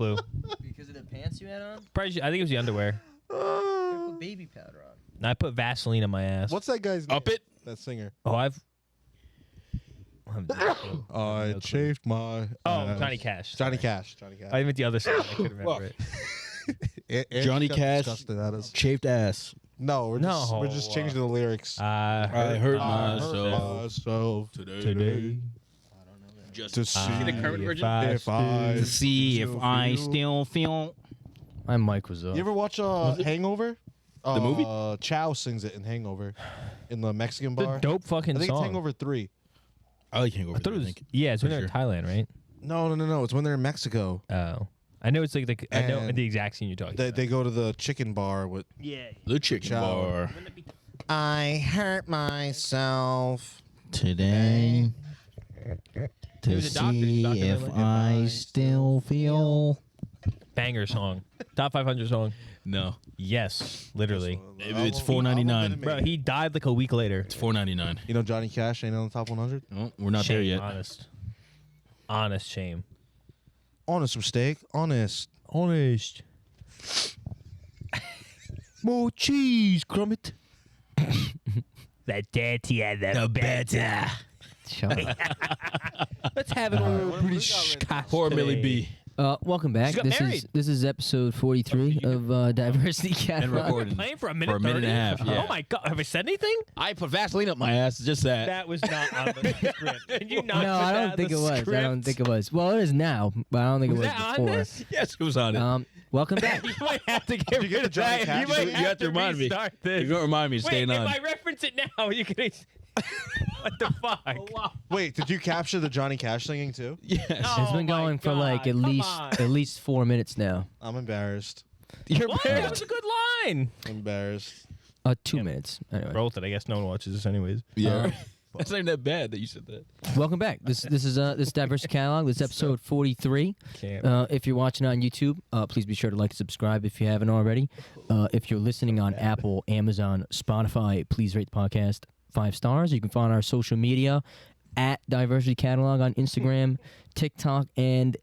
clue. Because of the pants you had on? Probably, I think it was the underwear. You put baby powder on. And I put Vaseline on my ass. What's that guy's name? Up it. That singer. Oh, I've. I chafed my. Oh, Johnny Cash. Johnny Cash. Johnny Cash. I meant the other song. I couldn't remember it. Johnny Cash. Disgusted at us. Chafed ass. No, we're just changing the lyrics. I hurt myself today. Just to see the current version? To see if I still feel. My mic was up. You ever watch Hangover? The movie? Chow sings it in Hangover, in the Mexican The bar. dope fucking I think song. it's Hangover 3. I like Hangover. I thought it was. Yeah, it's when they're in Sure. Thailand, right? No. It's when they're in Mexico. Oh, I know it's like I know And the exact scene you're talking about. They go to the chicken bar with. The chicken Chow. bar. I hurt myself Today. He was a doctor. He was a doctor, like, I still feel. Banger song. Top 500 song. No. Yes, literally. It's $4.99. Bro, he died like a week later. It's $4.99. You know Johnny Cash ain't on the top 100? Oh, we're not Shame, there yet. Honest shame. Honest mistake. Honest. More cheese, Gromit. The dirtier, the better. Shut up. Let's have an old British cast Poor today. Millie B. Welcome back. She got married. This is episode 43 of Diversity And Catalog. recording. Playing for a minute, For a minute 30? and a half, yeah. Oh my god, have I said anything? I put Vaseline up my ass. Just that. That was not on the script. Can you not No, put I that don't on think the it was. script? I don't think it was. Well, it is now, but I don't think Was it was that before. on this? Yes, it was on it. Welcome back. You might have to get rid of Johnny that. Cash? You might You have to remind me. restart this. You don't remind me. Wait, Staying if on. I reference it now, you can. What the fuck? Wait, did you capture the Johnny Cash singing too? Yes. Oh It's been my going for like God, at come on. least 4 minutes now. I'm embarrassed. You're What? That was a good line. I'm embarrassed. 2 minutes. Anyway, Roll it. I guess no one watches this anyways. Yeah. That's not even that bad that you said that. welcome back. This is Diversity Catalog. This is episode 43. Can't. If you're watching on YouTube, please be sure to like and subscribe if you haven't already. If you're listening on Apple, Amazon, Spotify, please rate the podcast 5 stars. You can find our social media at Diversity Catalog on Instagram, TikTok, and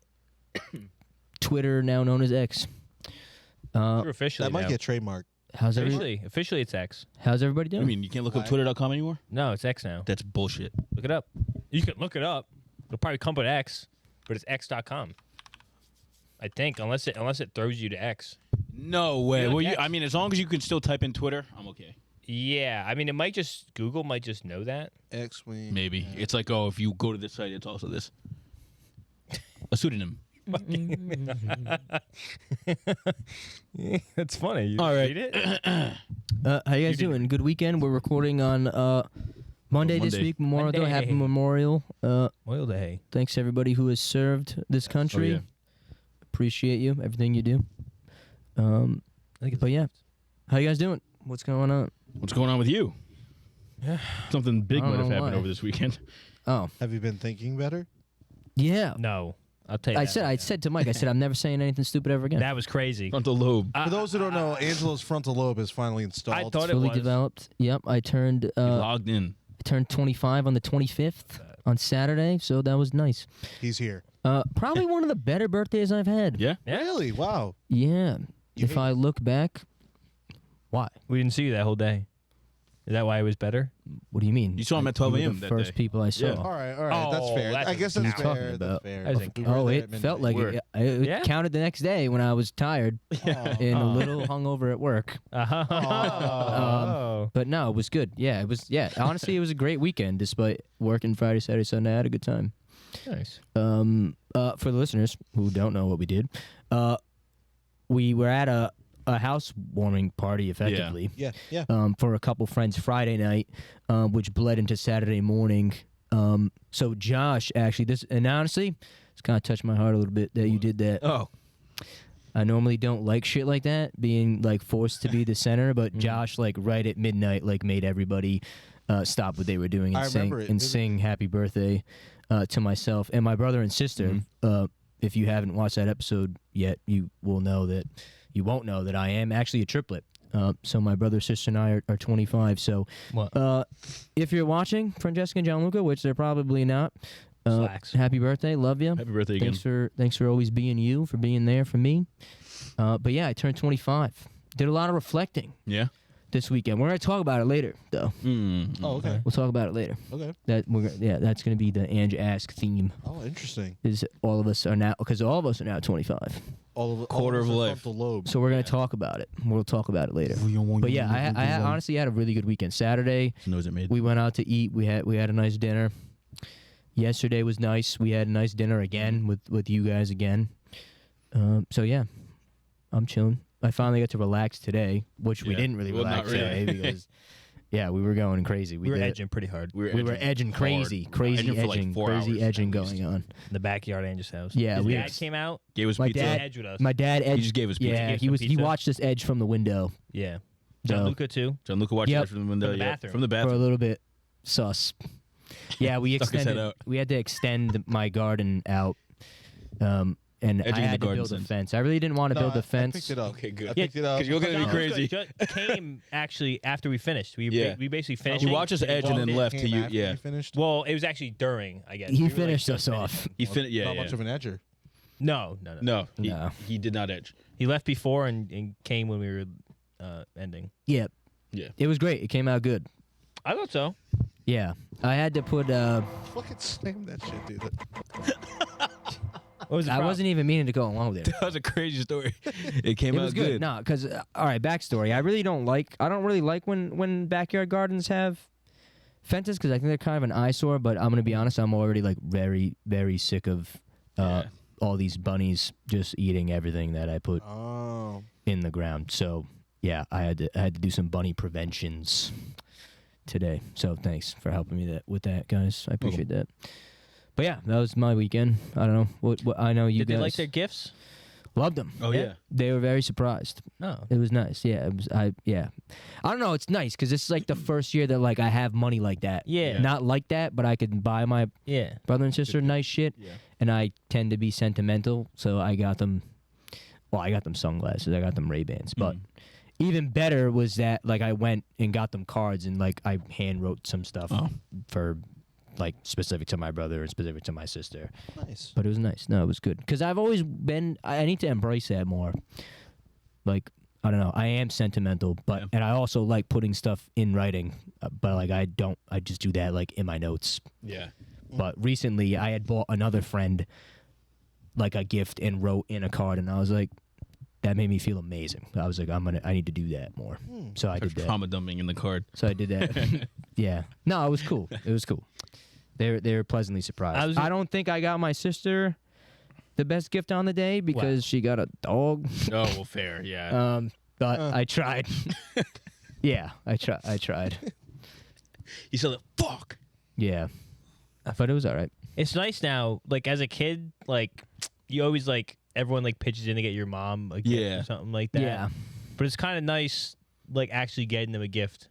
Twitter, now known as X. You're officially That might now. get trademarked. How's everybody Officially, it's X. How's everybody doing? I mean, you can't look up Why? Twitter.com anymore? No, it's X now. That's bullshit. Look it up. You can look it up. It'll probably come with X, but it's X.com. I think, unless it throws you to X. No way. You're Well, like I mean, as long as you can still type in Twitter, I'm okay. Yeah, I mean, Google might just know that. X-Wing. Maybe. It's like, oh, if you go to this site, it's also this. A pseudonym. That's funny. You All right. read it? how you guys doing? Good weekend. We're recording on Monday this Monday. week, Memorial Day. Monday. Happy Memorial. Oil day. Thanks to everybody who has served this country. Oh, yeah. Appreciate you, everything you do. I think it's But yeah, how you guys doing? What's going on? What's going on with you? Yeah. Something big I don't might have know happened why. over this weekend. Oh, Have you been thinking better? yeah. No, I'll tell you. I that said right I now. said to Mike, I said I'm never saying anything stupid ever again. That was crazy. Frontal lobe. For those who don't know, Angelo's frontal lobe is finally installed. I thought it Fully was. developed. Yep, I turned You logged in. 25 on the 25th on Saturday, so that was nice. He's here. Probably one of the better birthdays I've had. Yeah? Yeah. Really? Wow. Yeah. You If hate I look back, why? We didn't see you that whole day. Is that why it was better? What do you mean? You saw him at 12 You were a.m. The that first day. people I saw. Yeah. All right. That's Oh, fair. that's I guess what that's you're talking fair. about. That's fair. I think- We were Oh, there it at midnight. felt like Word. it Yeah? counted the next day when I was tired and a little hungover at work. Oh. But no, it was good. Yeah, it was. Yeah, honestly, it was a great weekend despite working Friday, Saturday, Sunday. I had a good time. Nice. For the listeners who don't know what we did, we were at a housewarming party, effectively, Yeah. for a couple friends Friday night, which bled into Saturday morning. So Josh, actually, and honestly, it's kind of touched my heart a little bit that you did that. Oh. I normally don't like shit like that, being like forced to be the center, but Josh, like right at midnight, like made everybody stop what they were doing I and sing remember it. and sing happy birthday to myself and my brother and sister. If you haven't watched that episode yet, you won't know that I am actually a triplet. So my brother, sister, and I are 25. So What? if you're watching, Francesca and Gianluca, which they're probably not, Slacks. Happy birthday, love you. Happy birthday again. Thanks for always being you, for being there for me. But yeah, I turned 25. Did a lot of reflecting Yeah. this weekend. We're gonna talk about it later, though. Oh, okay. We'll talk about it later. Okay. That's gonna be the Ange Ask theme. Oh, interesting. Is all of us are now 25. Quarter of life. The lobe. So we're gonna talk about it. We'll talk about it later. But yeah, I honestly had a really good weekend. Saturday, Knows it made. we went out to eat. We had a nice dinner. Yesterday was nice. We had a nice dinner again with you guys again. So yeah, I'm chilling. I finally got to relax today, which we Yeah. didn't really Well, not relax really. today because yeah, we were going crazy. We were did- edging pretty hard. We were edging crazy, hard. crazy Edging for like edging, 4 crazy hours edging at least. going on. In the backyard at Angie's house. Yeah, His we dad had- came out. Gave us My pizza. dad- Edged with us. My dad He edged. just gave us pizza. Yeah, Gave he some was. He pizza. watched us edge from the window. Yeah. So- Gianluca too. Gianluca watched Yep. it from the window. From the yeah. bathroom. From the For a bathroom. little bit sus. Yeah, we Stuck his head extended. out. We had to extend my garden out, and Edging I in the had to garden build a sense. fence. I really didn't want to No, build a I fence. picked it up. Okay, good. I picked it up. 'Cause you're gonna be Gianluca crazy. came actually after we finished. Yeah. We basically finished. You it, watched us and edge and walked then in. left to Came you. after Yeah. we finished. Well, it was actually during. I guess He We were, like, finished just us off. finishing. He finished. Yeah. Not Yeah. much of an edger. No. No. No. He did not edge. He left before and came when we were ending. Yeah. Yeah. It was great. It came out good. I thought so. Yeah, I had to put. Fucking slam that shit, dude. What was the I problem? wasn't even meaning to go along with it. That was a crazy story. It came It out was good. No, because all right, backstory. I don't really like when backyard gardens have fences because I think they're kind of an eyesore. But I'm gonna be honest, I'm already like very, very sick of Yeah. all these bunnies just eating everything that I put Oh. in the ground. So yeah, I had to do some bunny preventions today. So thanks for helping me with that, guys. I appreciate that. But yeah, that was my weekend. I don't know what I know you Did guys they like their gifts? loved them. Oh yeah. They were very surprised. No. It was nice. Yeah, it was. I don't know. It's nice because this is like the first year that like I have money like that. Yeah. Not like that, but I could buy my Yeah. brother and sister nice shit. Yeah. And I tend to be sentimental, so I got them. Well, I got them sunglasses. I got them Ray-Bans. But even better was that like I went and got them cards and like I hand wrote some stuff for like specific to my brother and specific to my sister. Nice. But it was nice. No, it was good. Because I've always been, I need to embrace that more. Like, I don't know. I am sentimental, but, Yeah. and I also like putting stuff in writing, but like I just do that like in my notes. Yeah. But recently I had bought another friend like a gift and wrote in a card, and I was like, that made me feel amazing. I was like, I need to do that more. So I did that. Trauma dumping in the card. So I did that. Yeah. No, it was cool. It was cool. They were pleasantly surprised. I don't think I got my sister the best gift on the day because she got a dog. Oh well, fair. Yeah. But I tried. Yeah, I tried. You said, "Fuck." Yeah. But it was all right. It's nice now. Like as a kid, like you always like everyone like pitches in to get your mom a gift Yeah. or something like that. Yeah. But it's kind of nice, like actually getting them a gift,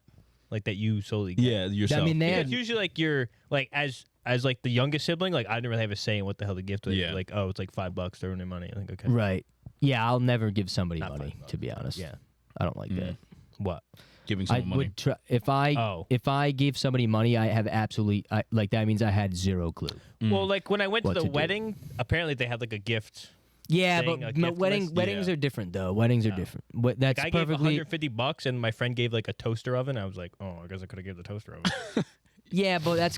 like that you solely get. Yeah, yourself. I mean, they Yeah, had, it's usually like you're like as like the youngest sibling, like I didn't really have a say in what the hell the gift was. Yeah. Like, oh, it's like $5, throw in their money. I think okay. right. Yeah, I'll never give somebody Not money, $5, to be honest. Yeah. I don't like that. What? giving I someone money. would try if I gave somebody money. I have absolutely like that means I had zero clue. Well, like when I went to What the to do. wedding, apparently they had like a gift. Yeah, Thing, but a gift list? weddings Yeah. are different though. Weddings are No. different. What that's Like, I gave perfectly $150, and my friend gave like a toaster oven. I was like, oh, I guess I could have given the toaster oven. yeah, but that's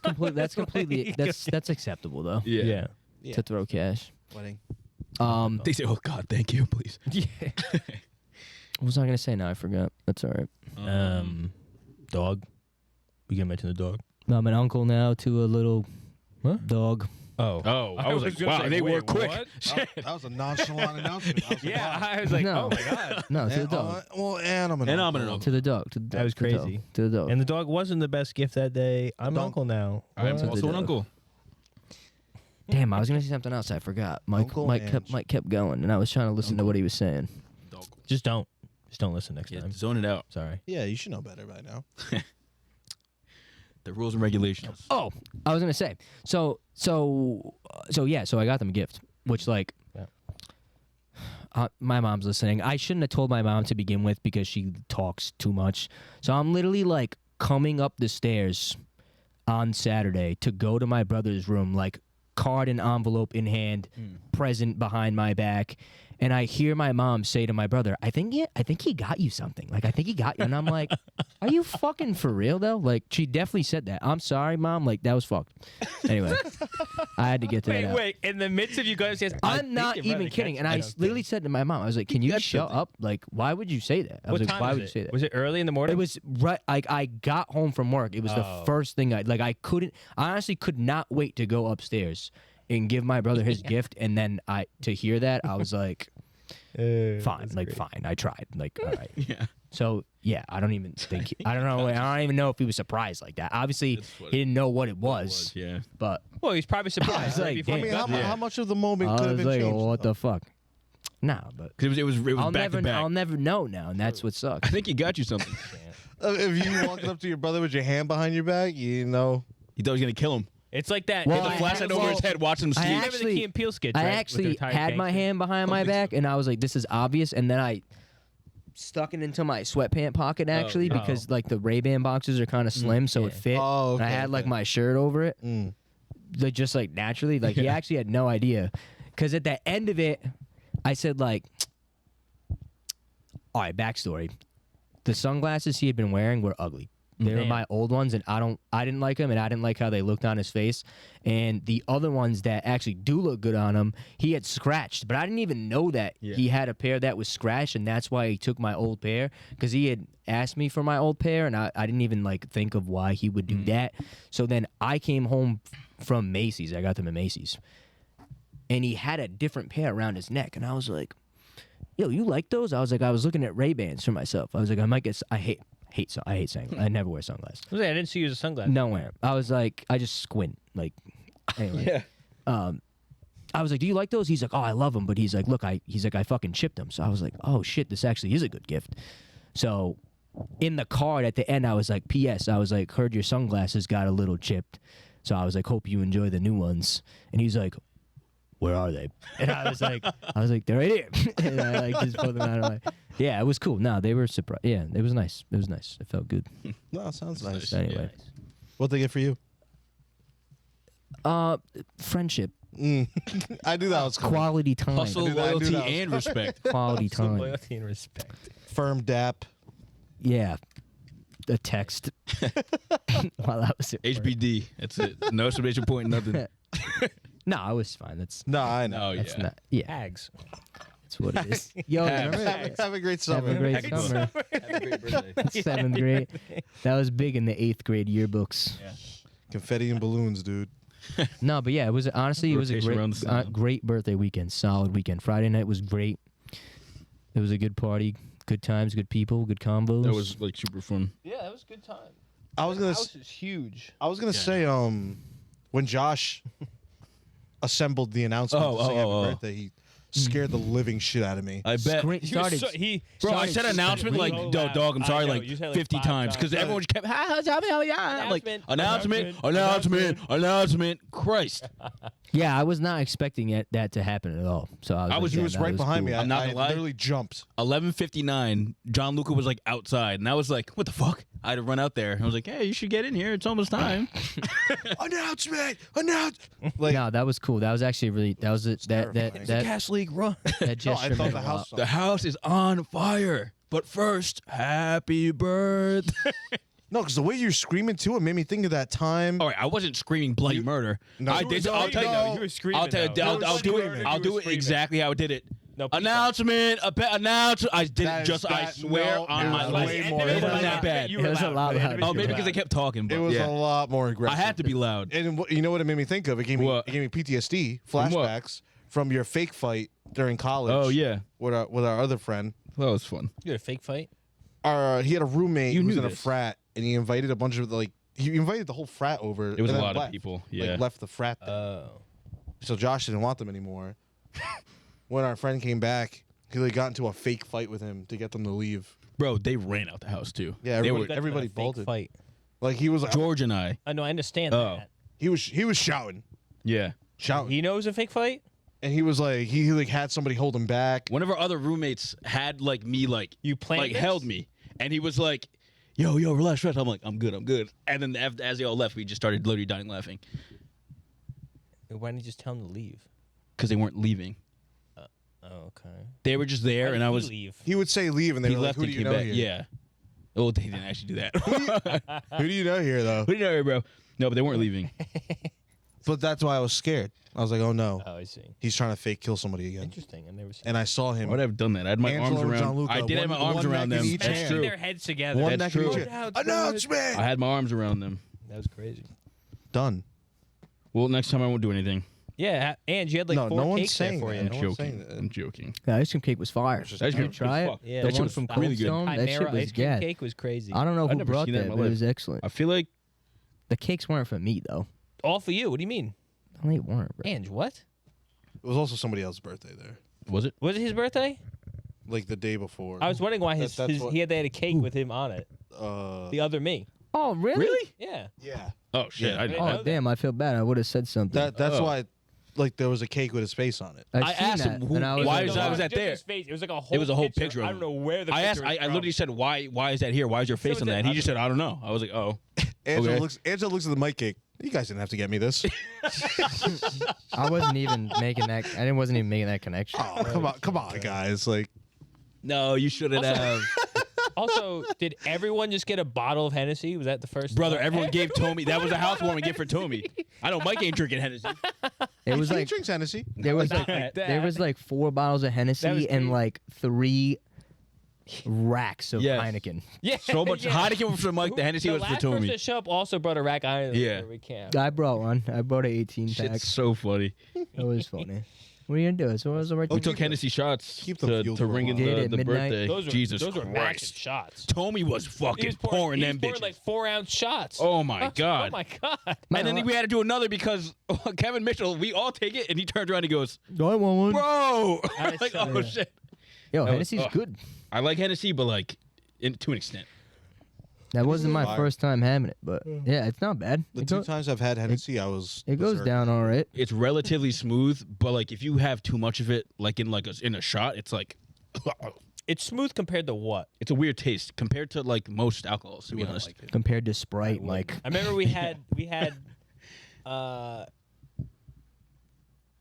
completely that's acceptable though. Yeah. Yeah. To throw cash. Wedding. They say, "Oh God, thank you, please." Yeah. What was I gonna say? Now I forgot. That's all right. Dog. We can mention the dog. I'm an uncle now to a little dog. Oh. Oh, I was like, wow, they were quick. That was a nonchalant announcement. I was like, Yeah, wow. I was like, No. oh my god. No, to the And, dog. and I'm an And I'm an uncle. uncle. To the dog. To the dog. That was to the dog, crazy. To the dog. And the dog wasn't the best gift that day. I'm Dog. uncle now. I'm To the also an dog. uncle. Damn, I was gonna say something else. I forgot. Uncle Mike Ange. kept going, and I was trying to listen to what he was saying. Dog. Just don't listen next Yeah, time. zone it out. Sorry. Yeah, you should know better by now. The rules and regulations. Oh, I was gonna say. So I got them a gift, which like, my mom's listening. I shouldn't have told my mom to begin with because she talks too much. So I'm literally like coming up the stairs on Saturday to go to my brother's room, like card and envelope in hand, present behind my back. And I hear my mom say to my brother, I think he got you something. Like, I think he got you. And I'm like, are you fucking for real, though? Like, she definitely said that. I'm sorry, Mom. Like, that was fucked. Anyway, I had to get to that out. Wait. In the midst of you guys, I'm not even kidding. And I literally said to my mom, I was like, can you shut up? Like, why would you say that? I was What like, time why was would it? you say that? Was it early in the morning? It was right. Like, I got home from work. It was the first thing I honestly could not wait to go upstairs and give my brother his gift. And then to hear that, I was like, fine. Like, fine. I tried. Like, all right. Yeah. So, yeah, I don't even think, I don't know. I don't even know if he was surprised like that. Obviously, he didn't know what it was. Yeah. But Well, he's probably surprised. I was like, before I he mean, got there. how much of the moment I could have was been like, changed? oh, what the fuck? Nah, but Because it was I'll back never, to back. I'll never know now, and that's what sucks. I think he got you something. If you walked up to your brother with your hand behind your back, you know. He thought he was gonna kill him. It's like that. Well, The I flashlight had- over his head, watching him I sleep. Remember the Key and Peele sketch, I right? actually With the retired had my gangster? hand behind my back, and I was like, this is obvious. And then I stuck it into my sweatpant pocket, actually, yeah. because, like, the Ray-Ban boxes are kind of slim, so it fit. Oh, And I okay, had, like, okay. my shirt over it. Mm. Like, just, like, naturally. Like, he actually had no idea. Because at the end of it, I said, like, all right, backstory. The sunglasses he had been wearing were ugly. They were Damn. my old ones, and I didn't like them, and I didn't like how they looked on his face. And the other ones that actually do look good on him, he had scratched, but I didn't even know that he had a pair that was scratched, and that's why he took my old pair, because he had asked me for my old pair, and I didn't even like think of why he would do that. So then I came home from Macy's. I got them at Macy's, and he had a different pair around his neck, and I was like, yo, you like those? I was like, I was looking at Ray-Bans for myself. I was like, I might get. I hate sunglasses. I never wear sunglasses. I didn't see you as a sunglasses. Nowhere. I was like, I just squint. Like, anyway. I was like, do you like those? He's like, oh, I love them. But he's like, look, I fucking chipped them. So I was like, oh shit, this actually is a good gift. So in the card at the end, I was like, P.S. I was like, heard your sunglasses got a little chipped. So I was like, hope you enjoy the new ones. And he's like, where are they? And I was like, they're right here. And I like just put them out of my. Yeah, it was cool. No, they were surprised. Yeah, it was nice. It was nice. It felt good. No, sounds nice. Anyway, What they get for you? friendship, I knew that was coming. quality time, Hustle, I knew loyalty, that was and respect. quality time. Loyalty and respect. Firm dap. Yeah, a text while I was at work. HBD. That's it. No exclamation point, nothing. No, I was fine. That's No, I know. Oh, that's yeah. not. Yeah, Hags. that's what it is. Yo, remember that? Have a great summer. Have a great Hags. summer. Have a great birthday. 7th grade. That was big in the 8th grade yearbooks. Confetti and balloons, dude. No, but yeah, it was honestly it was a Rotation around the sun. great birthday weekend, solid weekend. Friday night was great. It was a good party, good times, good people, good combos. That was like super fun. Yeah, that was a good time. I was gonna. House is huge. I was gonna say, when Josh assembled the announcement to sing happy birthday, he scared the living shit out of me. I bet. Great. Started. Bro, I said announcement like, dog, I'm sorry, like You said 50 5 times because everyone just kept, I'm like, announcement. Christ. Yeah, I was not expecting that to happen at all. So I was. like, He yeah, was that right behind me. cool. I'm not I gonna lie. literally jumped. 11:59. John Luca was like outside, and I was like, "What the fuck?" I had to run out there. I was like, "Hey, you should get in here. It's almost time." Announcement! Like, No, that was cool. That was actually really. That was terrifying. that Gas league run. that gesture. I thought meant the a house. lot. The house is on fire. But first, happy birthday. No, because the way you're screaming too, it made me think of that time. All right, I wasn't screaming bloody murder. No, I you did. were- I'll tell you. no, you were screaming. I'll tell you. though. I'll do it. screaming. I'll You do were it screaming. exactly how I did it. No, please Announcement. Announcement. I did That it is- just. I that- swear no, on it my was life. way It more. wasn't It was that bad. You It were was a loud. lot It had to louder. be Oh, too maybe loud. because I kept talking. But It was yeah. a lot more I aggressive. had to be loud. And you know what it made me think of? It gave me What? PTSD From what? flashbacks from your fake fight during college. Oh yeah, with our other friend. that was fun. You had a fake fight? He had a roommate You who was knew in a this. frat, and he invited a bunch of he invited the whole frat over. It was and a then lot of left. people. Like, Yeah. left the frat. Thing. Oh. So Josh didn't want them anymore. When our friend came back, he got into a fake fight with him to get them to leave. Bro, they ran out the house too. Yeah, They everybody, were, everybody Fake bolted. Fight. Like he was like, George and I. I know. I understand Oh. that. he was shouting, Yeah. He knows a fake fight. and he was like he had somebody hold him back. One of our other roommates had like me like You planned like this? held me, and he was like, "Yo, relax." I'm like, "I'm good." And then as they all left, we just started literally dying laughing. Why didn't you just tell him to leave? Because they weren't leaving. Oh, okay. They were just there, Why and did I he was. leave. He would say leave, and they He were like, left "Who and do you came know back. here?" Yeah. Oh, they didn't actually do that. Who do you know here, though? Who do you know here, bro? No, but they weren't leaving. But that's why I was scared. I was like, "Oh no, Oh, I see. he's trying to fake kill somebody again." Interesting. I've never seen. And I saw Why him. would I have done that? I had my Angelo arms and around. Gianluca, I did have my one arms neck around in them. each That's hand. true. their heads together. One That's neck in true. each hand. Announcement. I had my arms around them. That was crazy. Done. Well, next time I won't do anything. Yeah, and you had like No, 4 no one's cakes there saying for that. you. No one's saying Joking. that. I'm joking. The ice cream cake was fire. Just Did you good. try it? Yeah, the that shit one was from really Cold good. Stone, that shit Chimera was ice cream gas. cake was crazy. I don't know I've who never brought seen that that, in my but it life. was excellent. I feel like The cakes weren't for me though. All for you. What do you mean? They weren't, bro. Ange, what? It was also somebody else's birthday there, was it? Was it his birthday? like the day before. I was wondering why That's what- they had a cake with him on it. The other me. Oh, really? Yeah. Yeah. Oh shit! Yeah. I I didn't. know Oh, that. damn! I feel bad. I would have said something. That's Oh. why, like, there was a cake with his face on it. I've I seen asked that, him who- and I was why like, is that- was that Just there? his face. It was like a whole. was a whole picture of I him. don't know where the. I asked. picture is I literally from. said, "Why is that here? Why is your face So on it's that?" a- And he just said, "I don't know." I was like, "Oh." Angelo Okay. looks at the mic cake. You guys didn't have to get me this. I wasn't even making that. I wasn't even making that connection. Oh, come on, guys. Like, No, you shouldn't have. Also, did everyone just get a bottle of Hennessy? Was that the first? Brother, time? everyone gave Tommy. That was a housewarming gift for Tommy. I know Mike ain't drinking Hennessy. It was he like drinks Hennessy. there was Not like like that. there was like 4 bottles of That Hennessy was and crazy. like 3 racks of Yes. Heineken. Yeah. So much yeah. Heineken was for Mike. The Hennessy was for last person Tommy. to show up also brought a rack iron. Yeah. We can't. I brought one. I brought an 18 pack. Shit's so funny. It was funny. What are you gonna do? So what was the right Oh, We thing? took Hennessy shots keep the to fuel to ring in a while. Did the, at the midnight? birthday. Those were Jesus those were massive Christ. shots. Tommy was He fucking was pouring he them was pouring bitches. like 4-ounce shots. Oh my God. Oh my god. And then we had to do another because Kevin Mitchell, we all take it, and he turns around and goes, I want one. "Bro!" That's like, so- oh shit. Yo, That was- Hennessy's ugh. good. I like Hennessy, but like to an extent. That wasn't my Fire. first time having it, but yeah, it's not bad. The It, two go- times I've had Hennessy, I was. it goes berserk. down all right. It's relatively smooth, but like if you have too much of it, like in a shot, it's like It's smooth compared to what? it's a weird taste compared to like most alcohols. To be honest, Like it. Compared to Sprite, Mike. I remember we had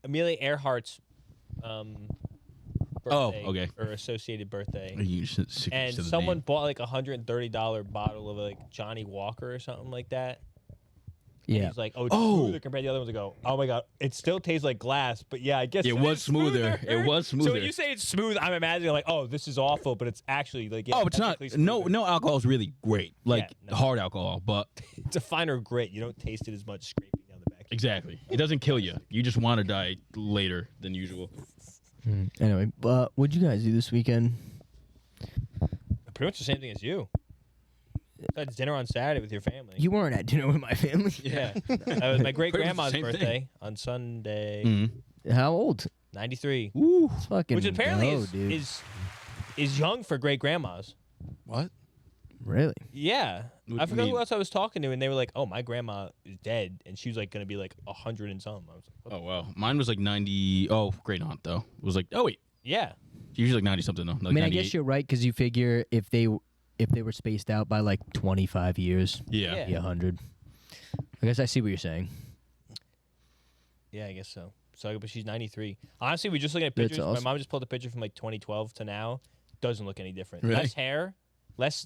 Amelia Earhart's birthday okay. or associated birthday. You should- should And say the someone name. bought like $130 bottle of like Johnny Walker or something like that. And Yeah. he's like, oh, it's Oh. smoother compared to the other ones. I go, oh my god, it still tastes like glass, but yeah, I guess It was is smoother. It was So smoother. when you say it's smooth, I'm imagining like, oh, this is awful, but it's actually like, yeah, Oh, it's not. technically No, smoother. no alcohol is really great. Like Yeah, no. hard alcohol, but It's a finer grit. You don't taste it as much scraping down the back. exactly, it doesn't kill you. You just want to die later than usual. Anyway, what'd you guys do this weekend? Pretty much the same thing as you. Had dinner on Saturday with your family. You weren't at dinner with my family. Yeah. That was my great Pretty much grandma's the same thing. birthday on Sunday. Mm-hmm. How old? 93. Ooh, It's fucking Which apparently low, dude. is young for great grandmas. What? Really? Yeah. What I do you forgot who mean? else I was talking to, and they were like, oh, my grandma is dead, and she was like going to be like 100 and something. I was like, what oh wow, mine was like 90. Oh, great aunt though. It was like, oh wait, yeah. usually like 90 something though. Like I mean, I 98. guess you're right because you figure if they were spaced out by like 25 years, Yeah. Yeah. be 100. I guess I see what you're saying. Yeah, I guess so. So, but she's 93. Honestly, we just looking at That's pictures. awesome. My mom just pulled a picture from like 2012 to now. Doesn't look any different. Really? Less hair, less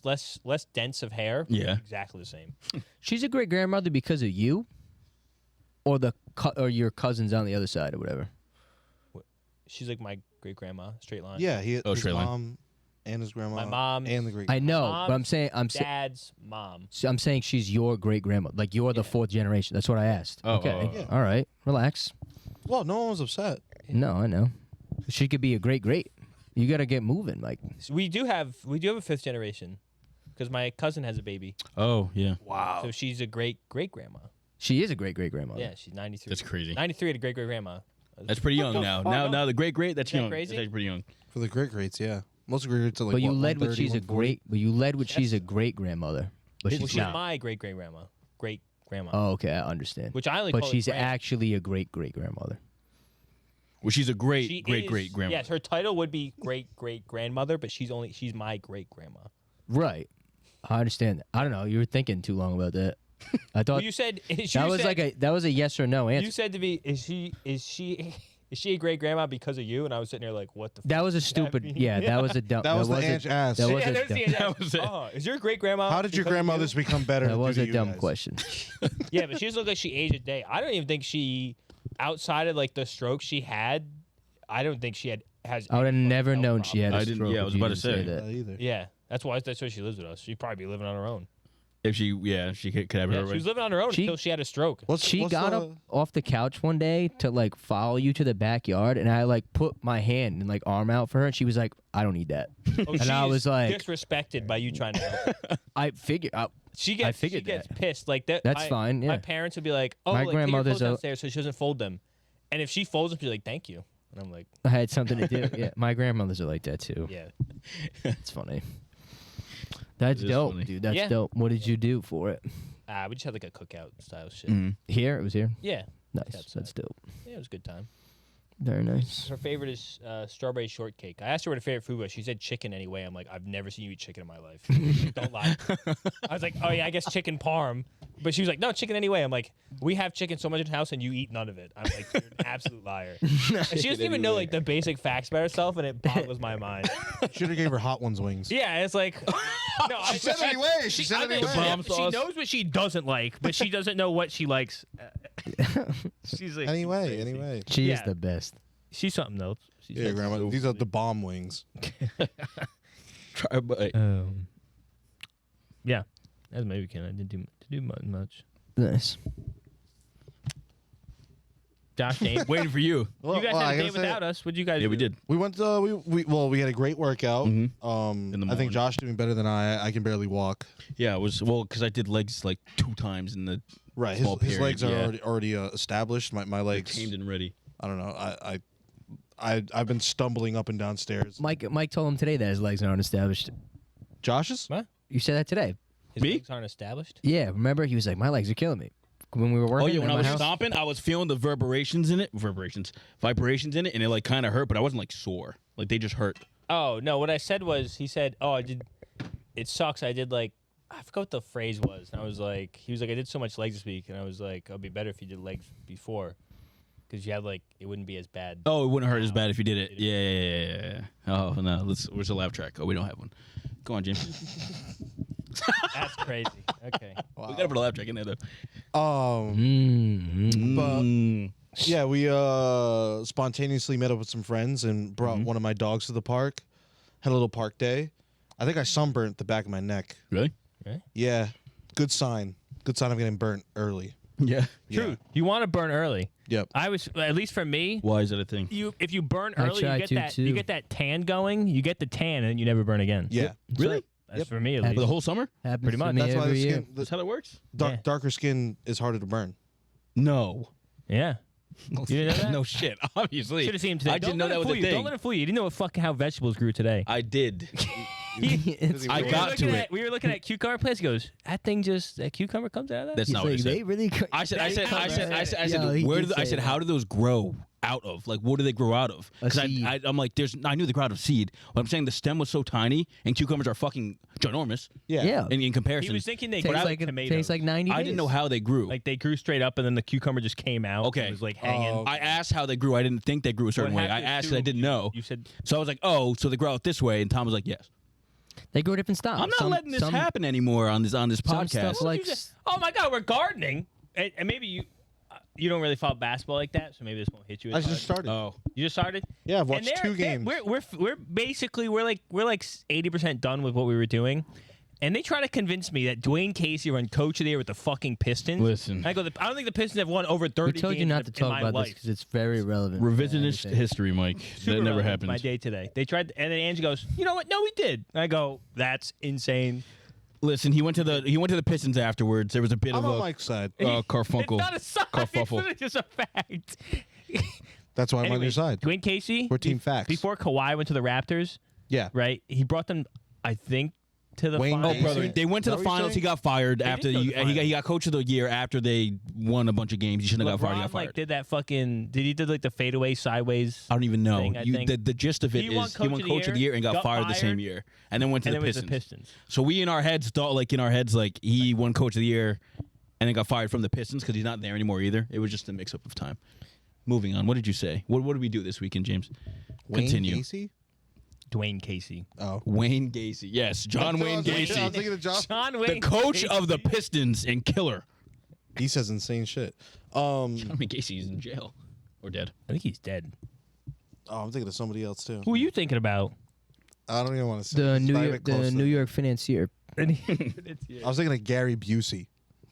dense of hair. Yeah. Exactly the same. She's a great grandmother because of you, or or your cousins on the other side or whatever. She's like my great grandma, straight line. Yeah, his straight line. mom and his grandma. My mom and the great. I know, Mom's but I'm Dad's mom. saying she's your great grandmother. Like you're the Yeah. 4th generation. That's what I asked. Oh, okay, oh, oh. Yeah. all right, relax. Well, no one was upset. No, I know. She could be a great. You got to get moving, Mike. So we do have a 5th generation because my cousin has a baby. Oh yeah. Wow. So she's a great grandma. She is a great grandmother. Yeah, she's 93. That's crazy. 93 at a great grandma. That's pretty young now. Now the great that's that young. crazy? That's actually pretty young. For the greats, yeah. Most of the greats are like. But you what, led with 130, she's a 140? great. But you led with she's a great grandmother. But Well, she's she's not. my great grandma. Great grandma. Oh, okay, I understand. Which I only But call she's it grand. actually a great grandmother. Well, she's a great She great is- grandma. Yes, her title would be great grandmother, but she's my great grandma. Right. I understand that. I don't know. You were thinking too long about that. I thought Well, you said that was a yes or no answer. You said to me, is she a great grandma because of you? And I was sitting there like, what the? That was a stupid. Yeah, that was a dumb. That was the Ange ass. That was Yeah, a that dumb, was it. Oh, is your great grandma? How did your grandmothers become better? that was due a to you dumb guys? question. Yeah, but she just looked like she aged a day. I don't even think she, outside of like the stroke she had, I don't think she has. I would have any never fucking known health she had a I didn't- stroke. yeah, I if was you about to didn't say. that. Either. Yeah, that's why she lives with us. She'd probably be living on her own. If she could have Yeah, her. she was living on her own She- until she had a stroke. She got up off the couch one day to like follow you to the backyard, and I like put my hand and like arm out for her, and she was like, "I don't need that." Oh, and I she's was like- disrespected by you trying to help her. I figured. She I gets figured that. pissed like that. That's fine, yeah. My parents would be like, "Oh, My like, take your grandmother's clothes a- downstairs so she doesn't fold them." And if she folds them, she's like, "Thank you." And I'm like, I had something to do. Yeah, my grandmothers are like that too. "Yeah." It's funny. That's It is dope, funny. dude. That's Yeah. dope. What did you do for it? We just had like a cookout style shit. Mhm. Here, it was here. Yeah, Nice. That's That's dope. yeah, it was a good time. Very nice. Her favorite is strawberry shortcake. I asked her what her favorite food was. She said chicken anyway. I'm like, I've never seen you eat chicken in my life. Don't lie. I was like, oh yeah, I guess chicken parm. But she was like, no, chicken anyway. I'm like, we have chicken so much in the house and you eat none of it. I'm like, you're an absolute liar. And she doesn't even know like the basic facts about herself, and it boggles my mind. Should have gave her hot ones wings. Yeah, it's like, no, She said it anyway. She said I it think anyway. bomb she sauce. knows what she doesn't like, but she doesn't know what she likes. She's like, Anyway, crazy. anyway. She is Yeah. the best. She's something else. She's Yeah, like- grandma. These are the bomb wings. Try a bite. Yeah, that's my weekend. I didn't do much. Nice. Josh, Dane, Waiting for you. Well, you guys well, I had a gotta day say- without us. What'd you guys Yeah, do? we did. We went. We had a great workout. Mhm. I the think morning. Josh doing better than I. I can barely walk. Yeah, it was because I did legs like 2 times in the Right. Small His legs are period, already established. My legs. tamed and ready. I don't know. I've been stumbling up and down stairs. Mike told him today that his legs aren't established. Josh's? What? You said that today. His Me? legs aren't established. Yeah, remember he was like, my legs are killing me when we were working. Oh yeah, when at I my was house. stomping, I was feeling the vibrations in it, and it like kind of hurt, but I wasn't like sore. Like they just hurt. Oh no! What I said was, he said, "Oh, I did. It sucks. I did like I forgot what the phrase was." And I was like, he was like, "I did so much legs this week," and I was like, "It'd be better if you did legs before, because you had like it wouldn't be as bad." Oh, it wouldn't hurt as bad if you did it. Yeah. Oh no, where's the laugh track? Oh, we don't have one. Go on, Jim. That's crazy. Okay. Wow. We gotta put a laugh track in there though. Mm-hmm. But- Yeah, we spontaneously met up with some friends and brought one of my dogs to the park. Had a little park day. I think I sunburnt the back of my neck. Really? Yeah, good sign. Good sign of getting burnt early. Yeah. True. You want to burn early. Yep. I was, at least for me. Why is that a thing? If you burn I early, try you get to, that too. you get that tan going. You get the tan, and then you never burn again. Yeah. Really? That's for me at For least. For the whole summer? Happens Pretty to much. me That's why the every year. skin, That's how that works? Yeah. darker skin is harder to burn. No. Yeah. You didn't know that? No shit. Obviously. Should have seen him today. I didn't know that was a Don't thing. let him fool you. You didn't know how vegetables grew today. I did. It's I We were got looking to at- it. We were looking at cucumber plants. He goes, that cucumber comes out of that? That's He's not what like, he said. they really. I said, Yo, he where did do I say said, that. how do those grow out of? Like, what do they grow out of? A Because seed. I'm like, I knew they grow out of seed. But I'm saying the stem was so tiny, and cucumbers are fucking ginormous Yeah. in He comparison. was thinking they Tastes grew like, tomatoes. tastes like 90 I didn't know how they grew. Like they grew straight up, and then the cucumber just came out. Okay. It was like hanging. Oh. I asked how they grew. I didn't think they grew a certain What way. I happened asked too, and I didn't know. You said So I was like, oh, so they grow out this way. And Tom was like, yes. They grow different styles. I'm not Some- letting this some- happen anymore on this some podcast. stuff like You just- oh my God, we're gardening, and maybe you don't really follow basketball like that, so maybe this won't hit you. I as just hard. started. Oh. You just started. Yeah, I've And watched 2 games. We're basically we're like 80% done with what we were doing, and they try to convince me that Dwayne Casey run coach of the year with the fucking Pistons. Listen. I go. I don't think the Pistons have won over 30. We told you games not in to talk my about life. this because it's very relevant. Revisionist history, Mike. Super that never relevant to happened. My day today. They tried, and then Angie goes, "You know what? No, we did." And I go, "That's insane." Listen, he went to the Pistons afterwards. There was a bit I'm of on a Mike's side. Carfunkel. It's not a sign. Kerfuffle. It's just a fact. That's why I'm on Anyway, your side. Dwayne Casey. We're team facts. Before Kawhi went to the Raptors, Yeah. right? He brought them, I think, to the Wayne finals. Oh, brother, Casey? they went to Is the that what you're finals. He saying? got fired after did go to the he got coach of the year after they won a bunch of games. He shouldn't have got fired. He LeBron got fired. like did that fucking. Did he did like the fadeaway sideways? I don't even know. thing, I think. The gist of it He won is he won coach of the year and got fired the same year, and then went to And the it was Pistons. the Pistons. So we in our heads thought like he won coach of the year, and then got fired from the Pistons because he's not there anymore either. It was just a mix-up of time. Moving on. What did you say? What did we do this weekend, James? Continue. Gacy? Dwayne Casey. Oh. Wayne Gacy. Yes, John Wayne I was Gacy. thinking of John. John The Wayne coach Casey. of the Pistons and killer. He says insane shit. John Wayne Gacy's in jail. Or dead. I think he's dead. Oh, I'm thinking of somebody else too. Who are you thinking about? I don't even want to say The it. It's New not York, even close the to- New York financier. I was thinking of Gary Busey.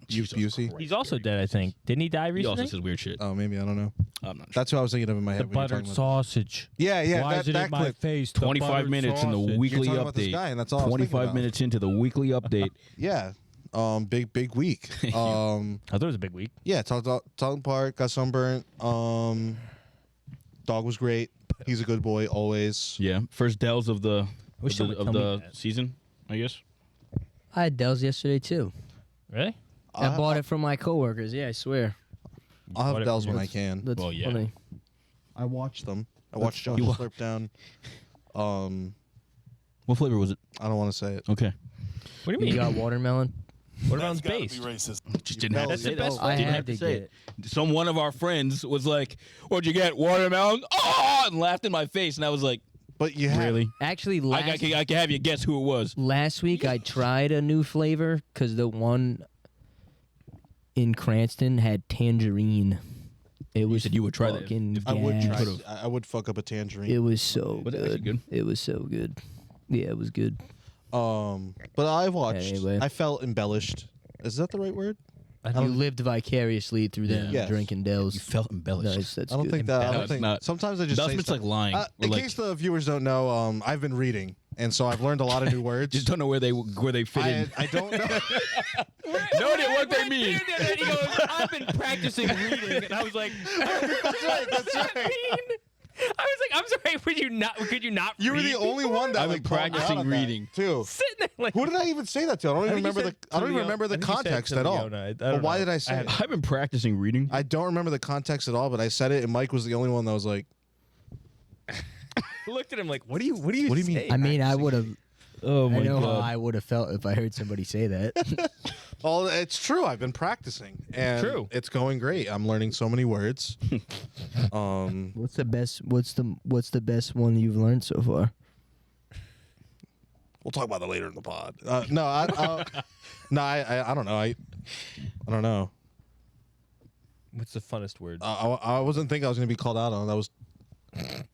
Jesus Busey. Christ. He's also dead, I think. Didn't he die He recently? also says weird shit. Oh, maybe I don't know. I'm not sure. That's who I was thinking of in my head. The when you were buttered talking about sausage. that. Yeah, Why that, is it that in my clip. face? The 25 buttered minutes in the sausage. weekly You're talking about this update. guy, and that's all I was thinking 25 about. minutes into the weekly update. Yeah. Big week. I thought it was a big week. Yeah, Talking Park, got sunburnt. Dog was great. He's a good boy always. Yeah, first Dells of the Wish someone would tell me that. season, I guess. I had Dells yesterday too. Really? I bought it from my coworkers. Yeah, I swear. I'll Bought have it Dells from when I yours? can. That's Well, yeah. funny. I watched them. I watched Josh You wa- slurp down. What flavor was it? I don't want to say it. Okay. What do you You mean? got watermelon? Watermelon's based. Just didn't have to That's say the that. best I Didn't had have to to say get it. Some one of our friends was like, "What'd you get? Watermelon?" Oh, and laughed in my face, and I was like, But you have "Really? Actually, I can have you guess who it was." last week I tried a new flavor because the one in Cranston had tangerine. It was said you would try that fucking if I would gas. try. I would fuck up a tangerine. It was so Was it actually good. good? It was so good. Yeah, it was good. But I watched. Anyway. I felt embellished. Is that the right word? You lived vicariously through them Yes. drinking Dells. You felt embellished. Nice, that's I don't good. think that. I No, don't it's think. not. Sometimes I just say Embellishment's stuff. like lying. Or In like, case the viewers don't know, I've been reading, and so I've learned a lot of new words. just don't know where they fit in. I don't know. No idea what they mean. He goes, I've been practicing reading, and I was like, That's right. That's right. I was like, I'm sorry, could you not You were read the only one that I've been like, called me out practicing on that, reading. too. sitting there like, Who did I even say that to? I don't even think you remember said I don't even Leona. remember the I think you said context to at all. Leona. I But don't why know. did I say it? I've been practicing reading. I don't remember the context at all, but I said it, and Mike was the only one that was like, looked at him like, what do you What do you mean? say? I mean, I would have. Oh I know how I would have felt if I heard somebody say that. "Oh, it's true. I've been practicing, and True. it's going great. I'm learning so many words." What's the best? What's the best one you've learned so far? We'll talk about that later in the pod. No, I don't know. I don't know. What's the funnest word? I wasn't thinking I was going to be called out on. That was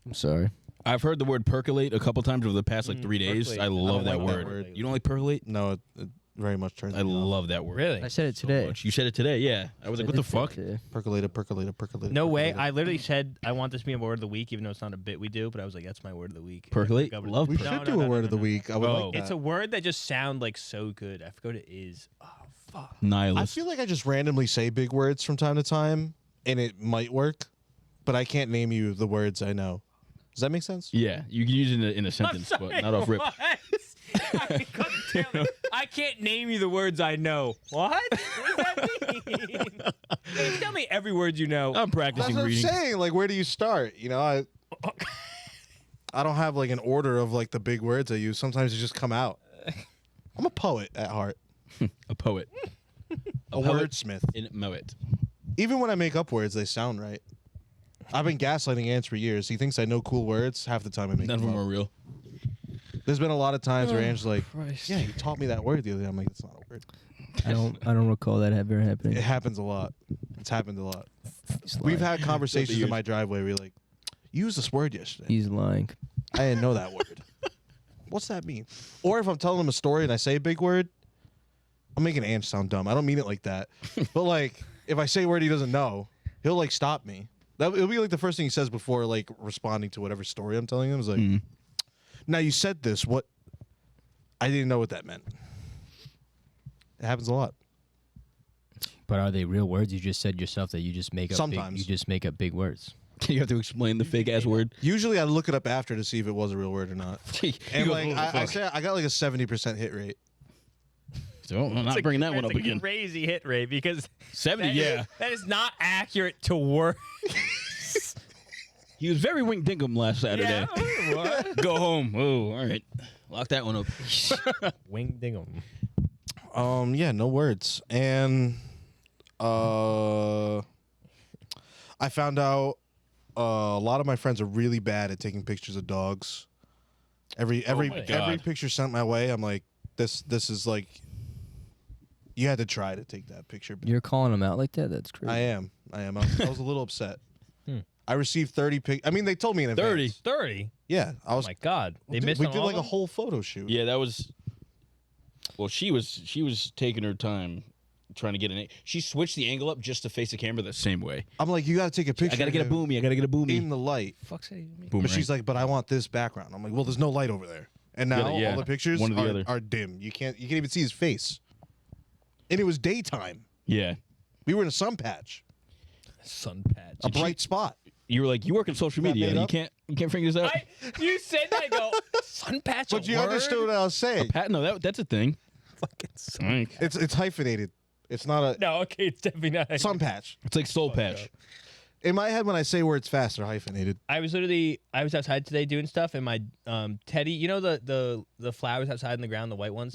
I'm sorry. I've heard the word percolate a couple times over the past 3 days. percolate. I love that like that word. word. You don't like percolate? no. It very much turns I me off. love that word. Really? I said it so today. much. You said it today, yeah. I was like, what the fuck? Percolated. No way. I literally said I want this to be a word of the week, even though it's not a bit we do. But I was like, that's my word of the week. Percolate? Governor- Love We No, should do a word of the week. I would Oh. like that. It's a word that just sound like so good. I forgot what it is. Oh fuck. I Nihilist. feel like I just randomly say big words from time to time, and it might work, but I can't name you the words I know. Does that make sense? Yeah, you can use it in a sentence, but not off rip. What? God damn it. I can't name you the words I know. What? What does that mean? Hey, tell me every word you know. I'm That's practicing what I'm reading. saying. Like, where do you start? You know, I don't have like an order of like the big words I use. Sometimes they just come out. I'm a poet at heart, A poet. a wordsmith. In Moet. Even when I make up words, they sound right. I've been gaslighting Ants for years. He thinks I know cool words. Half the time I make None of them them up. are real. There's been a lot of times where Ange's like, Christ. "Yeah, he taught me that word the other day." I'm like, "It's not a word." I don't recall that ever happening. It happens a lot. It's happened a lot. We've had conversations in my driveway where you're like, "You used this word yesterday. He's lying. I didn't know that word. What's that mean?" Or if I'm telling him a story and I say a big word, I'm making Ange sound dumb. I don't mean it like that. But like, if I say a word he doesn't know, he'll like stop me. It'll be like the first thing he says before like responding to whatever story I'm telling him. Is like, "Now you said this. What? I didn't know what that meant." It happens a lot. But are they real words? You just said yourself that you just make up. Sometimes. You just make up big words. You have to explain the fake ass word. Usually I look it up after to see if it was a real word or not. And like I say, I got like a 70% hit rate. So I'm not bringing that one up That's a again. crazy hit rate because 70, that yeah. that is not accurate to word. He was very wink dinkum last Saturday. Yeah. What? Go home. Oh, all right. Lock that one up. Wing dingum. Yeah, no words. And I found out a lot of my friends are really bad at taking pictures of dogs. Every my God. picture sent my way, I'm like, this is like, you had to try to take that picture. You're calling them out like that? That's crazy. I am. I was a little upset. I received 30 pics. I mean, they told me in advance. 30. Yeah, I Oh was. my God, they missed. We on did all like of a them? whole photo shoot. Yeah, that was. Well, she was taking her time trying to get an. She switched the angle up just to face the camera the same way. I'm like, you got to take a picture. I gotta get a boomy. I gotta get a boomy. in the light. Fuck's sake. Boomerang. But she's like, but I want this background. I'm like, well, there's no light over there. And now Yeah, all the pictures one or the other. are dim. You can't even see his face. And it was daytime. Yeah. We were in a sun patch, Sun patch. a bright spot. You were like, you work in social That media. made You up? can't figure this out. You said that. I go sun patch. But you understood what I was saying. Pat, no, that's a thing. Fucking sun. It's It's hyphenated. It's not a No, okay, it's definitely not. sun patch. like soul patch. In my head, when I say words fast, they're hyphenated. I was outside today doing stuff, and my Teddy, you know the flowers outside in the ground, the white ones.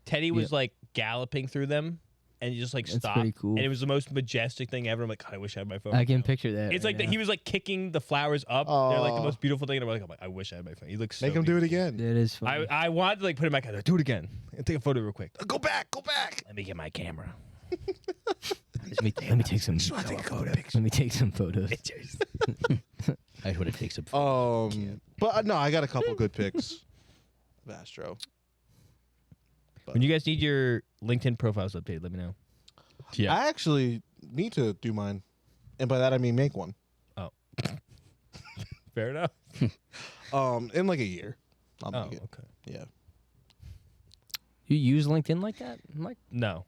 Teddy was like galloping through them, and he just like That's stopped. pretty cool. And it was the most majestic thing ever. I'm like, God, I wish I had my phone. I can picture that. It's right like that now. he was like kicking the flowers up. They're like the Aw. most beautiful thing. And I'm like, I wish I had my phone. He looks so Make him do it neat. again. That is funny. I wanted to like put him back. I do it again. And take a photo real quick. Go back. Go back. Let me get my camera. let me take some. Let me take some photos. Pictures. That's what it takes up. But no, I got a couple good pics of Astro. When you guys need your LinkedIn profiles updated, let me know. Yeah. I actually need to do mine, and by that I mean make one. Fair enough. In like a year. I'll Oh, make it. okay. Yeah. You use LinkedIn like that, Mike? No,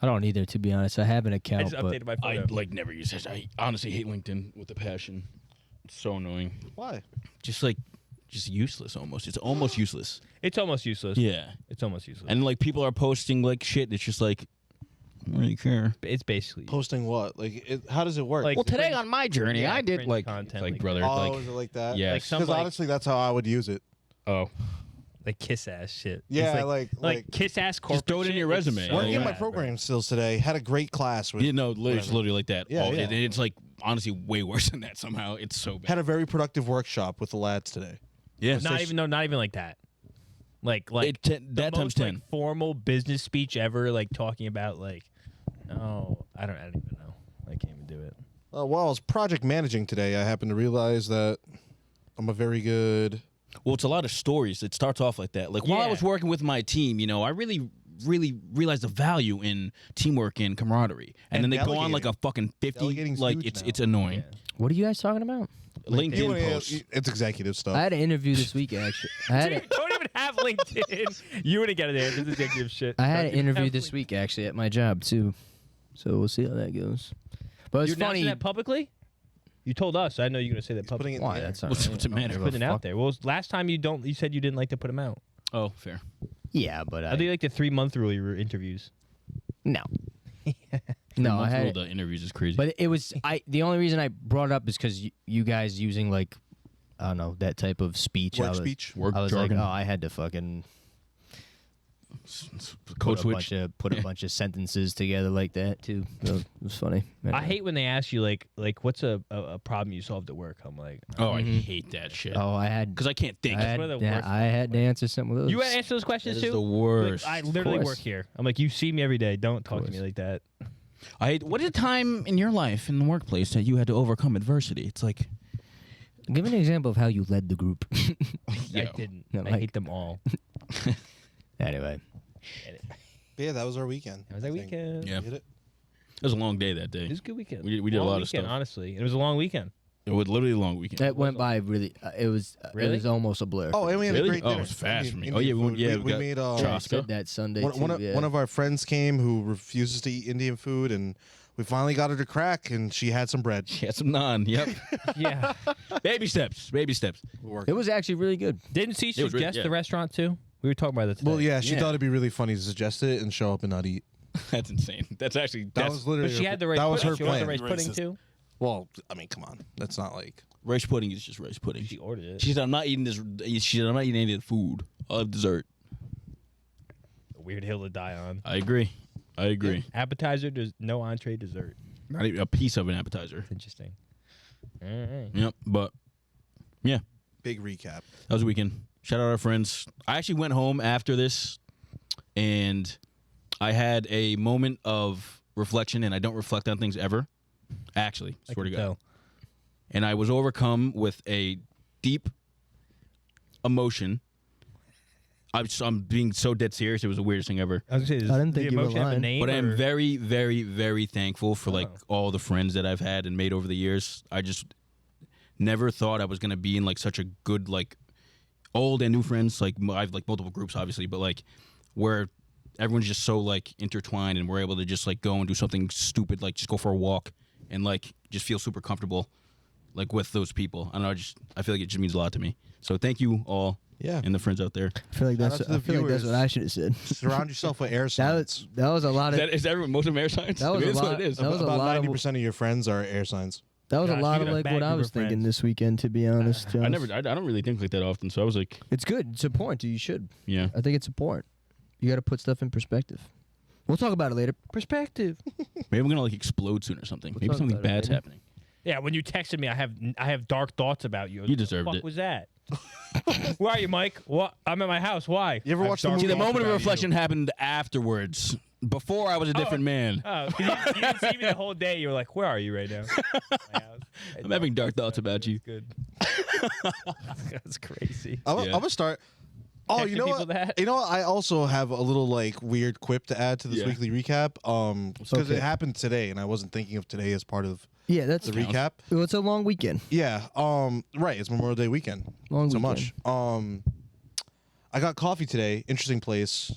I don't either, to be honest. I have an I account, just but updated my I photo. like never use it. I honestly hate LinkedIn with a passion. It's so annoying. Why? Just useless almost. It's almost useless. It's almost useless. Yeah. It's almost useless. And like people are posting like shit. It's just like, I don't really care. It's basically Posting what? Like, how does it work? Like- Well, today cringe- on my journey, yeah, I did cringe like content like like brother, that. oh, like is it like that? yeah. Like some Because like, honestly, that's how I would use it. oh, like kiss ass shit. Yeah, It's like kiss ass corporate. throw it in shit. your It's resume. so Working in my bad, program skills today, had a great class with. you know, literally, it's whatever. literally like that. Yeah, Oh, yeah. It's like honestly way worse than that. Somehow it's so bad. Had a very productive workshop with the lads today. yeah, Not even like that. Like the that times most, 10. like, formal business speech ever. Like talking about like, oh, I don't even know. I can't even do it. While I was project managing today, I happened to realize that I'm a very good. Well, it's a lot of stories. It starts off like that. Like while I Yeah. was working with my team, you know, I really realized the value in teamwork and camaraderie. And then they go on like a fucking 50. Delegating's Like huge it's now. it's annoying. what are you guys talking about? LinkedIn posts. It's executive stuff. I had an interview this week, actually. Don't even have LinkedIn. You wouldn't get it there. This is executive shit. I had Don't an even interview have this week, actually, at my job, too. So we'll see how that goes. But You it's announcing funny. that publicly? You told us. I know you're gonna say that putting publicly. it in Why? the air. That's not What's the matter? Putting it out there. Well, last time you said you didn't like to put them out. Oh, fair. Yeah, but I do like the 3-month rule. Your interviews. no. No, I had. the interviews is crazy. But it was the only reason I brought it up is because you guys using like I don't know that type of speech. Work I was, speech. Work I was jargon. like, oh, I had to fucking Code put switch. a bunch of sentences together like that too. So it was funny. I hate when they ask you like what's a problem you solved at work. I'm like, Oh, I hate that shit. Oh, I had. Because I can't think. I had, one of the yeah, worst I had to answer some of those. you answer those questions That is too. the worst. Like, I literally course. work here. I'm like, you see me every day. Don't talk to me course. like that. I hate. What is a time in your life in the workplace that you had to overcome adversity? It's like, Give me an example of how you led the group. I yo. didn't. No, I like- hate them all. Anyway, But yeah, that was our weekend. That was our I think. weekend. Yeah. You did it? It was a long day that It day. was a good weekend. We did a Long lot of weekend, stuff. Honestly, it was a long weekend. It was literally a long weekend. that went by really. It was. Really? It was almost a blur. Oh, and we had Really? a great Oh, it dinner. was fast for me. Indian Oh, yeah, we went- food. yeah, we we got made Yeah, I Chaska. said that Sunday one, too. one, of, yeah. one of our friends came who refuses to eat Indian food, and we finally got her to crack, and she had some bread. She had some naan. Yep. Yeah. Baby steps. Baby steps. It was actually really good. Didn't she was really- suggest yeah. the restaurant too? We were talking about that today. Well, yeah, she Yeah. thought it'd be really funny to suggest it and show up and not eat. That's insane. That's actually That that's was literally. But she had the rice. That was her pudding. She wanted plan. the rice pudding too. Well, I mean, come on, that's not like. rice pudding is just rice pudding. She ordered it. She said, "I'm not eating this." She said, "I'm not eating any of the food. I'll have dessert." A weird hill to die on. I agree. I agree. Appetizer, no entree, dessert. Not even a piece of an appetizer. That's interesting. All right. Yep, but yeah, Big recap. that was a weekend. Shout out our friends. I actually went home after this, and I had a moment of reflection, and I don't reflect on things ever. Actually, swear to God. Tell. And I was overcome with a deep emotion. I'm being so dead serious. It was the weirdest thing ever. I was gonna say, I didn't the think you were emotion have a lying. name, But I am or- very, very, very thankful for like all the friends that I've had and made over the years. I just never thought I was gonna be in like such a good like old and new friends. Like I have like multiple groups, obviously, but like where everyone's just so like intertwined and we're able to just like go and do something stupid, like just go for a walk and like just feel super comfortable like with those people. I don't know. I feel like it just means a lot to me. So thank you all. Yeah. And the friends out there. I feel like Shout that's out to the I feel like that's viewers. what I should have said. Surround yourself with air That signs. was a lot of Is everyone most of them air signs? That was I mean, a that's lot- what it is. that was a About lot of- 90% of your friends are air signs. that was Gosh, a lot you of got a like bad what I group was of thinking friends. this weekend. To be honest, I Jones. don't really think like that often. So I was like, It's good. It's important. You should. yeah. I think it's important. You got to put stuff in perspective. We'll talk about it later. Perspective. Maybe I'm gonna like explode soon or something. We'll Maybe talk something about it bad's later. happening. Yeah, when you texted me, I have dark thoughts about you. You deserved What the it. fuck was that? Where are you, Mike? What? I'm at my house. Why? You ever I have watch the dark movie- See, the thoughts moment of about reflection happened afterwards. Before I was a different man. You. Oh, 'cause you didn't see me the whole day. You were like, "Where are you right now?" My house. I'm having dark thoughts about you. Good. That's crazy. I'm Yeah. gonna start. Oh, Texting you know people what? that? You know what? I also have a little like weird quip to add to this Yeah. weekly recap. Because Okay. it happened today, and I wasn't thinking of today as part of Yeah, that's the recap. Well, it's a long weekend. Yeah. Right. It's Memorial Day weekend. Long so weekend. much. I got coffee today. Interesting place.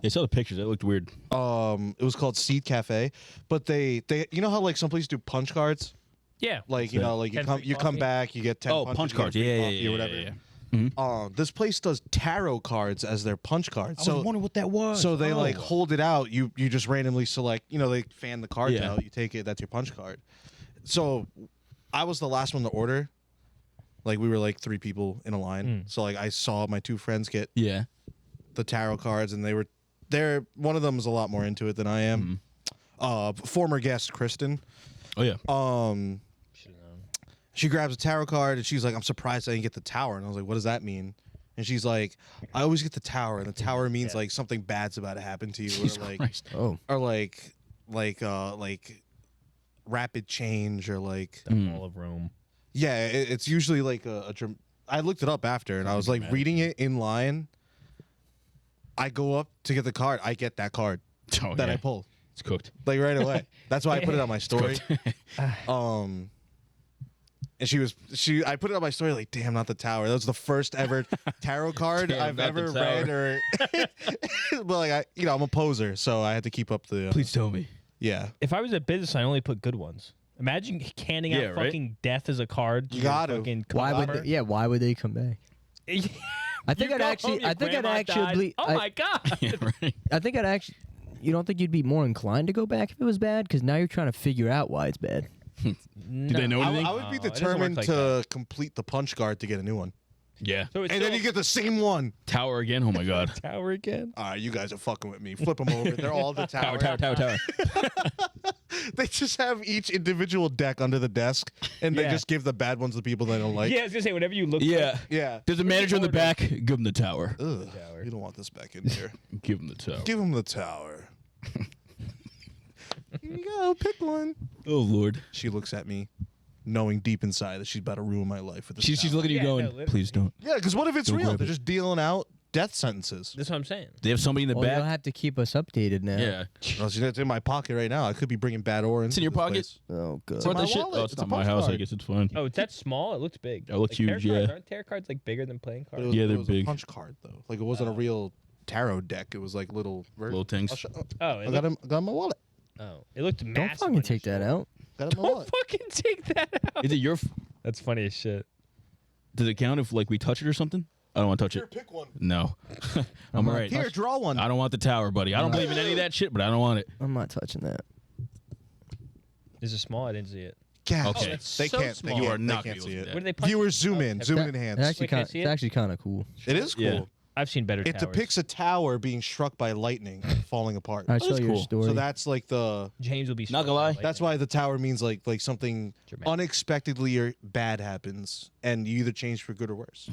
I saw the pictures. That looked weird. It was called Seed Cafe, but they you know how like some places do punch cards. Yeah. Like you that? know, like you 10 come free you come coffee? back, you get 10 Oh, punches, punch you get cards. free Yeah, yeah, coffee yeah, or whatever. yeah. This place does tarot cards as their punch cards. So wondering what that was. so they like hold it out. You just randomly select. You know, they fan the cards Yeah. out. You take it. That's your punch card. So I was the last one to order. Like we were like 3 people in a line. So like I saw my 2 friends get Yeah. the tarot cards, and they're one of them is a lot more into it than I am. Former guest Kristen. Oh yeah. She grabs a tarot card and she's like, "I'm surprised I didn't get the tower." And I was like, "What does that mean?" And she's like, "I always get the tower, and the tower means like something bad's about to happen to you, Jesus or like, Christ. Oh, or like rapid change, or like, All of Rome. yeah, it's usually like I looked it up after, and I was like reading it in line. I go up to get the card. I get that card Oh, that yeah. I pull It's cooked. like right away. That's why I put it on my story. And I put it on my story like, damn, not the tower. That was the first ever tarot card Damn, I've not the ever read, or but like I'm a poser, so I had to keep up the Please tell me. yeah. If I was a business, I only put good ones. Imagine canning out Yeah, right? fucking death as a card. to You your got to. fucking why would customer. why would they come back? I think You I'd go actually home, your I think I'd grandma actually died. Oh my god. Yeah, right. I think I'd actually. You don't think you'd be more inclined to go back if it was bad? Because now you're trying to figure out why it's bad. Do they know anything? I would be No, it doesn't work determined like to complete the punch card to get a new one, Yeah. So it's and then still you get the same one. Tower again. Oh my god. tower again. All right, you guys are fucking with me. Flip them over. They're all the tower. Tower. They just have each individual deck under the desk, and they Yeah. just give the bad ones to people they don't like. Yeah, I was gonna say whenever you look. Yeah. Yeah. There's a manager in the back. Give him the tower. Ugh, Tower. you don't want this back in here. Give him the tower. Give him the tower. Here you go. Pick one. Oh Lord. She looks at me, knowing deep inside that she's about to ruin my life with this. She's tower. looking at you Yeah, going, no, literally. please don't. Yeah, because what if it's Don't real? grab They're it. just dealing out death sentences. That's what I'm saying. They have somebody in the Well, you'll back. have to keep us updated now. Yeah. Well, see, it's in my pocket right now. I could be bringing bad aura. It's in your pocket? Oh god. in Brought my that shit. wallet. Oh, it's It's not a my punch house. I card. guess it's fine. Oh, it's that small? It looks big. That looks tarot huge, cards, yeah. Aren't tarot cards like bigger than playing But cards? Yeah, it they're was big. a punch card though. Like it wasn't a real tarot deck. It was like little. Little things. Oh, I got him. Got in my wallet. it looked Don't massive. fucking take that out. Got in my Don't wallet. fucking take that out. Is it your? That's funny as shit. Does it count if like we touch it or something? I don't want to touch it. Pick one. No. I'm all right. Here, draw one. I don't want the tower, buddy. I don't believe in any of that shit, but I don't want it. I'm not touching that. Is it small? I didn't see it. Yeah. Okay. that's They so can't. small. They You can't, are not they gonna can't be see able to it. do that. Where do they punch Viewers, zoom in. Zoom in It's enhance. actually Wait, can I kind. see It's it? actually kind of cool. It is cool. Yeah. I've seen better It towers. depicts a tower being struck by lightning and falling apart. I saw your cool. story. So that's like the. James will be. Not gonna lie. That's why the tower means like something Dramatic. unexpectedly or bad happens, and you either change for good or worse.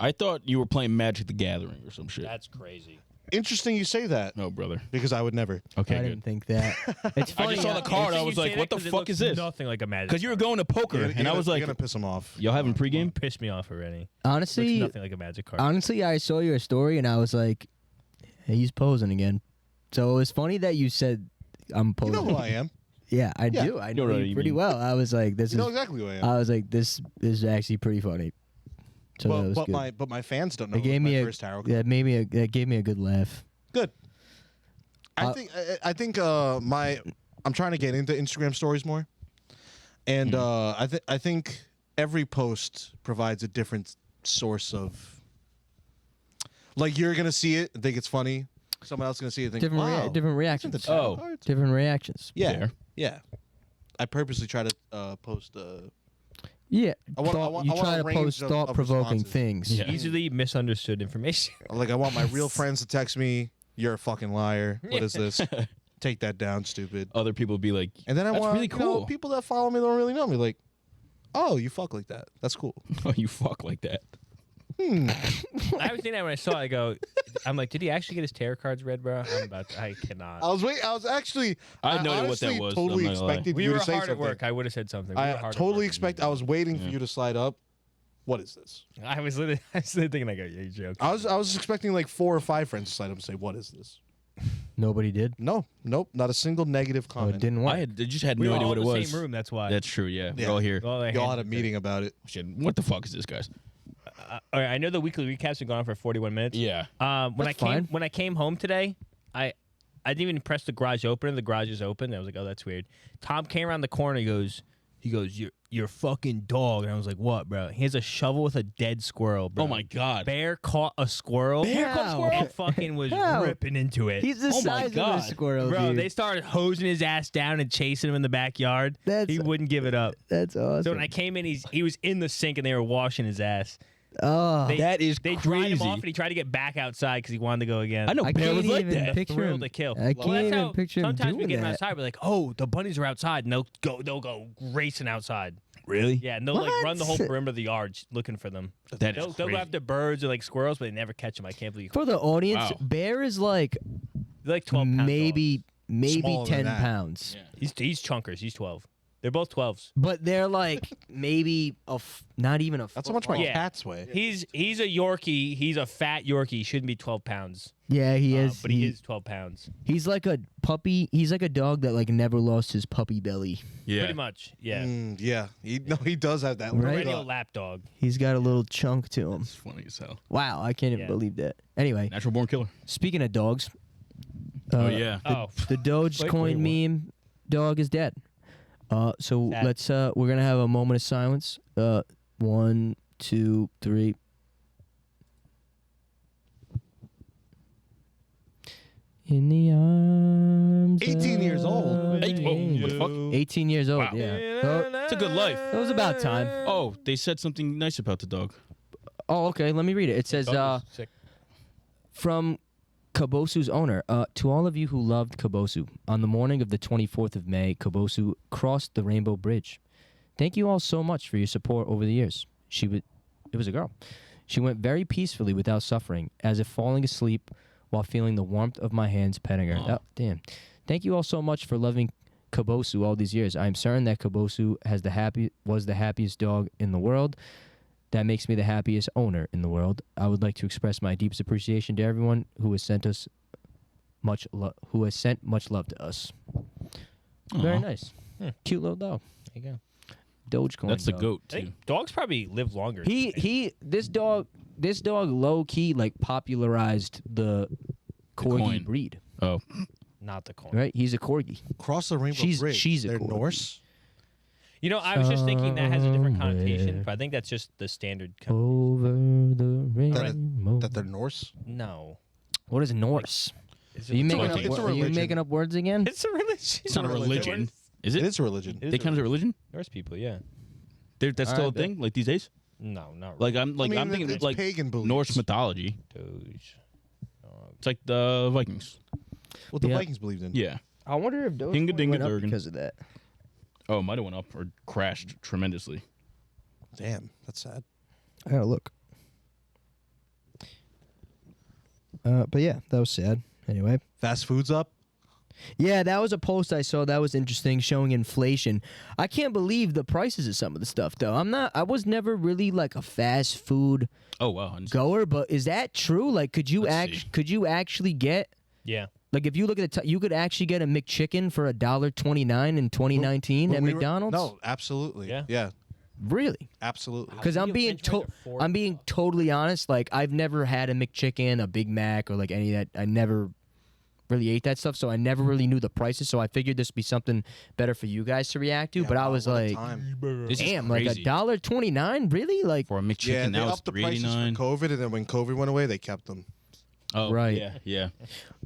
I thought you were playing Magic the Gathering or some shit. That's crazy. Interesting you say that No, brother. because I would never. Okay, I good. didn't think that. It's I funny. just saw the card. I was like, what the fuck is this? Nothing like a magic. Because you were going to poker, You're and I was you're like, gonna piss him off. y'all having pregame? Pissed me off already. Looks Honestly, nothing like a magic card. honestly, I saw your story and I was like, hey, he's posing again. So it was funny that you said I'm You posing. know who I am. Yeah, I Yeah. do. I You know know what you you pretty mean. well. I was like, this You is. know exactly who I am. I was like, this is actually pretty funny. So that was good. but my fans don't know. It gave my me a first tarot card. that gave me a good laugh. Good. Uh, I think I'm trying to get into Instagram stories more, and I think every post provides a different source of. Like you're gonna see it and think it's funny. Someone else is gonna see it and think Different wow. different isn't reactions. the tarot Oh. cards? Different reactions. Yeah, Fair. yeah. I purposely try to post. Yeah. I want- I thought- want- you I want try a to range post of thought-provoking responses. things. Yeah. Easily misunderstood information. Like I want my real friends to text me, "You're a fucking liar. What is this? Take that down, stupid." Other people be like, And then I That's want really you know, cool. people that follow me don't really know me. Like, oh, you fuck like that. That's cool. oh, you fuck like that. I was thinking that when I saw it, I go, I'm like, did he actually get his tarot cards read, bro? I cannot. I was actually. I had no idea what that honestly was, Totally I'm not gonna lie. expected we you were to say hard something. at work. I would have said something. We were I hard at totally work. expect. I was waiting for you to slide up. What is this? I was literally thinking, I go, yeah, you joke. I was expecting like 4 or 5 friends to slide up and say, "What is this?" Nobody did. No, nope, not a single negative Oh, comment. it didn't work. I just had We no were idea all what in it the was. same room. That's why. That's true. Yeah, Yeah. we're all here. All our Y'all hands had a were meeting about it. Shit, what the fuck is this, guys? all right, I know the weekly recaps have gone on for 41 minutes. Yeah. That's fine. When I came home today, I didn't even press the garage opener. The garage is open. I was like, oh, that's weird. Tom came around the corner. He goes, you're a fucking dog. And I was like, what, bro? He has a shovel with a dead squirrel, bro. Oh my god. Bear caught a squirrel. Bear caught a squirrel? And fucking was How? ripping into it. He's the Oh my size of God. a squirrel, Bro, dude. they started hosing his ass down and chasing him in the backyard. That's- He wouldn't give it up. That's awesome. So when I came in, he was in the sink and they were washing his ass. oh, That is They dried him crazy. off and he tried to get back outside because he wanted to go again. I know I Bear can't was like even that. picture Thrill him. to kill. I Well, can't that's even how picture him sometimes we doing get him that. outside. We're like, oh, the bunnies are outside, and they'll go racing outside. Really? Yeah, and they'll like What? run the whole perimeter of the yard looking for them. That They'll is go crazy. after birds or like squirrels, but they never catch them. I can't believe For the audience, Wow. Bear is like they're like 12 pounds. maybe Smaller than 10 that. pounds. Yeah. He's chunkers. He's 12. They're both 12s. But they're like maybe not even a That's how much my Yeah. cats weigh. He's a Yorkie. He's a fat Yorkie. He shouldn't be 12 pounds. Yeah, he is. But he is 12 pounds. He's like a puppy. He's like a dog that like never lost his puppy belly. Yeah. Pretty much. Yeah. Yeah. He does have that. Right. Perennial lap dog. He's got a little chunk to him. It's funny as hell. Wow, I can't even Yeah. believe that. Anyway, Natural born killer. speaking of dogs, Oh yeah. the Dogecoin wait, meme dog is dead. So Sad. let's we're gonna have a moment of silence. 1, 2, 3. In the arms. 18 years old. of Hey, whoa, an what the fuck? angel. 18 years old. Wow. Yeah. So, It's a good life. it was about time. Oh, they said something nice about the dog. Oh, okay. Let me read it. It says, Sick. from Kabosu's owner, to all of you who loved Kabosu, on the morning of the 24th of May, Kabosu crossed the Rainbow Bridge. Thank you all so much for your support over the years. It was a girl. She went very peacefully without suffering, as if falling asleep while feeling the warmth of my hands petting her. Aw. Oh, damn. Thank you all so much for loving Kabosu all these years. I am certain that Kabosu was the happiest dog in the world. That makes me the happiest owner in the world. I would like to express my deepest appreciation to everyone who has sent much love to us. Very Aw. nice. Hmm. Cute little dog. There you go. Dogecoin. That's the dog. goat I too. think dogs probably live longer. This dog low key like popularized the corgi coin. breed. Oh, Not the coin. Right? He's a corgi. Cross the Rainbow She's- Bridge. she's a They're corgi. Norse. You know, I was just thinking that has a different connotation, Somewhere but I think that's just the standard. Over the That, rainbow. that they're Norse. No. What is Norse? It's Are you a- making it's up? a Are you religion. making up words again? It's a religion. it's not a religion. Is It it? is a religion. It is They count as a religion? Norse people, yeah. That's All still right, a thing, like these days. No, not Like really. I'm thinking it's like pagan beliefs. Norse mythology. Doge. It's like the Vikings. What the Yeah. Vikings believed in. Yeah. I wonder if Doge Dinga dinga went up durgan. because of that. Oh, it might have went up or crashed tremendously. Damn, that's sad. I gotta look. But yeah, that was sad. Anyway. Fast food's up. Yeah, that was a post I saw that was interesting, showing inflation. I can't believe the prices of some of the stuff though. I was never really like a fast food Oh wow. goer, but is that true? Like could you Let's see. actually get Yeah. like if you look at you could actually get a McChicken for $1.29 in 2019 at McDonald's? No, absolutely. Yeah. Yeah, Really? absolutely. Because I'm being totally honest. Like I've never had a McChicken, a Big Mac, or like any of that. I never really ate that stuff, so I never really knew the prices. So I figured this would be something better for you guys to react to. Yeah, but I wow, was what a like, time. This is damn, like crazy. $1.29, really? Like, For a McChicken, Yeah, they now it's upped the prices for $3.89. COVID, and then when COVID went away, they kept them. Oh, Right. Yeah.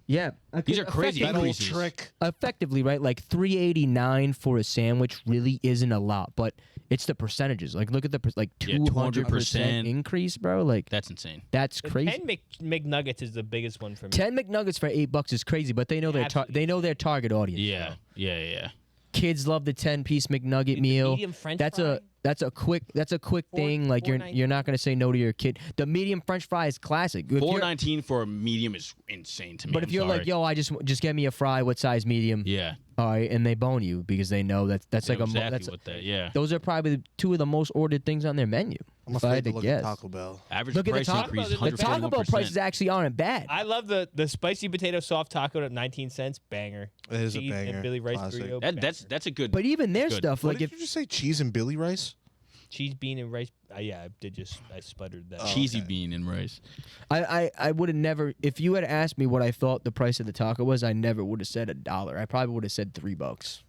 yeah, These are crazy That old increases. trick. effectively, right? Like $3.89 for a sandwich really isn't a lot, but it's the percentages. Like, look at the like Yeah, 200% 200% increase, bro. Like, That's insane. that's The crazy. 10 McNuggets is the biggest one for me. 10 McNuggets for $8 is crazy, but they know their Absolutely. they know their target audience. Yeah. Yeah. Kids love the 10-piece McNugget The meal. medium French That's fry? a quick thing. Like you're not gonna say no to your kid. The medium French fry is classic. If you're- $4.19 for a medium is insane to me. But if I'm you're like, sorry. yo, I just get me a fry. What size medium? Yeah. All right, and they bone you because they know that's I like know a exactly that's what that. Yeah. those are probably the two of the most ordered things on their menu. I'm if I afraid had to to look guess. at Taco Bell. Average Look at the price Taco increase Bell. The Taco Bell 141%. prices actually aren't bad. I love the spicy potato soft taco at 19 cents. Banger. It is a Cheese banger. and Billy Rice Classic. burrito. That's a good. But even their Good. stuff, What like did if you just say? Cheese and Billy rice? cheese, bean, and rice. Yeah, I sputtered that. cheesy okay. bean and rice. I would have never, if you had asked me what I thought the price of the taco was, I never would have said $1. I probably would have said $3,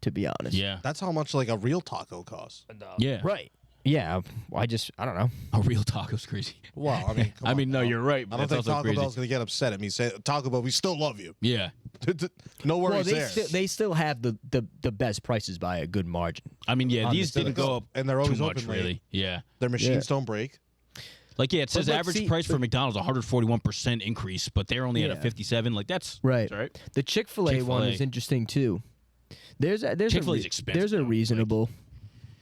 to be honest. Yeah. That's how much like a real taco costs. Yeah. Right. Yeah. I don't know. A real taco's crazy. Well, I mean, come I on mean, no, now. you're right. I But don't that's think also Taco crazy. Bell's gonna get upset at me. Say Taco Bell, we still love you. Yeah. No Well, worries there. they still have the best prices by a good margin. I mean, yeah, On these the didn't Taco. go up And they're always too much, open late. really. Yeah. Their machines don't break. Like, yeah, it says like, average see, price for McDonald's 141% increase, but they're only at a Yeah. 57. Like, that's Right. that's all right. The Chick-fil-A one Chick-fil-A. is interesting too. There's Chick-fil-A is expensive, There's a though. Like- reasonable.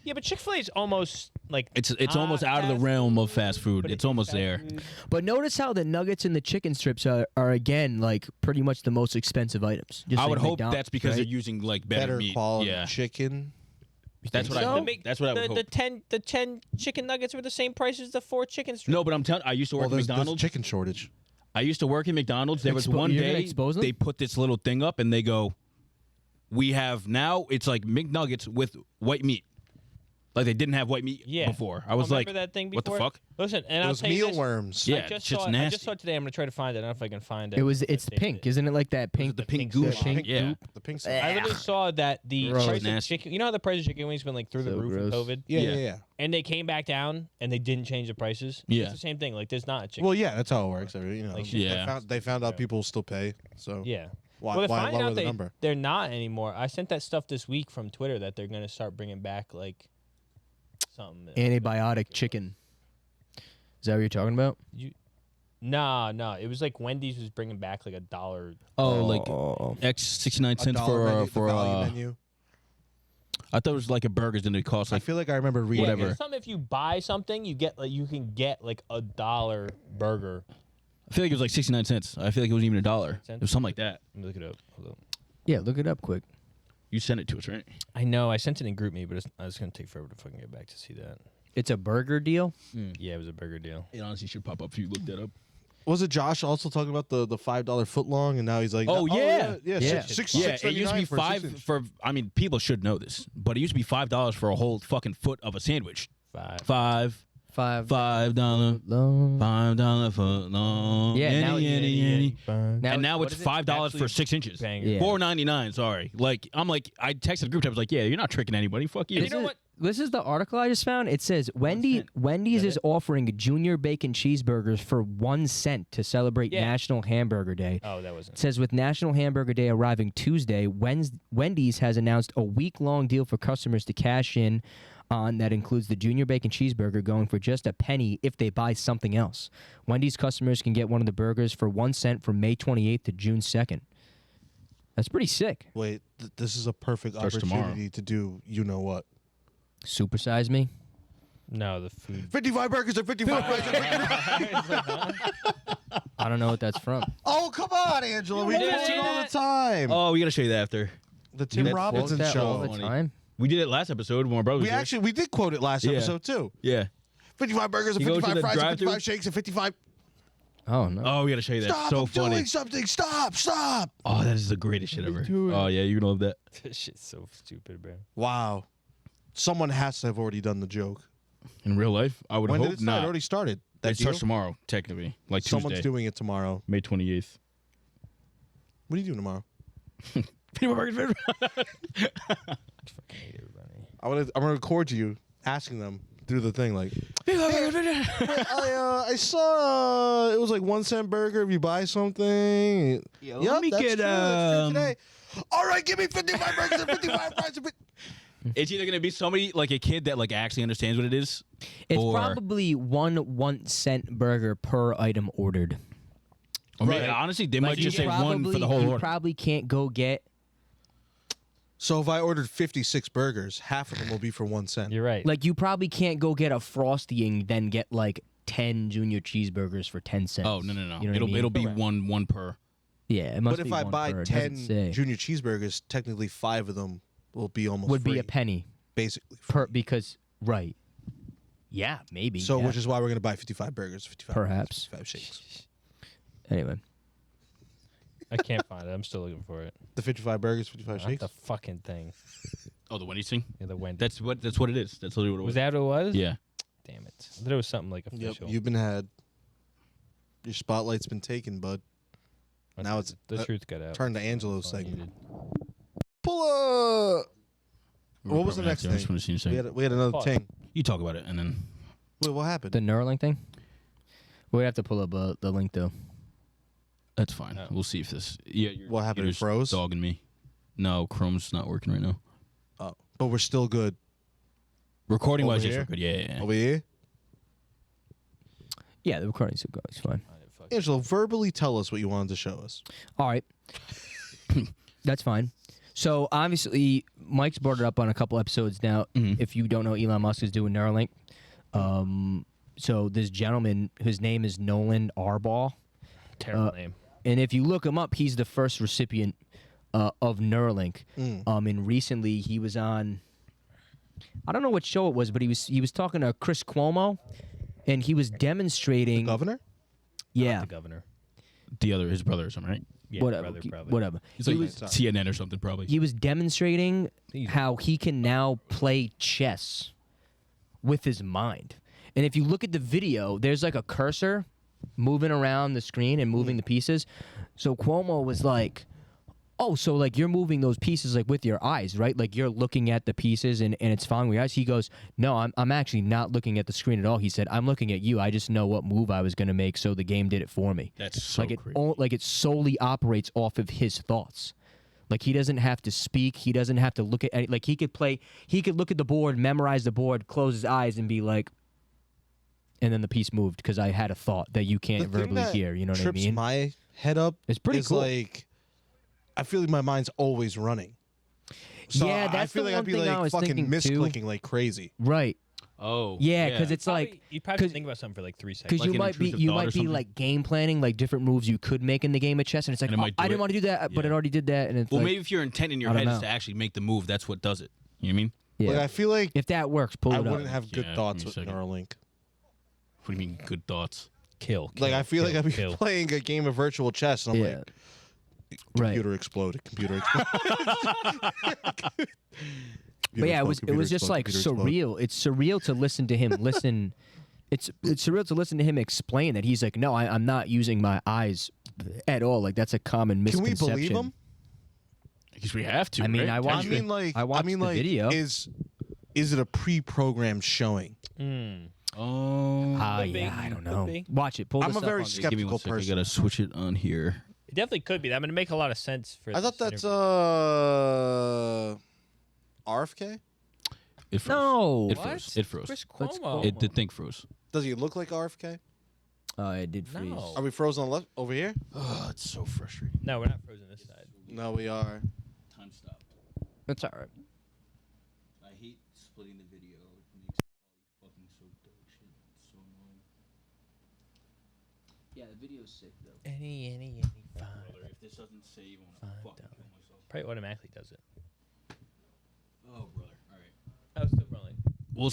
Yeah, but Chick-fil-A is almost like It's almost out of the fast realm of food, fast food. but It's it is almost fast there. food. But notice how the nuggets and the chicken strips are again like pretty much the most expensive items. Just I like would hope McDonald's, that's because right? they're using like better meat. quality Yeah. chicken. That's what I so? hope. The That's what I would the hope. 10 chicken nuggets were the same price as the 4 chicken strips. No, but I'm telling. I used to work Well, at there's McDonald's. chicken shortage. I used to work at McDonald's. There was one you're gonna day expose them? they put this little thing up and they go, "We have now." It's like McNuggets with white meat. Like they didn't have white meat Yeah. before. I was like, remember that thing "What the before? fuck?" Listen, and I'll Those tell you this. mealworms. Yeah, I it's just just saw it. I nasty. just saw it today. I'm gonna try to find it. I don't know if I can find it. It's pink, isn't it? Like that pink. the pink goop. goose. Pink Yeah. goop, the pink stuff. I literally saw that the Gross. price of Nasty. chicken. You know how the price of chicken wings went like through the So roof gross. in COVID, Yeah, Yeah. yeah, yeah. and they came back down and they didn't change the prices. Yeah. It's the same thing. Like there's not a chicken. Well, yeah, that's how it works. You know, Like, yeah. they found out people still pay. So yeah. why, Well, they're why finding lower out the number? they're not anymore. I sent that stuff this week from Twitter that they're gonna start bringing back like something. Antibiotic chicken. Is that what you're talking about? No. It was like Wendy's was bringing back like $1. Oh, like X 69 cents for value menu. I thought it was like a burgers and it cost I like feel like I remember reading. Whatever. There's something if you buy something, you can get like $1 burger. I feel like it was like 69 cents. I feel like it wasn't even $1. It was something like that. Let me look it up. Hold up. Yeah, look it up quick. You sent it to us, right? I know. I sent it in group me, but it's gonna take forever to fucking get back to see that. It's a burger deal. Yeah, it was a burger deal. It honestly should pop up if you look that up. Was it Josh also talking about the $5 foot long, and now he's like, Oh, yeah. yeah, Yeah. Six, Yeah, $6.99 it used to be for a five 6-inch. for. I mean, people should know this, but it used to be $5 for a whole fucking foot of a sandwich. $5 $5 Long. $5 foot long. Yeah, now Any, it's- any. Now And now what it's is it? $5 for Absolute 6 inches. banger. Yeah. $4.99. Sorry, like I'm like I texted the group chat. I was like, yeah, you're not tricking anybody. Fuck you. And you know what? This is the article I just found. It says Wendy's Is is offering junior bacon cheeseburgers for 1 cent to celebrate Yeah. National Hamburger Day. Oh, that It wasn't. says with National Hamburger Day arriving Tuesday, Wendy's has announced a week-long deal for customers to cash in on that includes the junior bacon cheeseburger going for just a penny if they buy something else. Wendy's customers can get one of the burgers for 1 cent from May 28th to June 2nd. That's pretty sick. Wait, this is a perfect Starts opportunity tomorrow. to do you know what? Supersize me. No, the food. 55 burgers and 55 fries. I don't know what that's from. Oh, come on, Angelo. We do never it seen all the that? time. Oh, we gotta show you that after. The Tim That's Robinson Quote that all show. the time. We did it last episode when my brother was here. We did quote it last Yeah. episode, too. Yeah. 55 burgers and You go to 55 the fries and drive-thru? 55 shakes and 55. Oh, no. Oh, we gotta show you that. Stop, So I'm funny. doing something. Stop. Oh, that is the greatest shit ever. Oh yeah, you're gonna love that. This shit's so stupid, bro. Wow. Someone has to have already done the joke. In real life, I would When hope did it start? It not. already started. That It starts deal? tomorrow, technically, like Someone's Tuesday, doing it tomorrow. May 28th. What are you doing tomorrow? Fucking hate everybody. I'm gonna record you asking them through the thing like, I saw it was like 1 cent burger if you buy something. Yeah, let me that's get, true, that's true today. All right, give me 55 burgers and 55 fries. It's either gonna be somebody like a kid that like actually understands what it is. It's or, probably 1 cent burger per item ordered. or maybe, Right. honestly, they Like, might you just say one for the whole you order. probably can't go get So if I ordered 56 burgers, half of them will be for 1 cent. You're right. like you probably can't go get a Frosty and then get like 10 junior cheeseburgers for 10 cents. Oh no. You know what I it'll mean? it'll be Correct. one per. Yeah, it must But be if I one buy per. It 10 doesn't say. junior cheeseburgers, technically 5 of them will be almost would free, be a penny basically. per free. because right. Yeah, maybe. So yeah. which is why we're gonna buy 55 burgers, 55 Perhaps. 55 shakes. Anyway. I can't find it. I'm still looking for it. The 55 burgers, 55 Not shakes. the fucking thing. Oh, the Wendy's thing. Yeah, the Wendy's. That's what it is. That's literally what it was. Was that what it was? Yeah. Damn it. I thought it was something like Yep, official. you've been had. Your spotlight's been taken, bud. That's now it. it's the truth got out. Turn to Angelo's That's all I segment. needed. Pull up. We're What was the probably next not there. I just thing? wanna see you say- We had another Pause. thing. You talk about it and then. Wait, what happened? The Neuralink thing? We have to pull up the link though. That's fine. Oh. We'll see if this. Yeah. Your What happened? It computer's froze? Dogging me. No, Chrome's not working right now. Oh, but we're still good. Recording wise, Over yes, here? we're good. Yeah. Over here, Yeah, the recording's still going. It's fine. I didn't fucking- Angelo, verbally tell us what you wanted to show us. All right. That's fine. So obviously, Mike's brought it up on a couple episodes now. Mhm. If you don't know, Elon Musk is doing Neuralink. So this gentleman, his name is Nolan Arbaugh, Terrible name. and if you look him up, he's the first recipient of Neuralink. And recently he was on, I don't know what show it was, but he was talking to Chris Cuomo, and he was demonstrating. Governor? Yeah, The governor. The other, his brother or something, right? Yeah, whatever, brother, probably. whatever. It's He like was- CNN or something, probably. He was demonstrating He's- how he can now play chess with his mind. And if you look at the video, there's like a cursor moving around the screen and moving the pieces. So Cuomo was like, oh, so like you're moving those pieces like with your eyes, right? Like you're looking at the pieces and it's following your eyes. He goes, no, I'm actually not looking at the screen at all. He said, I'm looking at you. I just know what move I was going to make, so the game did it for me. That's so like crazy. like it solely operates off of his thoughts. Like he doesn't have to speak. He doesn't have to look at any, like he could look at the board, memorize the board, close his eyes and be like, and then the piece moved because I had a thought that you can't The thing verbally that hear. You know what I trips mean? my head up. It's pretty is cool. Like, I feel like my mind's always running. So Yeah, I that's feel the like one I'd be thing I like was fucking thinking, too. misclicking like crazy. Right. Oh. Yeah, because it's like you probably 'cause- think about something for like 3 seconds. because Like you an might be intrusive thought or something? like game planning like different moves you could make in the game of chess, and it's like And it might I do didn't it. want to do that, but Yeah. it already did that, and it's Well, like, maybe if your intent in your I head don't is know. to actually make the move, that's what does it. You know what I mean? yeah. Like I feel like If that works, pull I it up. wouldn't have good Yeah, thoughts give me with a second. Neuralink. What do you mean, good thoughts? kill. Like I feel like I'd be kill. playing a game of virtual chess, and I'm Yeah. like, Right. computer exploded, computer exploded. But yeah, it was just like surreal. It's surreal to listen to him listen. It's surreal to listen to him explain that he's like, no, I'm not using my eyes at all. Like that's a common Can we misconception. believe him? I guess we have to. I mean, right? I I watched mean, like, I watched the video. Is it a pre-programmed showing? Oh. Could be. Yeah, I don't Could know. be. Watch it. Pull I'm this a up very on the- Give me skeptical one second. I person. gotta switch it on here. It definitely could be. I mean, it make a lot of sense for. I thought this that's interview. RFK. It froze. No. It What? froze. It froze. Chris Let's Cuomo. The thing froze. Does he look like RFK? It did freeze. No. Are we frozen on the left over here? Oh, it's so frustrating. No, we're not frozen this side. No, we are. Time stopped. That's all right. I hate splitting the video. It makes quality fucking so dog shit. It's so annoying. Yeah, the video's sick though. Any, fine. Brother, if this doesn't save, I'm gonna fucking kill myself. Probably automatically does it. Oh, brother. All right. Oh, it's still rolling. We'll.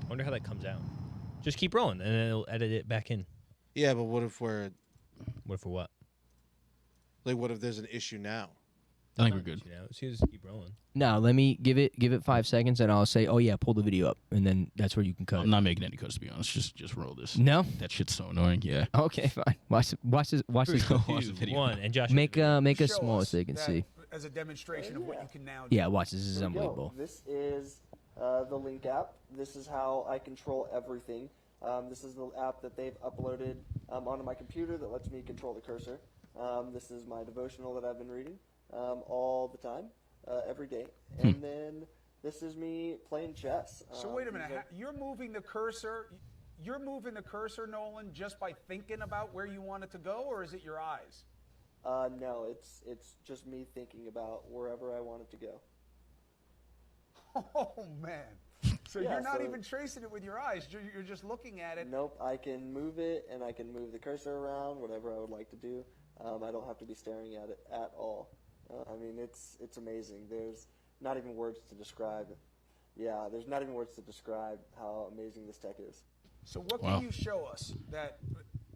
I wonder how that comes out. Just keep rolling, and then it'll edit it back in. Yeah, but what if we're What for what? like? What if there's an issue now? I think we're good. You know, so you just keep rolling. No, let me give it 5 seconds, and I'll say, "Oh yeah, pull the video up," and then that's where you can cut. I'm not making any cuts, to be honest. Just roll this. No. That shit's so annoying. Yeah. Okay, fine. Watch this. Watch the Two, video. 1, and Josh. Make Show us small us so they can that see. as a demonstration of what you can now do. Yeah, watch. This is Here we go. unbelievable. This is the Link app. This is how I control everything. This is the app that they've uploaded onto my computer that lets me control the cursor. This is my devotional that I've been reading all the time, every day. And then this is me playing chess. So wait a minute. these are- You're moving the cursor. You're moving the cursor, Nolan, just by thinking about where you want it to go, or is it your eyes? No, it's just me thinking about wherever I want it to go. Oh man. So Yeah, you're not so- even tracing it with your eyes. You're just looking at it. Nope, I can move it and I can move the cursor around, whatever I would like to do. I don't have to be staring at it at all. I mean, it's amazing. There's not even words to describe. Yeah, there's not even words to describe how amazing this tech is. So what Wow. can you show us that?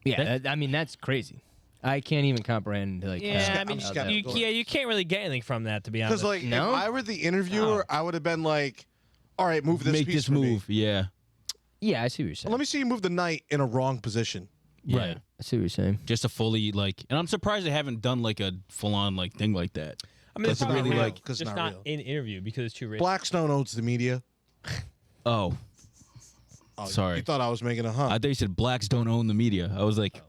Yeah, I mean that's crazy. I can't even comprehend like. Yeah, how- I mean, how just that- gotta- you can't really get anything from that, to be honest. Because like, No? if I were the interviewer, I would have been like, "All right, move this Make piece this for me. move. Yeah. Yeah, I see what you're saying. Let me see you move the knight in a wrong position." Yeah. Right. I see what you're saying. Just a fully like, and I'm surprised they haven't done like a full on like thing like that. I mean, it's That's probably not real, real, 'cause just it's not not real. in interview because it's too rich. Blackstone owns the media. Oh, Oh, Sorry. You thought I was making a huh? I thought you said blacks don't own the media. I was like,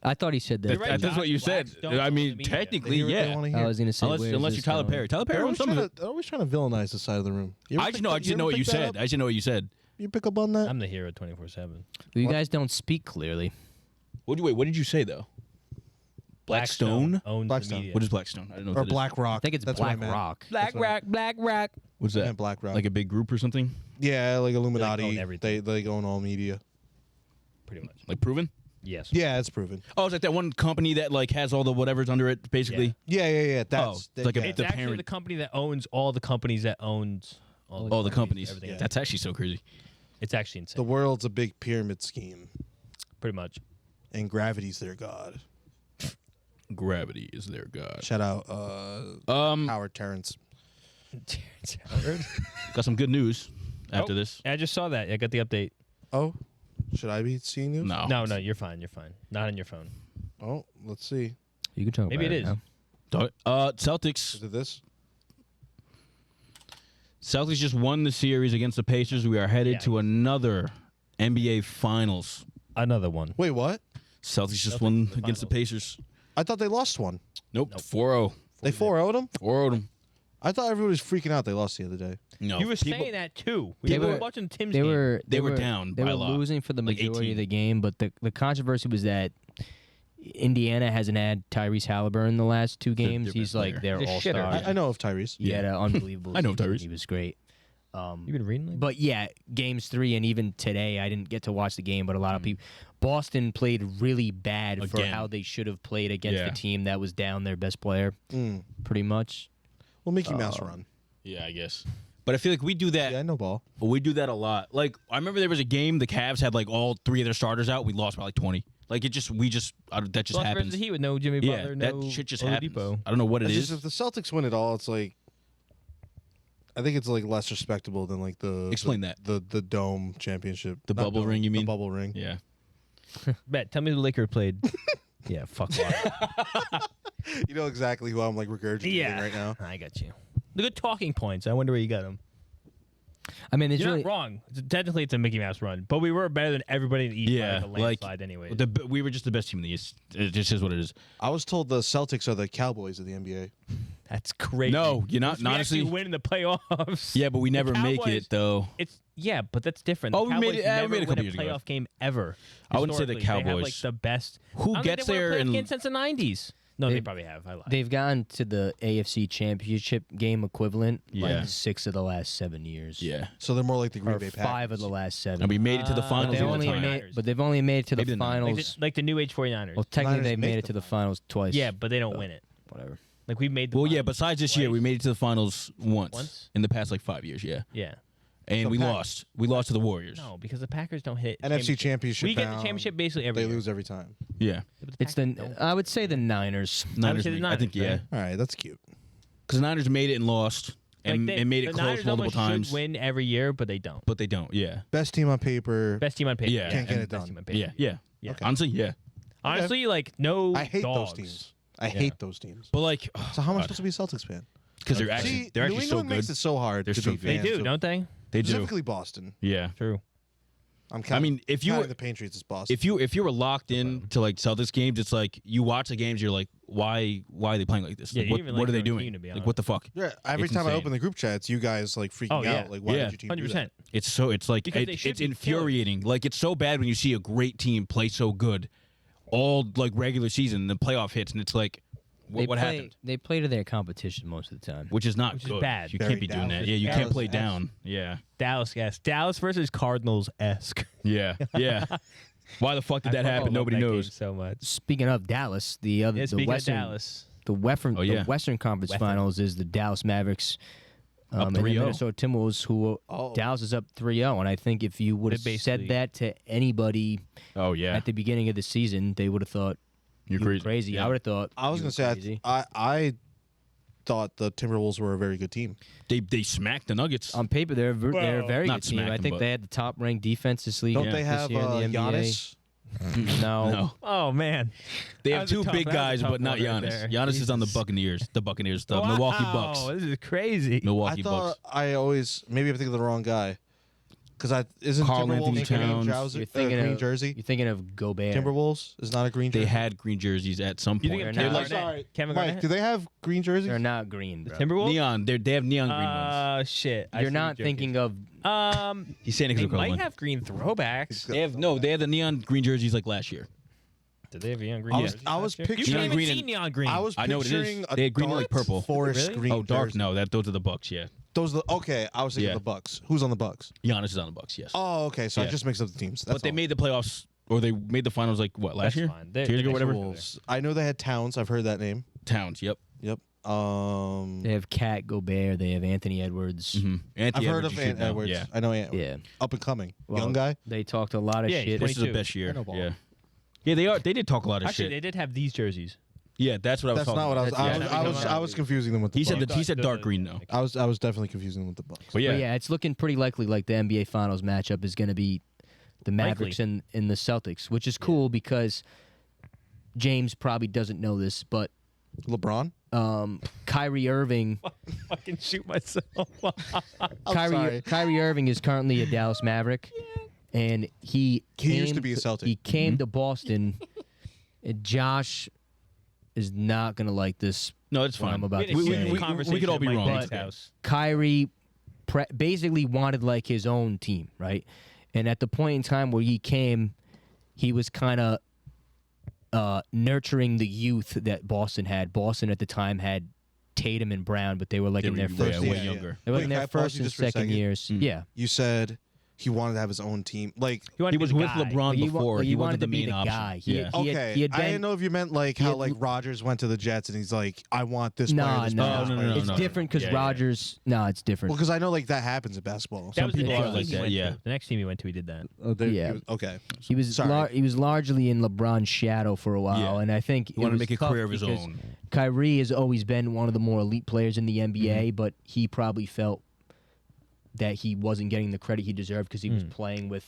I thought he said that. You're right, that's what Josh. you said. Blacks don't own I the mean, media. They technically, hear what they yeah. wanna hear. I was gonna say Unless where's you're this Tyler going? Perry. Tyler Perry They're owns always, some trying of to, it. they're always trying to villainize the side of the room. You ever I just pick know. that- I you just ever know what pick you that said. up? I just know what you said. You pick up on that? I'm the hero 24/7. You guys don't speak clearly. What did you say though? Blackstone. owns Blackstone. the media. What is Blackstone? I don't know. or What that is. Black Rock. I think it's That's what I Black meant. Rock. Black Rock, Black Rock. What's I that? meant Black Rock. Like a big group or something? Yeah, like Illuminati. own everything. They own all media. Pretty much. Like proven? Yes. Yeah, it's proven. Oh, it's like that one company that like has all the whatever's under it, basically. Yeah. That's it's like a- yeah. It's The actually parent- the company that owns all the companies that owns All the companies. Everything. Yeah. That's actually so crazy. It's actually insane. the world's a big pyramid scheme, Pretty much. and gravity's their god. Gravity is their god. Shout out Howard Terrence. Terrence Howard. Got some good news after Oh, this. I just saw that. I got the update. Oh, should I be seeing you? No. No, you're fine. You're fine. Not on your phone. Oh, let's see. You can talk Maybe about it is. now. Celtics. Is it this? Celtics just won the series against the Pacers. We are headed Yeah. to another NBA Finals. Another one. Wait, what? Celtics just Celtics won in the against the finals. Pacers. I thought they lost one. Nope. 4-0. They 4-0'd them? 4-0 them. I thought everybody was freaking out they lost the other day. No. You were people- saying that too. We They were were- watching Tim's They game. were They were down They by were a lot. losing for the Like majority 18. of the game, but the controversy was that Indiana hasn't had Tyrese Halliburton the last two games. their He's best like player. their He's a all shitter. star. I know of Tyrese. He had an unbelievable. I know season. Tyrese. He was great. You been reading? Like But yeah, games 3 and even today, I didn't get to watch the game, but a lot of people. Boston played really bad for Again. how they should have played against Yeah. the team that was down their best player, pretty much. Well, Mickey Mouse run. Yeah, I guess. But I feel like we do that. Yeah, I know ball. We do that a lot. Like I remember there was a game the Cavs had like all 3 of their starters out. We lost by like 20. Like that just Lost happens. versus the Heat with no Jimmy Yeah, Butler, that no shit just Oladipo. happens. I don't know what it It's is. just if the Celtics win it all, it's like I think it's like less respectable than like the Explain the, that. the dome championship. The Not bubble dome, ring, you the mean? bubble ring. Yeah. Bet. Tell me the Lakers played. Yeah, fuck off. You know exactly who I'm like regurgitating Yeah, right now. I got you. The good talking points. I wonder where you got them. I mean, it's You're really not wrong. Technically, it's a Mickey Mouse run, but we were better than everybody in the East Yeah, by like a landslide anyway. we were just the best team in the East. It just is what it is. I was told the Celtics are the Cowboys of the NBA. That's crazy. No, you're not. We Honestly, actually win in the playoffs. yeah, but we never make Cowboys- it though. But that's different. Oh, The we Cowboys made it- we never made it a win couple a years ago. playoff game ever. I wouldn't say the Historically, They have, like Cowboys. the best. Who I don't gets think they won a there playoff and game since the 90s. No, they probably have. I lied. They've gotten to the AFC Championship game equivalent Yeah. like 6 of the last 7 years. Yeah, So they're more like the Green Or Bay 5 Packers. of the last 7. and we made it to the finals. They all only the time. made, but they've only made it to the Maybe the Niners. finals. like the new age 49ers. Well, technically Niners they've make made the it to the finals twice. yeah, but they don't win it. Whatever. Like we've made the Well, yeah. finals Besides this year, twice. we made it to the finals once, Once? in the past like 5 years. Yeah, Yeah. and The we Packers. lost. We lost to the Warriors. No, because the Packers don't hit NFC championship. We get the bound. championship basically every They year. lose every time. Yeah, But It's Packers the don't. I would say the Niners. Niners. say the I think Niners, yeah, All right, that's cute. because the Niners made it and lost, and, Like, and made it the close Niners multiple almost times. should win every year, but they don't. But they don't. Yeah, Best team on paper. Best team on paper. Yeah. Can't get and it best done. team on paper. yeah, yeah. Yeah. Okay. Honestly, yeah. Honestly, like no. I hate dogs. those teams. I hate those teams. But like, So how am I supposed to be a Celtics fan? because they're See, actually New so England good. makes it so hard They're to so be good. They fans do, of- don't they? They do. Specifically Boston. Yeah. True. I'm counting, I mean, if you counting were the Patriots as Boston. if you were locked in to like Celtics games, it's like you watch the games, you're like, why are they playing like this? Yeah, Like, you what even what like are they your own doing? team, to be Like what the fuck? yeah, every It's time I insane. open the group chats, you guys like freaking Oh, yeah. out. Like, why Yeah. did your team do 100%. that? It's like Because they should it's be infuriating. Like it's so bad when you see a great team play so good, all like regular season, the playoff hits, and it's like, They what play, happened? They play to their competition most of the time. Which is not Which is good. bad. You Very can't be doing Dallas. that. Yeah, you can't play Dallas-esque. down. Yeah, Dallas, yes. Dallas versus Cardinals esque. yeah, yeah. Why the fuck did that happen? Nobody knows. so much. Speaking of Dallas, the Yeah, the speaking Western of Dallas, the Western Oh, yeah. the Western Conference Western. Finals is the Dallas Mavericks Up and the 3-0. Minnesota Timberwolves, who Oh. Dallas is up 3-0. And I think if you would have They said basically- that to anybody Oh yeah, at the beginning of the season, they would have thought you're you were crazy. crazy. Yeah. I would have thought I was you gonna were say crazy. I thought the Timberwolves were a very good team. They smacked the Nuggets. On paper, they're they're a very Not good team. I smack 'em, think but- they had the top ranked defense this league. Don't Yeah. they this have year in the NBA. Giannis? No. no, oh man, they That have was a two tough- big that was a guys, tough but not one right Giannis. there. Giannis is on the Jesus. Buccaneers. The wow, Milwaukee Bucks. This is crazy. Milwaukee I thought Bucks. I always maybe I'm thinking of the wrong guy. Because isn't Karl Timberwolves Anthony a green Towns. jersey? You're thinking green of jersey. You're thinking of Gobert. Timberwolves is not a green jersey. They had green jerseys at some You point. think of They're Kevin not. Garnett? Sorry, Kevin Mike, Garnett? do they have green jerseys? They're not green, bro. Timberwolves? Neon. They have neon green ones. Shit. I You're see not the thinking jerseys. of. He's saying They it's might have green throwbacks. They have the neon green jerseys like last year. Did they have neon green? I was- jerseys I was last year? You picturing- can't even Green see and- neon green. I was I know what it is. picturing a They had green and, like, dark purple. forest Really? green. Oh, dark. jersey. No, those are the Bucks. Yeah, Those are the, okay. I was thinking Yeah. of the Bucks. Who's on the Bucks? Giannis is on the Bucks. Yes, Oh, okay. So I Yeah. just mixed up the teams. That's but they all. made the playoffs, or they made the finals like what last That's year? fine. They- 2 years they ago, whatever. make Wolves. I know they had Towns. I've heard that name. Towns. Yep. Yep. They have Cat Gobert. They have Anthony Edwards. Mm-hmm. I've heard of Ant Edwards. Yeah, I know Ant. Yeah. Up and coming, Well, young guy. They talked a lot of Yeah, shit. he's this is the 22. best year. I know ball. Yeah, yeah, they are. They did talk a lot of Actually, shit. they did have these jerseys. Yeah, that's what I was That's talking not what I was. about. I was. that's I not was. what I was confusing them with the He said Bucks. that. He said dark green though. I was definitely confusing them with the Bucks. But yeah, But yeah, it's looking pretty likely like the NBA Finals matchup is going to be the Mavericks and the Celtics, which is cool because James probably doesn't know this, but LeBron. Kyrie Irving, Fucking shoot myself. Kyrie Irving is currently a Dallas Maverick, and he used to came be a Celtic. He came to Boston, and Josh is not going to like this. no, it's What fine. I'm about to we, say. we, we, we could all be wrong. But- It's okay. Kyrie basically wanted like his own team, right? And at the point in time where he came, he was kind of nurturing the youth that Boston had. Boston at the time had Tatum and Brown, but they were like in their first, way yeah. younger. they were Wait, in can I their pause first you and just for a second second? years. Yeah, You said he wanted to have his own team. Like, He wanted He to was be the with guy. LeBron He before. He wanted wasn't the to be main the option. guy. Yeah. okay, he had I been, didn't know if you meant like he how had- like Rogers went to the Jets and he's like, I want this player. Nah, This nah. player, Oh, this no, player. no, it's no. different because Yeah, yeah. Rogers. No, it's different. Well, because I know like that happens in basketball. That was the people next are team like he that, went yeah. to. The next team he went to, he did that. Yeah. Okay. He was Sorry. he was largely in LeBron's shadow for a while, Yeah. and I think He wanted to was make a tough career of his because own. Kyrie has always been one of the more elite players in the NBA, but he probably felt that he wasn't getting the credit he deserved because he was playing with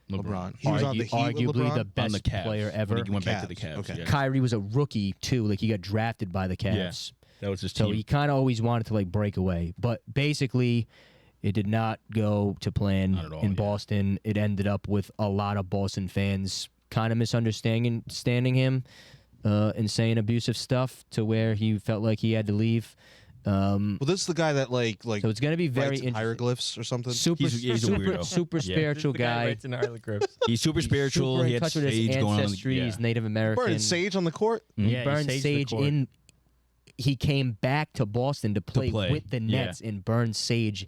LeBron. He was on the Heat with arguably LeBron? the On best the Cavs. player ever. When he went back to the Cavs. Cavs. Okay. Yeah. Kyrie was a rookie too, like he got drafted by the Yeah. Cavs. That was his So team. he kind of always wanted to like break away, but basically, it did not go to plan Not at all, in yeah. Boston. It ended up with a lot of Boston fans kind of misunderstanding him and saying abusive stuff to where he felt like he had to leave. Well, this is the guy that like So it's gonna be very writes interesting. hieroglyphs or something. Super, He's a super, weirdo. super Yeah. spiritual The guy guy. writes in hieroglyphs. He's super spiritual. Super He in had touch with his sage going on. ancestry. He's Native American. Burning sage on the court. Mhm. Yeah, he Burned saged the sage court. in. He came back to Boston to play with the yeah. Nets and burned sage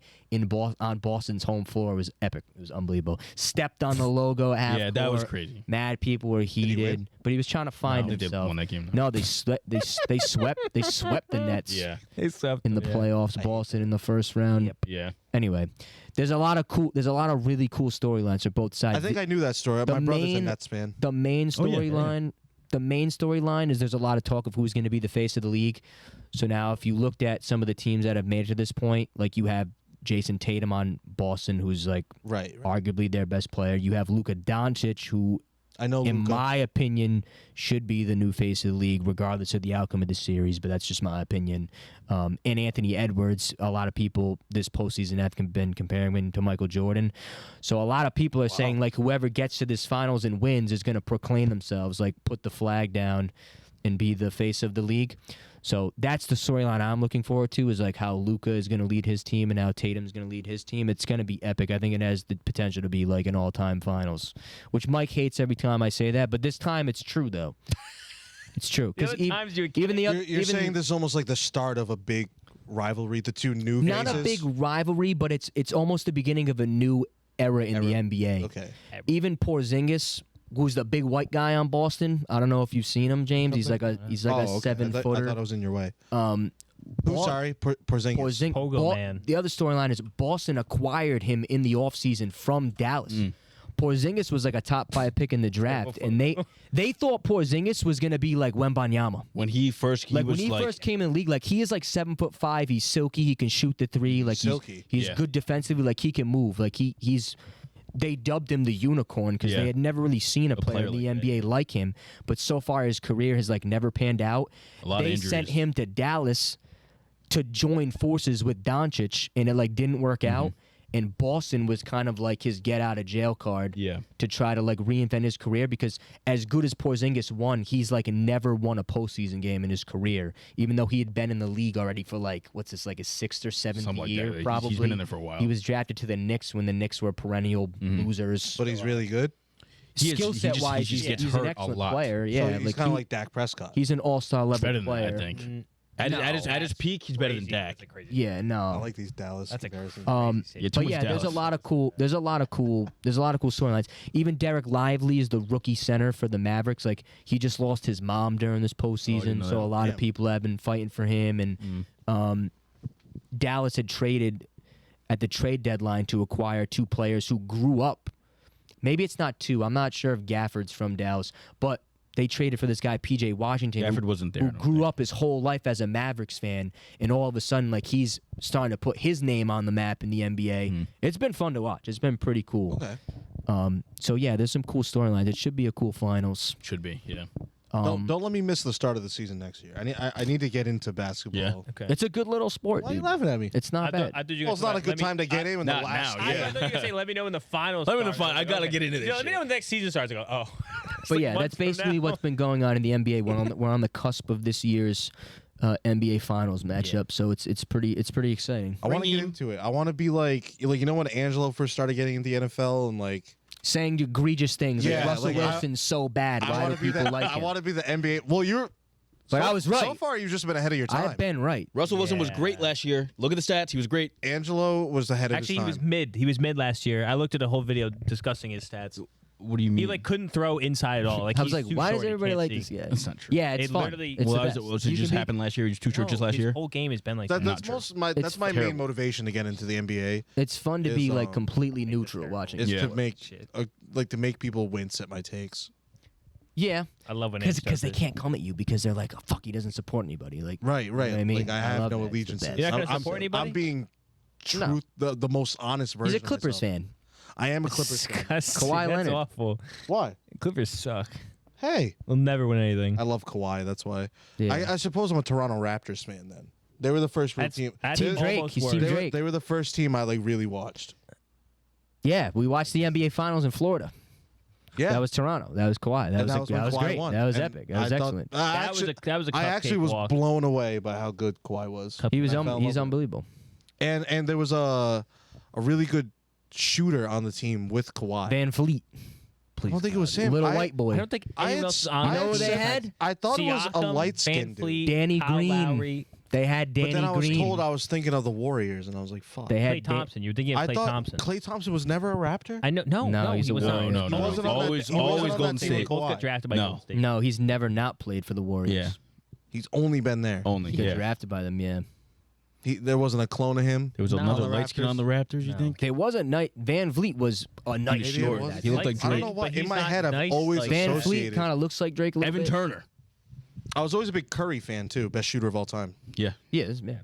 on Boston's home floor. It was epic. It was unbelievable. Stepped on the logo at half Yeah, that was court. crazy. Mad people were heated, but he was trying to find No, they himself. won that game. No, they swept the Nets Yeah. They swept in the him, yeah. playoffs. Boston in the first round. Yeah. Anyway, there's a lot of really cool storylines for both sides. I think I knew that story. the My brother's a main- Nets fan. The main Oh, yeah, yeah. storyline, the main storyline is there's a lot of talk of who's going to be the face of the league. So now, if you looked at some of the teams that have made it to this point, like you have Jason Tatum on Boston, who's like Right. arguably their best player. You have Luka Doncic, who, I know. in Luka. my opinion, should be the new face of the league, regardless of the outcome of the series. But that's just my opinion. And Anthony Edwards, a lot of people this postseason have been comparing him to Michael Jordan. So a lot of people are saying like whoever gets to this finals and wins is going to proclaim themselves, like put the flag down and be the face of the league. So that's the storyline I'm looking forward to, is like how Luka is going to lead his team and how Tatum's going to lead his team. It's going to be epic. I think it has the potential to be like an all-time finals, which Mike hates every time I say that, but this time it's true though. It's true The because other times you would even the You're, other, you're even saying this is almost like the start of a big rivalry. The two new not faces. a big rivalry, but it's almost the beginning of a new era in the NBA. Okay. Even Porzingis, who's the big white guy on Boston. I don't know if you've seen him, James. He's like a Okay. 7-footer. I thought I was in your way. Um, Who's sorry? Porzingis. Pogo man. The other storyline is Boston acquired him in the offseason from Dallas. Porzingis was like a top 5 pick in the draft, and they thought Porzingis was gonna be like Wembanyama. When he first, When he first came in the league, like he is like 7'5", he's silky, he can shoot the three, like Silky. he's Yeah. good defensively, like he can move, like he's. They dubbed him the unicorn because Yeah. they had never really seen a player in the player like that, NBA like him. But so far, his career has like never panned out. A lot of They injuries. sent him to Dallas to join forces with Doncic, and it like didn't work out. And Boston was kind of like his get out of jail card Yeah. to try to like reinvent his career, because as good as Porzingis won, he's like never won a postseason game in his career, even though he had been in the league already for like what's this, like his 6th or 7th Something like year that. probably. He's been in there for a while. He was drafted to the Knicks when the Knicks were perennial losers. But he's really good. He is- Skill he set just- wise, he just gets he's an hurt a excellent lot. player. So Yeah, he's kind of like Dak Prescott. he's an all-star level better than player. that, I think. At his peak, he's better than Dak. Yeah, no. I like these Dallas That's a comparisons. Yeah, too But much yeah, there's a Dallas. lot of cool storylines. Even Derek Lively is the rookie center for the Mavericks. Like he just lost his mom during this postseason, know so that. a lot of Yeah. people have been fighting for him. And Dallas had traded at the trade deadline to acquire 2 players who grew up. Maybe it's not 2. I'm not sure if Gafford's from Dallas, but they traded for this guy PJ Washington. Gafford who, wasn't there, Who I don't grew think. up his whole life as a Mavericks fan, and all of a sudden, like he's starting to put his name on the map in the NBA. It's been fun to watch. It's been pretty cool. Okay. So yeah, there's some cool storylines. It should be a cool finals. Should be, yeah. Don't let me miss the start of the season next year. I need to get into basketball. Yeah. Okay. It's a good little sport, Why are you dude. laughing at me? It's not bad. I thought you Well, were it's not a good time to get in when the not last. now, I yeah. thought you were gonna say, let me know when the finals. Let me know start. I gotta get into this Let me shit. know when the next season starts. I go, oh. It's But like yeah, months that's from basically now. what's been going on in the NBA. We're on the cusp of this year's NBA Finals matchup, so it's pretty exciting. I want to get into it. I want to be like you know when Angelo first started getting into the NFL and like Saying egregious things Yeah, like Russell like, Wilson's so bad. I Why want do to be people the like I him? want to be the NBA. Well, you're. But I was right. So far, you've just been ahead of your time. I've been right. Russell Wilson was Yeah. great last year. Look at the stats. He was great. Angelo was ahead of Actually, his he time. was mid. He was mid last year. I looked at a whole video discussing his stats. What do you mean? He like couldn't throw inside at all. Like I was he's like, too why short, does he everybody can't like see. this guy? That's not true. Yeah, it's It fun. literally- It's the Was best. it, was it You just can be- happened last year? He was too short just No, last his year? whole game has been like that. That's true. that's my terrible. main motivation to get into the NBA. It's fun to is, be like um, completely neutral watching. Is it. Yeah. to make Shit. like to make people wince at my takes. Yeah, I love when because Ange does they this. can't come at you because they're like, oh, fuck, he doesn't support anybody. Like, Right. You know what I mean? Like I have love no that. It's the allegiances. best. You're not gonna I'm- support anybody? I'm being No. the most honest version. he's a Clippers of myself. fan. I am a Clippers fan. Disgusting. Kawhi That's Leonard. awful. Why? Clippers suck. Hey, They'll never win anything. I love Kawhi. That's why. Yeah. I suppose I'm a Toronto Raptors fan. Then they were the first real That's, team. that's Team Drake. almost He's worse. Team They were, Drake. they were the first team I like really watched. Yeah, we watched the NBA Finals in Florida. Yeah. That was Toronto. That was Kawhi. And that was when Kawhi great. won. That was And epic. That was I thought- excellent. That was a I actually cupcake was walk. blown away by how good Kawhi was. He's I fell in love with unbelievable. him. And there was a really good shooter on the team with Kawhi. Van Fleet. I don't think it was him. Little I- white boy. I don't think I anyone had else s- is on I there. had what they s- had? I thought it was a Siakam, light-skinned Van dude. Fleet, Danny Kyle Green. Lowry, They had Danny But then I was Green. told I was thinking of the Warriors, and I was like, fuck. They had Klay Thompson. You were thinking of I Klay thought Thompson. Klay Thompson was never a Raptor? I know. No, he's he a was Warrior. not. No, He wasn't on that- always he wasn't on that Golden team State. with Both Kawhi. got drafted by No. Golden State. No, he's never not played for the Warriors. Yeah, He's only been there. only. He got Yeah. drafted by them, yeah. There wasn't a clone of him. There was No, another the light skin Raptors? on the Raptors. You No. think? There was a night. Van Vliet was a nice Maybe it short. was. that He looked day. like I don't Drake. know why. But In he's my not head, I've nice, always like- Van Fleet associated. kind of looks like Drake a little Evan bit. Turner. I was always a big Curry fan too. Best shooter of all time. Yeah, He is, yeah.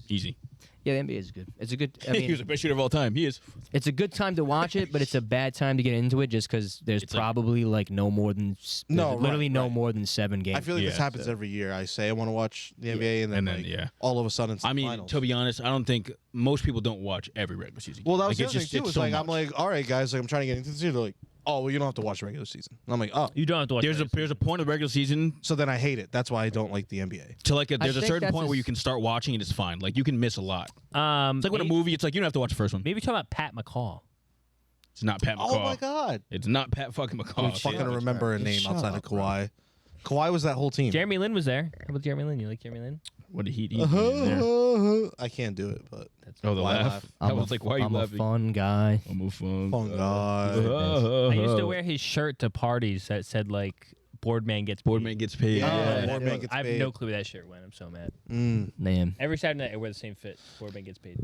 easy. Yeah, the NBA is good. It's a good. I He was mean, the best shooter of all time. He is. it's a good time to watch it, but it's a bad time to get into it just because there's It's like- probably like no more than No, literally right, no right. more than 7 games. I feel like this Yeah, happens every year. I say I want to watch the NBA, and then, And then, like, yeah. all of a sudden it's the I mean, finals. to be honest, I don't think most people don't watch every regular season. Well, that Like, was the it's other just- thing too. it's It's so like I'm much. like, all right, guys, like I'm trying to get into this. They're like, oh, well, you don't have to watch the regular season. And I'm like, oh, You don't have to watch. There's a point of the regular season so then I hate it. That's why I don't like the NBA. to like there's a think certain that's point where his- you can start watching and it's fine. Like you can miss a lot. It's like with a movie. It's like you don't have to watch the first one. Maybe talk about Pat McCall. It's not Pat McCaw. Oh my god, It's not Pat fucking McCaw. I'm fucking remember a name Shut outside up, of Kawhi. Kawhi was that whole team. Jeremy Lin was there. How about Jeremy Lin? You like Jeremy Lin? What did he eat? I can't do it, but Oh, the Why laugh. I I'm was like, why are you I'm a laughing? fun guy. I'm a fun. oh god. I used to wear his shirt to parties that said like "Boardman gets paid." Boardman gets paid. Yeah, Yeah. Boardman gets I have paid. no clue where that shirt went. I'm so mad. Man. Every Saturday night I wear the same fit. Boardman gets paid.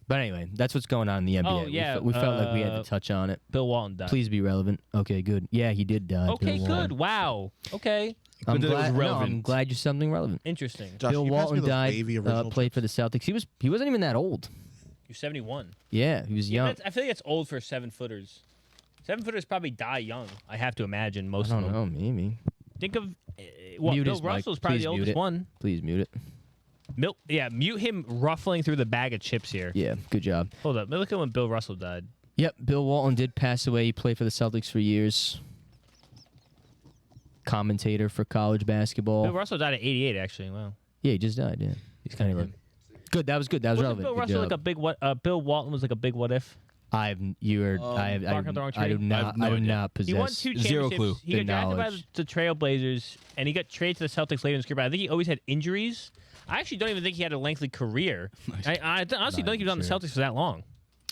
But anyway, that's what's going on in the NBA. Oh, yeah, We felt like we had to uh, touch on it. Bill Walton died. Please be relevant. Okay, good. Yeah, he did die. Okay, Bill good. Walton. Wow. Okay. I'm Good that it was glad, no, I'm relevant. glad you're something relevant. Interesting. Josh, Bill can you pass me Walton those died. wavy original Played for chips? the Celtics. He wasn't even that old. You're 71. Yeah, he was Yeah, young. that's- I feel like that's old for 7-footers. 7-footers probably die young. I have to imagine I most don't of them. know, maybe. Think of well, Mute Bill his mic. Russell's probably Please the mute oldest it. one. Please mute it. Mute him ruffling through the bag of chips here. Yeah, good job. Hold up. Look at when Bill Russell died. Yep, Bill Walton did pass away. He played for the Celtics for years. Commentator for college basketball. Bill Russell died at 88, actually. Wow. Yeah, he just died. Yeah, He's kind of Anyway. Good. That was good. That was Wasn't relevant. Bill Good Russell like job. a big what? Bill Walton was like a big what if. I do barking up the wrong I do tree? not. I have no I do idea. not possess. He won 2 Zero championships. clue. He The got drafted by knowledge. the Trailblazers, and he got traded to the Celtics later in his career. But I think he always had injuries. I actually don't even think he had a lengthy career. I honestly don't think he was on the sure. Celtics for that long.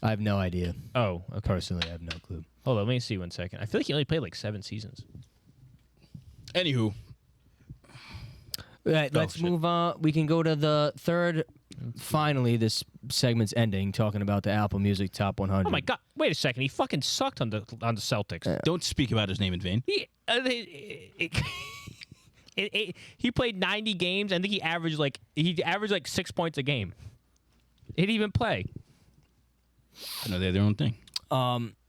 I have no idea. Oh, okay. Personally, I have no clue. Hold on, let me see 1 second. I feel like he only played like 7 seasons. Anywho, All right, let's shit. move on. We can go to the third. Finally, this segment's ending, talking about the Apple Music Top 100. Oh my God! Wait a second. He fucking sucked on the Celtics. don't speak about his name in vain. He played 90 games. I think he averaged like 6 points a game. He didn't even play. I know they have their own thing.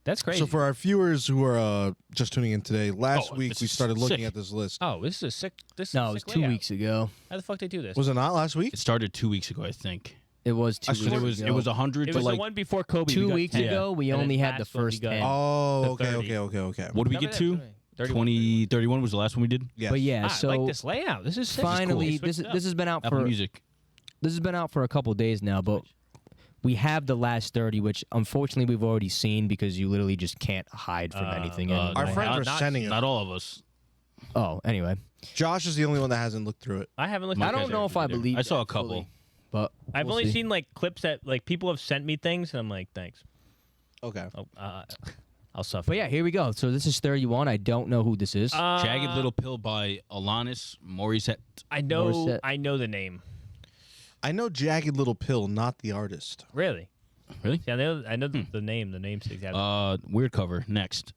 That's crazy. So for our viewers who are just tuning in today, last Oh, week this we is started looking sick. at this list. oh, this is a sick. This No, is it a was sick 2 layout. weeks ago. How the fuck they do this? Was it not last week? It started 2 weeks ago, I think. It was 2 I weeks swear ago. It was 100 It to was like. the one before Kobe. 2 we got weeks 10. ago. We And then only had the last one we first got- 10. Oh, The okay, 30. okay. What did we Remember get that? to? 31. 20, 31 was the last one we did. Yes. But yeah, Ah, so I like this layout. This is sick. finally, Cool. this Switched it this up. has been out Apple for Music. a couple days now, but we have the last 30, which unfortunately we've already seen because you literally just can't hide from anything anymore. Our friends are not, sending it. Not all of us. Oh, anyway, Josh is the only one that hasn't looked through it. I haven't looked. I at don't it. know if I believe. I saw that a couple. fully, but I've we'll only see. seen like clips that like people have sent me things, and I'm like, thanks. Okay. Oh, I'll suffer. But yeah, here we go. So this is 31. I don't know who this is. Jagged Little Pill by Alanis Morissette. I know. Morissette. I know the name. I know Jagged Little Pill, not the artist. Really? Really? Yeah, I know the name. The name sticks out. Weird cover. Next.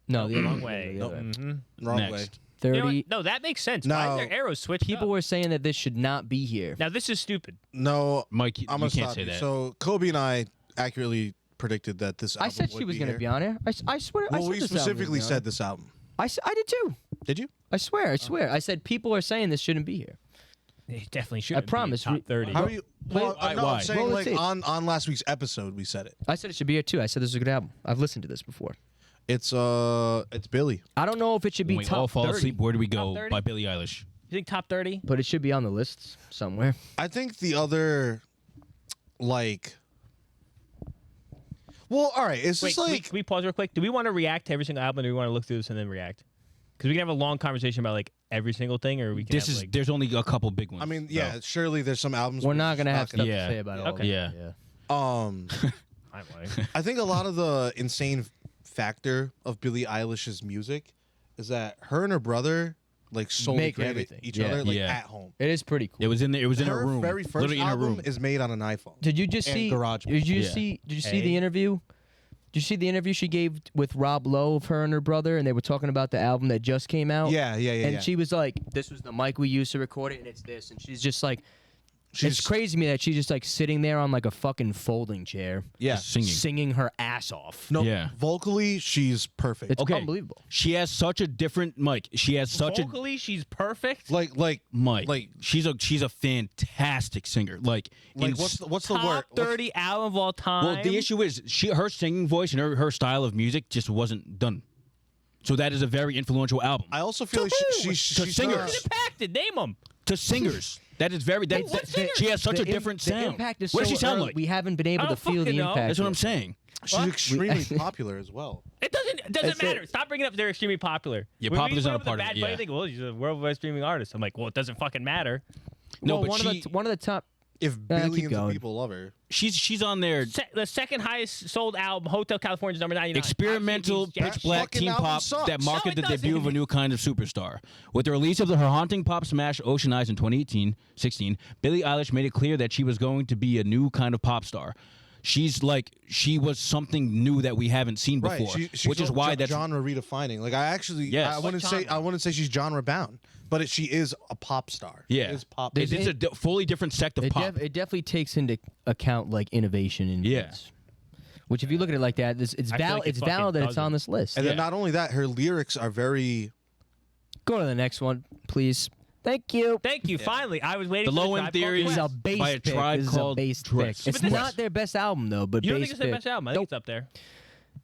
no, the wrong other way. the other way. Mm-hmm. Wrong Next. way. You know 30. what? No, that makes sense. No. Why are their arrows switched People up? were saying that this should not be here. Now this is stupid. No, Mike, you I'm gonna can't stop say you. that. So Kobe and I accurately predicted that this album I said she would was be going to here. be on here. I swear. I Well, said we this album was specifically gonna said be this album. on. I did too. Did you? I swear. I said people are saying this shouldn't be here. It definitely should. promise. Top 30. How are you? Well, why- no, why? I'm saying Well, like let's see. on last week's episode we said it. I said it should be here too. I said this is a good album. I've listened to this before. It's Billy. I don't know if it should be When we top all fall 30, asleep, where do we Top go? 30? By Billie Eilish. You think top 30? but it should be on the lists somewhere. I think the other, like, well, all right. It's Wait, just like can we pause real quick? Do we want to react to every single album, or do we want to look through this and then react? Because we can have a long conversation about like every single thing, or we can. This have, is like, there's only a couple big ones. I mean, yeah. Surely there's some albums. We're where not it's gonna have stuff Yeah. to say about all. Okay. of Yeah. them. I might. I think a lot of the insane factor of Billie Eilish's music is that her and her brother like solely Make created everything. each Yeah. other like Yeah. at home. It is pretty cool. It was in there. It was in her Her room. very first Literally in her album room. is made on an iPhone. Did you just and see? GarageBand. Did you Yeah. see? Did you see Hey. the interview? Did you see the interview she gave with Rob Lowe of her and her brother, and they were talking about the album that just came out? Yeah. And she was like, "This was the mic we used to record it, and it's this." And she's just like, She's- "It's crazy to me that she's just like sitting there on like a fucking folding chair, yeah. Singing. her ass off. No, Yeah. vocally she's perfect. It's Okay. unbelievable." She has such a different mic. She has such Vocally, she's perfect. like a mic. like- she's a fantastic singer. Like what's the top word? 30 album of all time. well, the issue is her singing voice and her style of music just wasn't done. So that is a very influential album. I also feel like she's singers. not- Who's impacted? Name them. To singers, that is very. That, what that- she has such The a different the sound. impact is what does so she sound early, like? We haven't been able I to don't feel the fucking know. impact. That's what I'm yet. saying. She's What? extremely popular as well. It doesn't That's matter. it. Stop bringing up they're extremely popular. Yeah, When we popular's put not a up the part of Bad it, Bunny yeah. thing, well, he's a worldwide streaming artist. I'm like, well, it doesn't fucking matter. No, Well, but one of the top. If keep billions of going. people love her, she's on there. The second highest sold album, Hotel California's number 99. Experimental Obviously, pitch he's black fucking teen album pop sucks. that marked No, it the debut of a doesn't. new kind of superstar. With the release of her haunting pop smash Ocean Eyes in 2016, Billie Eilish made it clear that she was going to be a new kind of pop star. She was something new that we haven't seen before, She's which is why that's genre redefining. Like Yes. I What wouldn't say she's genre bound, but she is a pop star. Yeah. She is pop. There's- it's a fully different sect of It, pop. it definitely takes into account like innovation and Yeah. Which, if you look at it like that, it's I feel valid. like it It's valid fucking that it's on this list. And then Yeah. not only that, her lyrics are very. Go to the next one, please. Thank you. Thank you. Finally, I was waiting The for Low the End Tribe Called Theory This is a Quest. bass by a pick. Tribe This is a Called bass Quest. pick. It's But this- not their best album though, but You don't bass think it's their pick. best album? I think it's up there.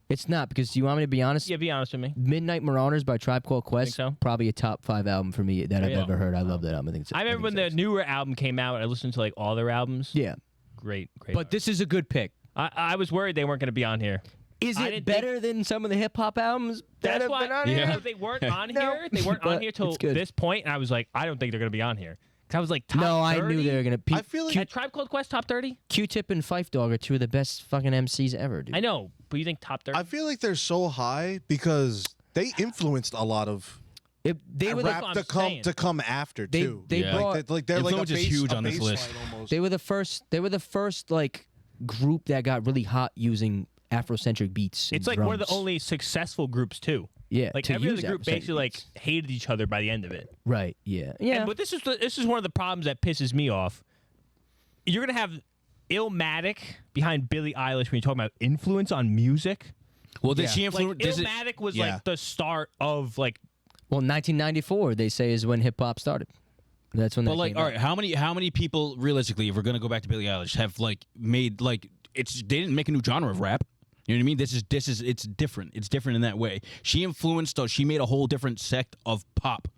It's not, because you want me to be honest? Yeah, be honest with me. Midnight Marauders by Tribe Called Quest, so? probably a top 5 album for me that I've Yeah. ever heard. I love that album. I remember when the newer album came out. I listened to like all their albums. Yeah, Great. but this is a good pick. I was worried they weren't going to be on here. Is I it didn't better than some of the hip hop albums that That's have why been on Yeah. here? they weren't on No. here. They weren't on But here till it's good. this point, and I was like, I don't think they're going to be on here. 'Cause I was like, top No, I 30? knew they were gonna. I feel like At Tribe Called Quest top 30? Q-Tip and Phife Dawg are two of the best fucking MCs ever, dude. I know, but you think top 30? I feel like they're so high because they influenced a lot of They were the rap what to I'm come saying. to come after They- too. they Yeah. brought- they're like a Influence is bass, huge a on this bass list. line almost. They were the first. They were the first like group that got really hot using Afrocentric beats. and it's like one of the drums. only successful groups too. Yeah, Like to every other use group Afrocentric basically like beats. hated each other by the end of it. Right. Yeah. Yeah. And, but this is one of the problems that pisses me off. You're gonna have Illmatic behind Billie Eilish when you're talking about influence on music. well, did Yeah. she Like influence? Illmatic was yeah. like the start of like. Well, 1994 they say is when hip hop started. That's when. But that like, came all out. right, how many people realistically, if we're gonna go back to Billie Eilish, have like made like they didn't make a new genre of rap. You know what I mean? It's different. It's different in that way. She influenced us. She made a whole different sect of pop.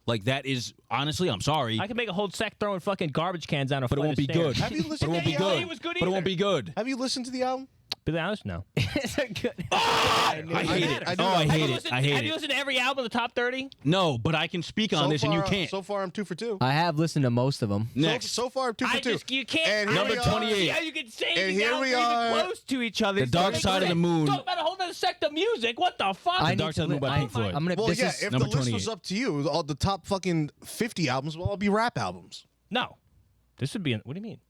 Like that is honestly, I'm sorry, I could make a whole sect throwing fucking garbage cans down a but it flight won't of be stairs. good. Have you But listened it won't to be the album? good. It was good But it won't either. be good. Have you listened to the album? Billie Eilish, no. It's a good. I hate it. I do Oh, know. I Have hate you it. Listened, I have hate you it. listened to every album in the top 30? No, but I can speak on this, and you can't. So far, I'm 2 for 2. I have listened to most of them. Next, So far, I'm 2 for 2. You can't. And I here Number we don't are. 28. see how you can say And these here albums we are even are. close to each other. The Dark Side of the Moon. Talk about a whole other sect of music. What the fuck? I Dark need Side of the to Moon by li- Pink Floyd. I'm gonna. Well, this yeah. is, If number the list 28. was up to you, all the top fucking 50 albums will all be rap albums. No. This would be. What do you mean?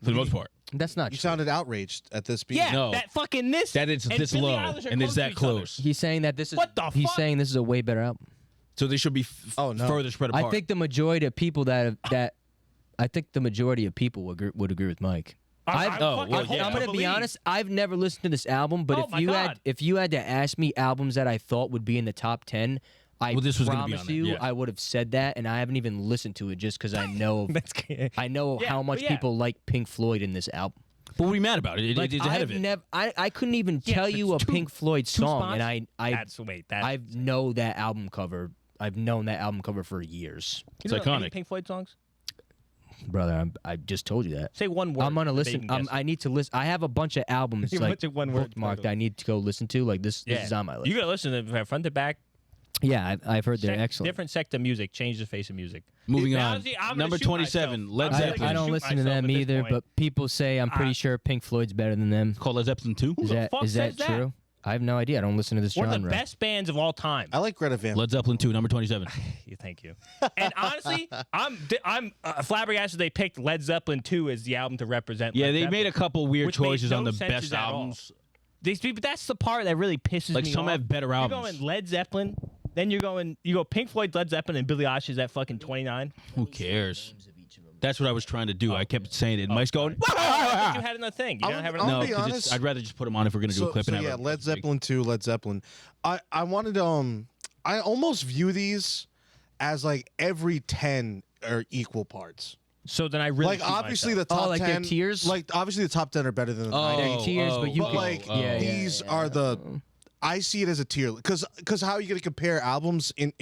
for the most part, that's not You true. sounded outraged at this being. Yeah, No. that fucking this. that it's and this Billie low Eilish are and it's to that each other. close. He's saying that this is. What the He's fuck? saying this is a way better album. So they should be Oh, no. further spread apart. I think the majority of people I think the majority of people would agree with Mike. I Oh, fucking well, hope yeah. I'm to gonna be believe. honest. I've never listened to this album, but Oh my God. if you had to ask me albums that I thought would be in the top 10, I Well, this was gonna be promise on there, you, yeah. I would have said that, and I haven't even listened to it just because I know That's I know Yeah, how but much yeah. people like Pink Floyd in this album. But what are you mad about? It's ahead of it. I couldn't even tell but you a it's Pink Floyd song, spots? and I know that album cover. I've known that album cover for years, You It's know any iconic. Pink Floyd songs? brother. I just told you that. Say one word. I'm gonna that listen. they can guess. I need to listen. I have a bunch of albums You like went to one word bookmarked title. that I need to go listen to. Like this is on my list. You gotta listen to it front to back. Yeah, I've heard they're excellent. Different sect of music, change the face of music. Moving Now, on. see, I'm gonna Number shoot 27, myself. Led I'm really Zeppelin. gonna I don't shoot listen to myself them at this either, point. but people say I'm pretty sure Pink Floyd's better than them. It's called Led Zeppelin 2. Is that fuck is that says that? true? I have no idea. I don't listen to this One genre. of the best bands of all time. I like Greta Van. Led Zeppelin 2, number 27. Thank you. And honestly, I'm flabbergasted they picked Led Zeppelin 2 as the album to represent. Yeah, Led they Zeppelin, made a couple weird which made choices no on the sense best at all. albums. But that's the part that really pisses Like me some off. have better albums. You're going Led Zeppelin, then you go Pink Floyd, Led Zeppelin, and Billie Eilish is at fucking 29. Who cares? That's what I was trying to do. I kept saying it. Mike's going. You had another thing. You don't have I'll another. be No, 'cause honest. I'd rather just put them on if we're gonna do a clip and have yeah, it. Led Zeppelin 2, Led Zeppelin. I wanted I almost view these as like every 10 are equal parts. So then I really Like obviously the top like their 10 tiers? Like obviously the top 10 are better than the 9. They're tiers, but you But can like yeah, these are the I see it as a tier because how are you going to compare albums in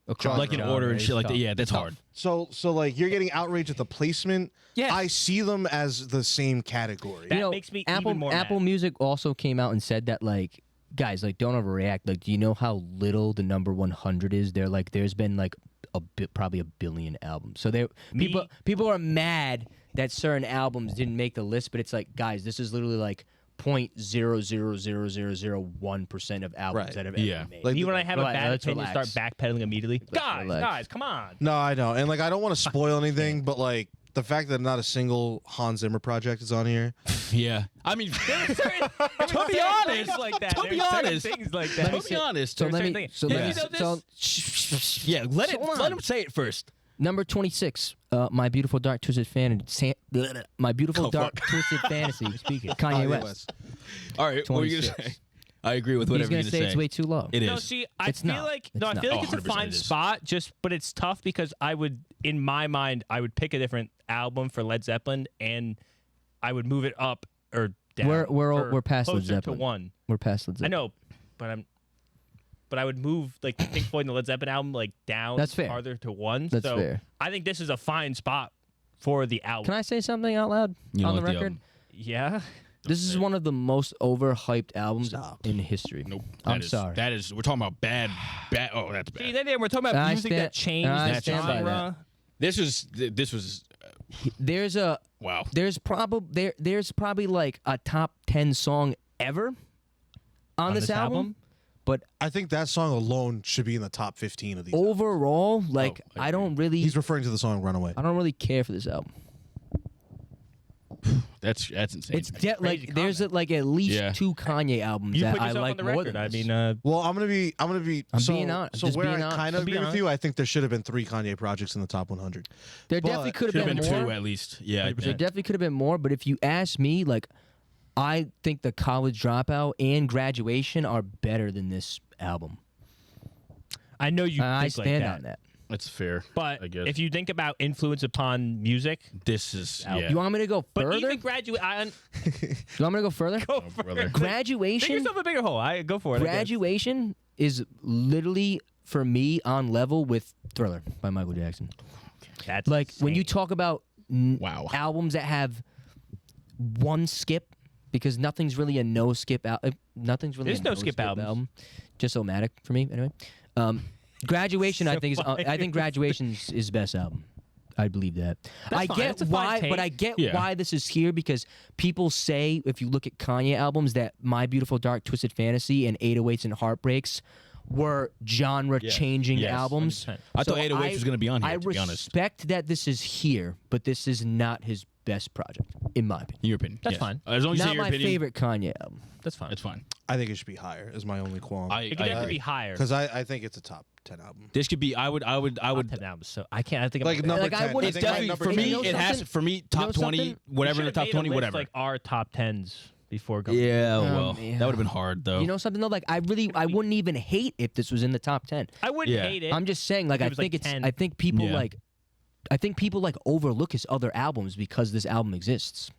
Across like in genre, order and it's shit like that. tough. Yeah, that's hard. So like you're getting outraged at the placement. Yes. I see them as the same category. That makes me Apple even more Apple mad. Music also came out and said that like guys like don't overreact. Like do you know how little the number 100 is? They're like there's been like probably a billion albums. So people are mad that certain albums didn't make the list, but it's like guys, this is literally like 0.0000001% of albums Right. that have ever Yeah. been made. Like, You when I have a Relax, bad let's opinion, relax. start backpedaling immediately. relax. Guys, come on. No, I know. And like I don't want to spoil anything, but like the fact that not a single Hans Zimmer project is on here. Yeah, I mean, To be honest, like that. to be honest, things like that. to be honest, So There's let certain me things. so Yeah. let me You know so yeah, let Hold let on. him say it first. Number 26, My Beautiful Dark Twisted Fantasy. My Beautiful Oh, Dark fuck. Twisted Fantasy. Kanye West. All right, what were you gonna 26. say? I agree with whatever He's you're gonna gonna say it's way too low. It is. No, see, I It's feel not. like It's I not. feel like Oh, it's a 100% fine it is. spot. But it's tough because I would, in my mind, I would pick a different album for Led Zeppelin, and I would move it up or down. We're past Led closer Zeppelin. to one. We're past Led I Zeppelin. know, but I would move like the Pink Floyd and the Led Zeppelin album like down That's fair. farther to one. That's so fair. I think this is a fine spot for the album. Can I say something out loud You on the like the record? album. Yeah. This is one of the most overhyped albums Stop. in history. Nope. I'm That is- sorry. That is. We're talking about bad. Oh, that's See, bad. then we're talking about I music stand- that changed I that stand by genre. This was. There's Wow. there's probably like a top 10 song ever on this album. But I think that song alone should be in the top 15 of these. overall, like I I don't really He's referring to the song Runaway. I don't really care for this album. That's insane. It's Crazy like there's comment. like at least Yeah. 2 Kanye albums You that put I yourself like on the more record. than I this. mean, Well, I'm gonna be. I'm so, being honest. So Just where being I honest. kind of Be agree with honest. you, I think there should have been 3 Kanye projects in the top 100. There But- definitely could Should have have been been more. 2 at least. Yeah. There definitely could have been more, but if you ask me, like, I think the College Dropout and Graduation are better than this album. I know you. I think like stand that. on that. That's fair. But I guess if you think about influence upon music, this is. Yeah. You want me to go but further? even graduate, You want me to go further? go Oh, for brother. it. Dig Graduation. yourself a bigger hole. I go for it. I guess. Graduation is literally for me on level with Thriller by Michael Jackson. That's Like when you insane. talk about Wow. albums that have one skip, because nothing's really a no skip album. Nothing's really There's a no skip albums. album. Just Omatic for me anyway. Graduation, I So think is funny. I think Graduation's his best album. I believe that. I fine. get That's a fine why, take. but I get Yeah. why this is here because people say if you look at Kanye albums that My Beautiful Dark Twisted Fantasy and 808s and Heartbreaks were genre-changing Yes. albums. 100%. I thought 808s was gonna be on here, I to be honest. respect that this is here, but this is not his best project, in my opinion. In your opinion. That's yes. fine. As long as you say Not your my opinion. favorite Kanye album. That's fine. It's fine. I think it should be higher. Is my only qualm. It could definitely be higher. Because I think it's a top 10 album. This could be. I would. Top 10 albums, so I can't. I think Like I'm number Like, I 10. wouldn't- It's think my definitely number for 10 me. know It has something? for me top know 20, something? whatever in the top 20, whatever. Like our top 10s before going. Yeah. Well, yeah. that would have been hard though. You know something though? Like I wouldn't even hate if this was in the top 10. I wouldn't Yeah. hate it. I'm just saying, like If it I was, think like, it's 10. I think people Yeah. like overlook his other albums because this album exists.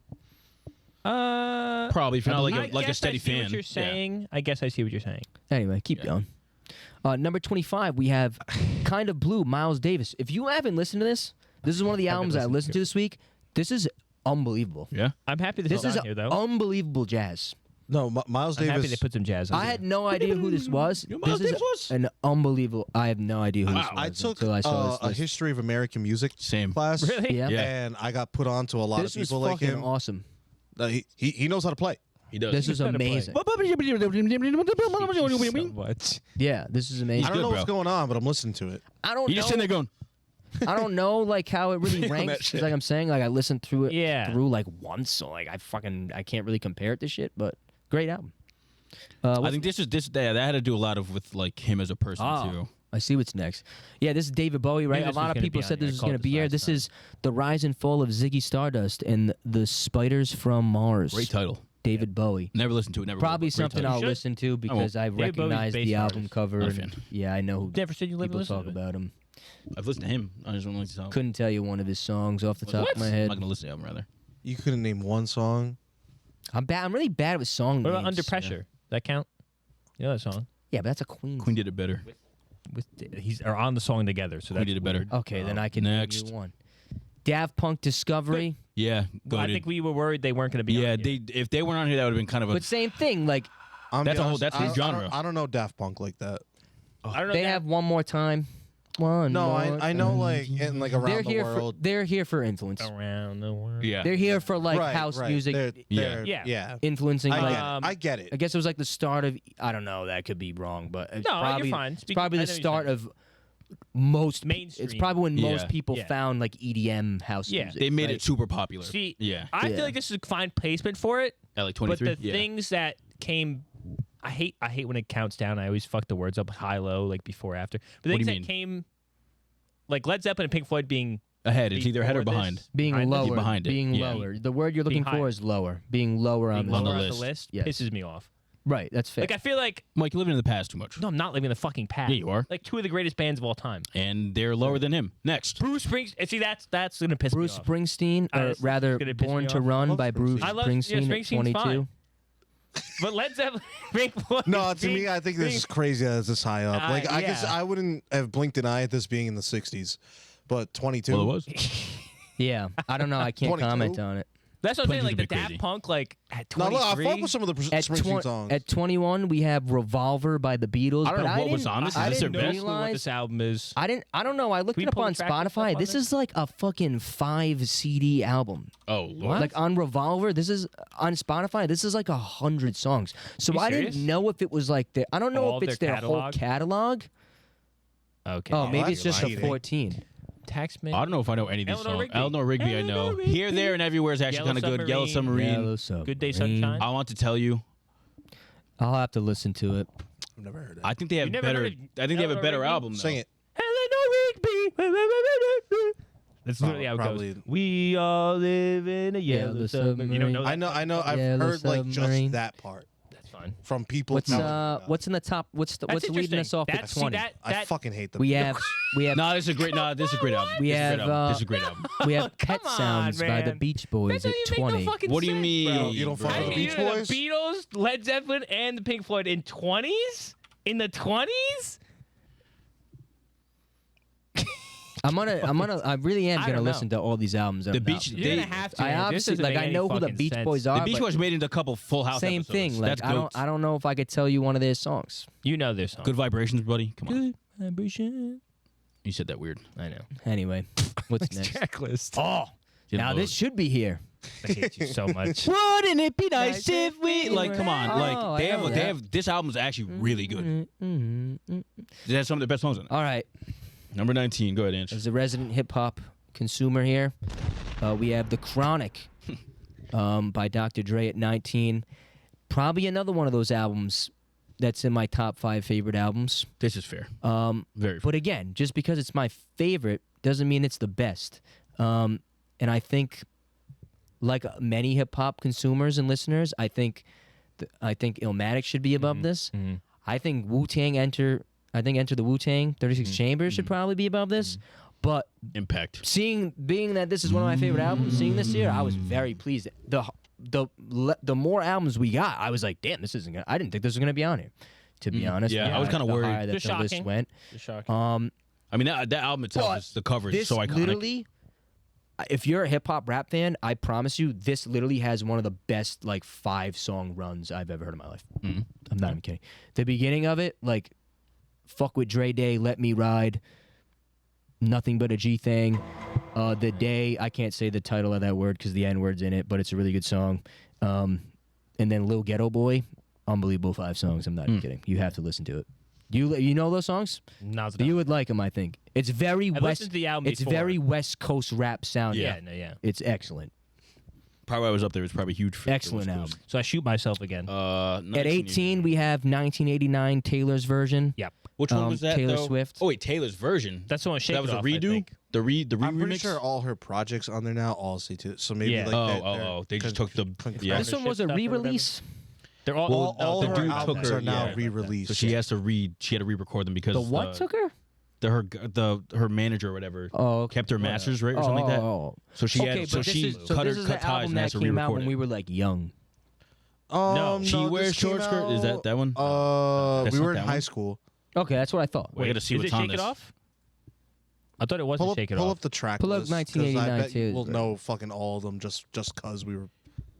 Probably if you're not like I a steady guess I see fan. what you're saying. I guess I see what you're saying. Anyway, keep going. Number 25, we have Kind of Blue, Miles Davis. If you haven't listened to this is one of the albums I listened to this week. This is unbelievable. Yeah. I'm happy this This is is on here, though. unbelievable jazz. No, Miles I'm Davis. happy they put some jazz on I here. had no idea who this was. Miles This is Davis was? an unbelievable. I have no idea who this was I took until I saw this a list. history of American music Same. class. Really? Yeah. And I got put on to a lot This of was people like fucking him. awesome. He knows how to play. He does. This is gotta play. amazing. So much. Yeah, this is amazing. I don't good, know bro. what's going on, but I'm listening to it. I don't You just sitting there know. going, I don't know like how it really On that ranks. shit. Like I'm saying, like I listened through it Yeah. through like once, so like I can't really compare it to shit. But great album. I think that had to do a lot with like him as a person too. I see what's next. Yeah, this is David Bowie, right? Knew A this lot was of gonna people be on said here. this I was called going to be this here. last This time. is The Rise and Fall of Ziggy Stardust and the Spiders from Mars. Great title. David Bowie. Never listened to it. Never. Probably Great something title. I'll should. listen to because I David Bowie's recognize bass the album artist. cover. Not a And fan. yeah, I know who Never said you live people and listen talk to it. about him. I've listened to him. I just don't like the song. Couldn't tell you one of his songs off the top of my I'm head. not gonna listen to the album rather. You couldn't name one song. I'm bad. I'm really bad with song What about names. Under Pressure? That count? You know that song? Yeah, but that's a Queen. Queen did it better. He's are on the song together, so Queen that's did it better. weird. Okay, then I can name Next. you one. Daft Punk Discovery. Yeah. Well, I think we were worried they weren't going to be. Yeah, on here. if they weren't on here, that would have been kind of a. But same thing. Like That's a whole- that's I his don't- genre. I don't know Daft Punk like that. I don't know. they that- have One More Time. One. No, more I know time. like in like They're around the here world. for they're here for influence. around the world. Yeah. They're here for like Right, house right. music They're- Yeah. yeah. influencing. I like, get it. I get it. I guess it was like the start of. I don't know. That could be wrong, but it's No, you're probably, fine. It's Speak- probably I the know what you're start of most. Mainstream. It's probably when most Yeah. people Yeah. found like EDM house Yeah. music. They made right? it super popular. See, Yeah. I Yeah. feel like this is a fine placement for it. At like But 23. the Yeah. things that came, I hate when it counts down. I always fuck the words up, high, low, like before, after. But What do things you that mean? came, like Led Zeppelin and Pink Floyd being Ahead. It's either ahead or before behind. this, Being behind this, lower, behind it. being Yeah. lower. The word you're looking Being for higher. is lower. Being lower on being the lower on on the the list Yes. pisses me off. Right, that's fair. Like I feel like Mike, you're living in the past too much. no, I'm not living the fucking past. Yeah, you are. Like two of the greatest bands of all time. And they're lower than him. Next. Bruce Springsteen. See, that's gonna piss Bruce me off. Springsteen, or It's rather, gonna piss Born me to off. Run Love by Bruce Springsteen. I love- Springsteen yeah, at Springsteen's 22. fine. But Led Zeppelin, Pink Floyd. No, to being- me, I think this being- is crazy that it's this high up. Like I guess yeah. I wouldn't have blinked an eye at this being in the 60s, but 22. Well, it was. Yeah, I don't know. I can't 22? comment on it. That's what I'm saying. 22's Like a the bit Daft crazy. Punk, like at No, 23. look, I fuck with some of the Springsteen songs. At 21, we have Revolver by the Beatles. I don't but know what was didn't- on this. I Is this their didn't best? What realize. this album is. I don't know. I looked Can it we up pull on the track and stuff Spotify. on This this? is like a fucking 5 CD album. Oh, Lord. Like on Revolver, this is on Spotify. This is like 100 songs. So You I serious? didn't know if it was like I don't know All if it's their their whole catalog. Okay. Oh, maybe it's that's just a cheating. 14. Taxman. I don't know if I know any of these Eleanor songs. Rigby. Eleanor Rigby, I know. Eleanor Rigby. Here, There, and Everywhere is actually Yellow kind of good. Yellow Submarine. Submarine. Good Day Sunshine. I want to tell you. I'll have to listen to it. I've never heard it. I think they have never better. heard I think they have a Eleanor better Rigby? album. Though. Sing it. Eleanor Rigby. That's literally how it Probably. goes. We all live in a yellow Yellow submarine. You don't know that? I know. I've Yellow heard like Submarine. just that part That's fine. from people. What's telling me about what's in the top? What's That's leading us interesting. off at That's- see, 20? that- I fucking hate them. We have No, this is a great. No, this is a great album. We This is a have, great album. This is a great album. we have Pet Come on, Sounds by the man. Beach Boys That at doesn't even 20. make no fucking What do you sense, mean? bro. You don't fuck How with do the you Beach know Boys? The Beatles, Led Zeppelin, and the Pink Floyd in 20s? In the 20s? I really am I gonna don't know. listen to all these albums. The Beach. You're gonna have to. I man. This obviously doesn't like make I any know who the fucking Beach sense. Boys are. The Beach but Boys made it into a couple Full House same episodes. thing. Like That's I goats. don't know if I could tell you one of their songs. You know this song. Good Vibrations, buddy. Come on. Good vibration. You said that weird. I know. Anyway, what's next? Checklist. Oh, now this should be here. I hate you so much. Wouldn't it be nice if we like? Come on, Oh, like I they know have. They that. have. This album's actually really good. It has some of the best songs on it. All right, Number 19. Go ahead, Ange. as a resident hip hop consumer here, we have The Chronic by Dr. Dre at 19. Probably another one of those albums that's in my top 5 favorite albums. This is fair. Very fair. But again, just because it's my favorite doesn't mean it's the best. And I think, like many hip hop consumers and listeners, I think Illmatic should be above this. I think Enter the Wu-Tang 36 Chambers should probably be above this. But Impact. being that this is one of my favorite albums, seeing this year, I was very pleased. the more albums we got, I was like, damn, this isn't gonna. I didn't think this was gonna be on here. To be honest, Yeah, I was kinda worried. The higher that Just the list shocking. went. Just shocking. I mean, that album itself, But is the cover is This so iconic. literally, if you're a hip hop rap fan, I promise you, this literally has one of the best like 5-song runs I've ever heard in my life. I'm not even kidding. The beginning of it, like, fuck with Dre Day, Let Me Ride, Nothing But a G Thing. The Day, I can't say the title of that word because the N word's in it, but it's a really good song. And then Lil Ghetto Boy, unbelievable 5 songs. I'm not even kidding. You have to listen to it. You know those songs? No, You would like them, I think. It's very I've West. listened to the album It's before. very West Coast rap sound. yeah, no, yeah. It's excellent. Probably I was up there. It was probably huge. For Excellent West album. Coast. So I shoot myself again. At 18, we have 1989 Taylor's version. Yep. Which one was that? Taylor though? Swift. Oh wait, Taylor's version. That's the one. Shake that was It a Off, I redo. think. The remix. I'm pretty sure all her projects on there now all say to. So maybe Yeah. like They just took the. Yeah. This one was a Shit stuff or whatever. re-release. They're all. all, no, all the her dude albums took her. are now yeah. re-released. So she has to She had to re-record them because The what took her? her manager or whatever Oh, okay. kept her masters right or something like that. Oh. So she Okay, had. So but she this is cut an ties album and that has to came out re-record when it. we were like young. No, She this wears came short skirt. Is out, that one? We not were in that high one? school. Okay, that's what I thought. We gotta see is what's it on Shake It this. Off? I thought it wasn't Pull Shake It up Off. the track Pull up list, 'cause 1989 I bet you too. will know fucking all of them just cause we were.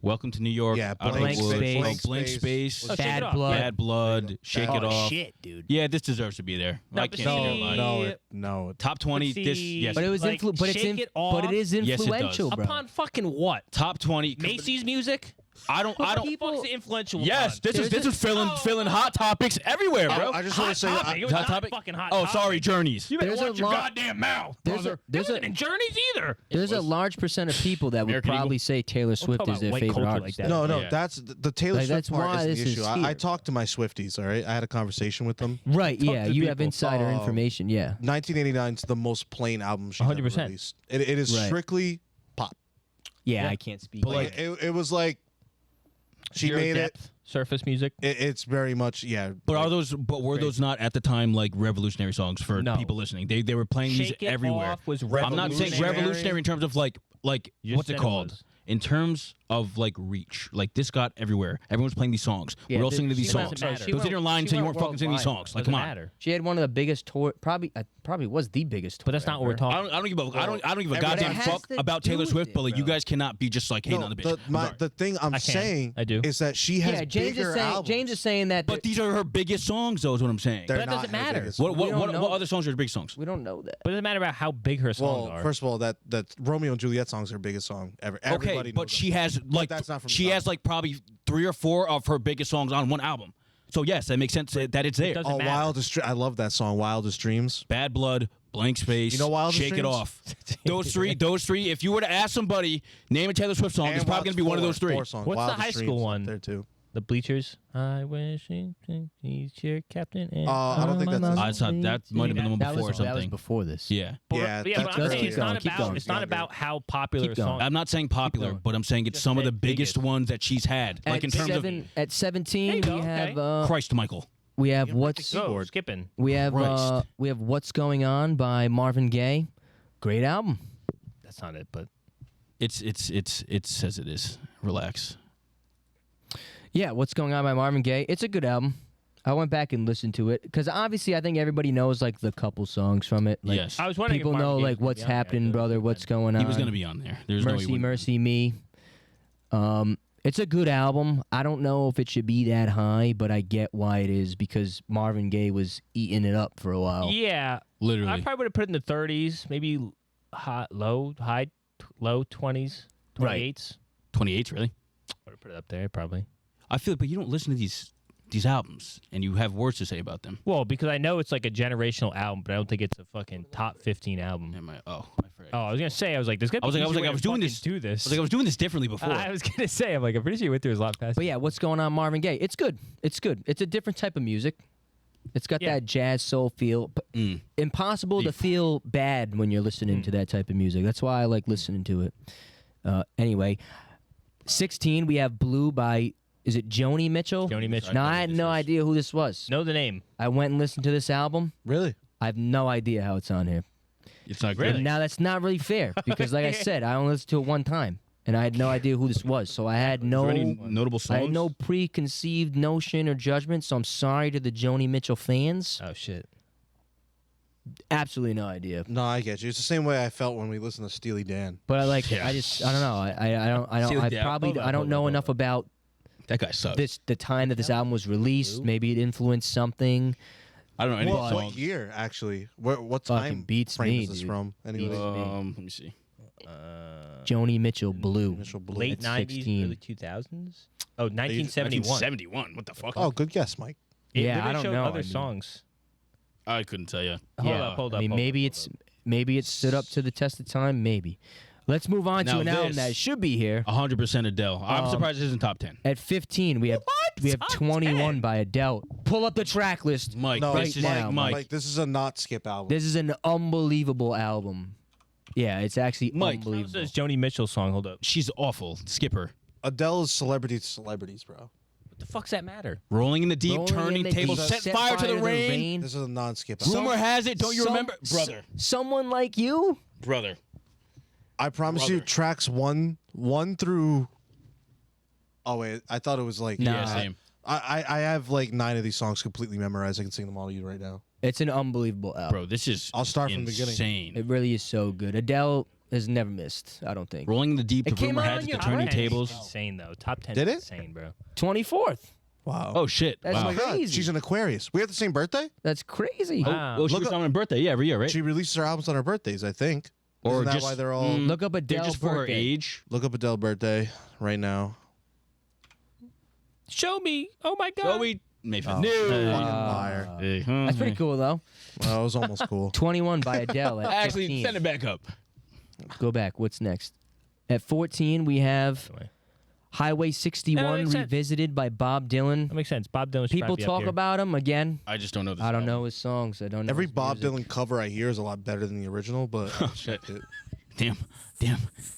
Welcome to New York. Yeah, Out of the Blank Woods. Space. Oh, Blank Space. Oh, Shake It Bad Off. Blood. Bad Blood. Shake Oh It Off. shit, dude. Yeah, this deserves to be there. No, I but can't see- even lie. No. Top 20. But This see- yes. But it was Like, but Shake It Off? it is Yes, it does. influential, bro. Upon fucking what? top 20. Macy's music? I don't. People- What's the influential? Yes, upon? this is filling hot topics everywhere, bro. I just want to say topic. It was Hot not topic. fucking hot Oh, topic. sorry, Journeys. You better There's a watch your lot- goddamn mouth, there's a- brother. there's It a- wasn't in Journeys either. There's a large percent of people that would American probably Eagle. say Taylor Swift talking is their about white favorite culture artist. like that. No, Yeah. that's the Taylor Like, Swift that's part why is the this is issue. I here. talked to my Swifties, all right? I had a conversation with them. Right, Talk yeah. to You have people. insider information, yeah. 1989 is the most plain album she's ever 100%. released. It is Right. strictly pop. Yeah, Yeah. I can't speak. Like it was like she Pure made depth, surface music. It's very much But like, are those? But were those not at the time like revolutionary songs for No. people listening? They were playing these Shake It everywhere. Off was I'm not saying revolutionary. revolutionary in terms of like You what's said it it called? was. In terms of like reach, like this got everywhere. Everyone's playing these songs. Yeah, We're all the- singing to these she songs. went- Doesn't matter. she Those went- in your line she saying you went weren't fucking singing these worldwide. songs. Like, Doesn't come on. matter. She had one of the biggest tour, probably was the biggest tour. But that's not what we're ever. talking. I don't give a I don't give a But it goddamn has fuck to about do Taylor with Swift, it, but like you bro. guys cannot be just like hating on the bitch. I'm sorry. the thing I'm I can. saying I do. is that she has Yeah, James bigger is saying. albums. James is saying that. But these are her biggest songs, though. Is what I'm saying. They're that not doesn't her matter. biggest. What we don't know. what other songs are her big songs? we don't know that. But it doesn't matter about how big her songs Well, are. first of all, that Romeo and Juliet song is her biggest song ever. Okay, Everybody but knows she them. has like that's not from she the has like probably 3 or 4 of her biggest songs on one album. So yes, that makes sense that it's there. doesn't Oh, matter. I love that song, Wildest Dreams. Bad Blood, Blank Space, You know Wildest Shake It Dreams? Off. Those three. If you were to ask somebody, name a Taylor Swift song, it's And probably going to be one of those 3. 4 songs. What's the Wildest high school Dreams up one? there too? The Bleachers. I wish he's your captain. And I don't think that's this I saw that might have been the one That before or was something. before this. Yeah. Yeah, but that's I'm earlier. saying it's not Keep about. going. It's not about how popular Keep a song. going. I'm not saying popular, going. but I'm saying it's Just some of say the biggest biggest. ones that she's had. Like in terms At 17, There you go, we have okay. Christ, Michael. we have what's Go, skipping. we have Christ. What's Going On by Marvin Gaye. Great album. That's not it, but It says it is. Relax. Yeah, What's Going On by Marvin Gaye. It's a good album. I went back and listened to it because obviously I think everybody knows like the couple songs from it. Like, Yes. I was wondering. people if know Marvin Gaye like was what's gonna be on there. happening, brother. What's going on? He was going to be on there. There's no way he Mercy, wouldn't. Mercy Me. It's a good album. I don't know if it should be that high, but I get why it is because Marvin Gaye was eating it up for a while. Yeah, Literally. I probably would have put it in the 30s, maybe low 20s, 28s. 28, really? Would have put it up there probably. I feel like, but you don't listen to these albums, and you have words to say about them. Well, because I know it's like a generational album, but I don't think it's a fucking top 15 album. Am I? Oh, I forgot. Oh, I was gonna say, I was like, there's gonna I was be like, easier way I was to doing fucking this. Do this. I was doing this differently before. I was gonna say, I'm like, I'm pretty sure you went through his lot past. But yeah, What's Going On, Marvin Gaye. It's good. It's good. It's a different type of music. It's got Yeah. that jazz soul feel. Impossible to feel bad when you're listening to that type of music. That's why I like listening to it. Anyway, 16, we have Blue by, is it Joni Mitchell? Joni Mitchell. No, I had no idea who this was. Know the name. I went and listened to this album. Really? I have no idea how it's on here. It's not Really? good. Now, that's not really fair because, like I said, I only listened to it one time. and I had no idea who this was. So I had Is there any no, notable songs? I had no preconceived notion or judgment. So I'm sorry to the Joni Mitchell fans. Oh shit. Absolutely no idea. No, I get you. It's the same way I felt when we listened to Steely Dan. But I Yeah. I don't know. I don't. Steely Dan. I don't know enough about That guy sucks. the time that this album was released. Maybe it influenced something. I don't know any What songs. year, actually? What Fucking time beats frame me, is this dude. from? Anyway, Let me see. Joni Mitchell, Blue. Mitchell Blue. Late It's 90s, 16. early 2000s. Oh, 1971. 71. What the fuck? Oh, good guess, Mike. It Yeah, literally I don't showed know. Other I mean- songs. I couldn't tell you. Hold up. I mean, maybe it stood up to the test of time. Maybe. Let's move on to Now an album this- that should be here. 100% Adele. I'm surprised this isn't top 10. At 15, we have 21 by Adele. Pull up the track list. Mike, No, right this is now, Mike. This is a not skip album. This is an unbelievable album. Yeah, it's actually Mike. This unbelievable. is Joni Mitchell song. Hold up. She's awful. Skip her. Adele is celebrity to celebrities, bro. What the fuck's that matter? Rolling in the deep, Rolling in turning the tables, deep, set fire to the rain. This is a non-skip album. Rumor has it, don't you Some- remember? Brother. Someone like you? Brother. I promise you, Brother. tracks one through. Oh wait, I thought it was like. Nah. Yeah, same. I have like 9 of these songs completely memorized. I can sing them all to you right now. It's an unbelievable album. Bro, this is I'll start from the beginning. insane. It really is so good. Adele has never missed, I don't think. Rolling in the deep, It the came rumor out has on it, your the turning iPad. tables. Insane though. Top 10 Did is it? insane, bro. 24th. Wow. Oh, shit. That's Oh Wow. my God, crazy. she's an Aquarius. We have the same birthday. That's crazy. Wow. Well, she Look was up- on her birthday. Yeah, every year, right? She releases her albums on her birthdays, I think. Or Isn't that just- why they're all? Look up They're Adele just for her birthday. age. Look up Adele birthday right now. Show me. Oh my god. Joey Mayfield. Oh, No. fucking liar. That's pretty cool, though. Well, it was almost cool. 21 by Adele at Actually, 15. send it back up. Go back. What's next? At 14, we have Highway 61 Yeah, that makes sense. revisited by Bob Dylan. That makes sense. Bob Dylan. should People probably be up talk here. about him again. I just don't know this. I don't album. know his songs. I don't know. Every his Bob music. Dylan cover I hear is a lot better than the original, but shit. it- Damn.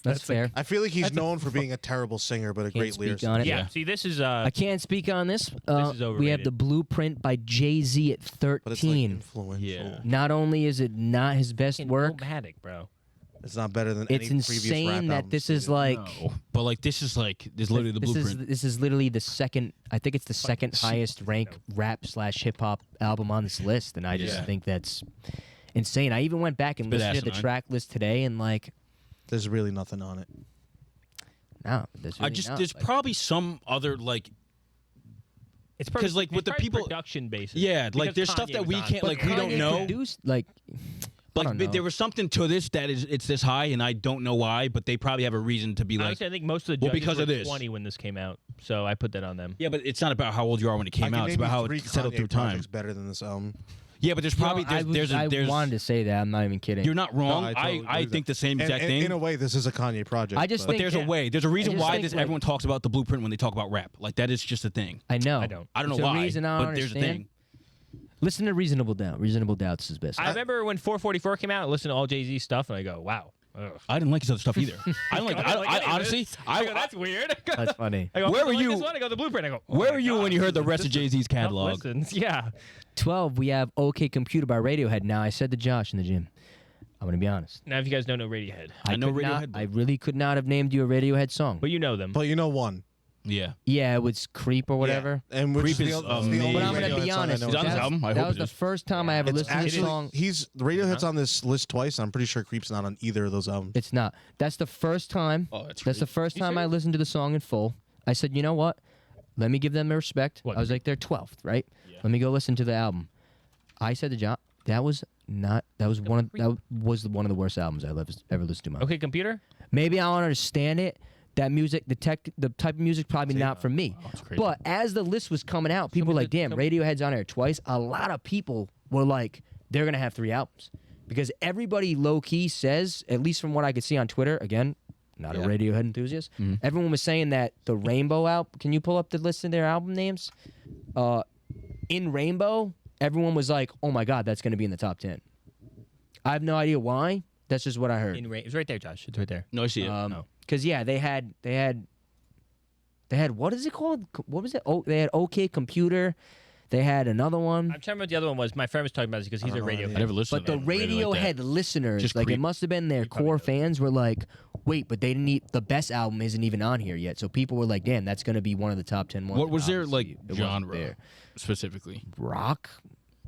That's fair. I feel like he's known for being a terrible singer, but a Can't great speak lyricist. on it. Yeah. See, this is I can't speak on this. is We have overrated. the Blueprint by Jay-Z at But it's like 13. influential. Yeah. Not only is it not his best work, Nomadic, bro. It's not better than it's any previous rap insane that album this is stated. like No. But like this is literally the blueprint. This is literally the second. I think it's the second highest ranked rap / hip hop album on this list, and I just Yeah. think that's insane. I even went back and It's a bit listened to the asinine. track list today, and like, There's really nothing on it. no, there's really not. There's Like, probably some other like It's 'Cause, like, with the people- production basis. yeah, like Because there's stuff Kanye that was we on can't it. but like we don't Kanye know. Produced, like, I don't Like know. there was something to this that it's this high, and I don't know why, but they probably have a reason to be like. Honestly, I think most of the well, judges because were of this. 20 when this came out, so I put that on them. Yeah, but it's not about how old you are when it came I out. can It's name about you how 3 it settled Kanye through time. projects better than this album. Yeah, but there's probably I there's wanted to say that. I'm not even kidding. you're not wrong. I totally I agree think the same exact And thing. in a way, this is a Kanye project. I just but think- but there's a yeah. way. There's a reason just why think, this like- everyone talks about the blueprint when they talk about rap. Like that is just a thing. I know. I don't. I don't It's know a why, reason I don't but there's a understand. thing. Listen to Reasonable Doubt. Reasonable Doubt's his best. I remember when 444 came out, I listened to all Jay-Z stuff, and I go, wow. Ugh. I didn't like his other stuff either. I don't like. I don't like any of honestly, this. I go, that's weird. That's funny. I go, Where I were like you- This one? I go, the blueprint. I go, oh where my were you God, when you heard the this rest of is Jay Z's tough catalog? listens. Yeah. 12, we have OK Computer by Radiohead. Now, I said to Josh in the gym, I'm going to be honest. Now, if you guys don't know Radiohead, I know could not- Radiohead, but- I really could not have named you a Radiohead song. but you know them. But you know one. Yeah. Yeah, it was Creep or whatever. Yeah. And which Creep is the, is it's the amazing. only But I'm going to Radiohead be song I honest. know It's on is this that. album. I that hope was it the is. first time I ever It's listened to actually the song. the Radiohead's on this list twice. And I'm pretty sure Creep's not on either of those albums. It's not. That's the first time. Oh, that's the first time I listened to the song in full. I said, you know what? Let me give them their respect. What? I was like, they're 12th, right? Let me go listen to the album. I said to John, that was one of the worst albums I've ever listened to. in my life. Okay, computer. Maybe I don't understand it. That music, the type of music, probably not for me. that's crazy. But as the list was coming out, people were like, damn, Radiohead's on there twice. A lot of people were like, they're going to have 3 albums. Because everybody low-key says, at least from what I could see on Twitter, again, not a Radiohead enthusiast, everyone was saying that the Rainbow album, can you pull up the list of their album names? In Rainbow, everyone was like, oh my God, that's going to be in the top 10. I have no idea why. That's just what I heard. It's right there, Josh. It's right there. No, I see it. Because they had what is it called? What was it? Oh, they had OK Computer. They had another one. I'm trying to remember what the other one was. My friend was talking about this because he's a radio I fan. never listened But to the that really like Radiohead that. listeners, Just like it Creep. must have been their core fans, were like, wait, but they didn't. The best album isn't even on here yet. So people were like, damn, that's gonna be one of the top 10 ones. What was their Obviously, like it wasn't genre there. specifically? Rock,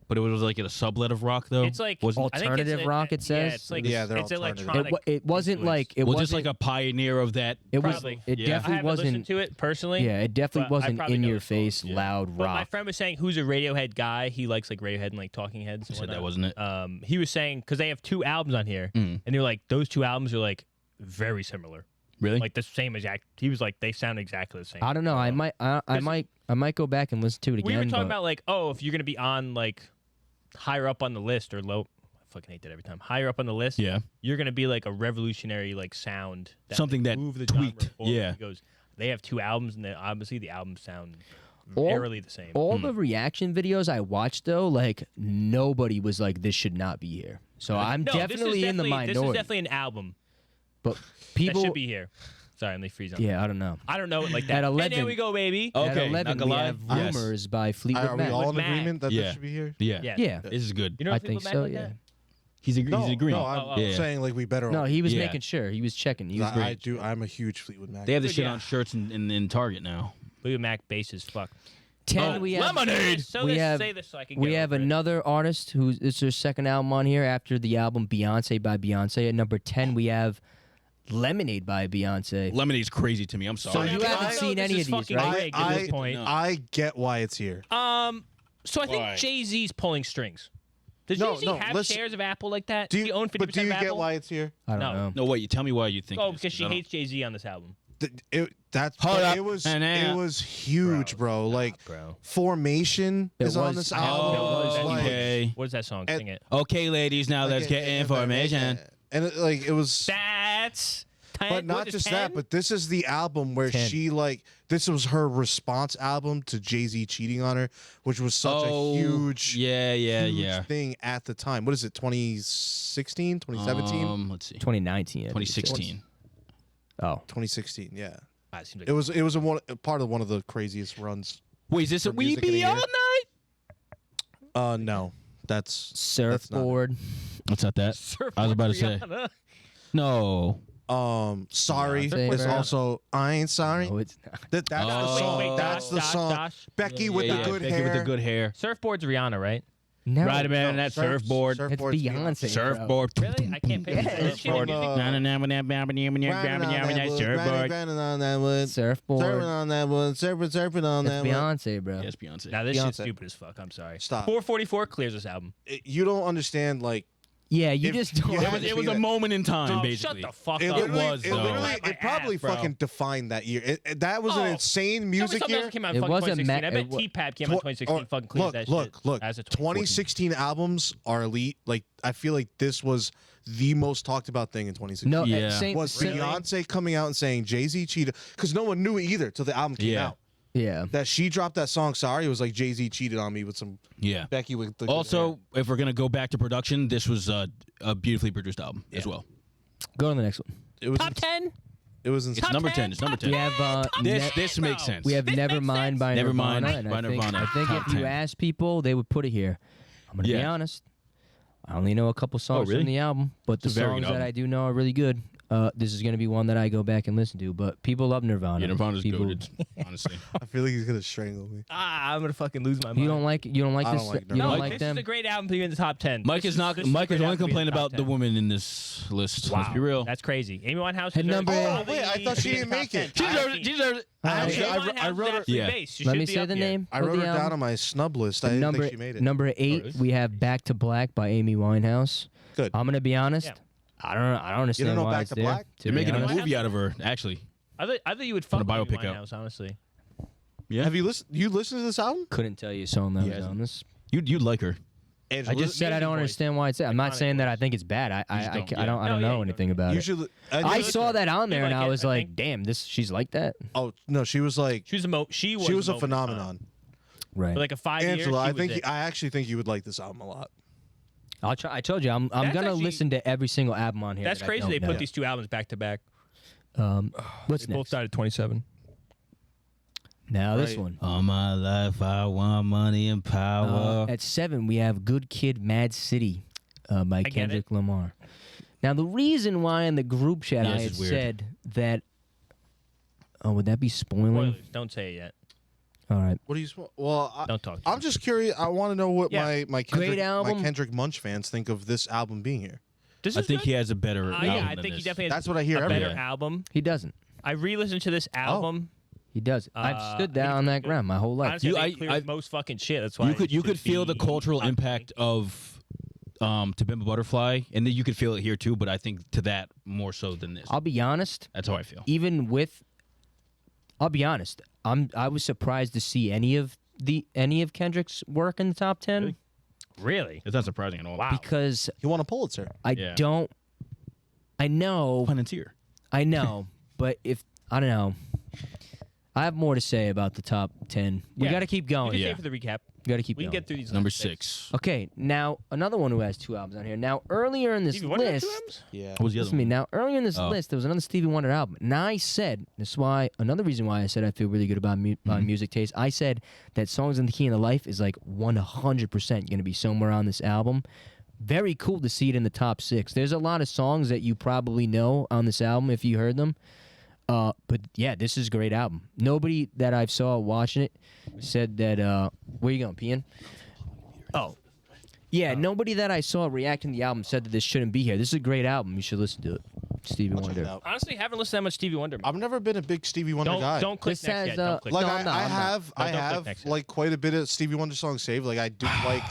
But it was like a sublet of rock though. It's like wasn't I think alternative it's rock, it Yeah, says. it's like Yeah, they're it's alternative. electronic. it wasn't like it well, wasn't just like a pioneer of that. It was. Probably. It Yeah. I definitely haven't listened wasn't. to it personally. Yeah, it definitely but I wasn't probably in know your the songs, face yeah. loud But my rock. friend was saying, who's a Radiohead guy? He likes like Radiohead and like Talking Heads. And Said that whatnot. wasn't it? He was saying because they have 2 albums on here, Mm. and they're like those 2 albums are like very similar, Really? like the same exact. He was like they sound exactly the same. I don't know. I might go back and listen to it again. We were talking but about like, oh, if you're gonna be on like higher up on the list or low. I fucking hate that every time. Higher up on the list, Yeah. you're gonna be like a revolutionary like sound, that, Something like, that move the tweaked, genre forward. yeah. He goes, they have 2 albums, and obviously the albums sound All- eerily the same. all the reaction videos I watched though, like nobody was like, "This should not be here." So I'm No, definitely in the This is minority. definitely an album But that people, should be here. Sorry, I'm like freeze on. yeah, I don't know. I don't know it like that. At And 11 there we go, baby. Oh, At Okay, 11, not we gonna have lie. Yes. "Rumors" by Fleetwood Are we Mac. all in Mac. agreement that Yeah. this should be here? Yeah. Yeah. Yeah, This is good. You know I what think Fleetwood so. Mac like Yeah. that? He's agreeing. No, I'm Oh, yeah. saying like we better. No, he was Yeah. making sure. He was checking. He was I great. do. I'm a huge Fleetwood Mac. They have this shit Yeah. on shirts in Target now. Fleetwood Mac bass is fuck. 10. We have. Lemonade. So We this, have- say this so I can We get have over it. another artist who's it's their second album on here after the album Beyonce by Beyonce. At number 10, we have Lemonade by Beyonce. Lemonade's crazy to me. I'm So sorry. you I haven't know seen this any is of these, fucking right? rigged at this point. I get why it's here. So I think Why? Jay-Z's pulling strings. Does No, Jay-Z no, have listen- shares of Apple like that? Do Does he own 50% but do you of Apple? get why it's here? I don't No. know. No, wait. You tell me why you think. Oh, it is, because she I don't- hates Jay-Z on this album. That's Hold but up. it was And it then- was huge, bro. Like bro. Formation It is on was- this it album. was like, okay. What is that song? And- Sing it. Okay, ladies. Now let's get information. And it was That's 10. but not what is just 10? that, but this is the album where 10. she like this was her response album to Jay-Z cheating on her, which was such a huge huge thing at the time. What is it? 2016, 2017? Let's see. 2019. I think it says. 2016. Oh. 2016, yeah. Ah, it seems like It was a part of one of the craziest runs. Wait, is this a For We music in a Be year. All Night? No. That's not it. Surfboard. What's not that? I was about to say. Rihanna. No. Sorry Beyonce, is bro. also I Ain't Sorry. No, it's not. That's the Oh. song. Wait, That's the Dosh, song. Dosh. Becky with the good Becky hair. with the good hair. Surfboard's Rihanna, right? No. Ride a man on that surfboard. It's Surfboard's Beyonce. Surfboard. Really? I can't picture Yeah, it. Is she in from, music? Surfboard. Grinding on that wood. Surfboard. Surfing on that wood. Surfing on It's that wood. Beyonce, bro. Yes, Beyonce. Now this shit's Beyonce. stupid as fuck. I'm sorry. Stop. 444 clears this album. You don't understand, like, Yeah, you If just you don't. haven't- It was a moment in time, Oh, basically. shut the fuck it up. literally, was, it, though. literally, My it probably ass, bro. fucking defined that year. That was an Oh. insane Music music year. came out in It fucking was a 2016. ma- I bet it wa- T-Pap came out in 2016. Fucking clears Look, that look, shit. look. As a 2014. 2016 albums are elite. Like, I feel like this was the most talked about thing in 2016. No, Yeah. same, Was same- Beyonce coming out and saying Jay-Z cheated? Because no one knew it either till the album came Yeah. out. Yeah. That she dropped that song, Sorry, it was like Jay-Z cheated on me with some Yeah. Becky with the good Also, hair. if we're gonna go back to production, this was a beautifully produced album as well. Go to the next one. It was Top 10. It was insane. It's number 10. It's number 10. We have This makes sense. we have This makes Nevermind sense. by Nevermind Nirvana. And by I think, Nirvana. I think Top if you 10. ask people, they would put it here. I'm gonna be Yeah. honest. I only know a couple songs really? from the album, but the It's a very songs good that album. I do know are really good. This is gonna be one that I go back and listen to. But people love Nirvana. Yeah, Nirvana's people, goated, honestly. I feel like he's gonna strangle me. I'm gonna fucking lose my mind. You don't like I this. don't like you Nirvana. don't No, like this them. is a great album to be in the top 10. Mike This is not. a Mike great is only album to be in complaining the top about the 10. woman in this list. Wow. Let's be real. That's crazy. Amy Winehouse At deserves number- Oh, wait, I thought to she be in didn't the make top it. 10. She deserves it. She deserves it. Actually, Amy I Winehouse wrote is her. absolute Yeah. base. She Let should me be say up the here. name. I of wrote the her down album. on my snub list. I didn't number think she made it. number 8, really? we have Back to Black by Amy Winehouse. Good. I'm gonna be honest. Yeah. I don't understand know why Back it's to there. Black? to They're be making a honest. movie out of her, actually. I thought you would From fuck the with Amy biopic out. Winehouse, honestly. Yeah. Have you listened? You listened to this album? Couldn't tell you a song that He was hasn't. on this. You'd like her. Angelo, I just said I music don't voice. understand why it's there. I'm not Iconic saying that I voice. think it's bad. I just don't, I don't No, know yeah, anything you about you it. should. I saw that on You there and like I it, was I like, think. damn, she's like that. Oh no, she was like She was a she was a moment in time. phenomenon. Right. For like a 5 years. Angela, she I was think it. I actually think you would like this album a lot. I'll try. I told you I'm That's gonna actually- listen to every single album on here. That's that I crazy. don't They put know. these two albums back to back. What's They both next? died at 27. Now this Right. one. All my life, I want money and power. At 7, we have Good Kid, Mad City by get Kendrick Lamar. Now, the reason why in the group chat Yeah, I this had is weird. said that. Oh, would that be spoiling? Spoilers. Don't say it yet. All right. What do you? Well, Don't talk. I'm just curious. I want to know what Yeah. my Great Kendrick, my album. Kendrick Munch fans think of this album being here. This I is think good. he has a better album Yeah, I than think he this. definitely has That's what I hear a everywhere. better album. He doesn't. I re-listened to this album. He doesn't. I've I stood think down on it's that good. ground my whole life. Honestly, You- I I- think clears I- most fucking shit. That's why You could it should feel the be cultural top impact of To Pimp a Butterfly, and then you could feel it here too. But I think to that more so than this. I'll be honest. That's how I feel. Even with, I'll be honest. I was surprised to see any of Kendrick's work in the top 10 Really? It's not surprising at all. Wow. because He won a Pulitzer. I Yeah. don't. I know. Planeteer. I know. But if I don't know, I have more to say about the top 10. We Yeah. got to keep You going. can Yeah. stay for the recap. We got to keep We going. can get through these. Number last six. 6. Okay, now another one who has 2 albums on here. Now earlier in this Stevie Wonder had list, 2 albums? Yeah. What was the other listen to me. one? Now earlier in this Oh. list, there was another Stevie Wonder album. Now I said this is why another reason why I said I feel really good about my music taste. I said that Songs in the Key of Life is like 100% going to be somewhere on this album. Very cool to see it in the top 6. There's a lot of songs that you probably know on this album if you heard them. But yeah, this is a great album. Nobody that I saw watching it said that. Where you going, peeing? Oh, yeah. Nobody that I saw reacting to the album said that this shouldn't be here. This is a great album. You should listen to it. Stevie I'll check it Wonder. out. Honestly, haven't listened to that much Stevie Wonder. I've never been a big Stevie Wonder guy. Don't click This next has, yet. Don't click Like No, I, I'm not, I I'm not. have, No, I don't click have next yet. like quite a bit of Stevie Wonder songs saved. Like I do like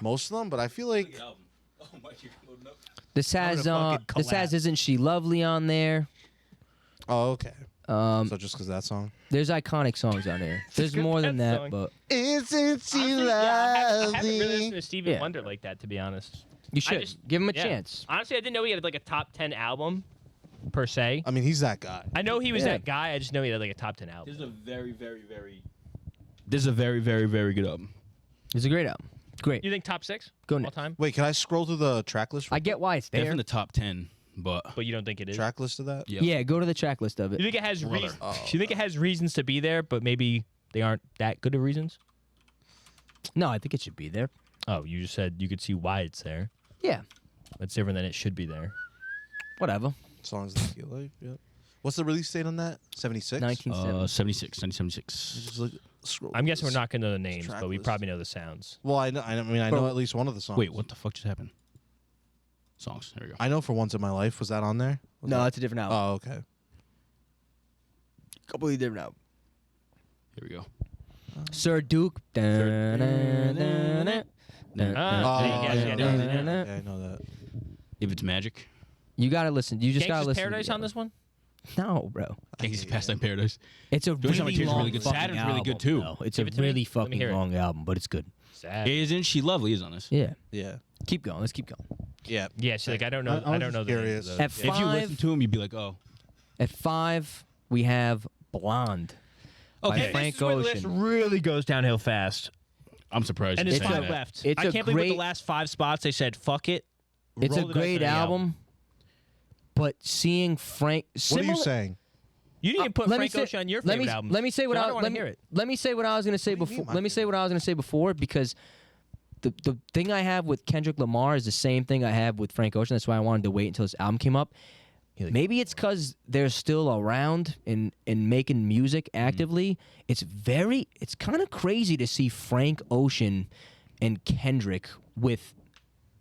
most of them, but I feel like This has gonna fucking this has collapse. Isn't She Lovely on there. okay. So just because that song. There's iconic songs on there. There's good more than that that, song. but Isn't she Honestly, yeah, I haven't really listened lovely? to Stevie Yeah. Wonder like that, to be honest. you should just- give him a Yeah. chance. Honestly, I didn't know he had like a top 10 album per se. I mean, he's that guy. I know he was Yeah. that guy. I just know he had like a top 10 album. This is a very, very, very. This is a very, very, very good album. It's a great album. Great. You think top 6 Go all next. time? Wait, can I scroll through the track list? I get why it's there. Definitely the top 10, but But you don't think it is? track list of that. yeah. Yeah, go to the track list of You it. think it has Brother. reasons? Oh, You think it has reasons to be there, but maybe they aren't that good of reasons? No, I think it should be there. Oh, you just said you could see why it's there. Yeah, That's different than it should be there. whatever. Songs that you like. Yep. What's the release date on that? 76. 1970. 1976. Just look, scroll I'm through guessing we're this. not going to know the names, track but we list. probably know the sounds. Well, I know. I mean, I know at least one of the songs. Wait, what the fuck just happened? Songs. There we go. I know for Once in My Life. Was that on there? Was No, that- it's a different album. Oh, okay. Completely different album. Here we go. Sir Duke. Ah, Oh, yeah, I know that. If it's magic, You gotta listen. You just gotta Gangsta's listen. Paradise to on this one? No, bro. Gangsta's Pastime Paradise. It's a Those really Tears are long really good. fucking Saturn's really good, album, too. though. It's Give a it to me. really Let me fucking hear it. long album, but it's good. Sad. Isn't She Lovely is on this. Yeah. Yeah. Keep going. Let's keep going. Yeah. Yeah, see, like I don't know. I I was don't know just the names curious. of those. At Yeah. If you listen Five. to him, you'd be like, oh. At 5, we have Blonde. Okay, by Frank this is where the list Ocean. really goes downhill fast. I'm surprised. And you're there's saying 5 that. left. It's I a can't believe with the great- last 5 spots they said fuck it. It's a roll the dice great on the album, but seeing Frank. What are you saying? You didn't even put Let me Frank say- Ocean on your let favorite me, album. Let me say what So I I, don't let want to me, hear it. let me say what I was gonna say What do you before. mean, my Let me say favorite? what I was gonna say before because the thing I have with Kendrick Lamar is the same thing I have with Frank Ocean. That's why I wanted to wait until this album came up. Maybe it's because they're still around and making music actively. It's kind of crazy to see Frank Ocean and Kendrick with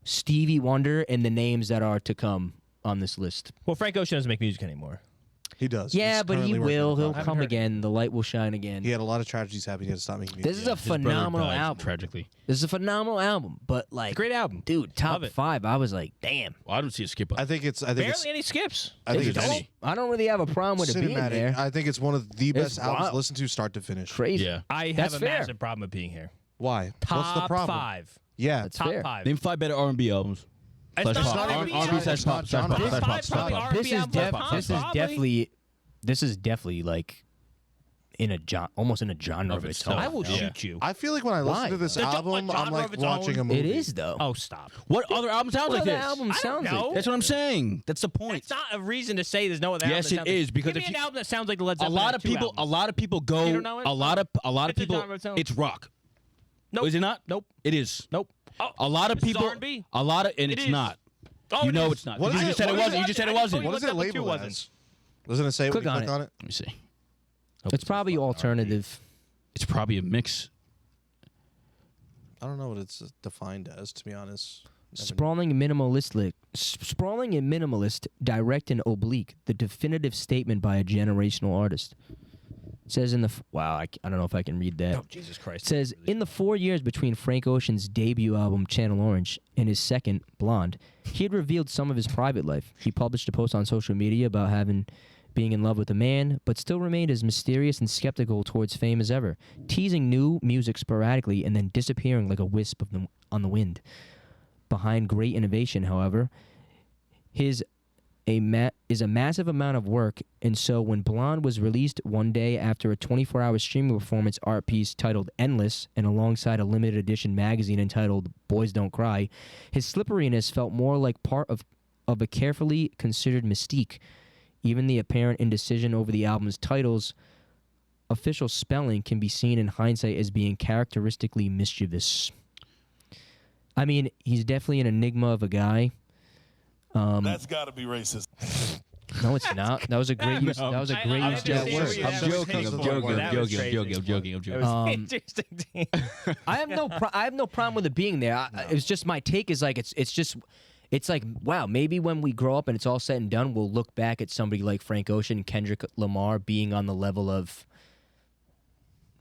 Stevie Wonder and the names that are to come on this list. Well, Frank Ocean doesn't make music anymore. He does. Yeah, He's but he currently working will. on a He'll project. come heard again. The light will shine again. He had a lot of tragedies happen. He had to stop making music. This is a His brother phenomenal died album. Tragically. This is a phenomenal album, but like, Great album. dude, top Love it. 5. I was like, damn. Well, I don't see a skip up. I think it's. Barely any skips. I think There's it's any. I don't really have a problem with it being cinematic. there. I think it's one of the best albums wild. to listen to start to finish. Crazy. Yeah. I have That's a fair. massive problem with being here. Why? Top What's the problem? 5. Yeah. That's Top fair. 5. Name 5 better R&B albums. It's Slash not pop. R&B R&B album. slash pop. It's Slash not pop. genre. Slash pop. This Slash probably pop. R&B This is album, probably. this is definitely like in a almost in a genre of Of its itself. own. I will Yeah. shoot you. I feel like when I listen Why? to this The genre album, I'm of like its watching own. a movie. It is though. Oh, stop. What other album sounds what like other this? album I don't sounds know. like? That's what I'm saying. That's the point. It's not a reason to say there's no other album. Yes, that it sounds is, like, because give if me you- an album that sounds like the Led A Zeppelin. lot had of 2 people. albums. A lot of people go. You don't know it? A lot of It's a people. genre of its own. It's rock. Nope. Is it not? Nope. It is. Nope. Oh, A lot of this is people. R&B. A lot of, and It it's is. not. Oh, You it know is. it's not. What You is just it? said it What is wasn't. You just said it wasn't. You What is looked it up the two labeled wasn't. as? Doesn't it say Click when you on click it. on it? Let me see. It's probably alternative. It's probably a mix. I don't know what it's defined as, to be honest. Sprawling and minimalist, direct and oblique, the definitive statement by a generational artist. It says in the I don't know if I can read that. Oh, Jesus Christ. It says in the 4 years between Frank Ocean's debut album Channel Orange and his second Blonde, he had revealed some of his private life. He published a post on social media about being in love with a man, but still remained as mysterious and skeptical towards fame as ever, teasing new music sporadically and then disappearing like a wisp on the wind. Behind great innovation, however, is a massive amount of work, and so when Blonde was released one day after a 24-hour streaming performance art piece titled Endless and alongside a limited edition magazine entitled Boys Don't Cry, his slipperiness felt more like part of a carefully considered mystique. Even the apparent indecision over the album's title's official spelling can be seen in hindsight as being characteristically mischievous. I mean, he's definitely an enigma of a guy. That's got to be racist. No, it's not. That was a great use. That was a great use of that word. I'm joking. I'm joking. Interesting. I have no problem with it being there. It's just my take is like it's like, wow, maybe when we grow up and it's all said and done, we'll look back at somebody like Frank Ocean, Kendrick Lamar being on the level of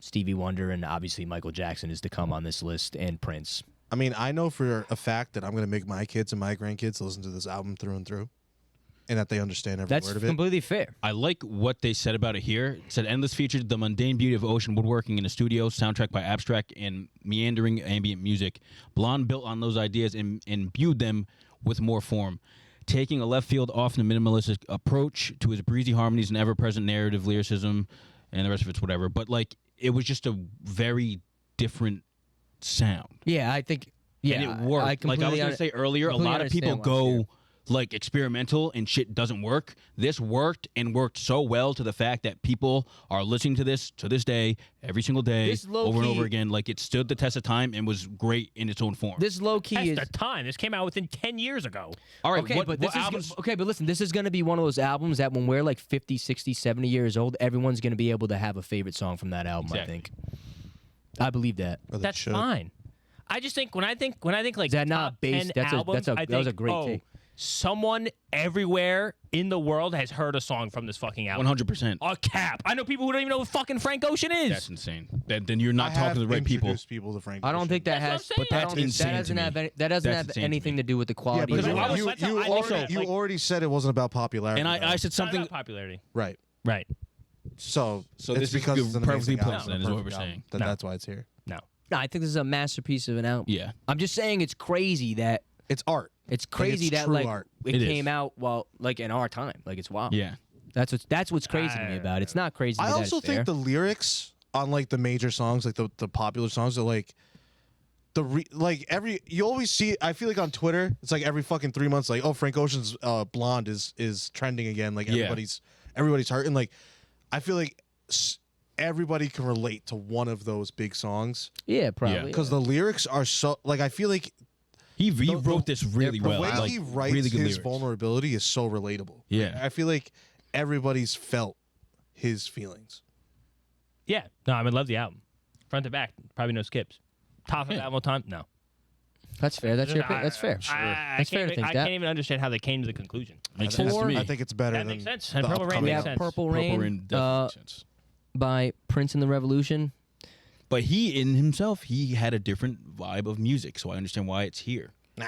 Stevie Wonder, and obviously Michael Jackson is to come on this list, and Prince. I mean, I know for a fact that I'm going to make my kids and my grandkids listen to this album through and through, and that they understand every That's word of it. completely fair. I like what they said about it here. It said Endless featured the mundane beauty of ocean woodworking in a studio, soundtrack by abstract and meandering ambient music. Blonde built on those ideas and imbued them with more form, taking a left field, often a minimalistic approach to his breezy harmonies and ever-present narrative lyricism, and the rest of it's whatever. But like, it was just a very different sound. Yeah, I think. Yeah, and it worked. Like I was gonna say earlier, a lot of people go like experimental and shit doesn't work. This worked and worked so well to the fact that people are listening to this day, every single day, over and over again. Like it stood the test of time and was great in its own form. This low key is the time. This came out within 10 years ago. All right, okay, but listen, this is going to be one of those albums that when we're like 50, 60, 70 years old, everyone's going to be able to have a favorite song from that album, Exactly. I think. I believe that. That's fine. I just think when I think like Is that top not based? 10 albums, that was a great take. Someone everywhere in the world has heard a song from this fucking album. 100%. A cap. I know people who don't even know who fucking Frank Ocean is. That's insane. Then you're not I talking have to the right people. introduced people to Frank I don't Ocean. think that That's has. what I'm But saying. that doesn't have That's insane to anything me. to do with the Yeah, quality. but of the I album. was- that's how I you think already said it wasn't about popularity. And I though. said It's not something. about popularity. right. Right. So So it's this is because it's an perfectly amazing placed, album, then, a is what perfect we're album, saying. that No. That's why it's here. No. No, I think this is a masterpiece of an album. Yeah. I'm just saying it's crazy that It's art. it's crazy it's that true like art. it It came is. out while like in our time. Like it's wild. Yeah. That's what's crazy to me about it. It's not crazy. I that also it's think there. the lyrics on like the major songs, like the popular songs, are like you always see. I feel like on Twitter, it's like every fucking 3 months, like, oh, Frank Ocean's Blonde is trending again. Like Yeah. everybody's hurting. Like I feel like everybody can relate to one of those big songs Yeah, probably. because the lyrics are so like I feel like He wrote this really the well. way Like, he writes really good his lyrics. vulnerability is so relatable. Yeah. I feel like everybody's felt his feelings. Yeah. No, I would love the album. Front to back. Probably no skips. Top of the album all time? No. That's fair. That's fair. I that's fair can't to think even- I that. can't even understand how they came to the conclusion. Makes sense to me. I think it's better That than makes sense. the And Purple Rain upcoming We makes have album. sense. Purple Purple Rain, Rain definitely makes sense. by Prince and the Revolution. But he, in himself, he had a different vibe of music, so I understand why it's here. Nah.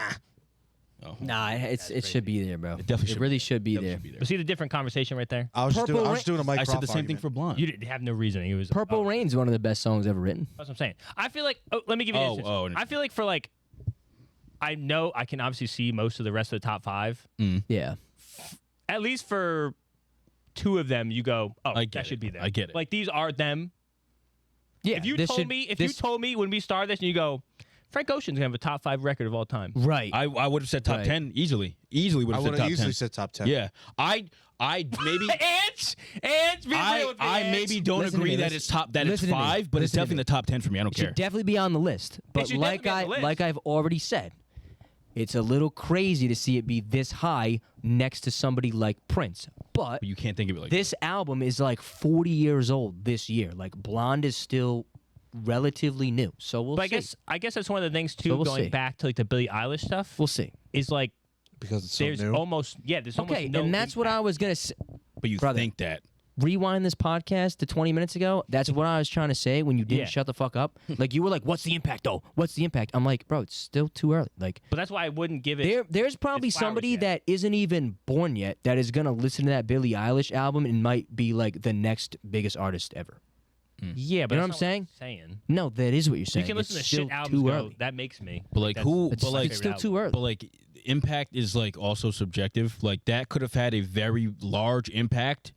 Oh. Nah, it should be there, bro. It definitely should really be. should be Definitely there. should be there. But see the different conversation right there? I was just Purple doing a Mike I Croft said the same thing argument. for Blonde. You didn't have no reasoning. It was Purple oh, Rain's one of the best songs ever written. That's what I'm saying. I feel like let me give you an instance. oh, I feel like for like I know I can obviously see most of the rest of the top 5. Yeah. At least for 2 of them, you go, oh, I get that it. should be them. I get it. Like these are them. Yeah. If you this told should- me, this- you told me when we started this, and you go, Frank Ocean's gonna have a top 5 record of all time. Right. I would have said top Right. 10 easily. Easily would I have would said have top easily 10. said top 10. Yeah. I maybe Ants, be real with me, I Ants. maybe don't Listen to agree me, that listen- it's top that it's listen to me, 5, but it's listen to definitely me. the top 10 for me. I don't It should care. definitely be on the list. But should like definitely be on the list. I've already said, It's a little crazy to see it be this high next to somebody like Prince. But You can't think of it like this album is like 40 years old this year. Like Blonde is still relatively new. So we'll But see. I guess that's one of the things too. So we'll going see. back to like the Billie Eilish stuff We'll see. is like because it's so there's new. almost there's almost Okay, no and that's what I was going to say. But you Brother. think that. Rewind this podcast to 20 minutes ago. That's what I was trying to say when you didn't Yeah. shut the fuck up. Like you were like, "What's the impact, though? What's the impact?" I'm like, "Bro, it's still too early." Like But that's why I wouldn't give it. there's probably its flowers somebody yet. that isn't even born yet that is gonna listen to that Billie Eilish album and might be like the next biggest artist ever. Yeah, but You know that's what I'm not saying? saying. No, that is what you're You saying. can listen It's to shit still albums. too Go, early. that makes me. But like who? It's, But like it's still too early. But like impact is like also subjective. Like that could have had a very large impact,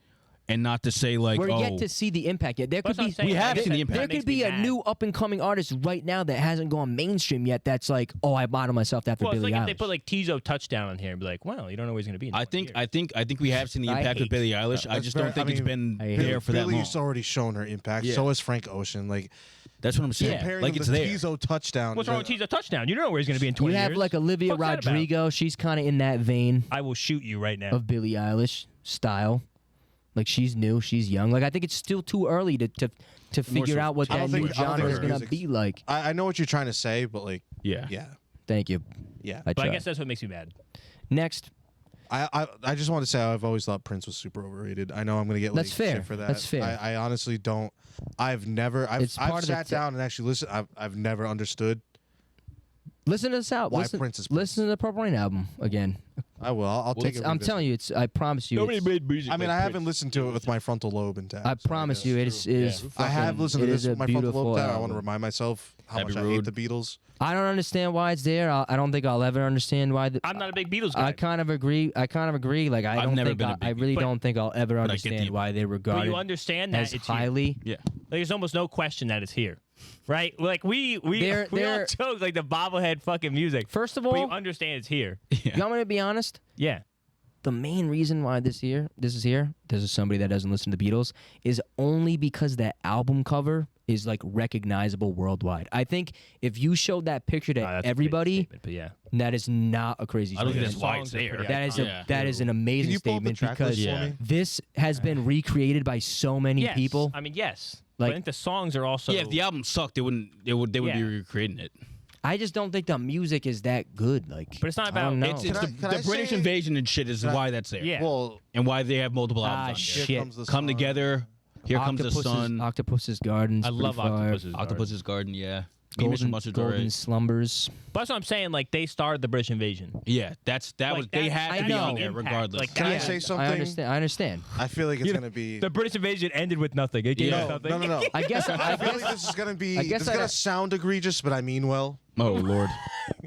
and not to say like We're oh yet to see the impact yet. There That's could what be I'm saying. We have I seen the guess impact. there that could makes me be a mad. new up and coming artist right now that hasn't gone mainstream yet. That's like, oh, I bought myself after Well, it's Billie like Eilish. if they put like Tizo touchdown on here and be like, well, you don't know where he's going to be. In 20 years. I think we have seen the I impact of hate- Billie Eilish. I That's just very- don't think I it's mean, been I hate there for that long. Billy's already shown her impact. Yeah. So has Frank Ocean. Like That's what I'm saying. comparing Like them it's to there. Tizo touchdown. What's wrong with Tizo touchdown? You don't know where he's going to be in 20 you years. have like Olivia What's that about? Rodrigo. She's kind of in that vein I will shoot you right now. of Billie Eilish style. Like she's new, she's young. Like I think it's still too early to figure out what I that don't new think- I don't genre think is her gonna music's- be like. I know what you're trying to say, but like, Yeah. yeah, Thank you. yeah. I But I tried. guess that's what makes me mad. Next, I just want to say I've always thought Prince was super overrated. I know I'm gonna get like That's fair. shit for that. That's fair. I honestly don't. I've It's part I've of the sat down and actually listened. I've never understood. listen to this out. Why listen, Prince is listen to the Purple Rain album again. I will. I'll take it. I'm telling you, it's. I promise you. it's- made music. I mean, I haven't listened to it with my frontal lobe intact. I so promise guess. you, it is. I have fucking- listened to it this is a with my frontal beautiful lobe down. I want to album. remind myself how Abbey much I hate Road. the Beatles. I don't understand why it's there. I don't think I'll ever understand why. I'm not a big Beatles guy. I kind of agree. Like I I've don't never think been a I big- really but- don't think I'll ever I get the understand why they're but regarded you understand that as it's here. highly. Yeah. Like, there's almost no question that it's here, right? Like we They're- all they're- joke like the bobblehead fucking music. First of But you all, understand it's here. you want me to be honest? Yeah. The main reason why this is here, this is somebody that doesn't listen to the Beatles, is only because that album cover is like recognizable worldwide. I think if you showed that picture to That's a big everybody, statement, but yeah. that is not a crazy I don't think statement. that's why it's Songs are there. pretty That is Yeah. that is an amazing Can you pull up the statement track because list for me? this has been recreated by so many Yes. people. I mean, yes. Like- but I think the songs are also. Yeah, if the album sucked, they would be Yeah. recreating it. I just don't think the music is that good. Like, But it's not I about- don't know. It's Can I- the, can I the British say- invasion and shit is why that's there. Yeah. Well, And why they have multiple albums on there. shit. comes the Come sun. together. Here comes the sun. Octopus's Gardens. I love pretty fire. Octopus's. Octopus's Garden, yeah. Mission Mustard's Golden alright. Slumbers. But that's what I'm saying. Like they started the British invasion. Yeah, that Like, was they that's- had to I be know. on there Impact, regardless. like, Can I Yeah. say something? I understand. I feel like it's You know, gonna be. The British invasion ended with nothing. It gave us nothing. No. I guess. I feel like this is gonna be. I guess This is I gonna don't- sound egregious, but I mean well. Oh Lord.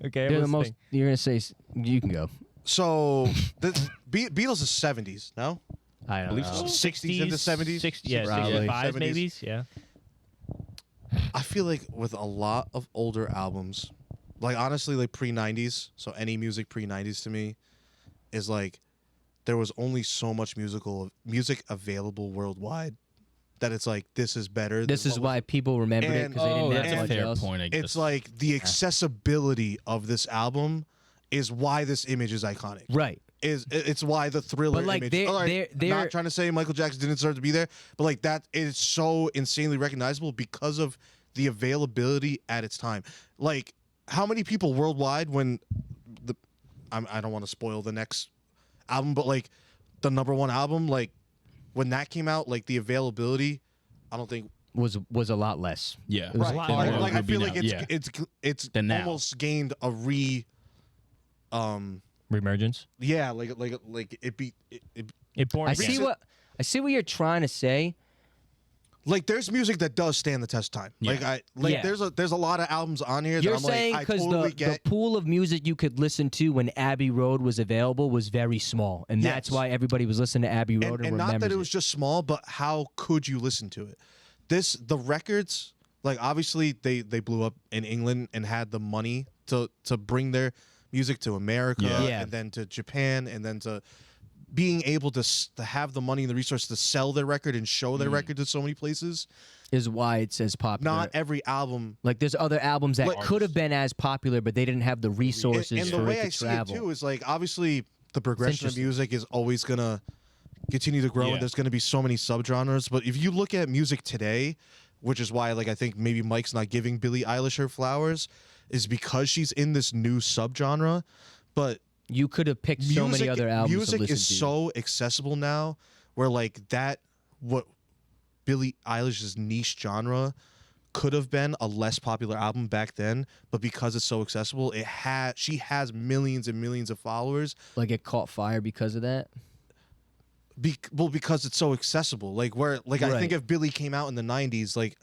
Okay, I'm You're the most. listening. You're gonna say. You can go. So the Beatles is 70s, no? I don't believe know. so. 60s into 70s? Yeah, Probably. 65 70s. maybe. Yeah. I feel like with a lot of older albums, like honestly, like pre-90s, so any music pre-90s to me is like there was only so much music available worldwide that it's like this is better. This than is what why people remembered it And- because they Oh, didn't that's have a much fair else. point. I guess. it's like the accessibility of this album is why this image is iconic. Right. It's why the Thriller But, like, image. they're- all right, they're- not trying to say Michael Jackson didn't deserve to be there, but like that is so insanely recognizable because of the availability at its time. Like how many people worldwide when I don't want to spoil the next album, but like the #1 album, like when that came out, like the availability, I don't think. Was a lot less. yeah. It was Right. a lot Like, more. like I would be feel now. like Yeah. it's Than now. almost gained a Reemergence. yeah, like it be It born. I again. see what you're trying to say. like there's music that does stand the test of time. Yeah. Yeah. There's a lot of albums on here You're that I'm saying like I because totally the get. pool of music you could listen to when Abbey Road was available was very small, and that's Yes. why everybody was listening to Abbey Road and and not remembers that it was just small, but how could you listen to it? The records, like obviously they blew up in England and had the money to bring their music to America Yeah. Yeah. and then to Japan and then to being able to have the money and the resource to sell their record and show their record to so many places is why it's as popular. Not every album. Like there's other albums that Like- could have been as popular, but they didn't have the resources And the for way it I to see travel. it too is like obviously the progression of interesting. music is always gonna continue to grow, Yeah. and there's gonna be so many subgenres. But if you look at music today, which is why like I think maybe Mike's not giving Billie Eilish her flowers, is because she's in this new subgenre. But You could have picked so many other albums to music listen is to. so accessible now, where like that what Billie Eilish's niche genre could have been a less popular album back then, but because it's so accessible, she has millions and millions of followers. Like it caught fire because of that. Because it's so accessible. Like where I think Right. if Billie came out in the 90s, like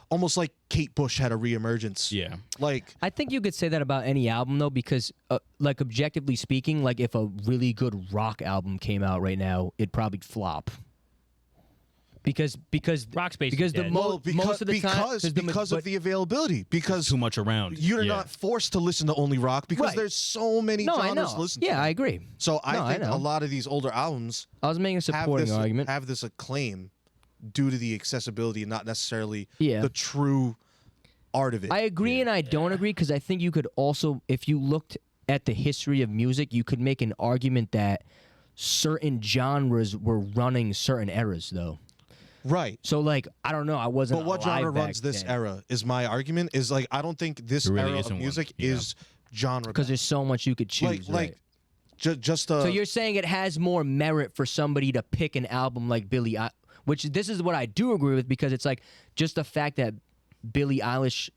almost like Kate Bush had a reemergence. Yeah. Like I think you could say that about any album though, because like objectively speaking, like if a really good rock album came out right now, it'd probably flop. Because Rock's basically because the dead. most of the time because of the availability. Because Too much around. you're Yeah. not forced to listen to only rock because Right. there's so many no, I genres know. to listen Yeah, to. I agree. So I No, I think know. a lot of these older albums I was making a supporting argument. have this acclaim due to the accessibility and not necessarily Yeah. the true art of it. I agree and I don't agree because I think you could also, if you looked at the history of music, you could make an argument that certain genres were running certain eras though. Right. So like I don't know, I wasn't. But what alive genre back runs this then. era is my argument. Is like I don't think this There really era isn't of one. music Yeah. is genre Because there's so much you could choose. right? just So you're saying it has more merit for somebody to pick an album like Billie Eilish, which this is what I do agree with because it's like just the fact that Billie Eilish,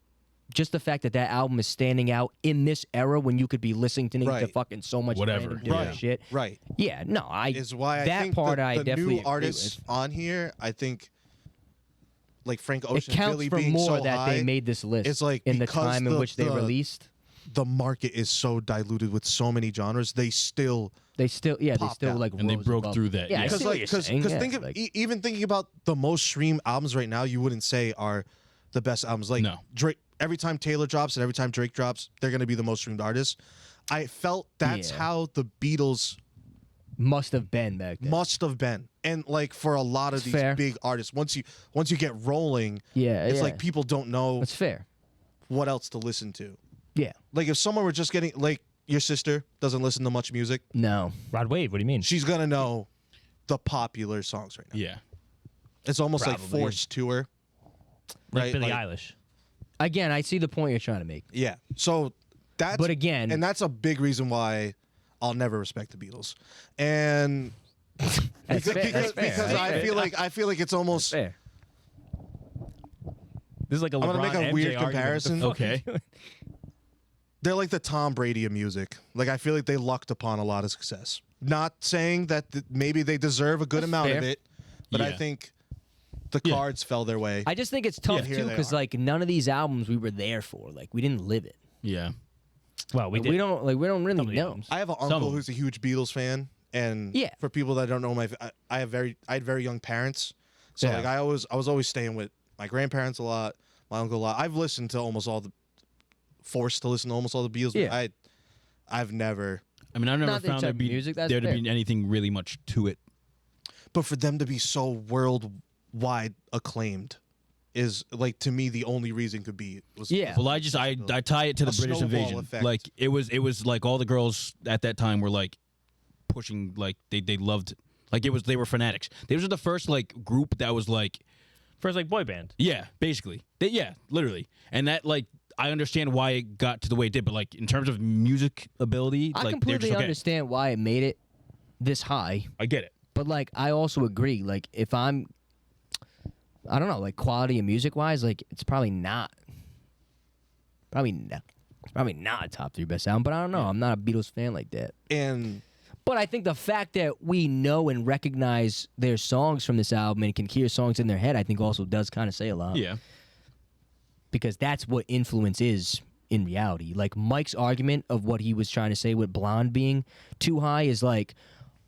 just the fact that that album is standing out in this era when you could be listening to Right. fucking so much Whatever. random different Right. shit. right Yeah, no, is why I that think part the, I the definitely new agree artists with. on here. I think like Frank It Ocean, counts Billy for being more so that high, they made this list. it's like in the because time in the- which they the- released. the market is so diluted with so many genres. They still They still, they popped still out. like And they rose broke above. through that, Yeah, yeah. I see because what like you're because saying, yeah, think of like- even thinking about the most streamed albums right now, you wouldn't say are the best albums. Like No. Drake, every time Taylor drops and every time Drake drops, they're gonna be the most streamed artists. I felt that's Yeah. how the Beatles must have been back then. must have been, and like for a lot of That's these fair. big artists, once you get rolling, Yeah, it's yeah. like people don't know That's fair. what else to listen to. Yeah. Like if someone were just getting like your sister doesn't listen to much music, No. Rod Wave, what do you mean? she's gonna know the popular songs right now. Yeah. It's almost like Probably. forced to her, Like right? Billie Like- Eilish. Again, I see the point you're trying to make. Yeah. So that's But again- and that's a big reason why I'll never respect the Beatles. And That's because, fair, that's fair, because that's I fair. feel like it's almost Fair. This is like a I'm gonna make a LeBron weird MJ argument. comparison. What the fuck? Okay. they're like the Tom Brady of music. Like I feel like they lucked upon a lot of success. Not saying that maybe they deserve a good amount of fair. it, but I Yeah. think the Yeah. cards fell their way. I just think it's tough here too they because are. like none of these albums we were there for. Like we didn't live it. Yeah. Well, we Like, did. we don't really Some of the know. albums. I have an Some uncle of who's a huge Beatles fan, and Yeah. for people that don't know, I had very young parents, so Yeah. like I was always staying with my grandparents a lot, my uncle a lot. I've listened to forced to listen to almost all the Beatles. Yeah. But I've never. I mean, I've never Not the found there type of be music, that's there to fair. be anything really much to it. But for them to be so worldwide acclaimed is like to me the only reason could be was Yeah. Well, I tie it to A the British snowball invasion. effect. Like it was like all the girls at that time were like pushing, like they loved, like they were fanatics. They was the first like group that was like, First, like, boy band. yeah, basically, yeah, literally, and that like I understand why it got to the way it did, but like in terms of music ability, I like they're completely just okay. understand why it made it this high, I get it. but like I also agree. Like if I don't know, like quality of music wise, like it's probably not a top 3 best album. But I don't know. I'm not a Beatles fan like that. and But I think the fact that we know and recognize their songs from this album and can hear songs in their head, I think also does kind of say a lot. Yeah, Because that's what influence is in reality. Like Mike's argument of what he was trying to say with Blonde being too high is like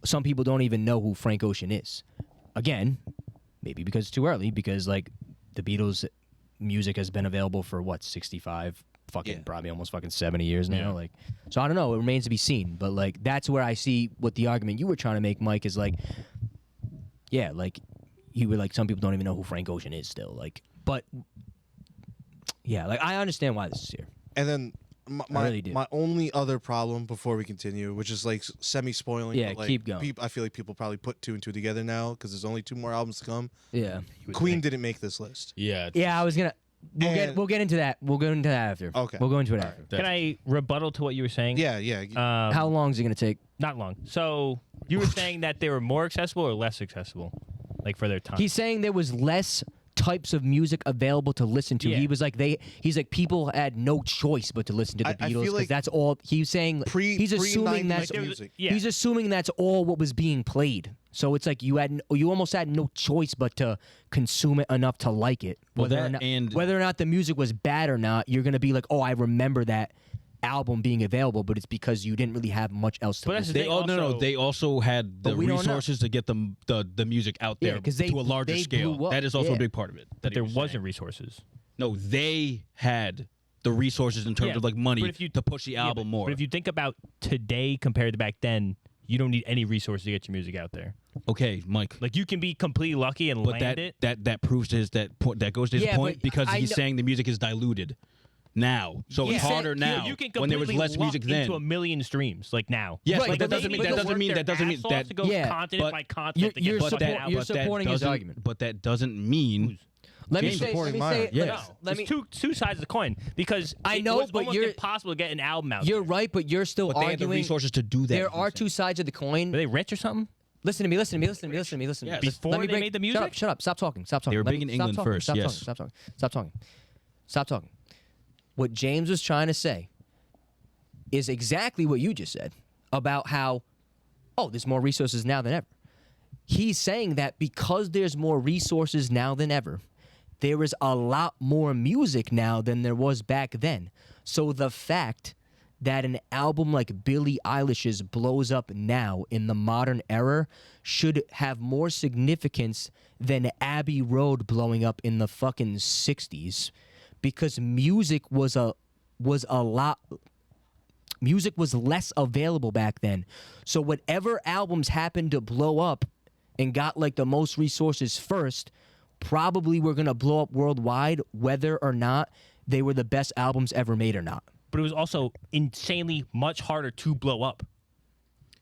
some people don't even know who Frank Ocean is. Again, maybe because it's too early, because like the Beatles music has been available for 65 fucking probably almost fucking 70 years now. Like, so I don't know. It remains to be seen. But like, that's where I see what the argument you were trying to make, Mike, is like, yeah, like you were like, some people don't even know who Frank Ocean is still. Like, but yeah, like I understand why this is here. And then I really do. my only other problem before we continue, which is like semi-spoiling. Yeah, but, like, keep going. I feel like people probably put 2 and 2 together now because there's only 2 more albums to come. Yeah. Queen didn't make this list. Yeah. Yeah, I was gonna. We'll get into that. We'll go into that after. Okay. We'll go into it after. Can I rebuttal to what you were saying? Yeah. How long is it gonna take? Not long. So you were saying that they were more accessible or less accessible, like for their time. He's saying there was less types of music available to listen to. Yeah. He was like he's like people had no choice but to listen to the I Beatles feel like that's all he's saying. He's assuming that's music. Yeah. he's assuming that's all what was being played. So it's like you almost had no choice but to consume it enough to like it. Well, Whether or not the music was bad or not, you're gonna be like, oh, I remember that album being available, but it's because you didn't really have much else to But that's listen the to. thing. No. Also- They also had the But we don't know. resources to get the music out Yeah, there 'cause to a larger they scale. blew up. That is also Yeah. a big part of it. but there wasn't resources. No, they had the resources in terms Yeah, of like money but if you- to push the Yeah, album but- more. But if you think about today compared to back then, you don't need any resources to get your music out there. Okay, Mike. Like you can be completely lucky and But land it. that proves his that point. That goes to his Yeah, point but because I he's know- saying the music is diluted now, so He it's said- harder now You can when there was completely less music luck then. into a million streams like now. Yes, Right, but that but doesn't they- mean but that they doesn't mean that doesn't mean that. to go Yeah, continent but by continent to you're get support- fucking you're out. supporting his doesn't- argument. But that doesn't mean Let me James say. Let supporting me mine. say. Yeah. No, Let me. it's two sides of the coin because I it know, was but almost you're- impossible to get an album out. You're there. right, but you're still but they had the arguing. resources to do that. There is what are I'm two sides of the coin. Were they rich or something? Listen to me. Listen to me. Listen to me. Listen to me. Listen to me. Yes. Before they made the music? Shut up. Stop talking. Stop talking. They were Let big me- in stop England talking, first, Stop yes. talking. Stop talking. Stop talking. Stop talking. What James was trying to say is exactly what you just said about how, oh, there's more resources now than ever. He's saying that because there's more resources now than ever, there is a lot more music now than there was back then. So the fact that an album like Billie Eilish's blows up now in the modern era should have more significance than Abbey Road blowing up in the fucking 60s, because music was less available back then. So whatever albums happened to blow up and got like the most resources first probably were going to blow up worldwide, whether or not they were the best albums ever made or not. But it was also insanely much harder to blow up.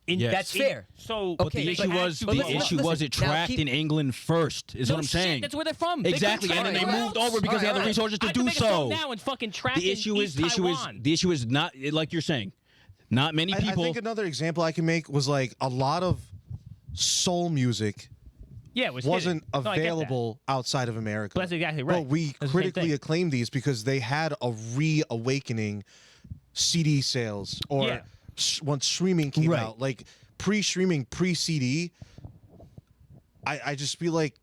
Yes. That's fair. So, But the issue was it listen, now tracked keep- in England first. Is no what I'm shit, saying. that's where they're from. Exactly, They and then they couldn't moved track over because they had the Alright, resources to I can do make a song so. now and fucking track The in issue is East Taiwan. the issue is not like you're saying. Not many I people. think another example I can make was like a lot of soul music Yeah, it was wasn't hidden. No, I get that. available outside of America. But that's exactly right. But we That's the same critically thing. acclaim these because they had a reawakening CD sales or Yeah. once streaming came Right. out, like pre-streaming, pre-CD. I just feel like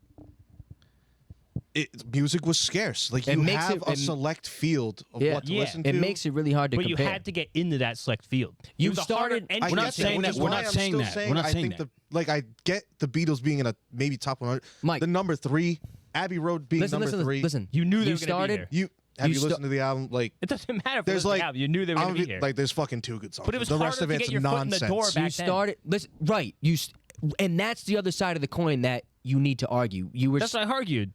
music was scarce. Like It you makes have it- a it- select field of what to Yeah. listen to. It makes it really hard to But compare. you had to get into that select field. You It was a started- harder entry We're not get saying which that. is We're why not I'm saying still that. We're not I saying think that. I get the Beatles being in a maybe top 100. Mike. The number 3, Abbey Road being listen, number 3. listen. You knew they you were gonna be started. there. You have You you listened to the album? Like It doesn't matter if there's it was like the album. You knew they were going to be here. Like there's fucking 2 good songs. But it was the harder rest of to it's get your foot in the nonsense. door You back then. started. Listen, right. And that's the other side of the coin that you need to argue. You were That's what I argued.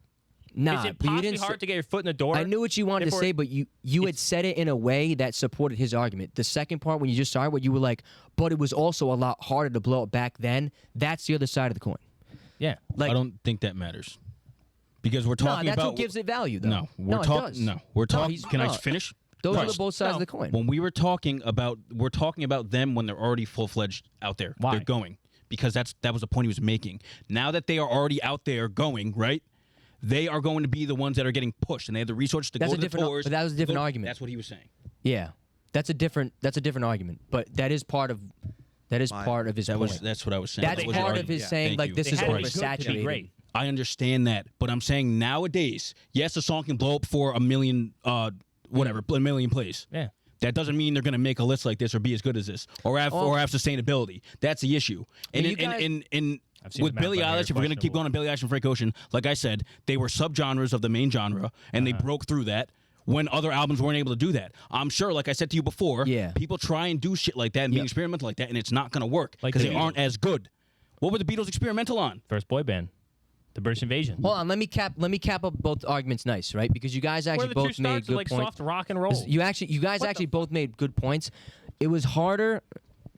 nah, Is it but you possibly didn't. hard to get your foot in the door? I knew what you wanted to Therefore, say, but you had said it in a way that supported his argument. The second part, when you just started, where you were like, but it was also a lot harder to blow up back then. That's the other side of the coin. Yeah. Like, I don't think that matters because we're no, talking that's about. what gives it value, though. No, we're it talking. does. No, we're talking. he's- Can I no. finish? Those Right. are the both sides of the coin. When we were talking about, we're talking about them when they're already full fledged out there. Why? They're going because that was the point he was making. Now that they are already out there going, right? They are going to be the ones that are getting pushed, and they have the resources to That's go a to the different- tours. but that was a different Look, argument. That's what he was saying. Yeah, that's a different argument, but that is part of part of his point. That's what I was saying. That's That was part your of his argument. saying Thank like you. this They is had to be good to be oversaturated. great. I understand that, but I'm saying nowadays, yes, a song can blow up for a million, a million plays. Yeah. That doesn't mean they're going to make a list like this or be as good as this or have sustainability. That's the issue. And you guys- I've seen with the math Billie on here, Eilish, if we're going to keep questionable. going on Billie Eilish and Frank Ocean, like I said, they were subgenres of the main genre, and they broke through that. when other albums weren't able to do that. I'm sure, like I said to you before, people try and do shit like that and be experimental like that, and it's not going to work because they aren't as good. What were the Beatles experimental on? First boy band. The British Invasion. Hold on, let me cap up both arguments nice, right? Because you guys actually both made good like points. Soft rock and roll. You guys actually both made good points. It was harder.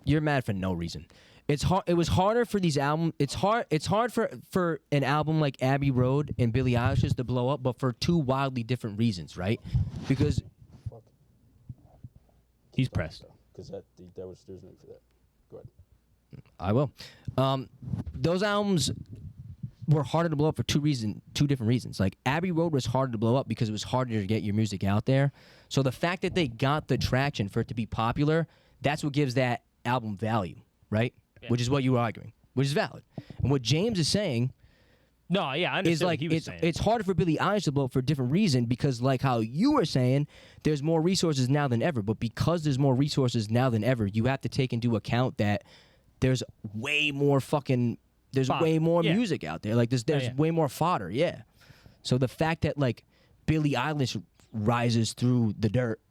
You're mad for no reason. It was harder for these albums. It's hard for an album like Abbey Road and Billie Eilish's to blow up, but for two wildly different reasons, right? Because he's pressed. Because there's no need for that. Go ahead. I will. Those albums were harder to blow up for two different reasons. Like Abbey Road was harder to blow up because it was harder to get your music out there. So the fact that they got the traction for it to be popular, that's what gives that album value, right? Yeah. Which is what you were arguing, which is valid. And what James is saying, I understand is like what he was saying. It's harder for Billie Eilish to blow up for a different reason because, like how you were saying, there's more resources now than ever. But because there's more resources now than ever, you have to take into account that there's way more music out there. Like there's way more fodder. Yeah. So the fact that like Billie Eilish rises through the dirt,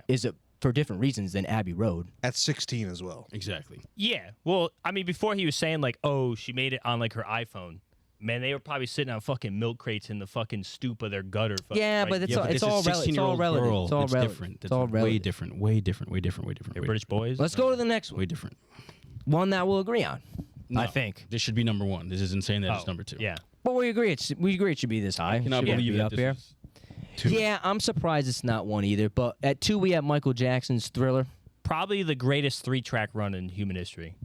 is for different reasons than Abbey Road. At 16 as well. Exactly. Yeah. Well, I mean, before he was saying like, oh, she made it on like her iPhone. Man, they were probably sitting on fucking milk crates in the fucking stoop of their gutter. But it's all relative. It's all relative. It's all different. It's all relative. Way different. Way different. They're British boys. Let's go to the next one. Way different. One that we'll agree on. No, I think this should be number one. This is insane that it's number two. Yeah. But we agree it should be this high. I cannot believe be that up this here. is two. Yeah, I'm surprised it's not one either. But at 2 we have Michael Jackson's Thriller. Probably the greatest 3-track run in human history.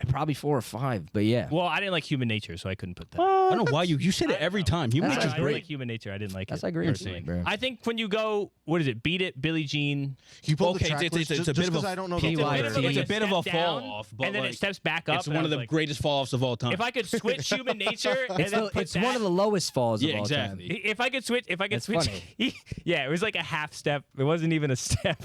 Probably 4 or 5, but yeah. Well, I didn't like Human Nature, so I couldn't put that. I don't know why you say that every time. Human That's Nature's I didn't great. like Human Nature. I didn't like That's it. I agree with you, bro. I think when you go, what is it? Beat It, Billie Jean. You pull the Okay, track it's list a just bit of 'cause a I don't know PYT. the It's a bit of a step down, fall off, but and then like, it steps back up. It's and one I of the was like, greatest fall offs of all time. If I could switch Human Nature and then put It's one of the lowest falls of all exactly. time. If I could switch, That's funny. yeah, it was like a half step. It wasn't even a step.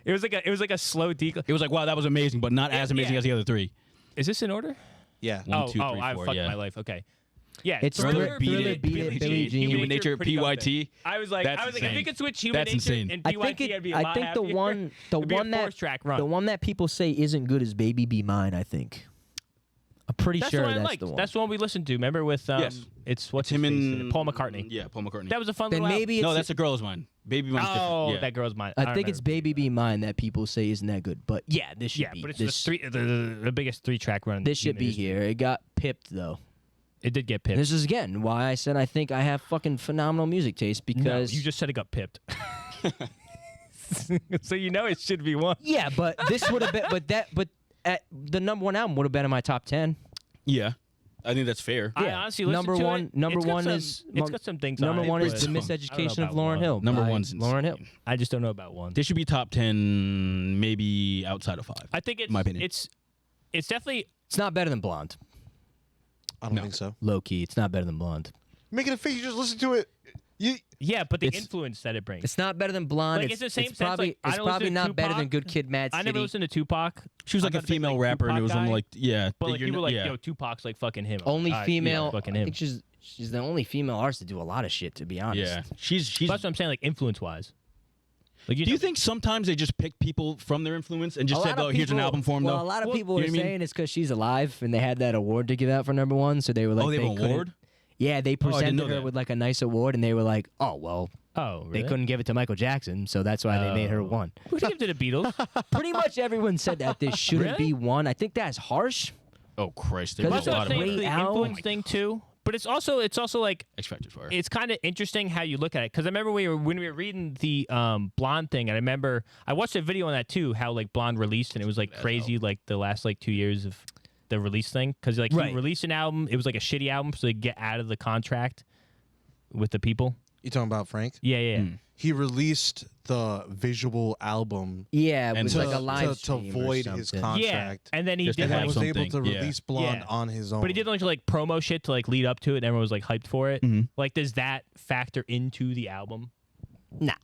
It was like a slow decline. It was like, wow, that was amazing, but not as amazing as the other three. Is this in order? Yeah. 1, 2, 3, I 4, fucked yeah. my life. Okay. Yeah, It's Thriller, Beat It, Billie Jean. Human Nature, pretty up PYT. there. I was like, if insane. we could switch Human That's Nature insane. and I PYT, think I'd be a lot the happier. one It'd be a that 4-track run. the one that people say isn't good is Baby Be Mine, I think. I'm pretty That's sure the one I that's liked. the one. That's the one we listened to. Remember with Yes. it's what's Him his face? and Paul McCartney. Yeah, Paul McCartney. That was a fun Then little maybe it's No, that's a girl's mine. Baby mine's Oh, different. Yeah. that girl's mine. I don't think it's remember. Baby Be Mine that people say isn't that good. But yeah, this should Yeah, be but it's this, the biggest 3-track run. in this should human be history. here. It got pipped though. It did get pipped. This is again why I said I think I have fucking phenomenal music taste No, because you just said it got pipped. So you know it should be one. yeah, but this would have been but the number one album would have been in my top 10. Yeah. I think that's fair. I Yeah. honestly listened Number to one- it. number It's got one some- is- it's got some things. Number on it, one is but The I don't know Miseducation of about Lauryn one. Hill. Number by one's Lauryn Hill. insane. I just don't know about one. This should be top 10, maybe outside of 5. I think it's my opinion. it's definitely It's not better than Blonde. I don't think so. Low key, it's not better than Blonde. Making a face, you just listen to it. but the It's- influence that it brings. It's not better than Blonde. Like, it's the same sense, probably like, I it's don't probably listen to not better than Tupac. Good Kid, Mad City. I never listened to Tupac. She was like I'm a not big, female rapper, and it was Tupac on guy, like, yeah. But like, you're people not- were like, yeah. yo, Tupac's like fucking him. Only All right, female. yeah, fucking I him. think she's the only female artist to do a lot of shit. To be honest. Yeah. She's But that's what I'm saying, like influence wise. Like, Do you think sometimes they just pick people from their influence and A just lot said, of "Oh, here's an people- album for him"? Well, though? a lot of Well, people you are know what I mean? saying it's because she's alive and they had that award to give out for number one, so they were like, Oh, they have an couldn't- award? Yeah, they didn't presented know her that. with like a nice award, and they were like, oh well, Oh, really? they couldn't give it to Michael Jackson, so that's why they made her one. Who did give to the Beatles? Pretty much everyone said that this shouldn't Really? be one. I think that's harsh. Oh Christ! Because There's That's a what lot I'm of saying, great the album. influence thing too. But it's also like X Factor's fire. it's kind of interesting how you look at it, because I remember when we were reading the Blonde thing, and I remember I watched a video on that too, how like Blonde released, and it was like crazy, like the last like 2 years of the release thing, because like Right. he released an album, it was like a shitty album, so they get out of the contract with the people. You talking about Frank? Yeah. He released the visual album Yeah, it And was to- like a live to stream or void his something. contract. Yeah, and then he Just to did And have then like, was able to something, yeah. release Blonde Yeah. on his own. but he did like promo shit to like lead up to it, and everyone was like hyped for it. Mhm. Like, does that factor into the album? Nah.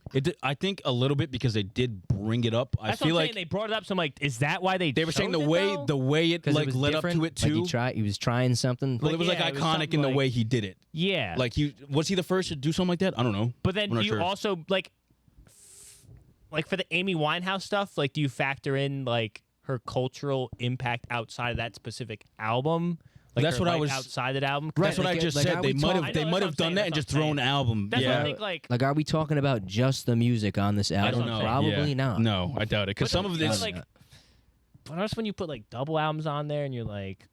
I think a little bit because they did bring it up. That's I feel what I'm like saying. They brought it up. So I'm like, is that why they were saying chose the way it 'Cause like was led up to different? it too. Like he was trying something. Well, it was like yeah, it was iconic something in the like- way he did it. Yeah. Like was he the first to do something like that? I don't know. But then I'm not you sure. also like for the Amy Winehouse stuff, like do you factor in like her cultural impact outside of that specific album? Like That's her what I life was- outside of that album. Right, That's what I like, just like, said. are They we might talking- have they I know, might that's have what done I'm that saying, and that's just what I'm thrown an saying. album. That's what yeah. I think. Like Like, are we talking about just the music on this I album? don't know. Probably Yeah. not. No, I doubt it. Because some of this this, like, but that's when you put like double albums on there and you're like,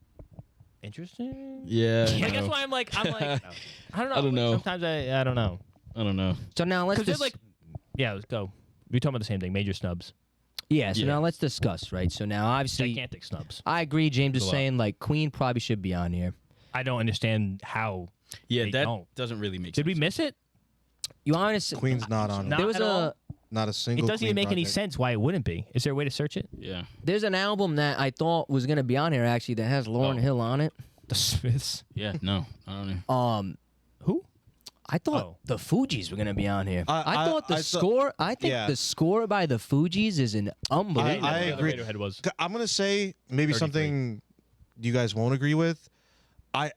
interesting. yeah. I no. guess why I'm like, I don't know. I don't know. Sometimes I don't know. I don't know. So now let's Because just like, yeah, let's go. We're talking about the same thing. Major snubs, yeah. So Yeah. now let's discuss, right? So now obviously, gigantic snubs. I agree. James is Go up. saying like Queen probably should be on here. I don't understand how. Yeah, They that don't. doesn't really make Did sense. we miss it? You honestly, Queen's not on. Not there was at all? Not a single. It doesn't even Queen make any project. sense why it wouldn't be. Is there a way to search it? Yeah. there's an album that I thought was gonna be on here actually that has Lauryn Oh. Hill on it. The Smiths. Yeah. No, I don't know. Who? I thought Oh. the Fugees were gonna be on here. I thought the I thought- score. I think yeah. the score by the Fugees is an unbelievable. I agree. Radiohead was. I'm gonna say maybe 33. something you guys won't agree with.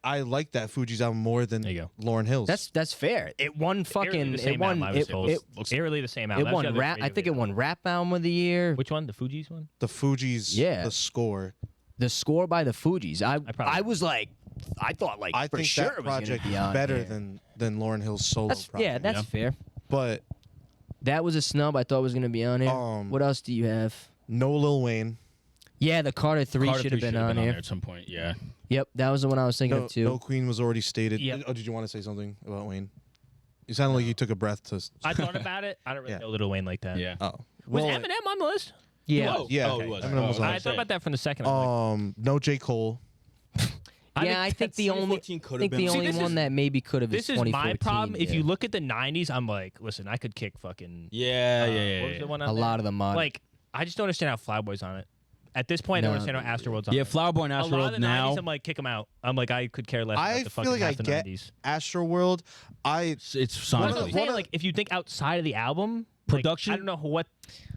I like that Fuji's album more than There you go. Lauryn Hill's. That's fair. It won fucking. The same It won. album, I would It, say. it, Looks eerily the same it album. That's the won other rap. I think it Radiohead won rap album of the year. Which one? The Fugees one? the Fuji's. Yeah. The score. The score by the Fugees. probably- I was like, I thought like I for think sure that it was gonna project be is on better there. than Lauryn Hill's solo That's project. yeah, that's Yeah. fair. But That was a snub. I thought was gonna be on here. What else do you have? no Lil Wayne. Yeah, the Carter 3 Carter should have 3 been should've on here. there at some point. Yeah. Yep, that was the one I was thinking No, of too. no Queen was already stated. Yep. Oh, did you want to say something about Wayne? You sounded like you took a breath to. I thought about it. I don't really Yeah. know Lil Wayne like that. Yeah. Oh. Was Well, Eminem on the list? Yeah, Oh, Yeah. Oh, it was. Eminem was Oh, on I it. thought about that from the second. I'm like, no J Cole. I think the only 2014 could have think been. the See, only this one is- that maybe could have is this is my 2014. problem. If yeah. you look at the '90s, I'm like, listen, I could kick fucking. Yeah, What yeah. was the one on a there? lot of them on. Like, I just don't understand how Flyboy's on it. At this point, I No. don't understand how Astroworld's on Yeah, it. Flower Boy and A lot of Astroworld the now. 90s, I'm like, kick them out. I'm like, I could care less I about the feel fucking like I half the get 90s. Astroworld. It's That's what I'm sonically. saying. Like, if you think outside of the album, Production? like, I don't know what.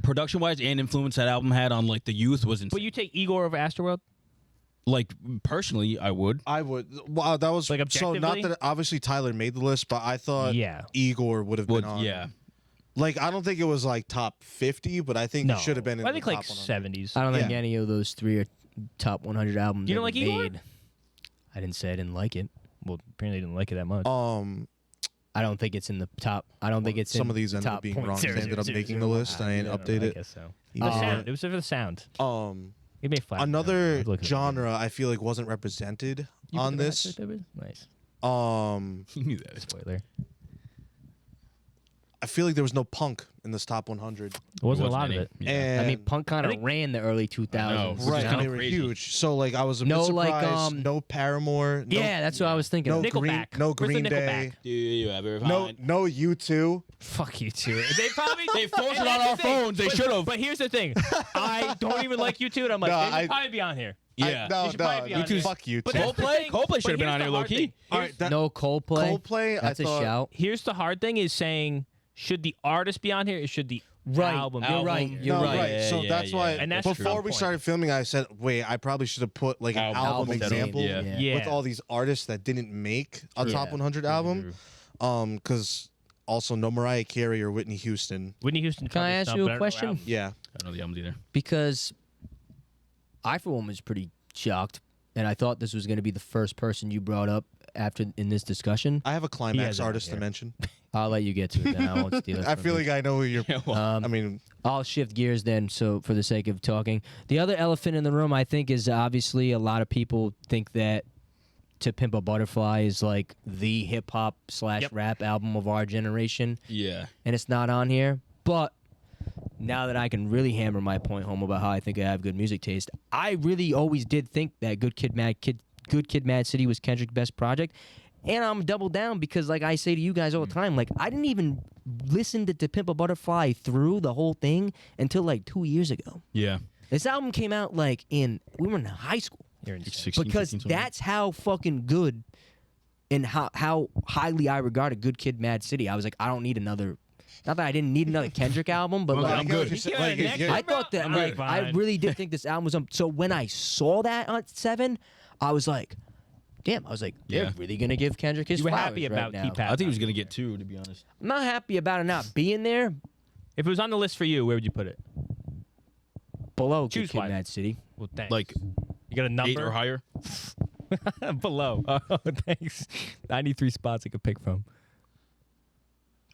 Production wise and influence that album had on like the youth was insane. But you take Igor over Astroworld? Like personally, I would. I would. Wow, that was Like, so. Not objectively? that obviously Tyler made the list, but I thought Yeah. Igor would have been Would on. yeah. Like I don't think it was like top 50, but I think No. it should have been in I the think top like 100. 70s. I don't think Yeah. any of those three are top 100 albums. You don't ever like Igor? made. I didn't say I didn't like it. Well, apparently didn't like it that much. I don't think it's in the top. I don't think it's some in of these the ended top up being point wrong. They zero, ended up zero, making zero. the list. I ain't don't know, update I it. guess so. Even The though- sound. It was for the sound. It made flat. Another Look at it. genre I feel like wasn't represented You on put the this. hats right there, Biz? Nice. You knew that. Spoiler. I feel like there was no punk in this top 100. There wasn't a lot of any. it. Yeah. And I mean, punk kind I of think- ran the early 2000s. Which is right, kind they of were crazy. huge. So like I was a bit No, surprised. like, no Paramore. No, Yeah, that's what I was thinking. no of. Nickelback. Green, no Where's the Green Day. Nickelback? Do you ever No, find? no U2. Fuck you two. They probably They forced it and on that's our the thing. phones. They But- should have. But here's the thing. I don't even like you two, and I'm like, No, they should I- probably be on here. Yeah. No, They should probably be on here. Fuck you. But too. that's the Coldplay? thing. Coldplay But should have been here's on the here hard low-key. thing. All Here's- right, that, No Coldplay. Coldplay. That's I a thought, shout. Here's the hard thing: is saying should the artist be on here, or should the album? You're right. be on here? You're no, right. right. So Yeah, that's yeah, why yeah. And that's before true. we started filming, I said, "Wait, I probably should have put like an album Album example yeah. Yeah. with all these artists that didn't make a top 100 album." Because also no Mariah Carey or Whitney Houston. Whitney Houston. Can I probably ask stumped, you but a I don't know question? her album. Yeah. I don't know the albums either. Because I, for one, was pretty shocked, and I thought this was going to be the first person you brought up after in this discussion. I have a He climax has it on artist to here. mention. I'll let you get to it then. I won't steal it. I from feel you. like I know who you're. I mean, I'll shift gears then, so for the sake of talking. The other elephant in the room, I think, is obviously a lot of people think that To Pimp a Butterfly is like the hip-hop / rap album of our generation, Yeah. and it's not on here. But now that I can really hammer my point home about how I think I have good music taste, I really always did think that Good Kid, Mad City was Kendrick's best project. And I'm double down because, like I say to you guys all the time, like I didn't even listen to Pimp a Butterfly through the whole thing until like 2 years ago. Yeah. This album came out like we were in high school. You're in 16, Because 15, something. that's how fucking good and how highly I regarded Good Kid, Mad City. I was like, I don't need another not that I didn't need another Kendrick album, but Well, like, I'm good. He came out Like, next yeah. I thought that I'm like I fine. really did think this album was so when I saw that on 7, I was like, damn, I was like, they're Yeah. really gonna give Kendrick his You were flowers happy right about now. T-Pat. I think he was gonna get 2, to be honest. I'm not happy about it not being there. If it was on the list for you, where would you put it? Below Choose Good Kid, one. Mad City. Well, thanks. Like you got a 8 number or higher. below. Oh, thanks. 93 spots I could pick from.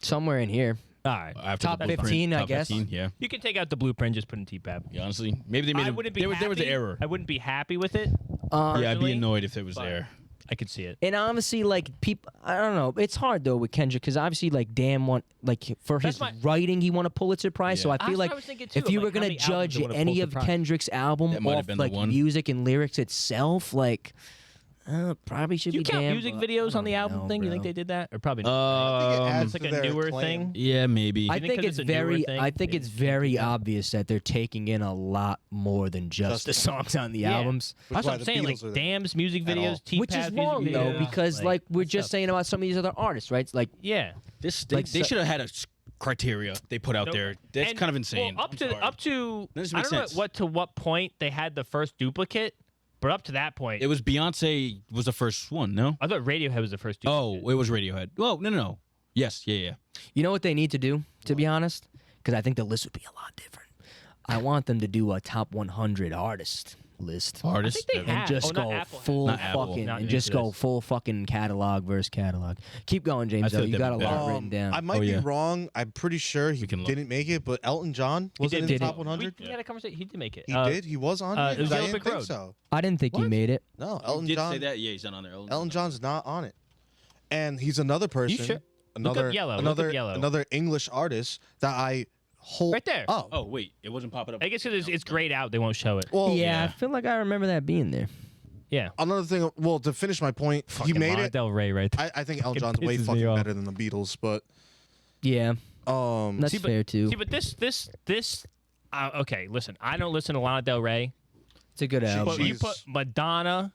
Somewhere in here. All right. After Top the Blueprint, 15, I top guess. 15, yeah. You can take out the blueprint, just put in T-Pap. Yeah, honestly, maybe they made I it. wouldn't be There was an happy. error. I wouldn't be happy with it. Yeah, I'd be personally, annoyed if it was but- there. I could see it. And obviously, like people, I don't know. It's hard though with Kendrick because obviously, like, damn, for That's his my- writing, he won a Pulitzer Prize. So Yeah. I feel That's what like I was thinking, too, if you like, were how gonna many albums judge would win a any Pulitzer of Prize? Kendrick's album That might have off been the like one. music and lyrics itself, like, probably should You be count damn. music but videos I on the don't album know, thing? You think bro. they did that? Or probably not. I think it adds It's like to a their newer acclaim. thing. Yeah, maybe. I You think think 'cause it's it's a newer very. thing, I think they it's keep very that? obvious that they're taking in a lot more than just the songs on the Yeah. albums. That's why what I'm the saying. Like Beatles are there. Damn's music At all. videos, T-Pap Which is music wrong though, videos, because like we're that just stuff. saying about some of these other artists, right? It's like Yeah. They Like, so- should have had a criteria they put out Nope. there. That's And- kind of insane. Well, I'm sorry. up to That doesn't I make don't know sense. to what point they had the first duplicate, but up to that point, It was Beyonce was the first one, no? I thought Radiohead was the first duplicate. Oh, it was Radiohead. Well, no. Yes, yeah. You know what they need to do, to be honest? Because I think the list would be a lot different. I want them to do a top 100 artist list. Artists. they that- have. And just Oh, not go Apple. full Not Apple. fucking, Not and just into go this. full fucking catalog versus catalog. Keep going, James. feel Though. like You got a that'd be lot better. written down. I might Oh, be yeah. wrong. I'm pretty sure he can look. didn't make it, but Elton John wasn't in the did. top 100. We had a conversation. He did make it. He did. He was on it it. was I Yellow didn't Brick think Road. so. I didn't think he What? made it. No, You Elton did John. say that? Yeah, he's not on there. Elton John's not on it, and he's another person. sure? Look Another up Yellow. Look up another Yellow. another English artist that I hold Right there. Oh, Oh, wait. It wasn't popping up. I guess because it's grayed out, they won't show it. well, Yeah, I yeah. feel like I remember that being there. Yeah. Another thing. Well, to finish my point, he made Lana it. Del Rey right there. I think Elton Fucking John's way pisses me fucking off. better than the Beatles, but Yeah, that's See, but- fair too. See, but this. Okay, listen. I don't listen to Lana Del Rey. It's a good album. But you Jeez. put Madonna,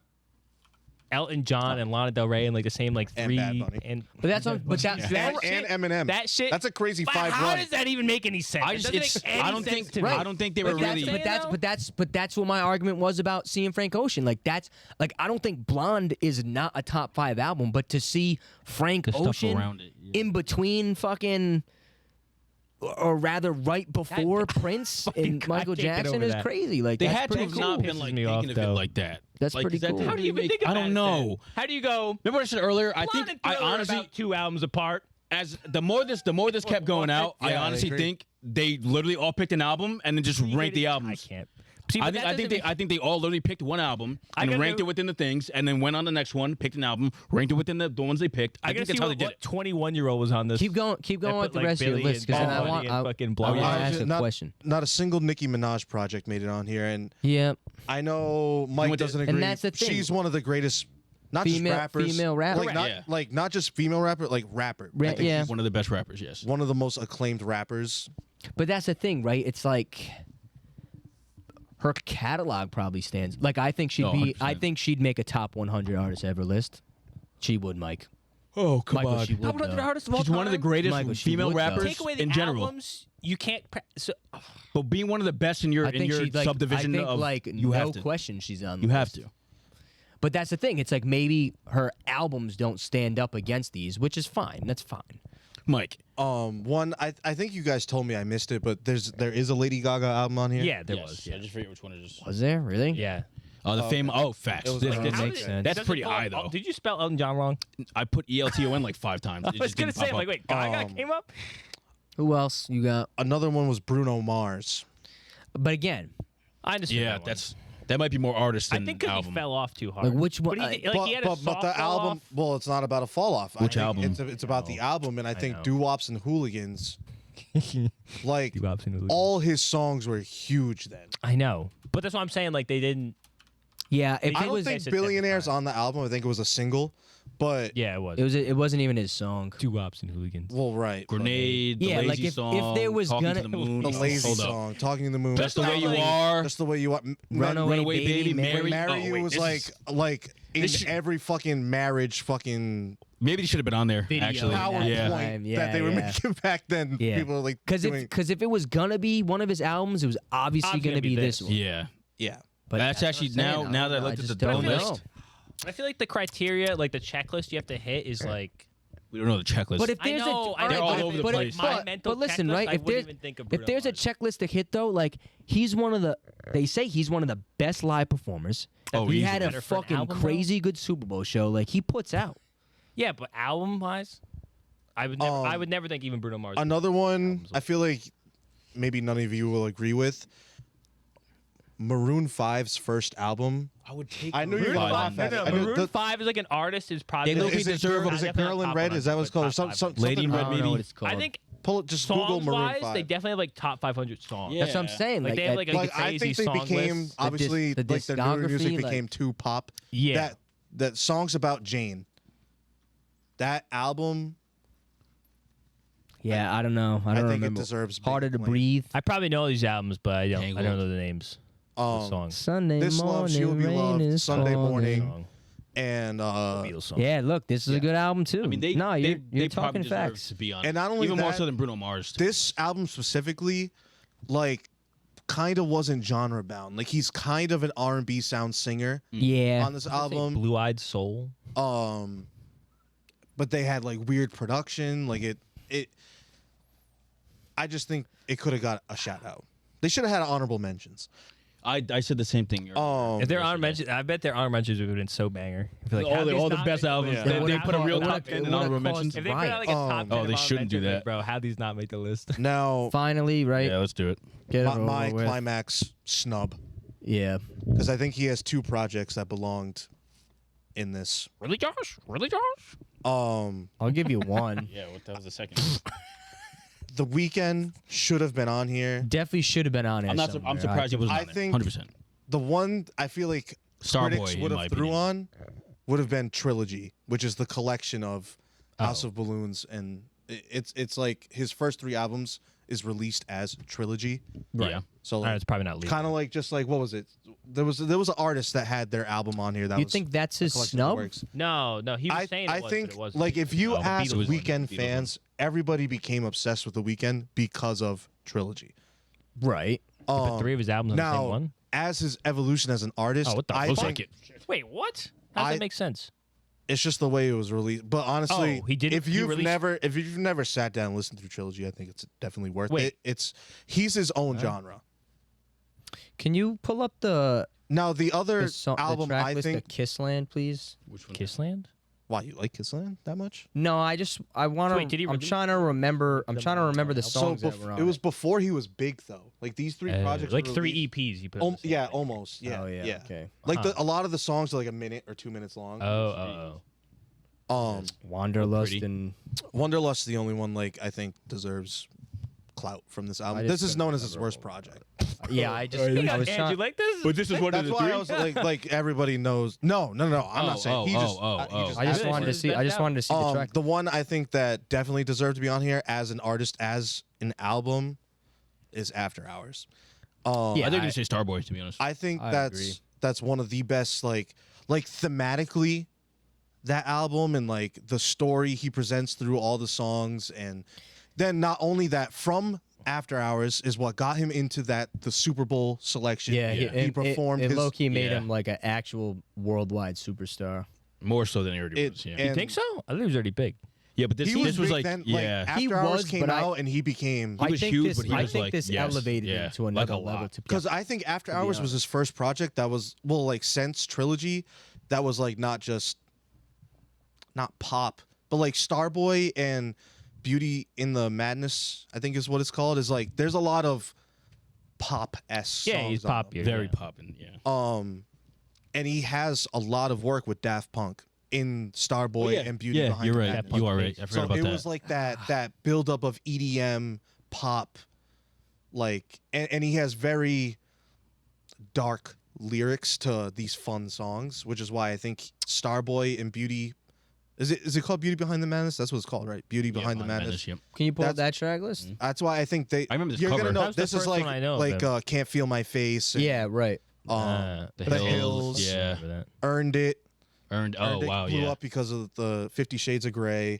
Elton John, and Lana Del Rey in like the same like And three. Bad Bunny. But that's on. But that. and shit- Eminem. That shit. That's a crazy But 5 how run. does that even make any sense? I It just, doesn't it's, make any I don't sense think, to me. I don't think they were But really. But that's what my argument was about seeing Frank Ocean. Like that's like I don't think Blonde is not a top 5 album, but to see Frank stuff Ocean around it, yeah. in between fucking, or rather right before Prince and I Michael can't get Jackson over is that. crazy. Like They that's had to pretty have cool. not been Pisses like me thinking off, of it though. like that. That's like, pretty is that cool. How do you even make- think I about don't it then? know. How do you go? Remember what I said earlier? I Blonde think and I Thriller are honestly, about 2 albums apart. as the more this kept going out, I Yeah, I honestly agree. think they literally all picked an album and then just ranked the albums. I can't. See, I but think that I think doesn't they I think they all literally picked one album I and gotta ranked know- it within the things, and then went on the next one, picked an album, ranked it within the ones they picked. I I think gotta that's see how they what did it. 21-year-old was on this. Keep going They with put, the like, rest of your Billy list because and then I Bad want. Bunny and fucking Blah, I want Blah, to Blah. ask a Not- question. Not a single Nicki Minaj project made it on here, and Yeah, I know Mike went to- doesn't and agree. that's the thing. She's one of the greatest, not Female- just rappers, female rapper. like not Yeah. like not just female rapper, like rapper. I think yeah. she's One of the best rappers, yes. one of the most acclaimed rappers. But that's the thing, right? It's like her catalog probably stands. Like I think she'd Oh, be. 100%. I think she'd make a top 100 artists ever list. She would, Mike. Oh come Michael, she would. Top 100 though. artists of all She's one of the time? greatest Michael, she female would, though. rappers Take away the in general. albums, you can't. Oh, But being one of the best in your I think she'd like. subdivision I think of like you no have to. question she's on. The You have list. to. But that's the thing. It's like maybe her albums don't stand up against these, which is fine. That's fine. Mike. One, I think you guys told me I missed it, but there is a Lady Gaga album on here. Yeah, there Yes. was. I Yeah. just forget which one it is. Was there really? Yeah. The fame. Oh, facts. It was This- around this- that makes sense. That's Does it pretty pull high up- though. Did you spell Elton John wrong? I put ELTON like 5 times. I was gonna say, like, wait, Gaga came up. Who else you got? Another one was Bruno Mars. But again, I understand. Yeah, that one. that might be more artist I than think because album. he fell off too hard. Like, which one- But he, like, he had a but soft the fall album, off. well, it's not about a fall off. Which album? It's about the album, and I think know. Doo-Wops and Hooligans. Like Doo-Wops and Hooligans. all his songs were huge then. I know, but that's what I'm saying. Like they didn't. yeah, if I it don't was, think It's a Billionaires different on the album. I think it was a single, but Yeah, it was. it wasn't even his song. Doo-Wops and Hooligans. well, right. Grenade, the Yeah, like, lazy if song, there was Talking gonna- to the moon. The lazy Hold up. song, Talking to the Moon. Just the way you like- are. Just the way you are. Runaway Baby, Marry, Oh, You wait, was this like is- in this is- every fucking marriage fucking Maybe they should have been on there. Video. Actually, PowerPoint Yeah. that they were Yeah. making back then. Yeah. People were like Because doing, if it was gonna be one of his albums, it was obviously gonna be this one. yeah. yeah. But That's what actually I'm saying. now that I don't know. looked at just the don't list. know. I feel like the criteria, like the checklist you have to hit, is like. We don't know the checklist. But if I there's know, a, I know, They're all but over if the it was, place. like, my mental but listen, checklist, right? I If wouldn't there's even think of if Bruno there's a Mars. checklist to hit though, like he's one of the they say he's one of the best live performers. Oh, he easily. had a Better for an fucking album, though? crazy good Super Bowl show. Like he puts out. Yeah, but album wise, I would never think even Bruno Mars. Another one I feel like maybe none of you will agree with. Maroon 5's first album. I would take. I know you're gonna laugh at it. I know Maroon the- 5 is like an artist is probably. They Is it Girl in Red? Is that what it's called? Or something Lady in like Red, I don't that. know maybe? what it's called. I think Pull it. Just Google songs Maroon wise, 5. they definitely have like top 500 songs. Yeah. That's what I'm saying. Like, they have, like, a Like I crazy think they song became list. obviously The like their newer music discography, like- became too pop. Yeah. That songs about Jane. That album, yeah, I don't know. I I don't think remember. it deserves big Harder to acclaim. Breathe. I probably know these albums, but I don't Tangled. know the names of the songs. Sunday This morning, Love, She'll Be rain Loved, is Sunday falling. Morning. Song. and Beatles song. Yeah, look, this is a good album too. I mean, they no, you're they talking probably deserve facts. to be on. And not only even more that, so than Bruno Mars. this album specifically, like, kind of wasn't genre bound. Like he's kind of an R&B sound singer Yeah, on this album. Blue Eyed Soul. But they had like weird production. Like it. I just think it could have got a shout out. They should have had honorable mentions. I said the same thing. If they're honor mentions, I bet their honor mentions would have been so banger. I feel like, how all these the not best make the albums. list? Yeah. They put a real It top would've- 10 it in would've honorable caused mentions. If they put out like a top 10 Oh, of they honor shouldn't do mentions, that. bro. How these not make the list? Now, finally, right? Yeah, let's do it. Get it my over with. climax snub, Yeah, because I think he has two projects that belonged in this. Really, Josh? Really, Josh? I'll give you one. Yeah, that was the second. The Weeknd should have been on here. Definitely should have been on it. I'm surprised he wasn't I on it. think- 100%. The one I feel like Starboy, critics in would my have threw opinion. on would have been Trilogy, which is the collection of House of Balloons, and it's like his first three albums is released as Trilogy. Right. Yeah. So Alright, like, it's probably not legal. kind of like just like what was it? There was an artist that had their album on here. That You was think that's a his collection of snub? works. No, he was I, saying I it was, think but it wasn't. like if you No, the ask Beatles one. Weeknd Beatles fans, everybody became obsessed with the Weeknd because of Trilogy. Right. But three of his albums on the same Now, one? as his evolution as an artist, Oh, what the I fuck? think Wait, what? How does that make sense? it's just the way it was released. But honestly, Oh, he didn't- if he you've released- never sat down and listened through Trilogy, I think it's definitely worth Wait. it. He's his own genre. Can you pull up the Now the other the album, track I list think. of Kissland, please? Which one? Kissland? Why you like Kissland that much? No, I want Wait, did he to. I'm release trying to remember. I'm them trying to on remember the the songs so that were on. it was before he was big though. Like these three projects, like were 3 released- EPs he put on the same yeah, thing. almost. Yeah, Oh, yeah, okay. Like a lot of the songs are like a minute or 2 minutes long. Oh. Wanderlust Pretty. and Wanderlust is the only one like I think deserves clout from this album. just This is couldn't known as his remember worst what project. yeah. I just Hey, I was Andrew, trying. you like this? But this is one of That's the why three. I was like everybody knows. No. I'm not saying. He just. he just I just This wanted to is see. I best just wanted to see the track. the one I think that definitely deserved to be on here as an artist, as an album, is After Hours. Yeah, I think you say Starboy, to be honest. I think I that's agree. that's one of the best like thematically that album and like the story he presents through all the songs, and then not only that, from After Hours is what got him into the Super Bowl selection. Yeah, he performed It his low key made yeah. him like an actual worldwide superstar. More so than he already was. Yeah. and- You think so? I think he was already big. Yeah, but this He was big like then, yeah. After He Hours was, came but I- out and he became I was think huge, this. but he I was think like, this yes, elevated yeah, him to like another a level. lot. To be because I think After Hours was his first project that was like since Trilogy that was like not pop, but like Starboy and Beauty in the Madness, I think is what it's called, is like there's a lot of pop-esque Yeah, songs he's on them. popular. very poppin'. Yeah. And he has a lot of work with Daft Punk in Starboy and Beauty Behind you're the right. Madness. You are right. I forgot So about it that. was like that buildup of EDM pop, like, and he has very dark lyrics to these fun songs, which is why I think Starboy and Beauty is it called Beauty Behind the Madness? That's what it's called, right? Beauty Behind the Madness. Yep. Can you pull up That's- that track list? That's why I think they. I remember this You're cover. gonna That know was the this is first like one I know of him. Can't Feel My Face. And, Yeah, right. The The Hills. Yeah. Earned It. Earned. Oh Earned It wow, blew yeah. up because of the 50 Shades of Grey.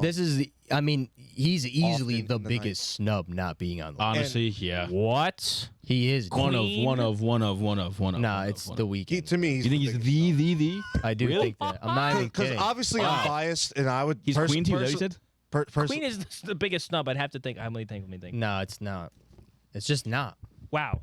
This is, I mean, he's easily Often the in the biggest snub not being on the list. Honestly, yeah. What? He is. One of. Nah, it's the weekend. To me, You think he's the? I do Really? think that. I'm not even because kidding. obviously Wow. I'm biased, and I would. He's Queen too. Is that what you said? Queen is the biggest snub. I'd have to think. Let me think. No, it's not. It's just not. Wow.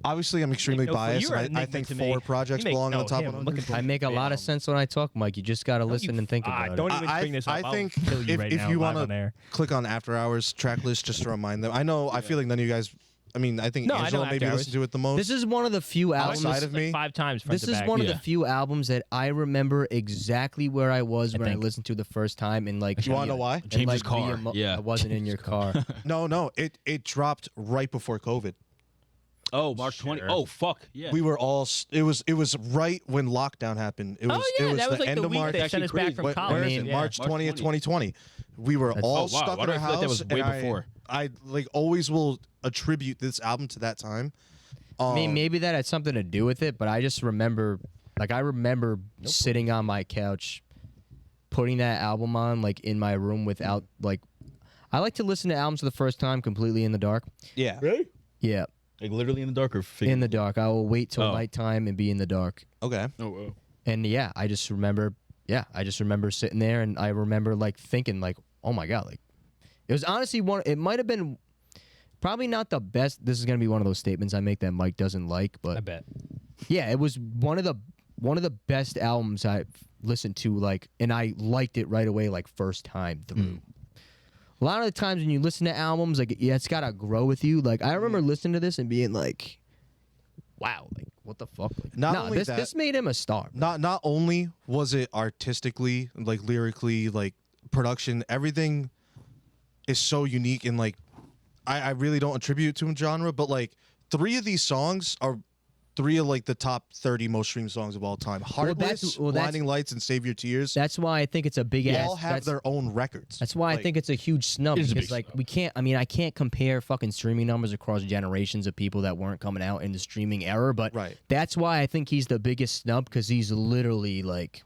Obviously, I'm extremely No, biased. you're an And I enigma think to me. 4 projects You make- belong on no, the top him. 100. Look at I make a lot of sense when I talk, Mike. You just got to listen and think about it. Don't even bring this up. I I'll think kill you right if now you live want on to air. click on After Hours track list just to remind them. I know. I feel like none of you guys. I mean, I think No, I know Angelo maybe After listened to it the most. This is one of the few albums. Outside of Like me. 5 times. front This to is back. one of Yeah. the few albums that I remember exactly where I was when I think. listened to the first time, and like. You wanna know why? and, James' like, car. Yeah. I wasn't in your car. No. It dropped right before COVID. Oh, March 20. Sure. Oh, fuck. Yeah. We were all. It was right when lockdown happened. It was. Oh yeah, it was that was the like end the of week March. they sent us back from Where college. is it? Yeah. March March 20th, 20th. 2020. We were all oh, wow. stuck Why in do our I feel house. like that was way and before? I like always will attribute this album to that time. I mean, maybe that had something to do with it, but I just remember, like, I remember sitting on my couch, putting that album on, like, in my room without, like, I like to listen to albums for the first time completely in the dark. Yeah. Really? Yeah, Like literally in the dark or in the dark. I will wait till Oh. nighttime and be in the dark. Okay. Oh, wow. And yeah, I just remember sitting there, and I remember, like, thinking, like, oh my God, like, it was honestly it might have been probably not the best. This is going to be one of those statements I make that Mike doesn't like, but I bet. yeah, it was one of the best albums I've listened to, like, and I liked it right away, like, first time through. A lot of the times when you listen to albums, like, yeah, it's gotta grow with you. Like, I remember listening to this and being like, wow, like, what the fuck? Like, Not no, only this made him a star. Not only was it artistically, like lyrically, like production, everything is so unique and like I really don't attribute it to a genre, but like 3 of these songs are 3 of like the top 30 most streamed songs of all time. Heartless, that's- Blinding Lights, and Save Your Tears. That's why I think it's a big ass. all have their own records. That's why I Like, think it's a huge snub, It is a because big like snub. we can't. I mean, I can't compare fucking streaming numbers across generations of people that weren't coming out in the streaming era. But Right. that's why I think he's the biggest snub, because he's literally like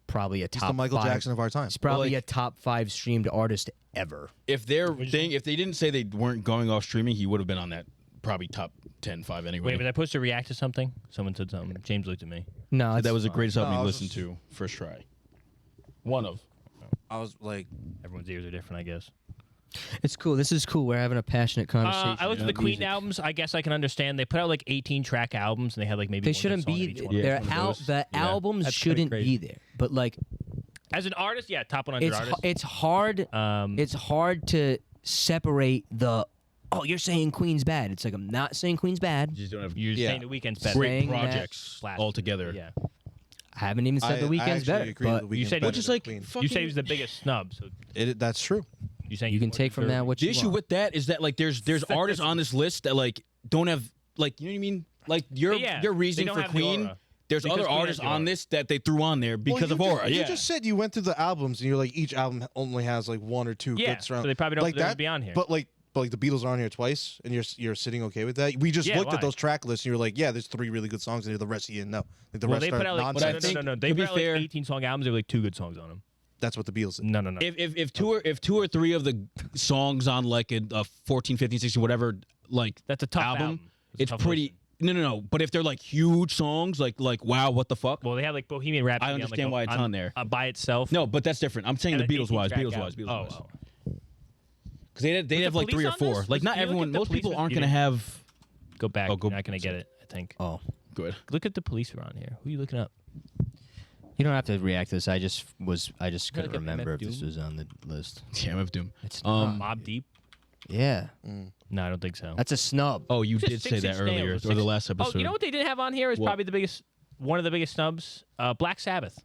probably a he's top the Michael 5. Jackson of our time. He's probably like- a top 5 streamed artist ever. If if they didn't say they weren't going off streaming, he would have been on that probably top 10, 5 anyway. Wait, was I supposed to react to something? Someone said something. James looked at me. No, that was the greatest album No, I you was listened to first try. One of. I was like, Everyone's ears are different, I guess. It's cool. This is cool. We're having a passionate conversation. I looked at the about Queen music. albums. I guess I can understand. They put out like 18-track albums, and they had like maybe They one good shouldn't song on be each one. Yeah, there. it's one of those. The Yeah. albums That's kinda shouldn't crazy. be there. But like, As an artist, yeah, top 100 it's artists. it's hard. It's hard to separate the. Oh, you're saying Queen's bad. It's like, I'm not saying Queen's bad. You just don't have You're Yeah. saying the weekend's better. great saying that- projects Slash- altogether. Yeah. I haven't even said the weekend's better. But you said- better Which is than like Queen. You say he was the biggest snub, so That's true. you saying you can more take from that deserving. what The you issue want. with that is that like there's artists on this list that like don't have like, you know what I mean? Like your Yeah, your they reason don't for have the Queen. aura. There's Because other Queen artists has the on aura. this that they threw on there because of aura. You Yeah. just said you went through the albums and you're like each album only has like 1 or 2 Yeah, good songs. so they probably don't like deserve to that, be on here. But like the Beatles are on here twice, and you're sitting okay with that. We just Yeah, looked why? at those track lists, and you're like, yeah, there's 3 really good songs, and the rest you didn't know. Like the Well, rest they are put out like nonsense. But I think- no. They to put be out like fair- 18-song albums. They were like 2 good songs on them. That's what the Beatles did. No. If two or 3 of the songs on like a 14, 15, 16, whatever like That's a tough album. It's a it's tough pretty no. But if they're like huge songs, like wow, what the fuck? Well, they had like Bohemian Rhapsody. I on, understand like, why it's on there. by itself. No, but that's different. I'm saying And the an Beatles wise, 18-track Beatles wise, album. Beatles wise. Oh. Because they have like Police 3 or on 4. this? Like not You look everyone. at the Most people Police aren't one? gonna have. Go back. Oh, go- You're not gonna get it. I think. Oh, Good. Look at the police who are on here. Who are you looking up? you don't have to react to this. I just couldn't at remember if MF this Doom? was on the list. Yeah, MF Doom. It's Mobb Deep. Yeah, No, I don't think so. that's a snub. Oh, you Just did say 6 that Inch earlier, Nails. or the last episode. Oh, you know what they didn't have on here is What? probably one of the biggest snubs. Black Sabbath.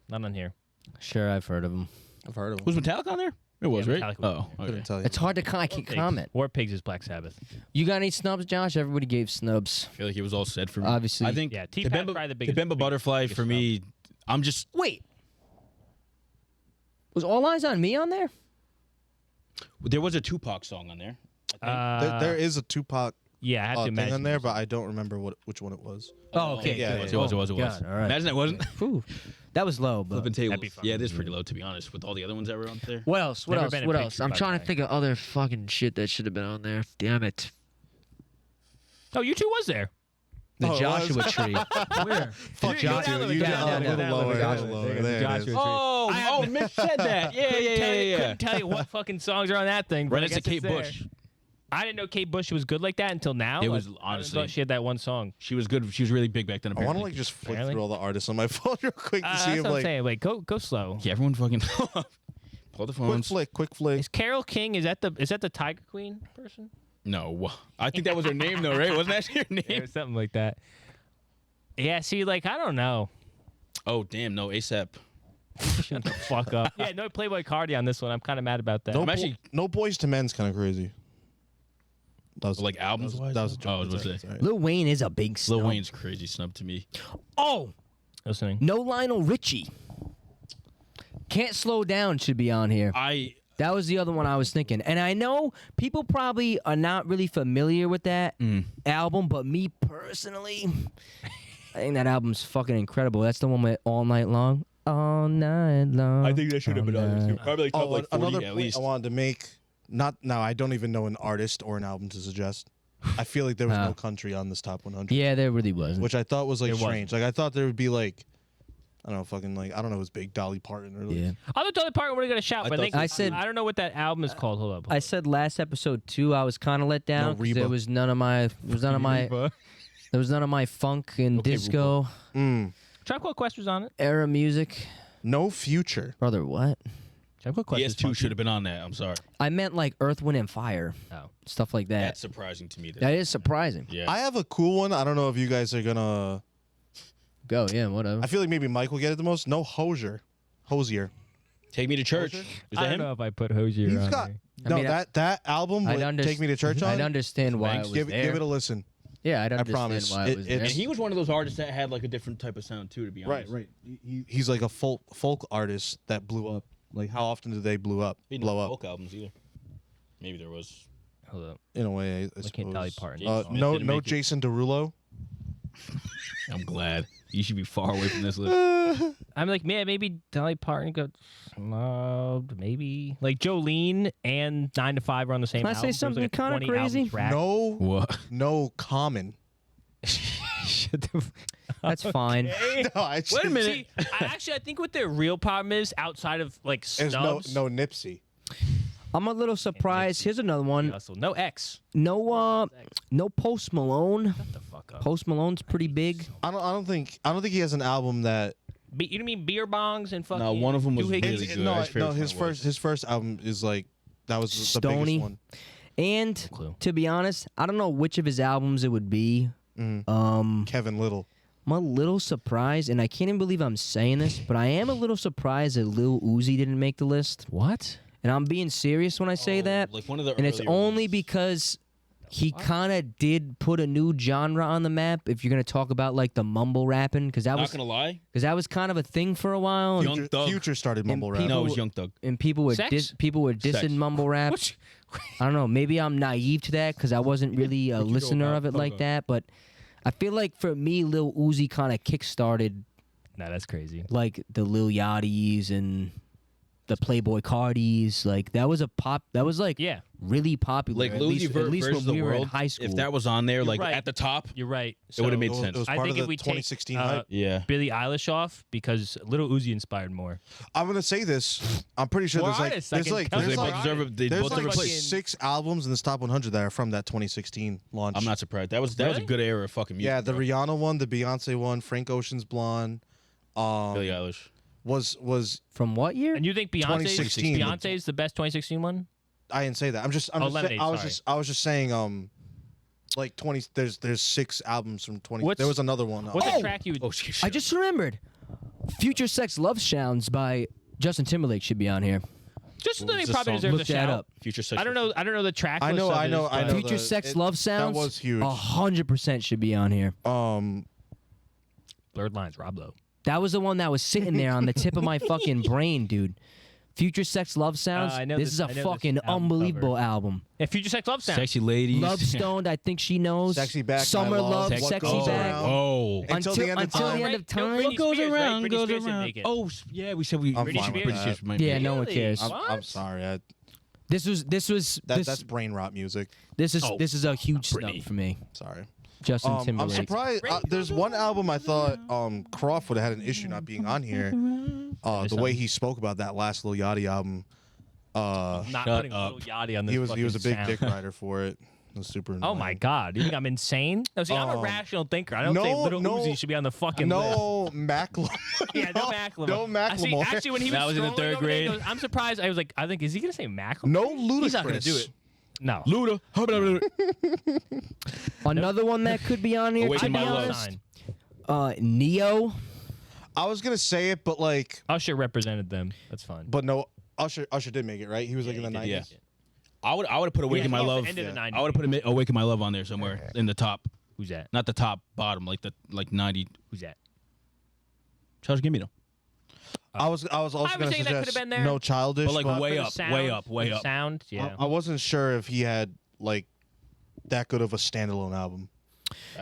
Not on here. Sure, I've heard of him. I've heard of them. Was Metallica on there? It was, Yeah, right? Metallica was on Oh, Couldn't okay. tell you. It's hard to I can't comment. War Pigs is Black Sabbath. You got any snubs, Josh? Everybody gave snubs. I feel like it was all said for me. Obviously. I think Yeah, T-Pat's probably the biggest- Bimba Butterfly biggest for me. I'm just Wait, was All Eyes on Me on there? there was a Tupac song on there. I think. There is a Tupac Yeah, I have to thing imagine on there, but I don't remember which one it was. Oh, okay. yeah, good. yeah, It was. God, all right. Imagine that wasn't. Whew. That was low, but Flipping tables. That'd be fun. Yeah, it is pretty low, to be honest, with all the other ones that were up there. what else? What Never else? been a What big else? tree I'm bug trying to guy. think of other fucking shit that should have been on there. Damn it. Oh, you two was there. The Oh, it Joshua was? tree. Where? Fuck You you, down, dude. You down, down, down, a little down, lower, down, a little down, lower. down, There it Joshua is. tree. Oh, Mitch said that. Yeah. Couldn't tell you what fucking songs are on that thing. but Right I next to guess it's Kate there. Bush. I didn't know Kate Bush was good like that until now. It was, I honestly. thought she had that one song. She was good. She was really big back then, I want apparently. to just flick Apparently. through all the artists on my phone real quick to see That's if what I'm like saying. Wait, go slow. Yeah, everyone fucking pull the phones. quick flick. Is Carole King? Is that the Tiger Queen person? No, I think that was her name though, right? Wasn't that her Yeah, name? or something like that. Yeah. See, like I don't know. Oh damn, no ASAP. Shut the fuck up. Yeah, no Playboy Cardi on this one. I'm kind of mad about that. No, I'm actually- no Boys to Men's kind of crazy. That was Like albums wise. That was a Oh, I joke. was gonna It's say. all right. Lil Wayne is a big snub. Lil Wayne's crazy snub to me. Oh, Listening. no Lionel Richie. Can't Slow Down should be on here. That was the other one I was thinking. And I know people probably are not really familiar with that album, but me personally, I think that album's fucking incredible. That's the one with All Night Long. All night long. I think that should have been on there too. Probably like top like 40 another at point least. I wanted to make. Not now. I don't even know an artist or an album to suggest. I feel like there was no country on this top 100, Yeah, there really wasn't. which I thought was like There wasn't. strange. Like I thought there would be like, I don't know, fucking like I don't know, it was Big Dolly Parton or like, Yeah. I thought the other part we're gonna shout, but thought I I said- I don't know what that album is called. Hold up. I said last episode too, I was kind of let down. 'Cause Reba. there was none of my funk and Okay, disco Tribe Called Quest was on it. era music. No Future. Brother, what? Tribe Called Quest. is PS2 funky. should have been on that. I'm sorry. I meant like Earth, Wind, and Fire. Oh. Stuff like that. That's surprising to me. That is surprising. Yeah. I have a cool one. I don't know if you guys are gonna. Go, yeah, whatever. I feel like maybe Mike will get it the most. No Hosier. Take Me to Church. Is I that don't him? know if I put Hosier He's on got there. no mean, that album I'd with underst- Take Me to Church on. I'd understand why Banks? it was give there. it a listen. Yeah, I'd understand promise. why it was there. And he was one of those artists that had like a different type of sound too, to be honest. Right. He's like a folk artist that blew up. Like how often do they blow up? He didn't have folk albums either. Maybe there was. Hold up. In a way, I can't Dolly suppose. Parton. Jason No, Smith didn't no make it. Jason Derulo. I'm glad. You should be far away from this list. I'm like, man, maybe Dolly Parton got snubbed. Maybe like Jolene and 9 to 5 are on the same. Can I say album. There was, something like, a kinda 20 crazy? album track. No, What? no Common. Shut the f- That's fine. No, I Wait a minute. I think what their real problem is outside of like There's no snubs. Nipsey. I'm a little surprised. Here's another one. Hustle. No X. No Post Malone. Shut the fuck up. Post Malone's pretty big. I don't think he has an album that. You don't mean beer bongs and fucking? No, one of them was doohickeys? really good. No, His favorite his one was. first album is like that was the Stony. biggest one. And Clue. to be honest, I don't know which of his albums it would be. Kevin Little. I'm a little surprised, and I can't even believe I'm saying this, but I am a little surprised that Lil Uzi didn't make the list. What? And I'm being serious when I say that. Like one of the And it's earlier only ones. because he kind of did put a new genre on the map. If you're gonna talk about like the mumble rapping, because that Not was gonna lie. kind of a thing for a while, and, Young Thug. Future started mumble rap. people- No, it was Young Thug. and people were Sex? dissing Sex. mumble rap. What? I don't know. Maybe I'm naive to that because I wasn't really a listener about? of it Hold like on. that. But I feel like for me, Lil Uzi kind of kickstarted Nah, that's crazy. like the Lil Yachty's and the Playboy Cardis. Like that was like Yeah, really popular. Like at Lil least, Uzi at least versus when we the were in world. high school. If that was on there, like right. at the top, you're right. it would have made It sense. was I part think of if the we 2016 take hype. Yeah. Billie Eilish off because Little Uzi inspired more. I'm gonna say this. I'm pretty sure More there's like artists, I there's can like count there's They them like, both deserve a, they there's both like deserve a place. 6 albums in this top 100 that are from that 2016 launch. I'm not surprised. That was a Really? good era of fucking music. Yeah, the bro. Rihanna one, the Beyonce one, Frank Ocean's Blonde, Billie Eilish. was From what year? And you think Beyonce's 2016. Beyonce's the best 2016 one? I didn't say that. I'm just Lemonade, I was sorry. just I was just saying like 20 there's 6 albums from 20. What's- There was another one. What's the track you? Oh shit. I just remembered. Future Sex Love Sounds by Justin Timberlake should be on here. Just that he was the probably song? deserves Look a that shout. up. Future sex. I don't know. I don't know the track. I know, list of I know, this, I but- know. Future the- Sex it- Love that Sounds. was huge. 100% should be on here. Blurred Lines, Rob Lowe. That was the one that was sitting there on the tip of my fucking brain, dude. Future Sex Love Sounds. I know this this- is a I know this fucking album unbelievable cover. album. Yeah, Future Sex Love Sound. Sexy ladies. Love Stoned, I think she knows. Sexy Back, Summer My Love, Love, What Sexy Goes Back. Around. Whoa. Until the end of until time. the end of No, time. Britney What goes Spears, right? around Britney goes Spears didn't around. make it. Oh, yeah, we said we. I'm Britney fine with Spears. that. might Yeah, make no it. one Really? cares. I'm sorry. This was That's brain rot music. this is Oh, this is a huge snub Britney. for me. Sorry. Justin I'm Timberlake. surprised. There's one album I thought Croft would have had an issue not being on here. The way he spoke about that last Lil Yachty album. Not Shut putting up. Lil Yachty on this He was a fucking big sound. dick rider for it. It was super Oh my annoying. God! You think I'm insane? No, see, I'm a rational thinker. I don't think Little Uzi should be on the fucking list. No Macklemore. Yeah, no Macklemore. No Macklemore. Actually, when he was That was in the scrolling third over there, he grade. goes, I'm surprised. I was like, I think, is he gonna say Macklemore? No Ludacris. He's not gonna do it. No. Luda. Another one that could be on here. Awaken to be My Love. honest, Sign. Neo. I was gonna say it, but like, Usher represented them. That's fine. but no. Usher did make it, right? He was like in the he did, 90s. Yeah. I would have put Awaken Yeah, My he was Love. the end of the 90s. I would have put Awaken My Love on there somewhere in the top. Who's that? Not the top, bottom, like 90. Who's that? Childish Gambino. I was also I was gonna saying that could've suggest been there. No Childish, But, like, but way For the up, sound, way up, way for the up. Sound, yeah. I wasn't sure if he had like that good of a standalone album.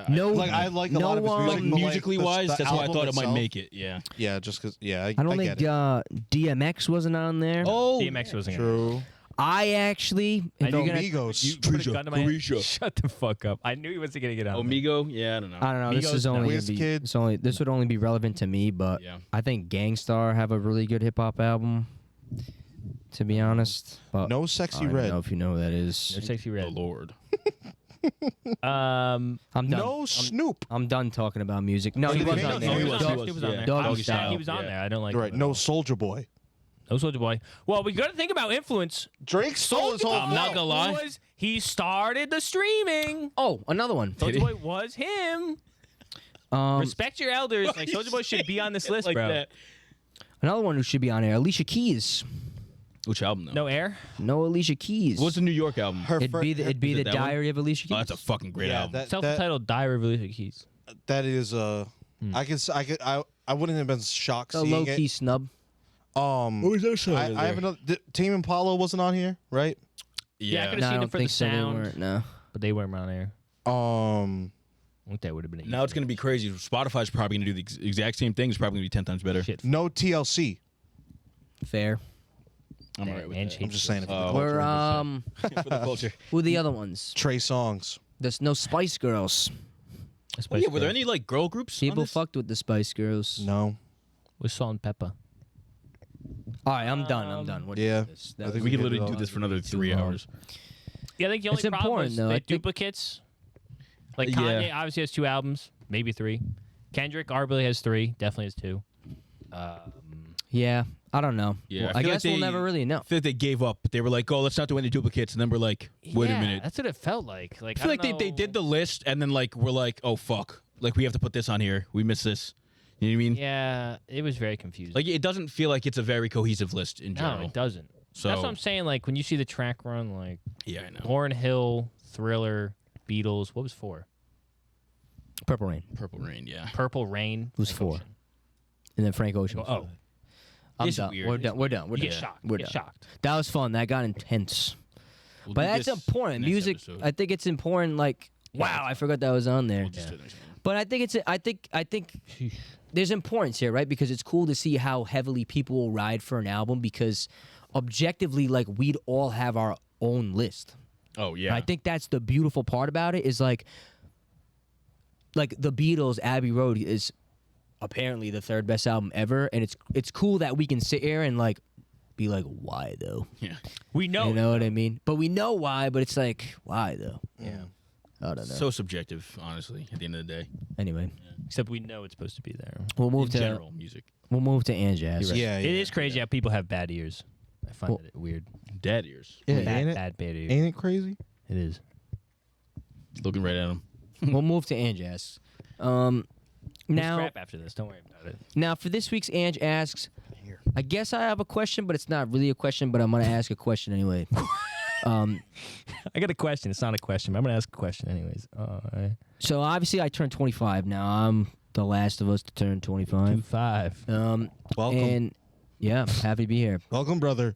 No, Like I like a lot of his music, Like but, musically the wise, that's why I album thought it might itself- make it. Yeah. Yeah, just because. Yeah, I don't get think it. DMX wasn't on there. Oh. DMX wasn't gonna. True. I actually, if I know you're gonna, Migos. You put a gun to my head. Carisha. Shut the fuck up. I knew he wasn't gonna get on. there. Omigo? Yeah, I don't know. I don't know. This Migos, is no. only gonna be, WizKid. it's only this would only be relevant to me, but Yeah. I think Gangstar have a really good hip hop album. To be honest, but No I Sexy don't Red. know if you know who that is. No Sexy The Red. Lord. I'm done. No Snoop. I'm done talking about music. No, Oh, he he was made on it. there. No, he he was was, on he there. He was yeah. on there. Doggy I was sad style. he was on Yeah. there. I don't like Right. him. No Soldier Boy. No Soulja Boy. Well, we got to think about influence. Drake stole his whole. I'm not gonna lie. He started the streaming. Oh, another one. Soulja Boy was him. Respect your elders. Like Soulja Boy should be on this list, like bro. that. Another one who should be on there. Alicia Keys. Which album though? No air. No Alicia Keys. What's the New York album? It'd be the Is it that one? Diary of Alicia Keys. Oh, that's a fucking great Yeah, album. that Self-titled Diary of Alicia Keys. that is I wouldn't have been shocked a seeing low key it. snub. was that song? I have another. Tame Impala wasn't on here, right? Yeah, I Yeah. could've No, I seen it don't for the think so. They sound. weren't. No. But they weren't on there. I think that would have been. Now it's gonna be crazy. Spotify's probably gonna do the exact same thing. It's probably gonna be 10 times better. Shit. No TLC. Fair. I'm Damn, alright with man, that. I'm just saying it for the Oh. culture. We're For the culture. who are the other ones? Trey Songz. There's no Spice Girls. Oh, yeah, were there any like girl groups? on People this? fucked with the Spice Girls. No. With Salt and Pepper. All right, I'm done. I'm done. What do you Yeah. think of this? I That think We we could hit it literally all. do this for another 3 long. hours. Yeah, I think the only It's problem important, was though. the I think- duplicates. Like Yeah. Kanye obviously has 2 albums, maybe 3. Kendrick arguably has 3, definitely has 2. Yeah, I don't know. Yeah, Well, I I feel like guess we'll they- never really know. I feel like they gave up. They were like, "Oh, let's not do any duplicates," and then we're like, "Wait a Yeah, minute." That's what it felt like. Like I feel like they did the list, and then like we're like, "Oh fuck!" Like we have to put this on here. We missed this. You know what I mean? Yeah, it was very confusing. Like it doesn't feel like it's a very cohesive list in no, general. it doesn't. So That's what I'm saying. Like when you see the track run, like yeah, I know. Lauryn Hill, Thriller, Beatles. What was 4? Purple Rain. Purple Rain, yeah. Purple Rain. Who's Frank 4? Ocean. And then Frank Ocean. Oh, I'm It's done. weird. We're It's done. We're done. We're you done. get shocked. We're Get done. shocked. That was fun. That got intense. We'll But do that's this important. next Music. episode. I think it's important. Like, wow, I forgot that was on there. We'll just do it next one. But I think it's. I think there's importance here, right? Because it's cool to see how heavily people will ride for an album. Because objectively, like, we'd all have our own list. Oh yeah. And I think that's the beautiful part about it. Is like the Beatles, Abbey Road is apparently the 3rd best album ever, and it's cool that we can sit here and like be like, why though? yeah. We know. You know what I mean? But we know why. But it's like, why though? Yeah. I don't know. So subjective, honestly. At the end of the day, Anyway, Except we know it's supposed to be there. we'll move in to general, music. we'll move to Anjazz. Yeah. It is crazy how people have bad ears. I find it weird. Dad ears. Yeah, Bad ears. Ain't it crazy? It is. Looking right at him. We'll move to Anjazz. We'll Now, scrap after this. Don't worry about it. now for this week's Ange asks, I guess I have a question, but it's not really a question. But I'm gonna ask a question anyway. I got a question. It's not a question, but I'm gonna ask a question anyways. So obviously I turned 25 now. I'm the last of us to turn 25. 5. Welcome. And Yeah, happy to be here. Welcome, brother.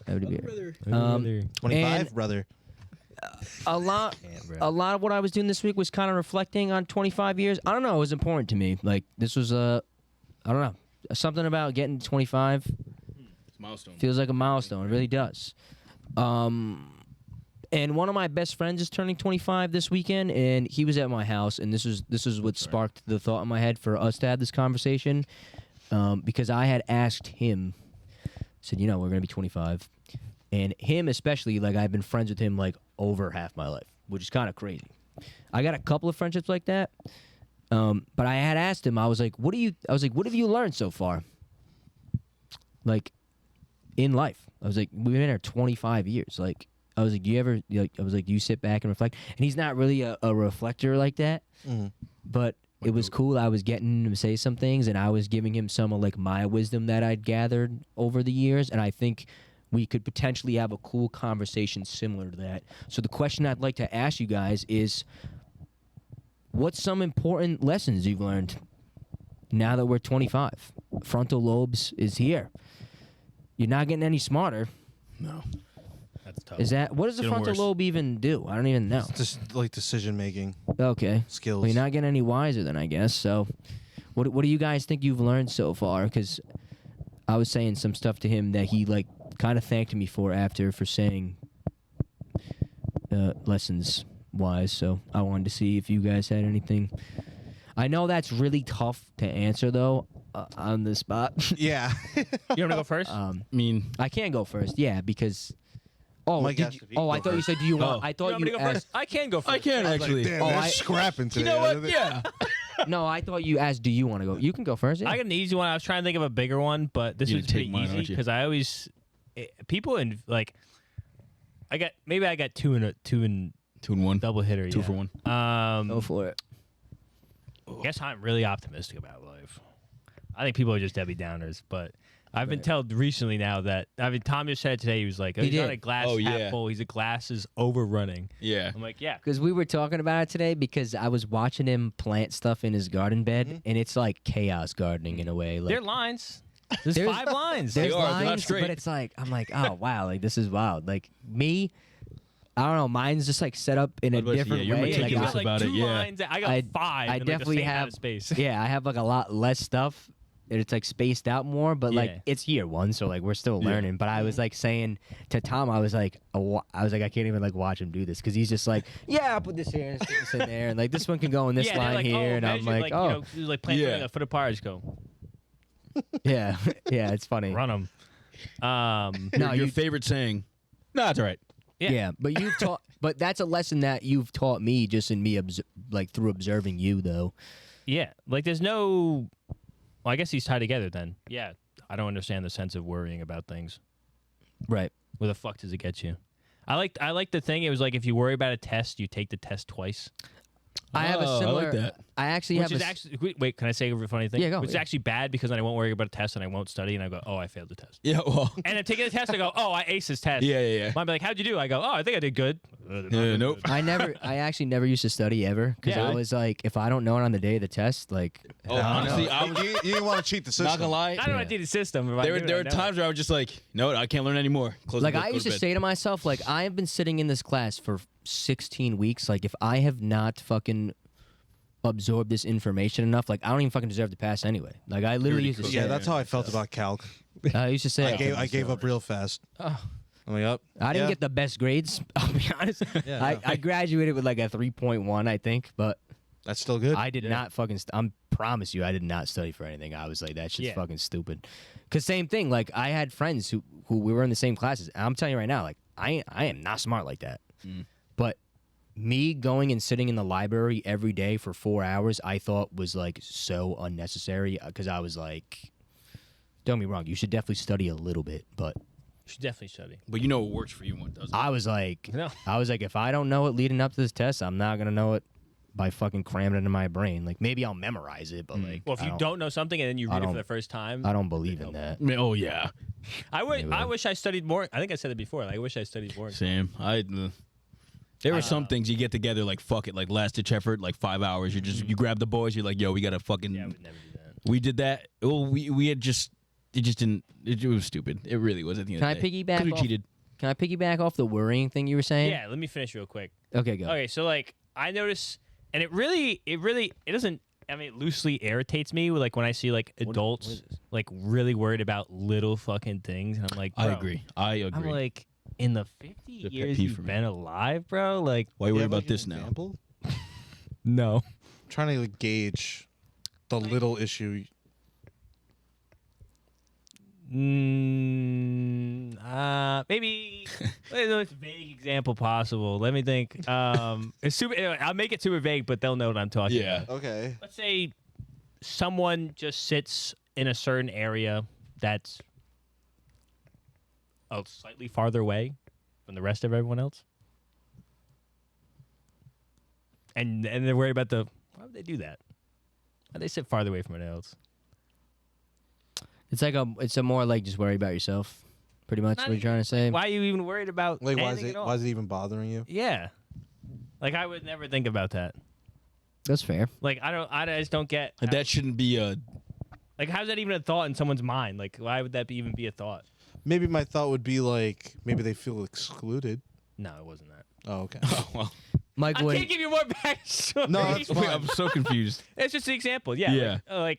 Happy to be here. 25, And- brother. A lot of what I was doing this week was kind of reflecting on 25 years. I don't know. It was important to me. Like this was I don't know, something about getting to 25 It's a milestone. feels like a milestone. It really does. And one of my best friends is turning 25 this weekend, and he was at my house, and this is what sparked the thought in my head for us to have this conversation, because I had asked him, said, we're gonna be 25, and him especially, like I've been friends with him like over half my life, which is kind of crazy. I got a couple of friendships like that, but I had asked him, I was like, what have you learned so far, like in life? I was like, we've been here 25 years, like. I was like, do you sit back and reflect? And he's not really a reflector like that. Mm-hmm. But it was cool. I was getting him to say some things, and I was giving him some of like my wisdom that I'd gathered over the years. And I think we could potentially have a cool conversation similar to that. So the question I'd like to ask you guys is, what's some important lessons you've learned now that we're 25? Frontal lobes is here. You're not getting any smarter. No. That's tough. Is that what does the Getting frontal worse. lobe even do? I don't even know. Just like decision making Okay. skills. Well, you're not getting any wiser then, I guess. So, what do you guys think you've learned so far? Because I was saying some stuff to him that he like kind of thanked me for saying lessons wise. So I wanted to see if you guys had anything. I know that's really tough to answer though on the spot. Yeah. You want to go first? I mean, I can go first, yeah, because. Oh, Mike asked if he I could thought go you said, do you want? Oh. I thought want me you to go asked. first? I can go first. I can actually. Damn, Oh, they're I- scrapping today. You know what? Yeah. No, I thought you asked, do you want to go? You can go first. Yeah. I got an easy one. I was trying to think of a bigger one, but this You was take pretty mine, easy aren't you? because I always people in like I got two and 2 and 1. double hitter. Two yeah. for one. Go for it. I guess I'm really optimistic about life. I think people are just Debbie Downers, but I've been told recently now that Tom just said it today. He was like, He he's not did. a glass Oh, half yeah. full. He's a glass is overrunning. Yeah. I'm like, yeah. Because we were talking about it today because I was watching him plant stuff in his garden bed, and it's like chaos gardening in a way. Like, There are lines. There's There's- 5 lines. there's They are, they're not lines, straight. but it's like, I'm like, oh, wow, like this is wild. Like me, I don't know, mine's just like set up in a I was about to say, different yeah, you're way. Yeah, Like, you meticulous got like about 2 it, yeah. lines. I got 5. I in, like, the definitely same amount have of space. Yeah, I have like a lot less stuff. And it's like spaced out more, but like Yeah. it's year one, so like we're still learning. But I was like saying to Tom, I was like, I can't even like watch him do this because he's just like, yeah, I'll put this here and stick this in there, and like this one can go in this Yeah, they're line like, here, oh, and I'm measure, like, you oh, know, it was like playing Yeah. a foot apart. I just go yeah, yeah, it's funny. run them. No, Your you, favorite saying? No, that's all right. yeah, but you've taught, but that's a lesson that you've taught me just in me, like through observing you though. Yeah, like there's no. Well, I guess these tie together then. Yeah, I don't understand the sense of worrying about things. Right. Where the fuck does it get you? I like the thing. It was like if you worry about a test, you take the test twice. I have Oh, a I similar. like that. I actually Which have is a. actually wait. Can I say a funny thing? Yeah, go, Which is yeah. actually bad because then I won't worry about a test and I won't study and I go, oh, I failed the test. Yeah, well. And then taking the test, I go, oh, I aced this test. Yeah. Mine be like, how'd you do? I go, oh, I think I did good. Nope. I actually never used to study ever because Yeah. I was like, if I don't know it on the day of the test, like, Oh, honestly, I was you didn't want to cheat the system. not gonna lie. I don't know. I did the system. If I There knew it, were I'd know. times where I was just like, no, I can't learn anymore. Close like the book, I go used to bed. say to myself, like, I have been sitting in this class for 16 weeks. Like, if I have not fucking absorbed this information enough, like, I don't even fucking deserve to pass anyway. Like, I literally used to say, Yeah, that's how I felt about calc. I used to say, I gave up real fast. Oh. I'm like, up. I didn't get the best grades. I'll be honest. I graduated with like a 3.1, I think, but That's still good. I did not fucking. I promise you, I did not study for anything. I was like, that shit's Yeah. fucking stupid. Cause same thing. Like I had friends who we were in the same classes. And I'm telling you right now, like I am not smart like that. But me going and sitting in the library every day for 4 hours, I thought was like so unnecessary. Cause I was like, don't get me wrong, you should definitely study a little bit, but. You should definitely study. But you know what works for you and what doesn't. I was like, No. if I don't know it leading up to this test, I'm not gonna know it by fucking cramming it into my brain. Like maybe I'll memorize it, but like, Well, if you don't know something and then you I read it for don't- the first time, I don't believe in that. I mean, oh yeah, I wish I studied more. I think I said it before. Like, I wish I studied more. same. There are some things you get together like fuck it, like last ditch effort, like 5 hours. You grab the boys. You're like, yo, we gotta fucking. Yeah, I would never do that. We did that. Well, we had just it just didn't. It was stupid. It really was at the end Can of I the day. piggyback 'Cause we off- cheated. Can I piggyback off the worrying thing you were saying? Yeah, let me finish real quick. Okay, go. Okay, so like I notice, and it doesn't. I mean, it loosely irritates me. Like when I see like adults like really worried about little fucking things, and I'm like, I bro, agree. I agree. I'm like, in the 50 It's a pet years peeve you've for me. been alive, bro. Like, Why you worry have, about like, an this now? example? no. I'm trying to like, gauge the little issue. Maybe the most vague example possible. Let me think. It's super. I'll make it super vague, but they'll know what I'm talking Yeah. about. Okay. Let's say someone just in a certain area that's slightly farther away from the rest of everyone else, and they're worried about why would they do that? Why would they sit farther away from anyone else? It's a more like just worry about yourself, pretty much. Not What you're trying to say. Why are you even worried about Like, why is anything it? at all? Why is it even bothering you? Yeah, like I would never think about that. That's fair. Like I just don't get And that shouldn't be a. like how's that even a thought in someone's mind? Like why would that even be a thought? Maybe my thought would be like, maybe they feel excluded. No, it wasn't that. Oh, okay. Oh, well. Mike, I when can't give you more backstory. No, that's fine. I'm so confused. It's just an example. Yeah. Yeah.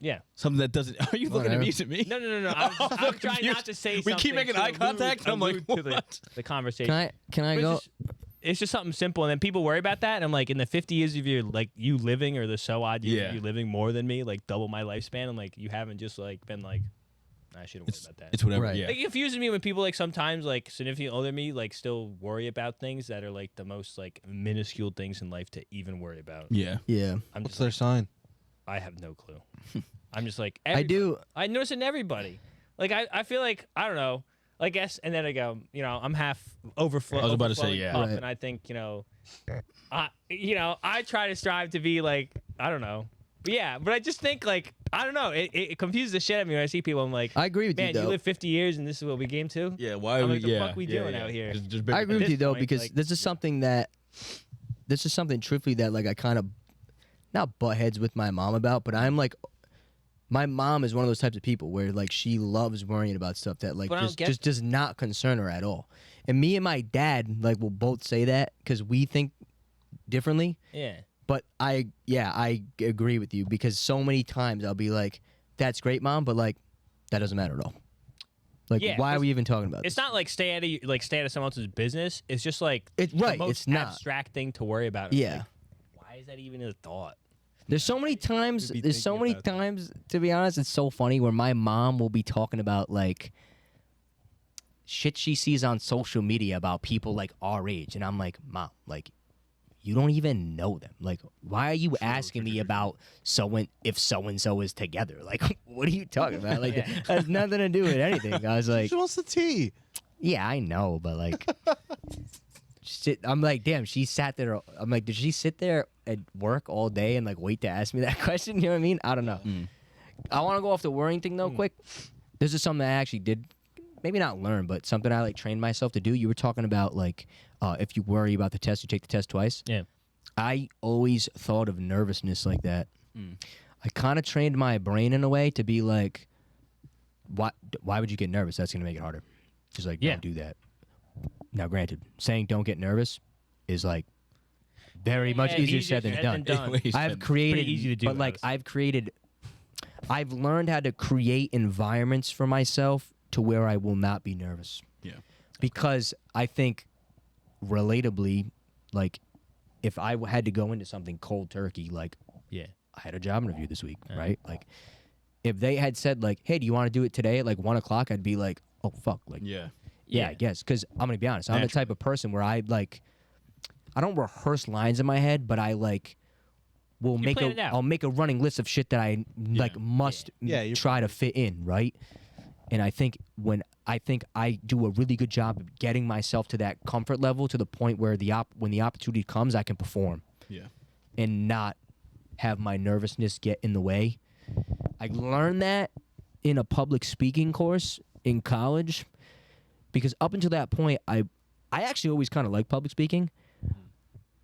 Yeah. Something that doesn't. Are you looking at me? No. I'm trying not to say something. We keep making to eye contact, and I'm like, allude to what? the conversation. can I But go? it's just something simple, and then people worry about that. And I'm like, in the 50 years of your like you living, or the so odd years of Yeah. you living more than me, like double my lifespan. I'm like, you haven't just like been like, I shouldn't worry about that. It's whatever. Right. Yeah. Like, it confuses me when people like sometimes like significantly older than me like still worry about things that are like the most like minuscule things in life to even worry about. Yeah. Yeah, I'm What's just their sign? I have no clue. I'm just like I do. I notice it in everybody. Like I feel like I don't know. I guess and then I go, I'm half overflow. I was about to say, overflowing yeah. cup, Right. and I think I try to strive to be like I don't know. But yeah, but I just think like I don't know. It confuses the shit out of me when I see people. I'm like, I agree with man, you you though. live 50 years and this is what we game to. Yeah. Why? I'm we? like, the Yeah. fuck we yeah, doing yeah. out here? Just I agree At with you this though point, because like- this is something truthfully that like I kind of not butt heads with my mom about, but I'm like. My mom is one of those types of people where like she loves worrying about stuff that like But I don't get just does not concern her at all. And me and my dad like will both say that because we think differently. Yeah. But I agree with you because so many times I'll be like, "That's great, mom," but like that doesn't matter at all. Like, Yeah, why are 'cause we even talking about It's this? not like stay out of someone else's business. It's just like It's the right. most It's not. abstract thing to worry about. It's Yeah. like, why is that even a thought? There's so many times. be There's so thinking many about that. times. To be honest, it's so funny where my mom will be talking about like shit she sees on social media about people like our age, and I'm like, Mom, like you don't even know them. Like, why are you asking me about if so and so is together? Like, what are you talking about? Like, that has nothing to do with anything. I was like, She wants the tea. yeah, I know, but like. I'm like, damn, she sat there. I'm like, did she sit there at work all day and like wait to ask me that question? You know what I mean? I don't know. I want to go off the worrying thing though, quick. This is something I actually did, maybe not learn, but something I like trained myself to do. You were talking about like, if you worry about the test, you take the test twice. Yeah. I always thought of nervousness like that. I kind of trained my brain in a way to be like, why would you get nervous? That's going to make it harder. Just like, Yeah. don't do that. Now, granted, saying don't get nervous is like very much Yeah, easier said than done. Way I've said. created, pretty easy to do, but like Alex. I've learned how to create environments for myself to where I will not be nervous. Yeah. Because I think, relatably, like if I had to go into something cold turkey, like Yeah. I had a job interview this week, right? Like if they had said like, hey, do you want to do it today at like 1 o'clock? I'd be like, oh fuck, like Yeah. yeah, I guess. Because I'm going to be honest. I'm the type of person where I don't rehearse lines in my head, but I will make plan it out. I'll make a running list of shit that I must Yeah, try to fit in, right? And I think I do a really good job of getting myself to that comfort level to the point where when the opportunity comes, I can perform Yeah. and not have my nervousness get in the way. I learned that in a public speaking course in college. Because up until that point, I actually always kind of like public speaking,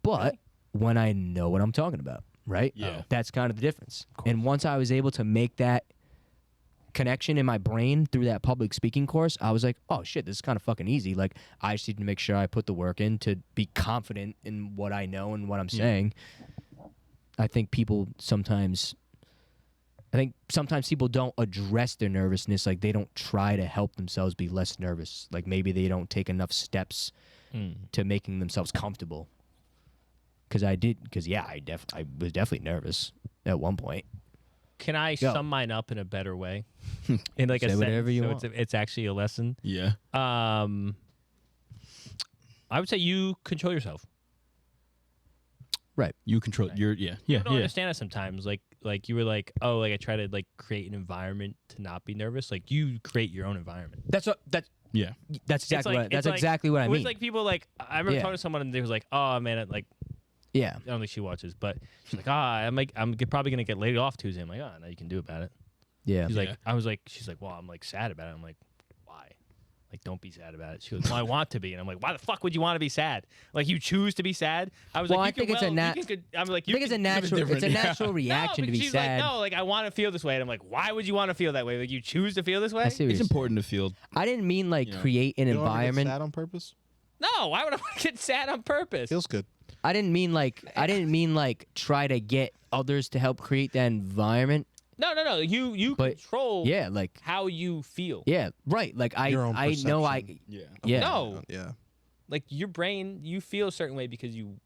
but when I know what I'm talking about, right? Yeah. That's kind of the difference. And once I was able to make that connection in my brain through that public speaking course, I was like, oh shit, this is kind of fucking easy. Like, I just need to make sure I put the work in to be confident in what I know and what I'm saying. I think sometimes people don't address their nervousness. Like, they don't try to help themselves be less nervous. Like, maybe they don't take enough steps to making themselves comfortable. Because I was definitely nervous at one point. Can I sum mine up in a better way? In like Say a whatever sentence, you so want. it's actually a lesson. Yeah. I would say you control yourself. Right. You control your I don't understand it sometimes. Like you were like, oh, like I try to like create an environment to not be nervous. Like you create your own environment. That's exactly exactly what I mean. It's like people like I remember talking to someone and they was like, oh man, like yeah. I don't think she watches, but she's like, I'm probably gonna get laid off Tuesday. I'm like, oh, no, you can do about it. Yeah. She's like, she's like, well, I'm like sad about it. I'm like, why? Like, don't be sad about it. She goes, well, I want to be, and I'm like, why the fuck would you want to be sad? Like, you choose to be sad? I was Well, like, I think it's a natural reaction to be she's sad. like, no, like I want to feel this way, and I'm like, why would you want to feel that way? Like, you choose to feel this way? I see what It's you're saying. important to feel. I didn't mean like create an You don't wanna get environment. sad on purpose? No, why would I want to get sad on purpose? Feels good. I didn't mean like try to get others to help create that environment. No. You But, control Yeah, like how you feel. yeah, right. Like Your own I know perception. yeah. No, Yeah. like your brain, you feel a certain way because you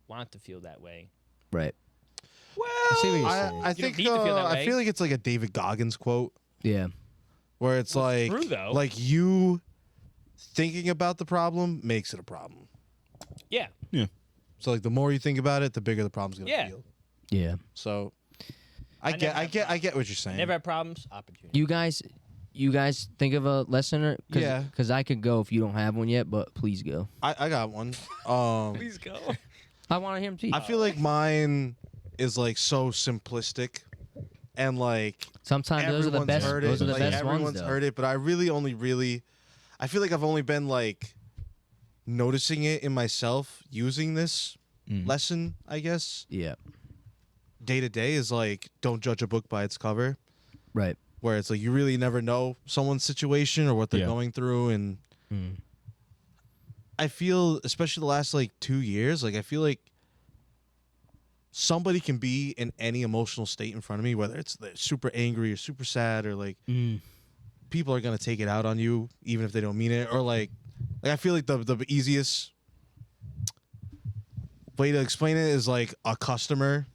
want to feel that way. Right. Well, see what you're saying. I You think don't need to feel that I way. feel like it's like a David Goggins quote Yeah. where it's like true, though. like you thinking about the problem makes it a problem. Yeah. So like the more you think about it, the bigger the problem's gonna Yeah. feel. Yeah. So I never get have what you're saying. Never had problems. Opportunity. You guys think of a lesson or Yeah. Because I could go if you don't have one yet, but please go. I got one. Please go. I want to hear him too. I feel like mine is like so simplistic and like Sometimes those are the everyone's best. heard it. Those are the like, best everyone's ones. Though. heard it, but I really I feel like I've only been like noticing it in myself using this lesson, I guess. Yeah. Day to day is like don't judge a book by its cover, Right. where it's like you really never know someone's situation or what they're Yeah. going through, and I feel especially the last like 2 years, like I feel like somebody can be in any emotional state in front of me, whether it's they're super angry or super sad or like people are gonna take it out on you even if they don't mean it, or like I feel like the easiest way to explain it is like a customer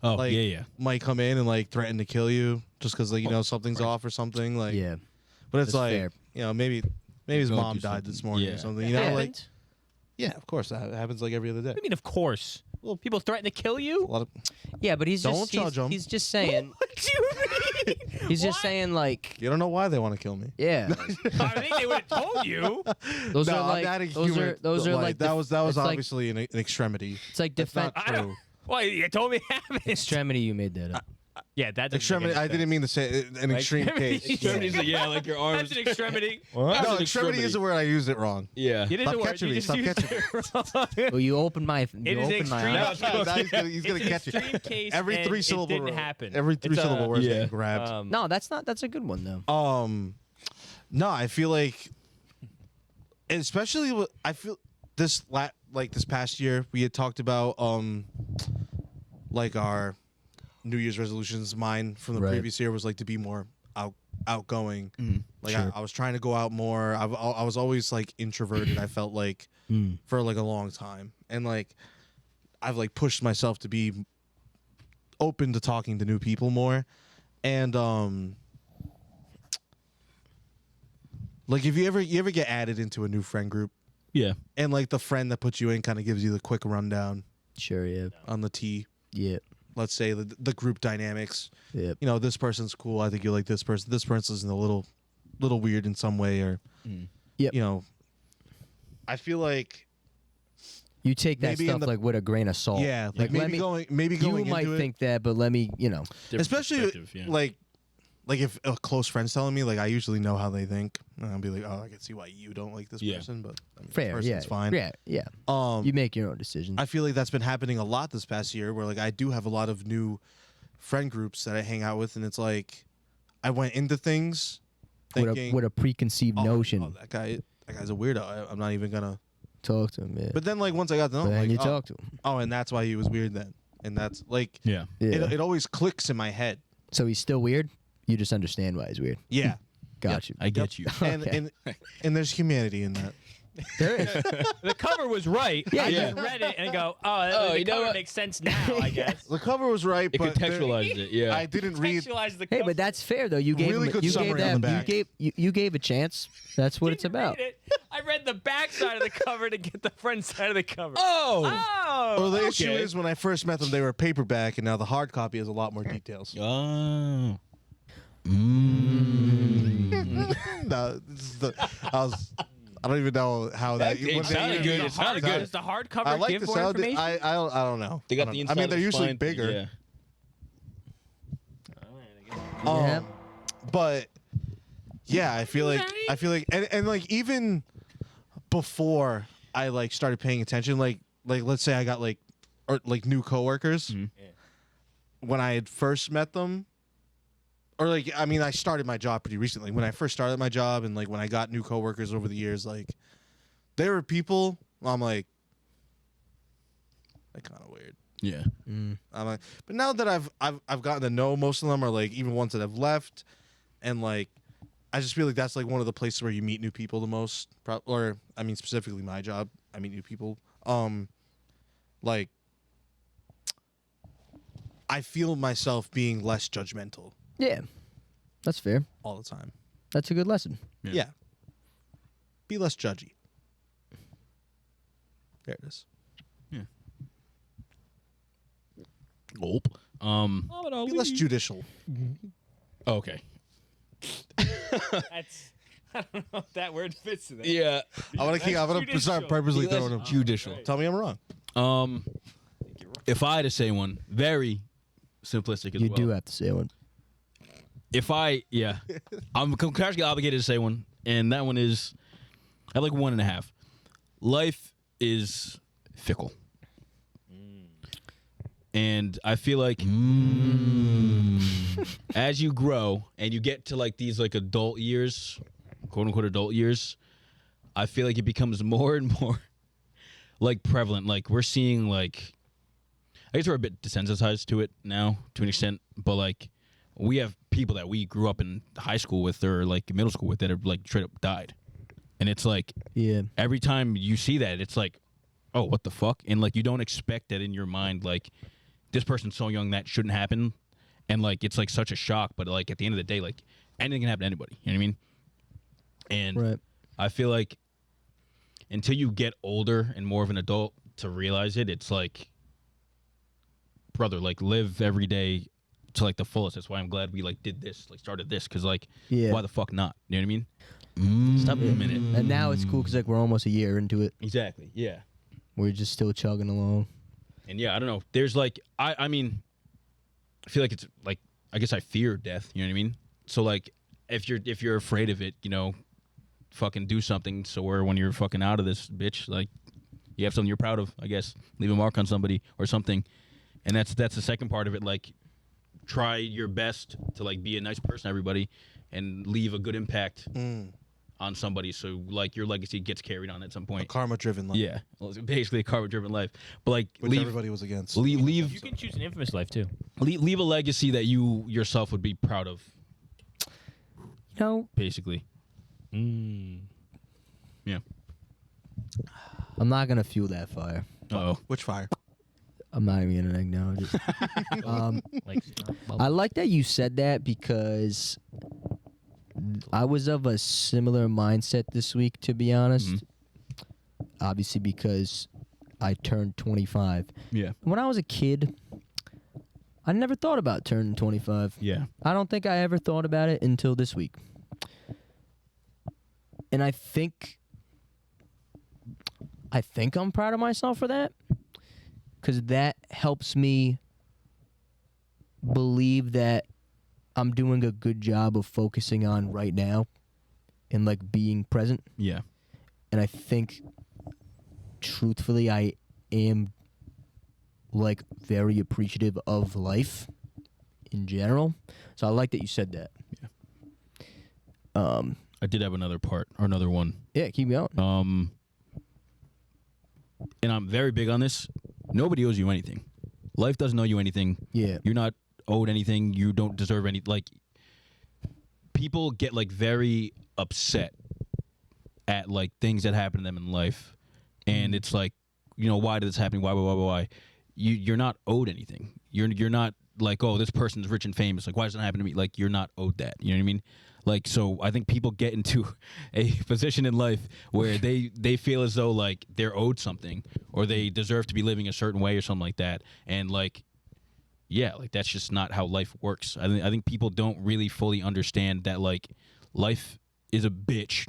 Oh, like yeah. might come in and like threaten to kill you just because like you know something's off or something like Yeah. but it's That's like fair. you know maybe his Go mom do died something. this morning Yeah. or something, you know, Happened? like yeah, of course that happens like every other day. I mean, of course. Well, people threaten to kill you. A lot of Yeah, but he's Don't just judge 'em. he's just saying What do you mean? he's just What? saying like you don't know why they want to kill me. yeah. I think they would have told you. Those No, are I'm like adding those humor, are those but, are like that was it's like- obviously an extremity. It's like That's defense not I don't. true. Well, you told me it happened. extremity. You made that up. Yeah, that Extremity. I didn't mean to say an extreme case. Extremity. Like your arms. That's an extremity. No, That's an extremity is a word I used it wrong. Yeah. It is Stop a word. catching You me, just stop used catching it wrong. Well, you opened my It is opened my extreme. eyes. Now he's gonna It's catch an you. extreme case Every and 3 syllable It didn't word. happen. Every 3 It's, syllable words yeah. getting grabbed. No, that's a good one though. No, I feel like, especially I feel this this past year we had talked about like our New Year's resolutions. Mine from the Right. previous year was like to be more outgoing. Like sure. I was trying to go out more. I was always like introverted. I felt like for like a long time, and like I've like pushed myself to be open to talking to new people more, and like if you ever get added into a new friend group, Yeah. and like the friend that puts you in kind of gives you the quick rundown Sure. Yeah. on the tea. Yeah. Let's say the group dynamics. Yeah. You know, this person's cool. I think you like this person. This person's a little weird in some way, or Yep. you know, I feel like You take that Maybe in stuff the- like with a grain of salt. yeah, like let maybe me- going You might into think that, but let me, Different especially perspective, yeah. like if a close friend's telling me, like I usually know how they think, and I'll be like, oh, I can see why you don't like this Yeah. person, but I mean, fair. this Yeah. person's fine. Yeah. Yeah. You make your own decisions. I feel like that's been happening a lot this past year, where like I do have a lot of new friend groups that I hang out with, and it's like I went into things thinking with a preconceived notion. Oh, that guy's a weirdo. I'm not even gonna Talk to him, yeah. But then, like, once I got to know But him, then like, you talk to him. oh, and that's why he was weird then. And that's like, Yeah. it always clicks in my head. So he's still weird? You just understand why he's weird. Yeah. Got you. I get you. And there's humanity in that. There is. The cover was right. Yeah, I yeah. just read it and go, oh, the you know cover what? makes sense now, I guess. The cover was right, It but contextualized it. Yeah. I didn't read. Contextualize the Hey, cover. but that's fair though. You gave Really him, good you gave summary on them, the back. you gave a chance. That's what it's Didn't about. read it. I read the back side of the cover to get the front side of the cover. Oh. Well, the Oh, issue is when I first met them, they were paperback, and now the hard copy has a lot more details. Oh. No, this is I don't even know how that. It what they sounded even- good. It sounded good. Does the hardcover I like give the more sound. information? I don't know. They got I the don't- inside. I mean, of they're the usually spine thing, bigger. Yeah. Yeah. But yeah, I feel like and like even before I like started paying attention, like let's say I got like new coworkers when I had first met them, or like I mean I started my job pretty recently. When I first started my job and like when I got new coworkers over the years, like there were people I'm like they're kind of weird. Yeah. I'm like, but now that I've gotten to know most of them, or like even ones that have left, and like I just feel like that's like one of the places where you meet new people the most. Or I mean specifically my job, I meet new people. Like I feel myself being less judgmental Yeah. That's fair. all the time. That's a good lesson. Yeah. Be less judgy. There it is. Gulp. Be less judicial. Okay. That's, I don't know if that word fits in that. Yeah. I'm gonna judicial. start purposely throwing them. Judicial. Tell me I'm wrong. If I had to say one, very simplistic as You well. do have to say one. I'm contractually obligated to say one, and that one is, I like 1.5. Life is fickle. And I feel like as you grow and you get to like these like adult years, quote unquote adult years, I feel like it becomes more and more like prevalent. Like we're seeing like, I guess we're a bit desensitized to it now to an extent, but like we have people that we grew up in high school with or like middle school with that have like straight up died. And it's like Yeah. every time you see that, it's like, oh, what the fuck? And like you don't expect that in your mind, like this person's so young that shouldn't happen. And like it's like such a shock, but like at the end of the day, like anything can happen to anybody. You know what I mean? And Right. I feel like until you get older and more of an adult to realize it, it's like, brother, like live every day to like the fullest. That's why I'm glad we like did this, like started this, because like Yeah. why the fuck not? You know what I mean? Stop a minute. And now it's cool because like we're almost a year into it. Exactly. Yeah. We're just still chugging along. And yeah, I don't know. There's like I mean, I feel like it's like I guess I fear death. You know what I mean? So like if you're afraid of it, you know, fucking do something so where when you're fucking out of this bitch, like you have something you're proud of. I guess leave a mark on somebody or something. And that's the second part of it. Like try your best to like be a nice person to everybody and leave a good impact on somebody. So like your legacy gets carried on at some point. Karma-driven life. Yeah, well, it's basically a karma-driven life. But like Which leave everybody was against. leave You can choose an infamous life too. leave a legacy that you yourself would be proud of, You know, basically. Yeah. I'm not gonna fuel that fire. Oh. Which fire? I'm not even gonna acknowledge it. Like, I like that you said that because I was of a similar mindset this week, to be honest. Obviously, because I turned 25. Yeah. When I was a kid, I never thought about turning 25. Yeah. I don't think I ever thought about it until this week. And I think I'm proud of myself for that, because that helps me believe that I'm doing a good job of focusing on right now and like being present. Yeah. And I think truthfully I am like very appreciative of life in general. So I like that you said that. Yeah. I did have another part or another one. Yeah, keep going. And I'm very big on this. Nobody owes you anything. Life doesn't owe you anything. Yeah. You're not owed anything. You don't deserve any. Like, people get like very upset at like things that happen to them in life, and it's like, why did this happen? Why? You're not owed anything. You're not like, oh, this person's rich and famous. Like, why does it happen to me? Like, you're not owed that. You know what I mean? Like, so I think people get into a position in life where they feel as though like they're owed something or they deserve to be living a certain way or something like that. And like, yeah, like that's just not how life works. I think people don't really fully understand that like life is a bitch.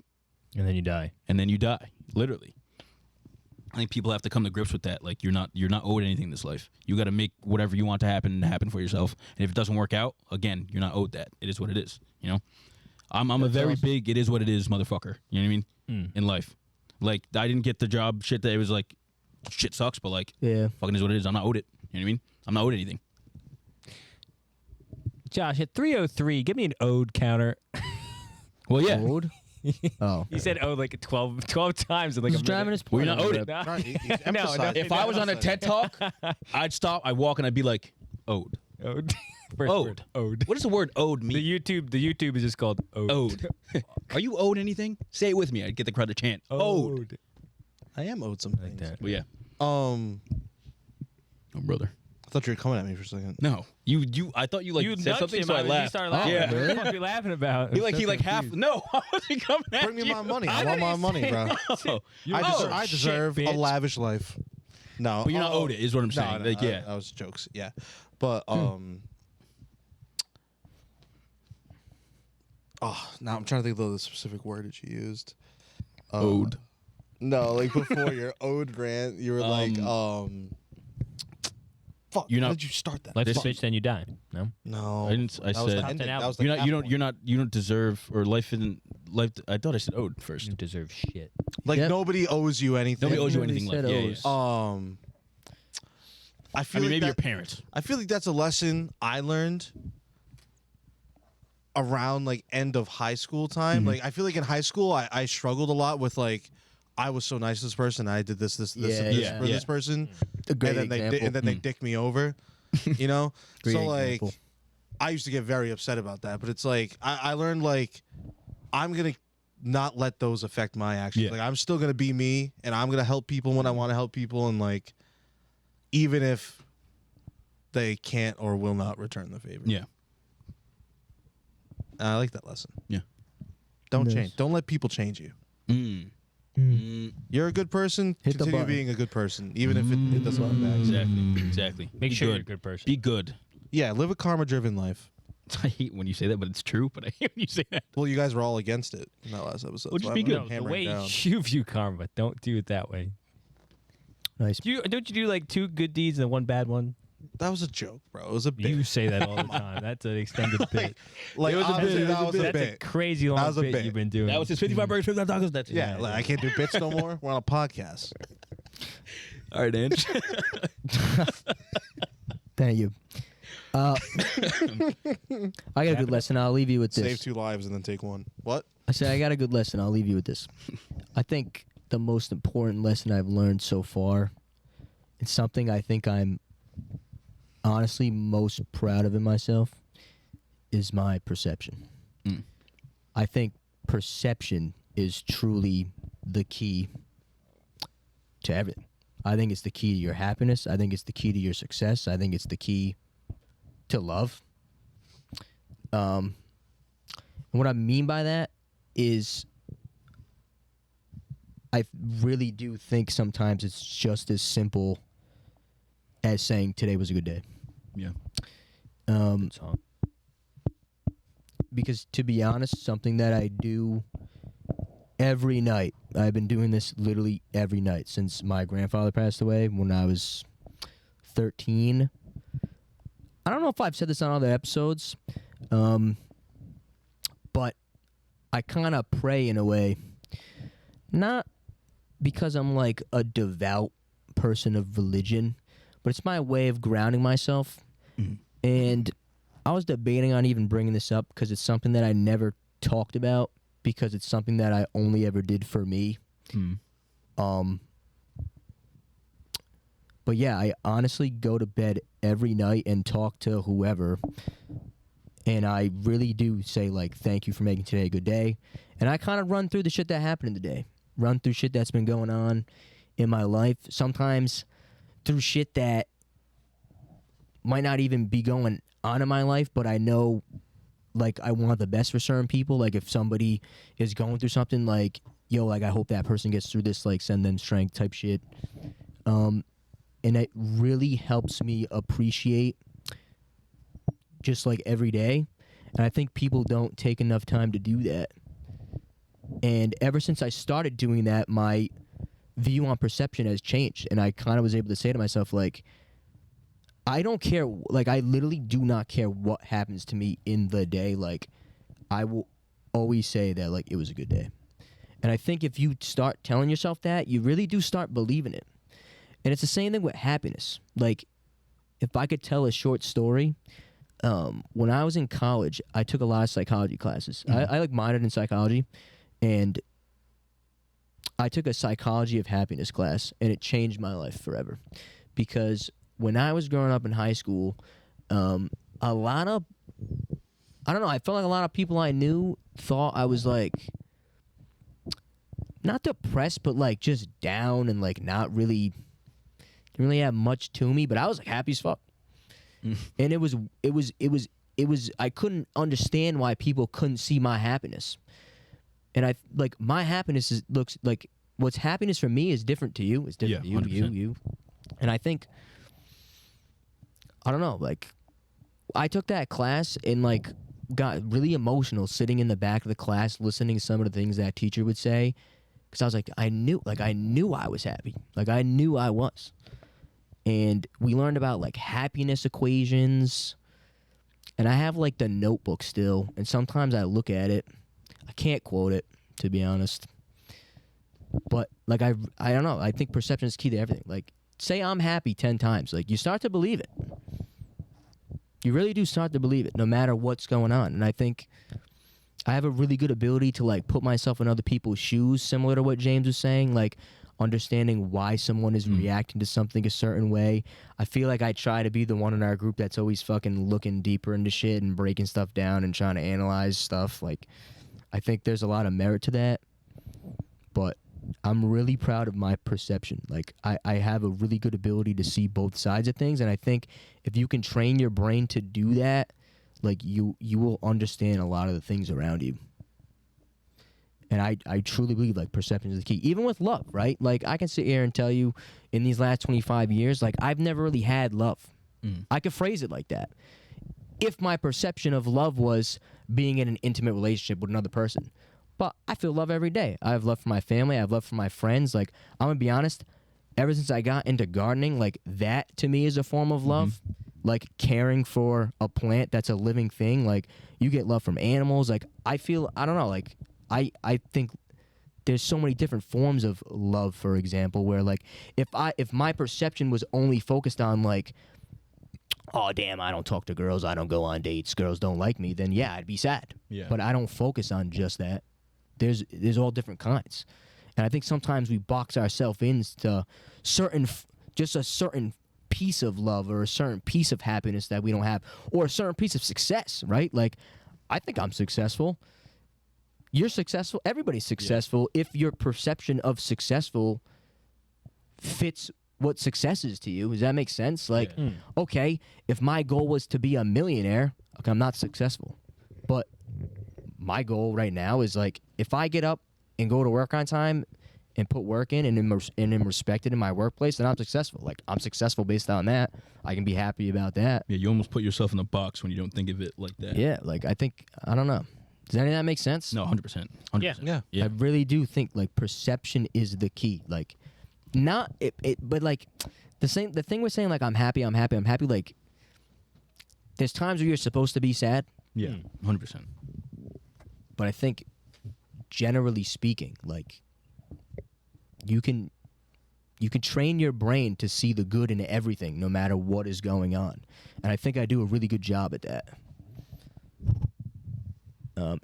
And then you die. And then you die, literally. I think people have to come to grips with that. Like, you're not owed anything in this life. You got to make whatever you want to happen for yourself. And if it doesn't work out, again, you're not owed that. It is what it is. I'm a very big it is what it is motherfucker. You know what I mean? In life. Like, I didn't get the job shit that it was like, shit sucks, but like, fucking is what it is. I'm not owed it. You know what I mean? I'm not owed anything. Josh, at 3:03, give me an ode counter. Well, yeah. Ode? Oh. You said ode like 12 times in like He's a driving minute. his point. We're not owed it. No. No, If I was on a TED Talk, I'd stop, I'd walk, and I'd be like, ode. Ode. First Ode. word, ode. What does the word ode mean? The YouTube is just called ode. Ode. Are you owed anything? Say it with me. I'd get the crowd to chant. Ode. I am owed some Like things. that. Well, yeah. Oh, brother. I thought you were coming at me for a second. No. I thought you like You said nudged something, him. so I You laughed. started laughing. Yeah. What the fuck are you laughing about? He like half. No, I wasn't coming at Bring me you. my money. I want my money, bro. I deserve a lavish life. No, But you're not owed it, is what I'm saying. No, Like, yeah. that was jokes. Yeah, but now I'm trying to think of the specific word that you used. Owed. No, like before your owed rant, you were like, fuck. You're How not- did you start that? Life's a Fuck. bitch, then you die. No. No, I didn't. I that was the said ending. out. That was the you're not. You cap don't. You're not. You don't deserve. Or life isn't. Life. I thought I said owed first. You deserve shit. Like Yep. nobody owes you anything. Nobody owes you Nobody anything. said Like, yeah, owes. yeah. I I feel mean, like maybe your that- parents. I feel like that's a lesson I learned around like end of high school time. Like I feel like in high school I struggled a lot with like I was so nice to this person, I did this, and this yeah, for yeah. this person, A great and then example. they dick me over, you know. Great So like example. I used to get very upset about that, but it's like I learned like I'm gonna not let those affect my actions. Yeah. Like I'm still gonna be me, and I'm gonna help people when I want to help people, and like even if they can't or will not return the favor. Yeah. I like that lesson. Yeah. Don't Nice. change. Don't let people change you. Mm. You're a good person. Hit the Continue button. being a good person, even if it doesn't come back. Exactly. Exactly. Make Be sure good. you're a good person. Be good. Yeah, live a karma-driven life. I hate when you say that, but it's true. But I hate when you say that. Well, you guys were all against it in that last episode. Well, so just be I'm good. No, the hammering way down. you view karma, don't do it that way. Nice. Don't you do like 2 good deeds and 1 bad one? That was a joke, bro. It was a bit. You say that all the time. That's an extended bit. Like, It was a honestly, bit. that was a That's a bit. crazy That long was a bit bit. you've been doing. That was his 55 burgers, 55 tacos. That's it. Yeah, like, I can't do bits no more. We're on a podcast. All right, Ange. Thank you. I got a good lesson. I'll leave you with this. Save 2 lives and then take 1. What? I said I got a good lesson. I'll leave you with this. I think the most important lesson I've learned so far, and something I think I'm honestly most proud of in myself, is my perception. Mm. I think perception is truly the key to everything. I think it's the key to your happiness. I think it's the key to your success. I think it's the key to love. And what I mean by that is I really do think sometimes it's just as simple as saying today was a good day. Yeah. Good song. Because to be honest, something that I do every night, I've been doing this literally every night since my grandfather passed away when I was 13. I don't know if I've said this on other episodes, but I kind of pray in a way, not because I'm like a devout person of religion, but it's my way of grounding myself. Mhm. And I was debating on even bringing this up because it's something that I never talked about because it's something that I only ever did for me. But yeah, I honestly go to bed every night and talk to whoever, and I really do say, like, thank you for making today a good day. And I kind of run through the shit that happened in the day, run through shit that's been going on in my life, sometimes through shit that might not even be going on in my life, but I know, like, I want the best for certain people. Like, if somebody is going through something, like, yo, like, I hope that person gets through this, like, send them strength type shit. And it really helps me appreciate just, like, every day. And I think people don't take enough time to do that. And ever since I started doing that, my view on perception has changed. And I kind of was able to say to myself, like, I don't care. Like, I literally do not care what happens to me in the day. Like, I will always say that, like, it was a good day. And I think if you start telling yourself that, you really do start believing it. And it's the same thing with happiness. Like, if I could tell a short story, when I was in college, I took a lot of psychology classes. I like minored in psychology, and I took a psychology of happiness class, and it changed my life forever. Because when I was growing up in high school, I felt like a lot of people I knew thought I was, like, not depressed, but, like, just down and, like, not really, didn't really have much to me, but I was, like, happy as fuck. And it was, I couldn't understand why people couldn't see my happiness. And my happiness looks like, what's happiness for me is different to you. It's different to you, 100%. you. And I think, I don't know, like, I took that class and, like, got really emotional sitting in the back of the class listening to some of the things that teacher would say, because I was like, I knew I was happy. Like, I knew I was. And we learned about, like, happiness equations, and I have, like, the notebook still, and sometimes I look at it. I can't quote it, to be honest. But, like, I don't know. I think perception is key to everything. Like, say I'm happy 10 times. Like, you start to believe it. You really do start to believe it, no matter what's going on. And I think I have a really good ability to, like, put myself in other people's shoes, similar to what James was saying, like, understanding why someone is reacting to something a certain way. I feel like I try to be the one in our group that's always fucking looking deeper into shit and breaking stuff down and trying to analyze stuff. Like, I think there's a lot of merit to that, but I'm really proud of my perception. Like, I have a really good ability to see both sides of things, and I think if you can train your brain to do that, like, you will understand a lot of the things around you. And I truly believe, like, perception is the key. Even with love, right? Like, I can sit here and tell you, in these last 25 years, like, I've never really had love. I could phrase it like that. If my perception of love was being in an intimate relationship with another person. But I feel love every day. I have love for my family. I have love for my friends. Like, I'm going to be honest, ever since I got into gardening, like, that to me is a form of love. Like, caring for a plant that's a living thing. Like, you get love from animals. Like, I feel, I don't know, like, I think there's so many different forms of love, for example, where, like, if my perception was only focused on, like, oh, damn, I don't talk to girls, I don't go on dates, girls don't like me, then yeah, I'd be sad. Yeah. But I don't focus on just that. There's all different kinds. And I think sometimes we box ourselves into just a certain piece of love or a certain piece of happiness that we don't have, or a certain piece of success, right? Like, I think I'm successful. You're successful. Everybody's successful if your perception of successful fits what success is to you. Does that make sense? Like, okay, if my goal was to be a millionaire, okay, I'm not successful. But my goal right now is, like, if I get up and go to work on time and put work in and am respected in my workplace, then I'm successful. Like, I'm successful based on that. I can be happy about that. Yeah, you almost put yourself in a box when you don't think of it like that. Yeah, like, I think, I don't know. Does any of that make sense? No, 100%. 100%. Yeah. I really do think, like, perception is the key. Like, not it, but, like, the thing we're saying, like, I'm happy, like, there's times where you're supposed to be sad. Yeah, 100%. But I think, generally speaking, like, you can train your brain to see the good in everything, no matter what is going on. And I think I do a really good job at that.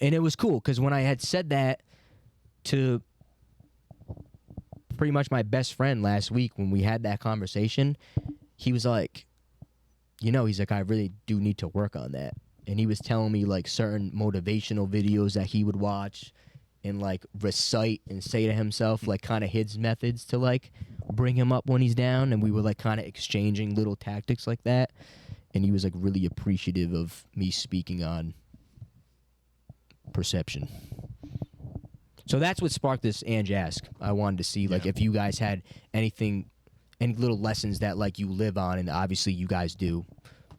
And it was cool because when I had said that to pretty much my best friend last week when we had that conversation, he was like, he's like, I really do need to work on that. And he was telling me like certain motivational videos that he would watch and like recite and say to himself like kind of his methods to like bring him up when he's down. And we were like kind of exchanging little tactics like that. And he was like really appreciative of me speaking on perception. So that's what sparked this Ange Ask. I wanted to see like if you guys had any little lessons that like you live on, and obviously you guys do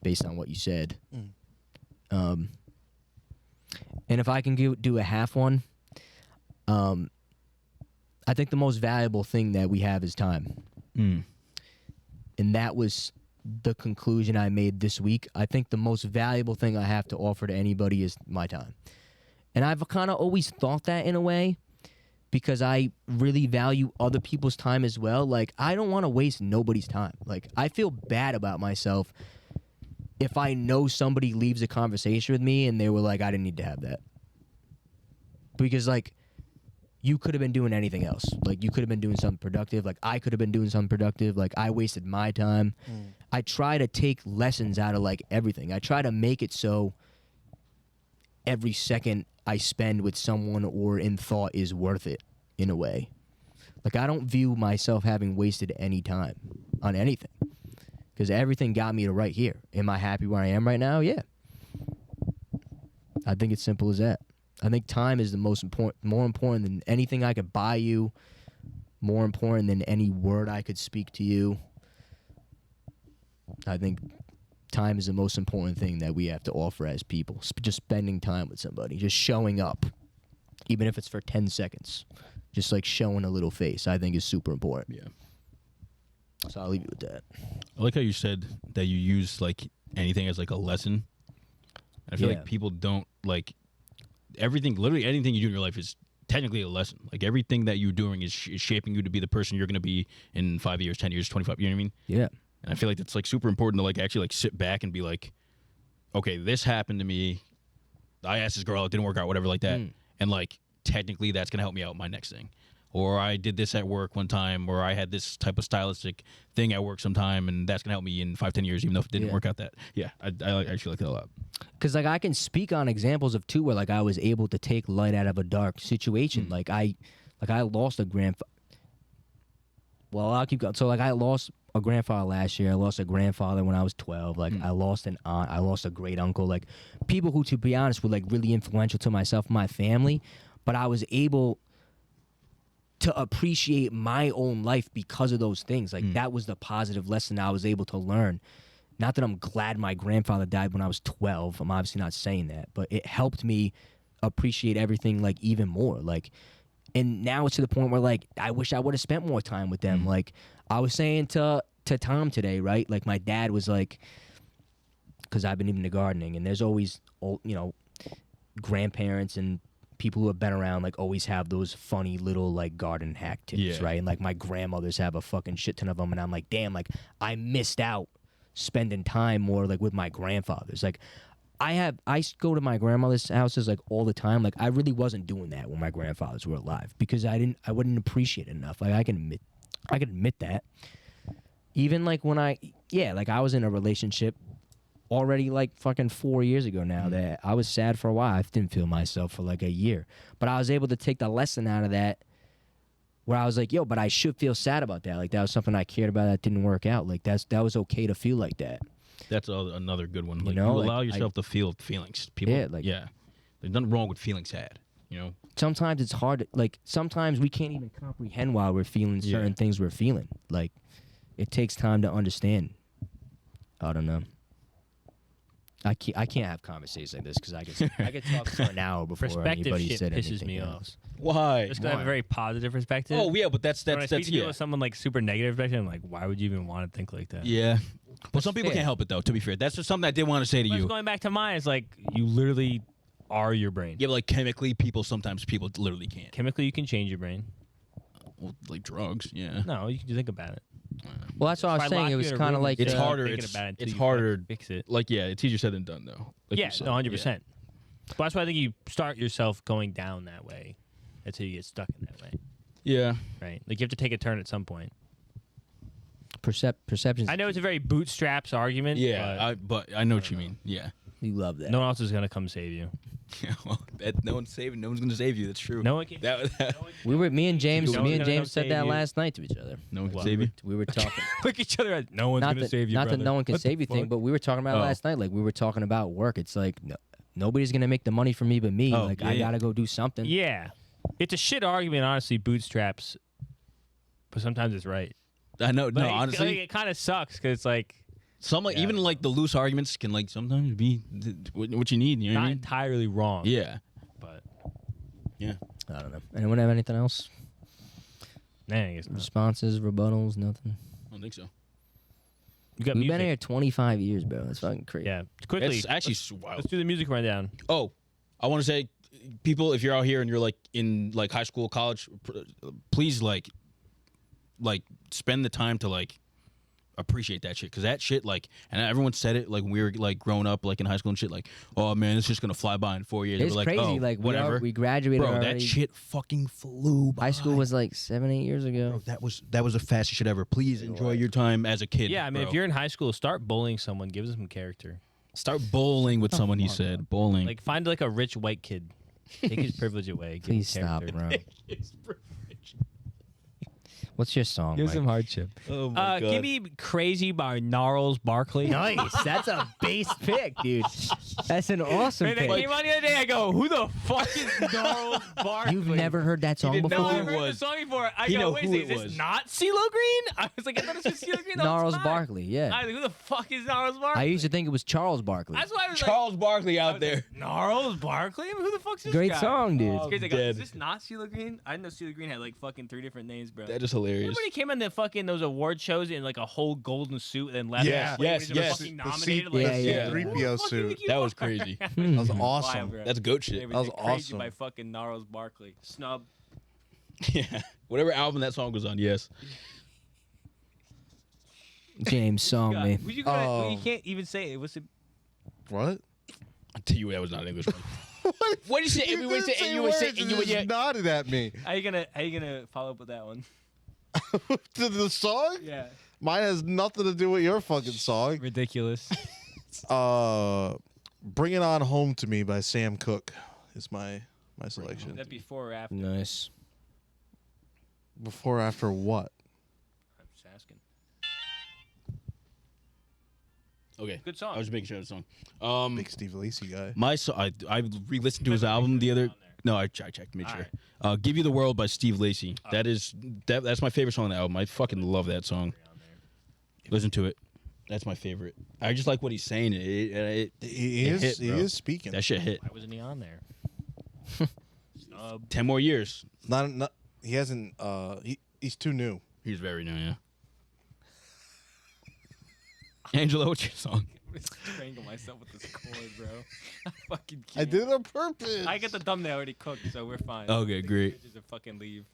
based on what you said. And if I can do a half one, I think the most valuable thing that we have is time. And that was the conclusion I made this week. I think the most valuable thing I have to offer to anybody is my time. And I've kind of always thought that in a way because I really value other people's time as well. Like, I don't want to waste nobody's time. Like, I feel bad about myself if I know somebody leaves a conversation with me and they were like, I didn't need to have that. Because, like, you could have been doing anything else. Like, you could have been doing something productive. Like, I could have been doing something productive. Like, I wasted my time. I try to take lessons out of, like, everything. I try to make it so every second I spend with someone or in thought is worth it in a way. Like, I don't view myself having wasted any time on anything because everything got me to right here. Am I happy where I am right now? Yeah. I think it's simple as that. I think time is the most important, more important than anything I could buy you, more important than any word I could speak to you. I think time is the most important thing that we have to offer as people. Just spending time with somebody, just showing up, even if it's for 10 seconds. Just like showing a little face, I think is super important. Yeah. So I'll leave you with that. I like how you said that you use like anything as like a lesson. I feel like people don't like everything. Literally anything you do in your life is technically a lesson. Like everything that you're doing is shaping you to be the person you're going to be in 5 years, 10 years, 25. You know what I mean? Yeah. And I feel like it's like super important to like actually like sit back and be like, okay, this happened to me. I asked this girl, it didn't work out, whatever like that. And like technically that's going to help me out in my next thing. Or I did this at work one time, or I had this type of stylistic thing at work sometime, and that's going to help me in 5-10 years, even though it didn't work out that. Yeah, I actually like that a lot. Because, like, I can speak on examples of, too, where, like, I was able to take light out of a dark situation. Like, I lost a grandfather. Well, I'll keep going. So, like, I lost a grandfather last year. I lost a grandfather when I was 12. Like, I lost an aunt. I lost a great uncle. Like, people who, to be honest, were, like, really influential to myself and my family. But I was able to appreciate my own life because of those things. Like, that was the positive lesson I was able to learn. Not that I'm glad my grandfather died when I was 12. I'm obviously not saying that. But it helped me appreciate everything, like, even more. Like, and now it's to the point where, like, I wish I would have spent more time with them. Like, I was saying to Tom today, right? Like, my dad was like, because I've been into gardening, and there's always, grandparents and people who have been around, like, always have those funny little, like, garden hack tips, right? And, like, my grandmothers have a fucking shit ton of them, and I'm like, damn, like, I missed out spending time more, like, with my grandfathers. Like, I go to my grandmother's houses, like, all the time. Like, I really wasn't doing that when my grandfathers were alive because I wouldn't appreciate it enough. Like, I can admit that. Even, like, when I was in a relationship already, like, fucking 4 years ago now that I was sad for a while. I didn't feel myself for, like, a year. But I was able to take the lesson out of that where I was like, yo, but I should feel sad about that. Like, that was something I cared about that didn't work out. Like, that was okay to feel like that. That's another good one. Like, You know, you like, allow yourself to feel feelings. People, there's nothing wrong with feeling sad, you know? Sometimes it's hard. Like, sometimes we can't even comprehend why we're feeling certain things we're feeling. Like, it takes time to understand. I don't know. I can't have conversations like this because I could talk for an hour before Perspective anybody shit said pisses anything me else. Why? Just to have a very positive perspective. Oh, yeah, but that's when I speak to people with someone like super negative perspective, I'm like, why would you even want to think like that? Yeah. Well, some people can't help it, though, to be fair. That's just something I did want to say to But you. going back to mine, it's like you literally are your brain. Yeah, but like chemically, sometimes people literally can't. Chemically, you can change your brain. Well, like drugs, yeah. No, you can just think about it. Well, that's what I was saying. It was kind of like It's Thinking harder. about it until It's you harder. fix it. Like, yeah, it's easier said than done, though. Like Yeah, you said. 100%. But that's why I think you start yourself going down that way until you get stuck in that way, Yeah. right? Like you have to take a turn at some point. Perception. I know it's a very bootstraps argument. Yeah. But I know what you mean. Yeah. You love that. but no one else is gonna come save you. Yeah. Well, no one's going to save you. That's true. No one can. Me and James No one's gonna come said save that you. last night to each other. No one can What? save you. We were talking. Look at each other. As, no one's not gonna that, save you. not that brother. no one can What the save you thing, fuck? but we were talking about it Oh. last night. Like we were talking about work. It's like nobody's gonna make the money for me but me. Oh, like yeah, I yeah. gotta go do something. Yeah, it's a shit argument, honestly. Bootstraps, but sometimes it's right. I know. No, Like, honestly, it kind of sucks because it's like some like even like the loose arguments can like sometimes be what you need. You know what not I mean? entirely wrong. Yeah. but Yeah. I don't know. Anyone have anything else? nah, I guess not. Responses, rebuttals, nothing. I don't think so. You got We've music. been here 25 years, bro. That's fucking crazy. Yeah, quickly. It's actually let's, wild. let's do the music rundown. Oh, I want to say, people, if you're out here and you're like in like high school, college, please like spend the time to like appreciate that shit, because that shit like, and everyone said it like when we were like growing up like in high school and shit, like, oh man, it's just gonna fly by in 4 years. It's We're like, crazy. oh, like whatever. we graduated Bro, already. that shit fucking flew by. High school was like 7-8 years ago. Bro, that was the fastest shit ever. Please enjoy your time as a kid. Yeah, I mean, bro. if you're in high school, start bullying someone. Give them some character. Start bowling with someone, he said. Bowling. Like find like a rich white kid. Take his privilege away. Give him Please stop, character. bro. What's your song? Give Mike? some hardship. oh my God. Give me Crazy by Gnarls Barkley. Nice. That's a base pick, dude. That's an awesome Man, that pick. came on the other day. I go, who the fuck is Gnarls Barkley? You've never heard that song didn't know before? No, who I've it heard was. the song before. I He go, know wait, who is it this was. not CeeLo Green? I was like, I thought it was CeeLo Green. the whole Gnarls time. Barkley, yeah. I was like, who the fuck is Gnarls Barkley? I used to think it was Charles Barkley. That's why I was Charles Barkley like, out there. Gnarls Barkley? Who the fuck's this Great guy? song, dude. It's crazy. I go, dead. is this not CeeLo Green? I didn't know CeeLo Green had like fucking 3 different names, bro. That is hilarious. Remember when he came in the fucking those award shows in like a whole golden suit and then left? Yeah. halfway when Yes, he was yes. Fucking The nominated, C- like, the yeah. C-3PO Who the fuck do you suit. think you That was are? crazy. That was Wild, awesome. bro. That's goat They shit. were That was crazy awesome. by fucking Gnarls Barkley. Snub. Yeah. Whatever album that song was on, yes. James song, God, me. you Oh. can't even say it. What's it? What? I'll tell you that was not an English one. What did you say? You Everyone didn't said, say and you would say, words, and you you would, just yeah. nodded at me. How you gonna follow up with that one? To the song? Yeah. Mine has nothing to do with your fucking song. Ridiculous. Bring It On Home to Me by Sam Cooke is my Is selection. that before or after? Nice. Before or after what? I'm just asking. Okay. Good song. I was just making sure of the song. Big Steve Lacy guy. My song, I re-listened to his album the other. No, I checked to make sure. "Give You the World" by Steve Lacy. That's my favorite song on the album. I fucking love that song. Listen to it. That's my favorite. I just like what he's saying. He It is hit, bro. speaking. that shit hit. Why wasn't he on there? Snub. 10 more years. Not he hasn't he's too new. He's very new, yeah. Angelo, what's your song? I'm gonna strangle myself with this cord, bro. I fucking I can't. did it on purpose. I get the thumbnail already cooked, so we're fine. Okay, great. Just fucking leave.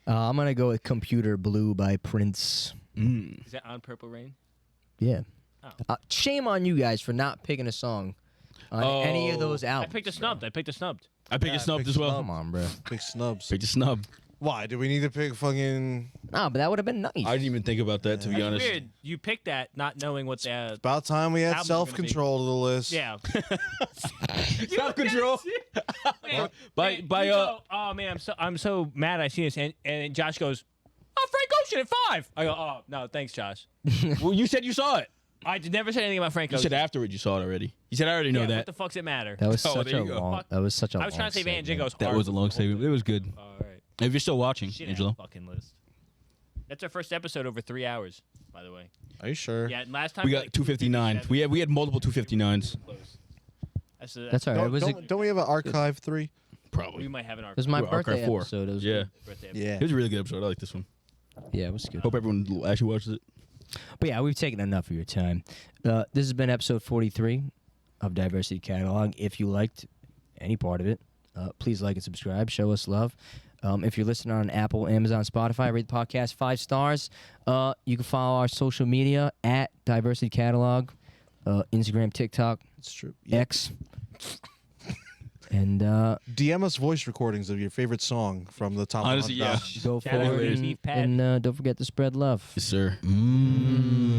I'm gonna go with "Computer Blue" by Prince. Is that on Purple Rain? Yeah. Oh. Shame on you guys for not picking a song on any of those I albums. picked a snubbed. I picked a snubbed. I picked a snub pick as well. Come on, bro. Big snubs. Picked a snub. Why? Do we need to pick fucking Nah, but that would have been nice. I didn't even think about that, to be That's honest. weird. You picked that not knowing what the. about time we had Albums are gonna be- self-control to the list. Yeah. Self-control. By oh man, I'm so mad. I see this, and Josh goes, "Oh, Frank Ocean at 5." I go, "Oh no, thanks, Josh." Well, you said you saw it. I never said anything about Frank You Ocean. said afterward you saw it already. You said I already know yeah, that. What the fuck's it matter? That was Oh, such there a you go. long. That was such a. I was trying to say Van Jingo's That hard was a long the whole segment. It was good. All right. If you're still watching, Shit, Angelo. fucking list. That's our first episode over 3 hours, by the way. Are you sure? Yeah, and last time We got like 259. 257. We had multiple 259s. Close. That's all right. It was. Don't we have an archive 3? We Probably. might have an It was my Well, Archive birthday 4. episode. It was Yeah. good. birthday. Yeah. It was a really good episode. I like this one. Yeah, it was good. Hope everyone actually watches it. But yeah, we've taken enough of your time. This has been episode 43 of Diversity Catalog. If you liked any part of it, please like and subscribe. Show us love. If you're listening on Apple, Amazon, Spotify, rate the podcast 5 stars. You can follow our social media at Diversity Catalog. Instagram, TikTok, It's true. X. And DM us voice recordings of your favorite song from the top. Honestly, 100. yeah. go Shout out forward to Steve Pat. and don't forget to spread love. Yes, sir.